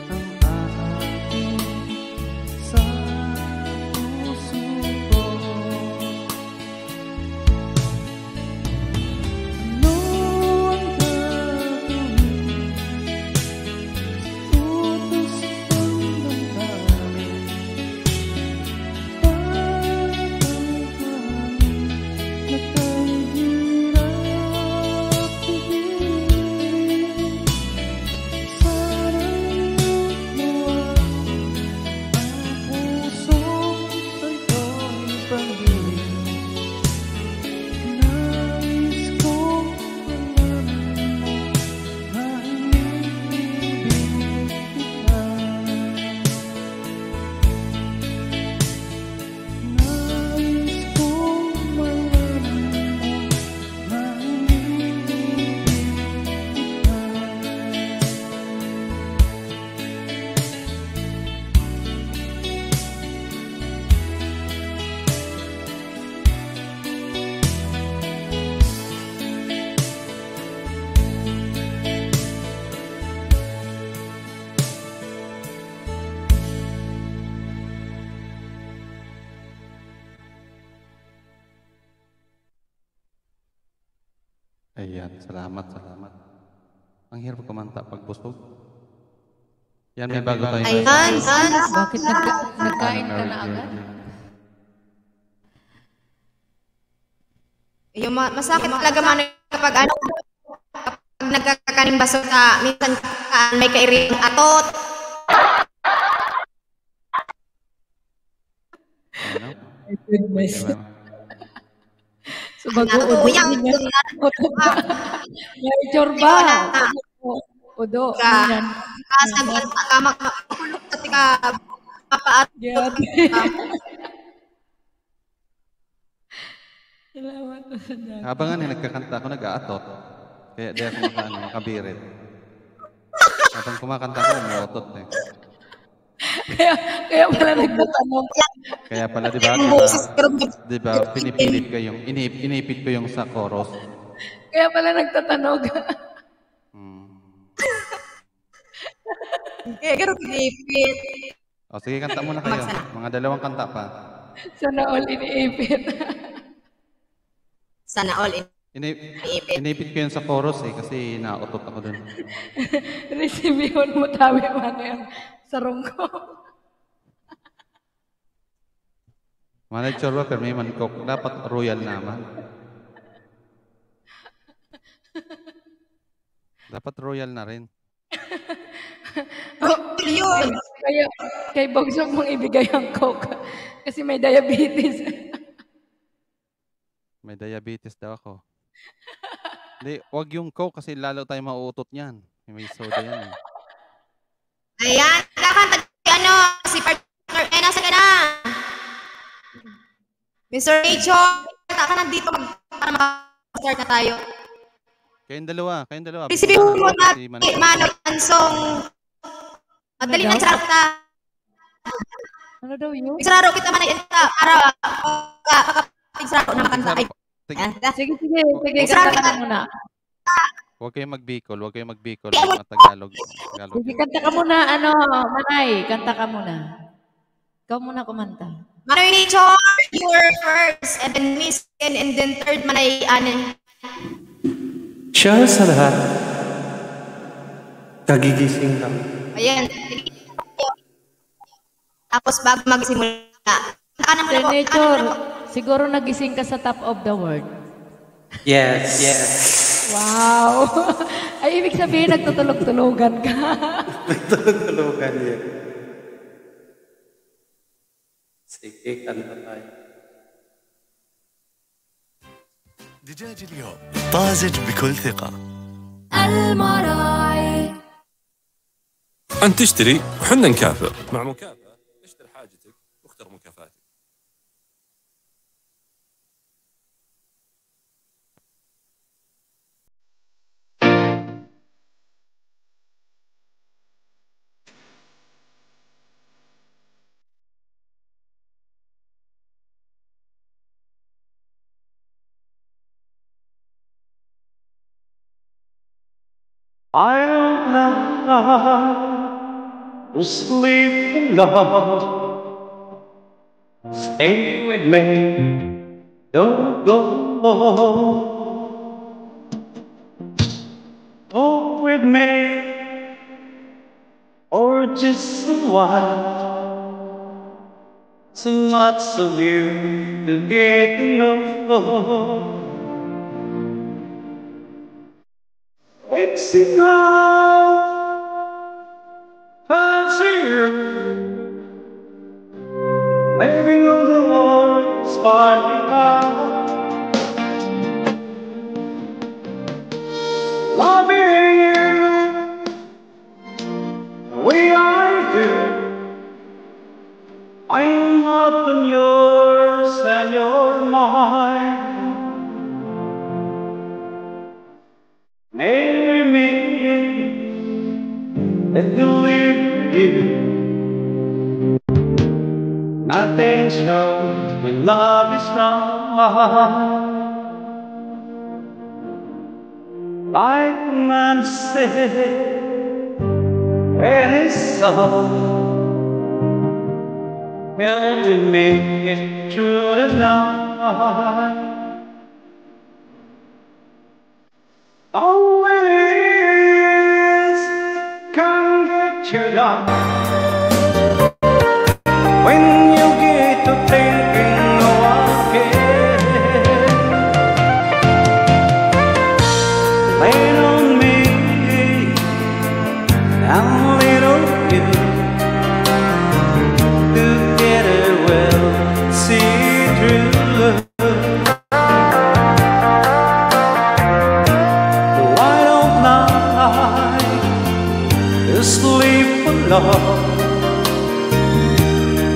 ang aking sa puso ko. Ano ang gagawin sa Ayan, salamat. Ang hirap kumanta pag busog. Yan, may bago tayo. Ayan. Bakit nagkain ka na agad? Yung masakit talaga man kapag nagkakaning baso ka, minsan may kairing atot. My goodness. So Udo. May chorba. Udo. Kasagot ka makulog kasi ka papaat. Salamat. Habang nagkakanta ako, nag-aatot. Kaya di ako makabirit. Habang kumakanta ko, umuotot eh. Kaya pala nagtatanong. Kaya pala, di ba, pinipilit ko yung, inipit ko yung sa chorus. Kaya pala nagtatanong. Kaya gano'n pinipit. O sige, kanta muna kayo. Mga 2 kanta pa. Sana all iniipit. Sana all inipit ko yun sa chorus eh, kasi nautot ako dun. Resibihon mo tabi man yung sarong ko. Manay chorba, pero may mankok. Dapat royal naman. Dapat royal na rin. Yun! Kaya, kay Bogsog mong ibigay ang coke. Kasi may diabetes. May diabetes daw ako. Hindi, wag yung coke kasi lalo tayo mauutot niyan. May soda yan eh. Ayan, kakanta si partner. Nasa ka na. Mr. Rachel, ka na dito para mag-start na tayo. Kayong dalawa. Isipin mo na, Mano, Ansong. Madali na sarap ta. Ano daw yun? Sararo kita man yan ta. Para sararo ng kanta. Sige. Kanta ka muna. Huwag kayong magbikol. Mga Tagalog. Sige, kanta ka muna. Manay, kanta ka muna. Ikaw muna kumanta. Manoy Rachel, you were first. And then Miss Ken. And then third, Manay Anen. Siya sa lahat, kagigising lang. Ayan. Tapos bago magsimula. Senator, siguro nagising ka sa top of the world. Yes. Wow! Ay, ibig sabihin, nagtutulog-tulogan ka. Nagtulog-tulogan yan. Sige, kanta tayo. دجاج اليوم طازج بكل ثقة. المراعي أن تشتري وحنا نكافئ. مع مكافأة اشتر حاجتك واختر مكافاتك. I'll not sleep in love. Stay with me, don't go. Go with me, or just a while. So lots of you to get to know. It's enough, fancier. Living on the world, sparkling out. Loving you, the way I do. I'm often yours and you're mine. Marry me, let me live with you. Nothing shows when love is strong. Like a man said in his song, marry me through the night. Oh, it is congratulations when you get to thinking, oh, I care. Lean on me, I'm little you. Together we'll see through. Why don't I sleep alone?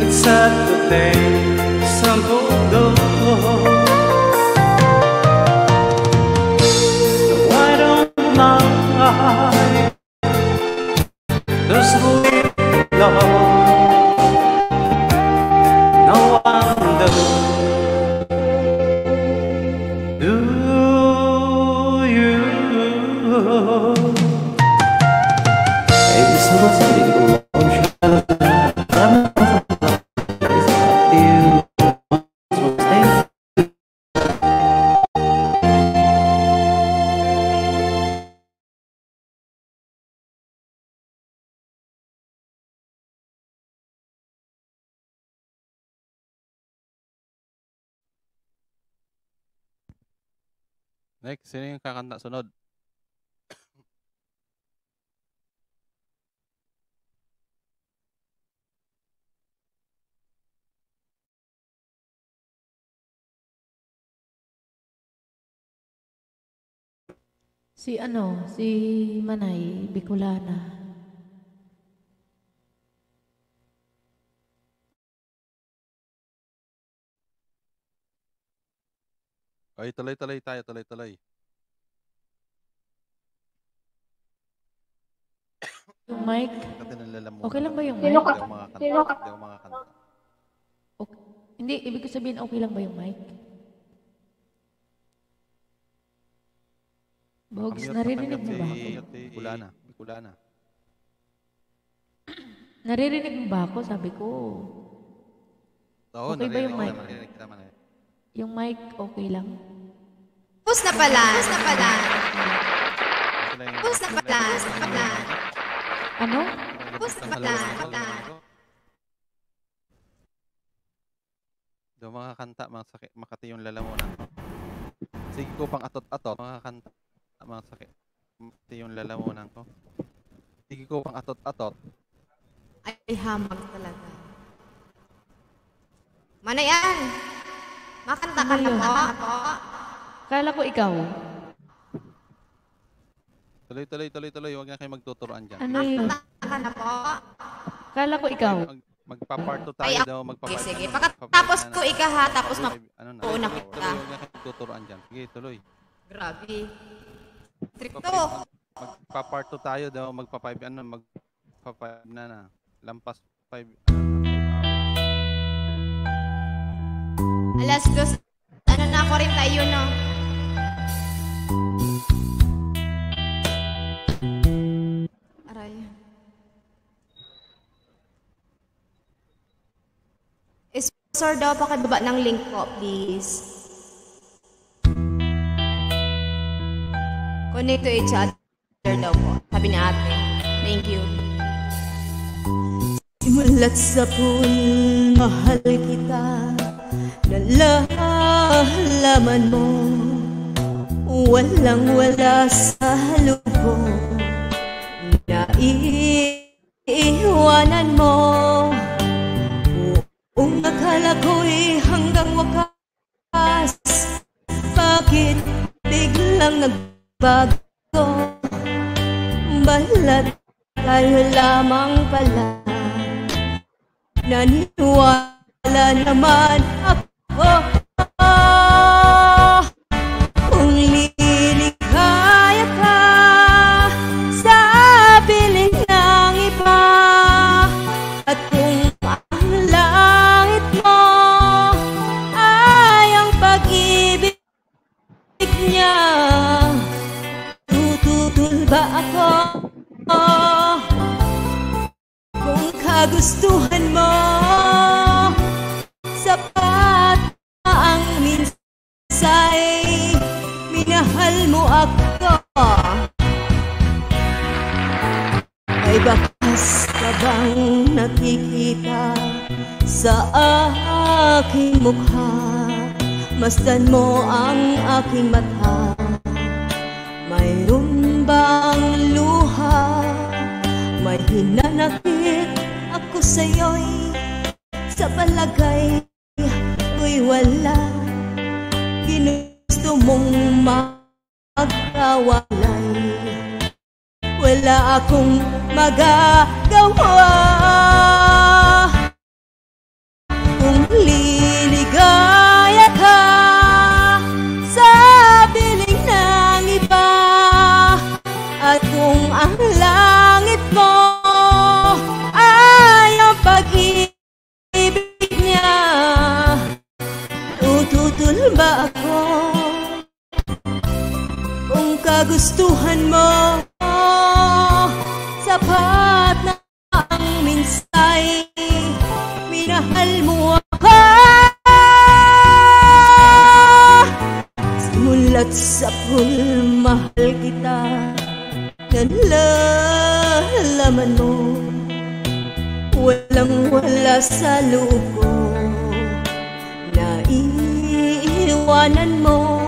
It's sad to think some go. Why don't I sleep alone? No wonder. Do you? Next, sino yung kakanta sunod? Si Manay Bicolana. Ay, tuloy-tuloy tayo, tuloy-tuloy. Yung mic? Okay lang ba yung mic? Hindi ako makakanta. Okay. Hindi, ibig ko sabihin, okay lang ba yung mic? Bogs, naririnig mo ba ako? Bicolana. Naririnig mo ba ako? Sabi ko. Oo, okay ba yung mic? Naririnig kita man eh. Yung mic, okay lang? Pus na pala. Ano? Pus na pala. Daw mga kanta, mga sakit, makati yung lalamunan ko. Sige ko pang atot-atot, mga kanta, mga sakit, makati yung lalamunan ko. Sige ko pang atot-atot. Ay, hamag talaga. Manayan! Makanta ka na po. Kala ko ikaw. Tuloy. Huwag na kayo magtuturoan dyan. Ano yun? Makanta ka na po. Kala ko ikaw. Magpa-part 2 tayo daw. Sige. Pagkatapos ko ika ha, tapos mapuuna kita. Huwag na kayo magtuturoan dyan. Sige, tuloy. Grabe. Stricto. Magpa-part 2 tayo daw. Magpa-5 na. Lampas 5. Alas 2. Ano na ako rin tayo, no? Aray. Sponsor daw, pakibaba ng link po, please. Connect to each other daw po. Sabi ni ate. Thank you. Simulat sa pool, mahal kita. Nalalaman mo, walang-wala sa lubong. Naiiwanan mo, kung akala ko'y hanggang wakas. Bakit biglang nagbago? Balat tayo lamang pala. Naniwala naman ako. Kung liligaya ka sa piling ng iba, at kung ang langit mo ay ang pag-ibig niya, tututul ba ako? Kung kagustuhan mo, sapat ang minsay, minahal mo ako. May bakas ka bang nakikita sa aking mukha? Masdan mo ang aking mata. Mayroon bang luha? May hinanakit ako sa'yo'y sa palagay ko'y wala. Ginusto mong magkawalay. Wala akong magagawa kung liligaya ka sa piling ng iba. At kung ang langit mo ay ang pag-ibig niya, tututol ba ako kung kagustuhan mo? Sapat na ang minsay, minahal mo ako. Simulat sa pool, mahal kita. Nalalaman mo, walang wala sa loob ko. Naiiwanan mo,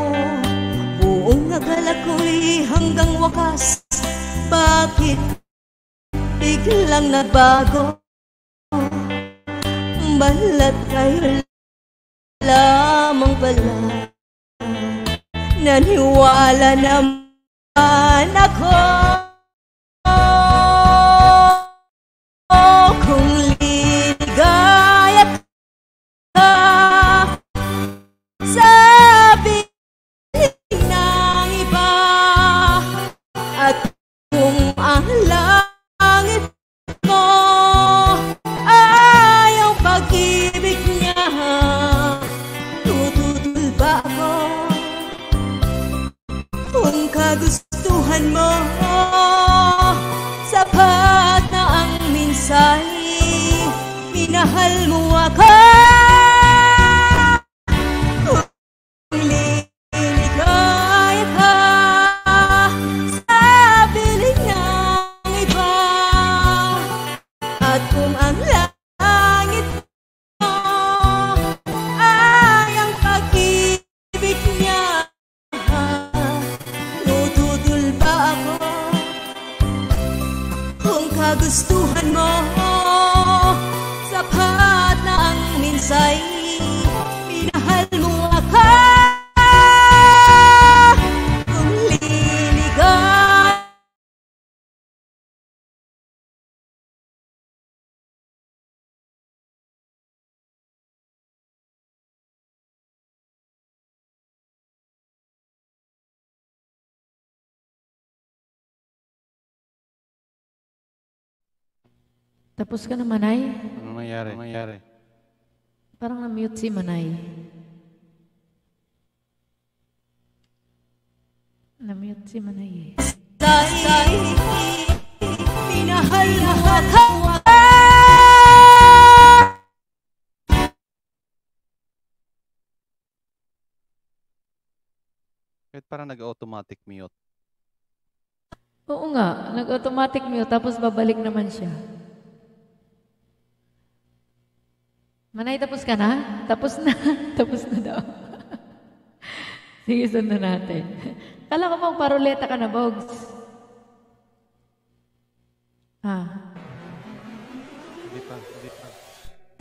buong akala ko'y hanggang wakas. Bakit biglang nabago? Balat kayo lamang pala. Naniwala naman ako kung liligaya ka sa piling ng iba. At kung ang langit mo ay ang pag-ibig niya, tututol ba ako kung kagustuhan mo? Sapat na ang minsay, minahal mo ako. Kung liligaya ka sa piling ng iba. At kung ang langit mo ay ang pag-ibig niya, tututol ba ako kung kagustuhan mo? Sapat na ang minsay, minahal mo ako. Kung liligaya Tapos ka na, Manay? Ano nangyari? Parang na-mute si Manay. Na-mute si Manay eh. minahal mo ako. Kahit parang nag-automatic mute. Oo nga, nag-automatic mute tapos babalik naman siya. Manay, tapos ka na? Tapos na. Tapos na daw. Sige, sundan natin. Kala ko bang paruleta ka na, Bogs? Hindi pa.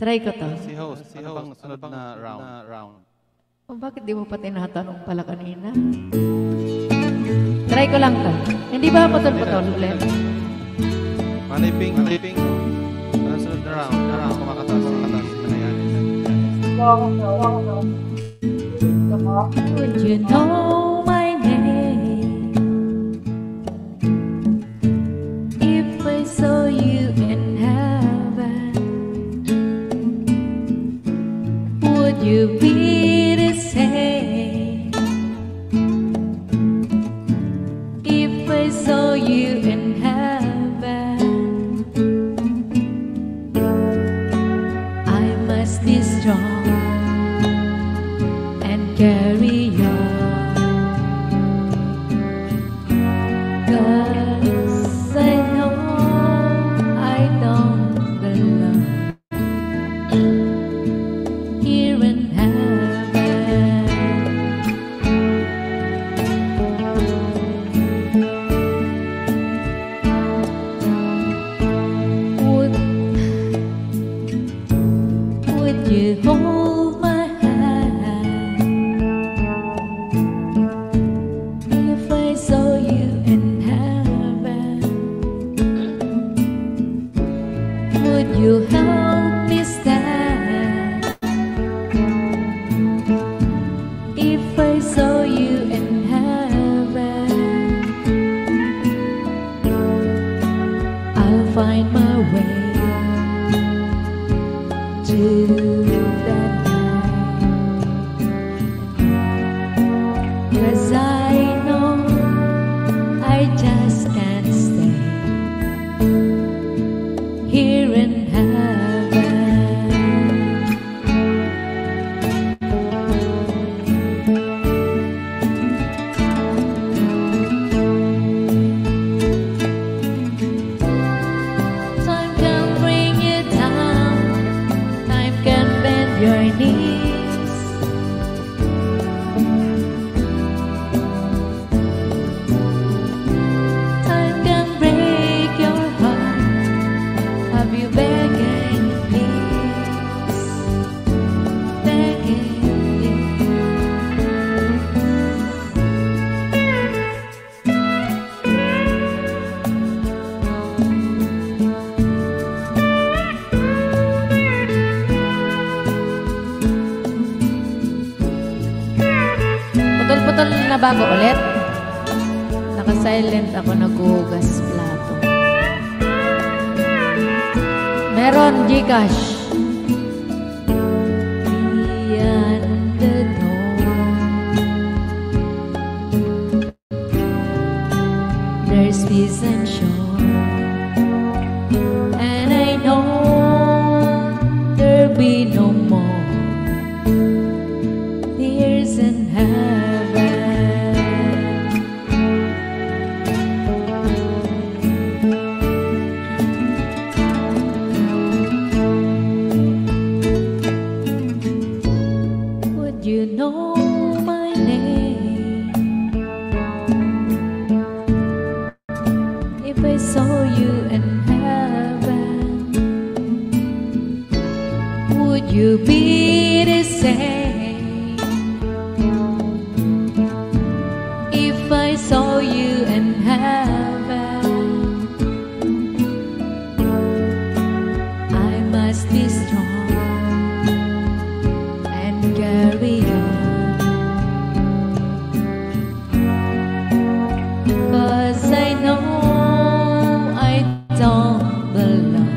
Try ko to. Si host, ano bang sunod na round? Oh, bakit di mo pa tinatanong pala kanina? Try ko lang to. Hindi ba putol-putol ulit? Maliping. Ano sunod na round? Kumakatas. Would you know my name if I saw you in heaven? Would you be the same if I saw you in heaven? I must be strong and carry on, 'cause I know Would you help me stand if I saw you in heaven? I'll find my way to that night, 'cause I know I just can't stay here in heaven. Time can bring you down, time can bend your knees. Time can break your heart, have you begging, please, begging, Putol-putol na ba ako ulit? Naka-silent ako, naghuhugas plato. Meron, Gcash. Beyond the dawn, there's peace and shore, and I know there'll be no more tears in heaven. Would you know my name if I saw you in heaven? Would you be the same if I saw you in heaven? I must be strong and carry on, 'cause I know I don't belong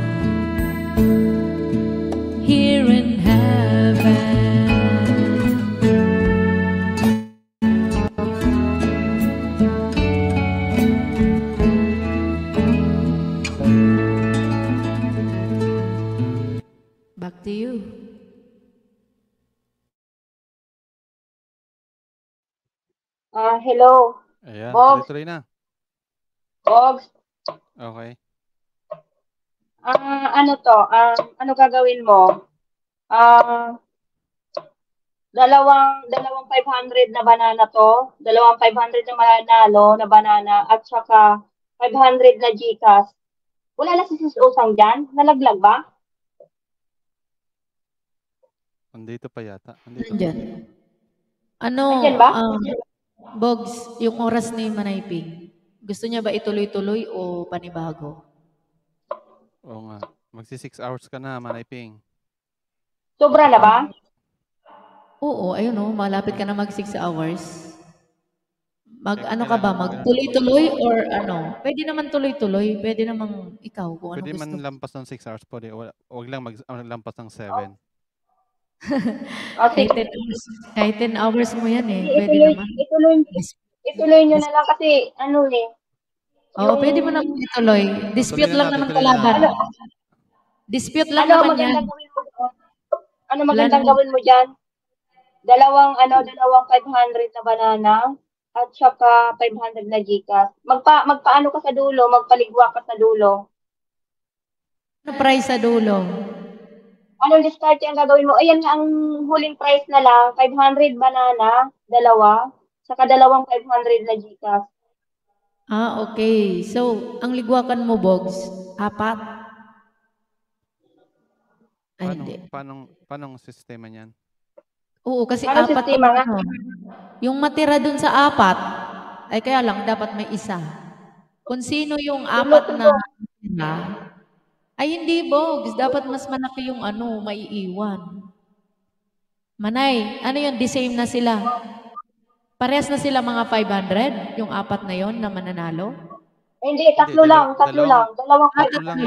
here in heaven. Back to you. Hello. Ayan, Bogs. tuloy-tuloy na. Bogs. Okay. Ano to? Ano gagawin mo? Dalawang 500 na banana to. Dalawang 500 na mananalo na banana at saka 500 na Gcash. Wala na si Sis Usang dyan? Nalaglag ba? Andito pa yata. Andito. Nandyan. Ano, Nandyan ba? Bogs, yung oras ni Manayping, gusto niya ba ituloy-tuloy o panibago? Oo nga. Magsi 6 hours ka na, Manayping. Sobra na ba? Oo, ayun o, malapit ka na mag 6 hours. Ano ka ba, magtuloy-tuloy or ano? Pwede naman tuloy-tuloy, pwede naman ikaw kung ano Pwede gusto. man lampas ng 6 hours. Pwede. Huwag lang maglampas ng 7. Okay. Kahit 10 hours mo yan eh. Pwede naman. Ituloy nyo na lang kasi ano eh. Oo, pwede mo naman ituloy. Dispute lang naman kalaban. Dispute lang naman yan. Ano magandang gawin mo dyan? Dalawang 500 na banana at saka 500 na Gcash. Magpaano ka sa dulo, magpaligwa ka sa dulo. Ano price sa dulo? Anong discard ang gagawin mo? Ayan nga ang huling price na lang, 500 banana, dalawa, saka dalawang 500 na Gcash. Okay. So, ang ligwakan mo, Bogs, 4? Ay, hindi. Paano sistema niyan? Oo, kasi Paano 4 sistema nga? Yung matira dun sa 4, ay kaya lang, dapat may isa. Kung sino yung 4 na matira, Ay, hindi, Bogs. Dapat mas malaki yung maiiwan. Manay, ano yun? The same na sila. Parehas na sila mga 500? Yung apat na yon na mananalo? Hindi, tatlo lang. Dalawang Tatlo lang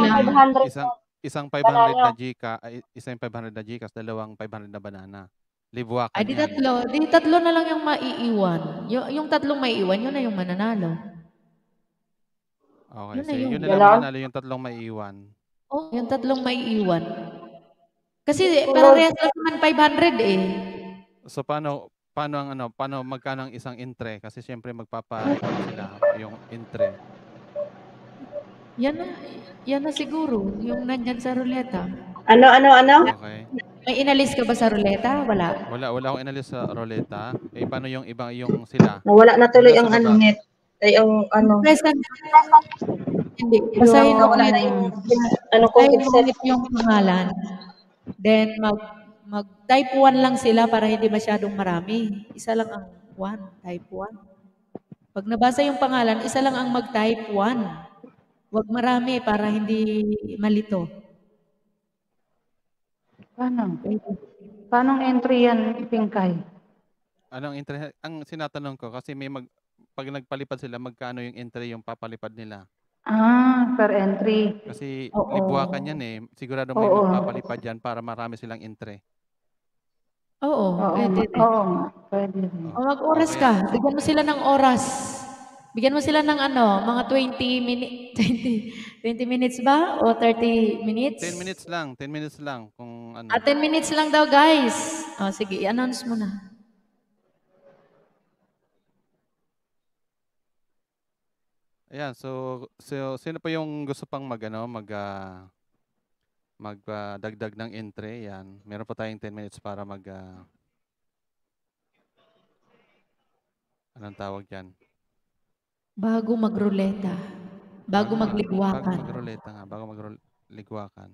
500. Isang 500 na Gcash, isang 500 na Gcash, dalawang 500 na banana. Libuwakan Ay, di tatlo na lang yung maiiwan. Yung tatlong maiiwan, yun na yung mananalo. Okay, so yun na lang mananalo yung tatlong maiiwan. Oh, yung tatlong maiiwan. Kasi parehas lang naman 500 eh. So paano magkano ang isang entry? Kasi siyempre magpapareport sila yung entry. Yan na siguro, yung nandyan sa ruleta. Ano? Okay. May inalis ka ba sa ruleta? Wala. Wala akong inalis sa ruleta. Eh, paano yung ibang yung sila? Nawala na tuloy ang net. Ay, ang Present. Hindi. Basahin mo ulit yung pangalan. Then, mag-type 1 lang sila para hindi masyadong marami. Isa lang ang 1, type 1. Pag nabasa yung pangalan, isa lang ang mag-type 1. Huwag marami para hindi malito. Paano entry yan, Pinkay? Anong entry? Ang sinatanong ko, kasi pag nagpalipad sila, magkano yung entry yung papalipad nila? Per entry. Kasi libuwakan yan eh. Sigurado may magpapalipad yan para marami silang entry. Oo, pwede. Pwede. Mag-oras ka. Bigyan mo sila ng oras. Bigyan mo sila ng mga 20 minutes ba? O 30 minutes? 10 minutes lang. Kung 10 minutes lang daw, guys. Sige, i-announce mo na. Ayan, so sino pa yung gusto pang magdagdag ng entry? Yan. Meron pa tayong 10 minutes para anong tawag diyan? Bago magruleta. Bago magligwakan. Bago magligwakan.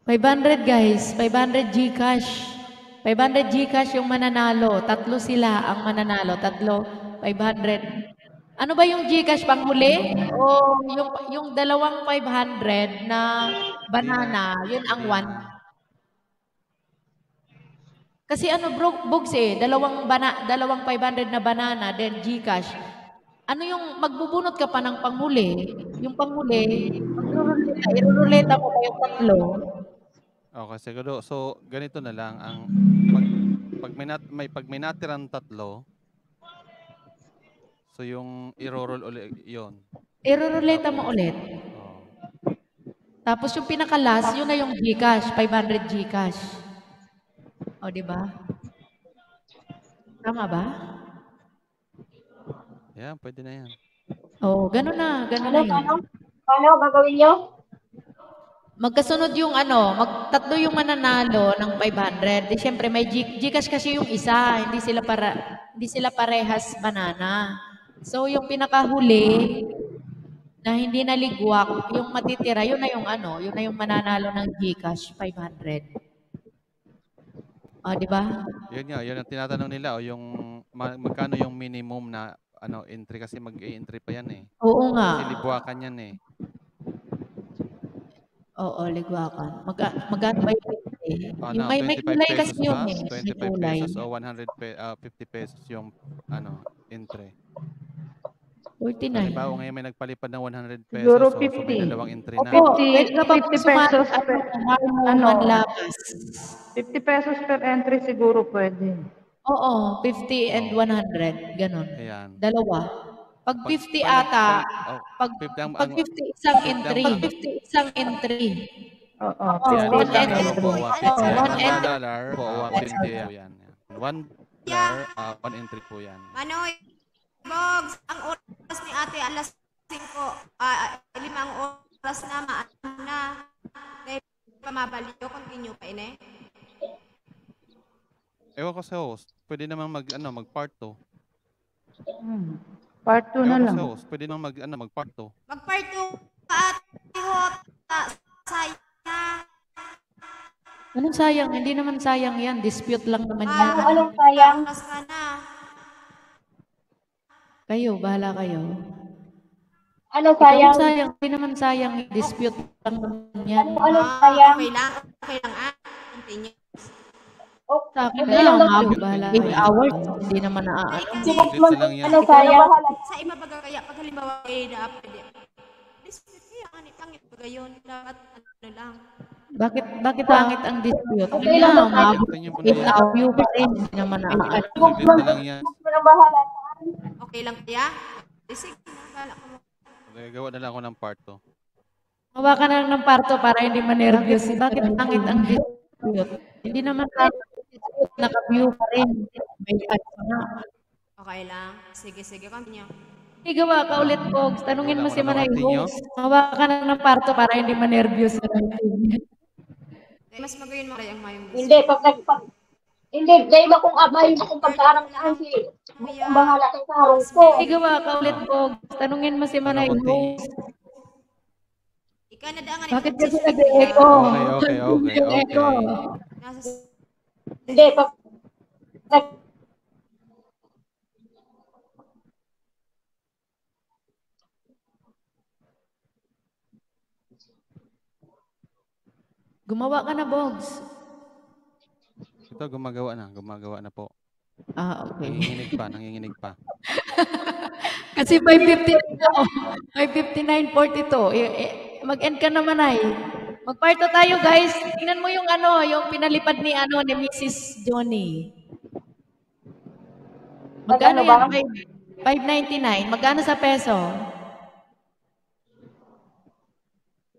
$500 guys, 500 Gcash. 500 Gcash yung mananalo. Tatlo sila ang mananalo. 500. Ano ba yung Gcash panghuli? O yung dalawang 500 na banana, yun ang 1. Kasi Bogs dalawang 500 na banana, then Gcash. Ano yung magbubunot ka pa ng panghuli? Yung panghuli, iruruleta mo pa yung tatlo. Okay, siguro. So, ganito na lang. Pag may natirang tatlo, so yung i-roll ulit yun. Iruruleta mo ulit. Tapos yung pinaka-last, yun na yung Gcash, 500 Gcash. O, di ba? Tama ba? Yeah, pwede na yan. Ganun na yun. Paano gagawin nyo? Magkasunod yung magtatlo yung mananalo ng 500. Di syempre may Gcash kasi yung isa, hindi sila parehas banana. So yung pinakahuli na hindi naligwak, yung matitira, yun na yung mananalo ng Gcash 500. Di ba? Yun ang tinatanong nila yung magkano yung minimum na entry kasi mag-i-entry pa yan eh. Oo nga. Kasi libuwakan yan eh. Oo, ligwakan. Magkano ba yung may kulay kasi yun eh. 25 pesos o 150 pesos yung entry. 49. Halimbawa ngayon may nagpalipad ng 100 pesos. Siguro 50. So may dalawang entry na. 50 pesos per 50 pesos per entry siguro pwede. Oo, 50 and 100. Ganon. Ayan. Dalawa. Pag 50 ata, pag 50 isang entry. 50 isang entry. Oo. $1 entry. $1 po, 150 yan. $1, 1 entry po yan. Manoy, Bogs, ang oras ni ate alas 5, 5 oras na, maano na. Dahil pamabalik ko, continue pa ine. Ewan ko sa host, pwede naman mag-part 2. Part 2 na lang. Ewan ko sa host, pwede naman mag-part 2. Mag-part 2 ka ate hot, sayang. Anong sayang? Hindi naman sayang yan. Dispute lang naman yan. Anong sayang? Kayo, bahala kayo. Ano Ikaw sayang? sayang, hindi naman sayang. Dispute lang naman yan. Ano sayang? Okay lang. Okay lang Continue. Sa akin Okay na, lang umabot naman. 8 hours. Hindi naman naaano. Ulit na lang yan. Ano sayang? Sa ima baga kaya pag halimbawa kayo na pwede. Dispute kaya pangit baga yun. Dapat ano lang. Bakit pangit ang dispute? Okay lang Na, naman. umabot 8 hours pa rin. Hindi naman naaano. Ulit na lang yan. Okay lang kaya? Sige na, bala ko mo. Okay, gawa na lang ako ng part 2. Hawa ka na lang ng parto para hindi ma-nervous. Bakit pangit ang dispute? Hindi naman pangit ang dispute. Naka-view pa rin. May ads pa nga. Okay lang. Sige, continue. Igawa ka ulit, Pogs. Tanungin mo Wala si ko na Manay continue. Pogs. Hawa ka na ng parto para hindi ma-nervous. Mas magayon mo kaya ang mayong gusto. Hindi, hindi, dahil akong abay, akong pagkarang naan si Bukong bahala kay karong ko. Igawa ka ulit, Pogs. Tanungin mo si Manay Pogs. Ika na daangan. Bakit kasi nag-echo? Okay. Echo. Hindi, Gumawa ka na, Pogs. Ito, gumagawa na po. Ah, okay. Nanginginig pa. Kasi 5:59 na ako. 5:59:42. Mag-end ka naman ay. Magparto tayo, guys. Tingnan mo yung yung pinalipad ni ni Mrs. Johnny. Magkano Magkano yan? 5.99. Magkano sa peso?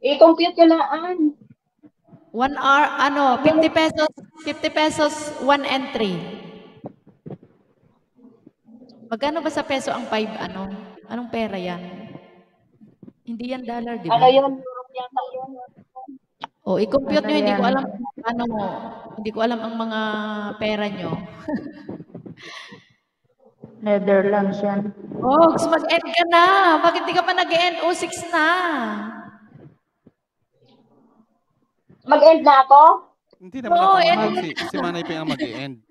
i-compute yun na 1 hour, 50 pesos. 50 pesos, 1 entry. Magkano ba sa peso ang 5, Anong pera yan? Hindi yan dollar, di ba? Ano yun? Europe yata yun. O, i-compute nyo, hindi ko yan? alam, hindi ko alam ang mga pera nyo. Netherlands yan. Pogs, mag-end ka na. Bakit di ka pa nag-end? 6 na. Mag-end na ako? Hindi naman Oo, ako. Si Manay pa ang mag-i-end.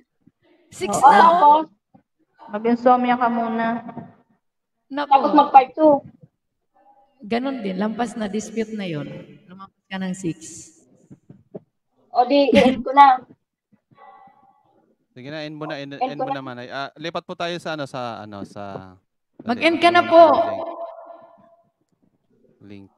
6 Oo, na. tapos, Mag-insomnia ka muna. tapos Nako. mag-part 2. Ganon din. Lampas na dispute na yon. Lumampas ka ng 6. O di, i-end ko na. Sige na, end mo na Manay. Lipat po tayo sa Mag-end ka na po. Link.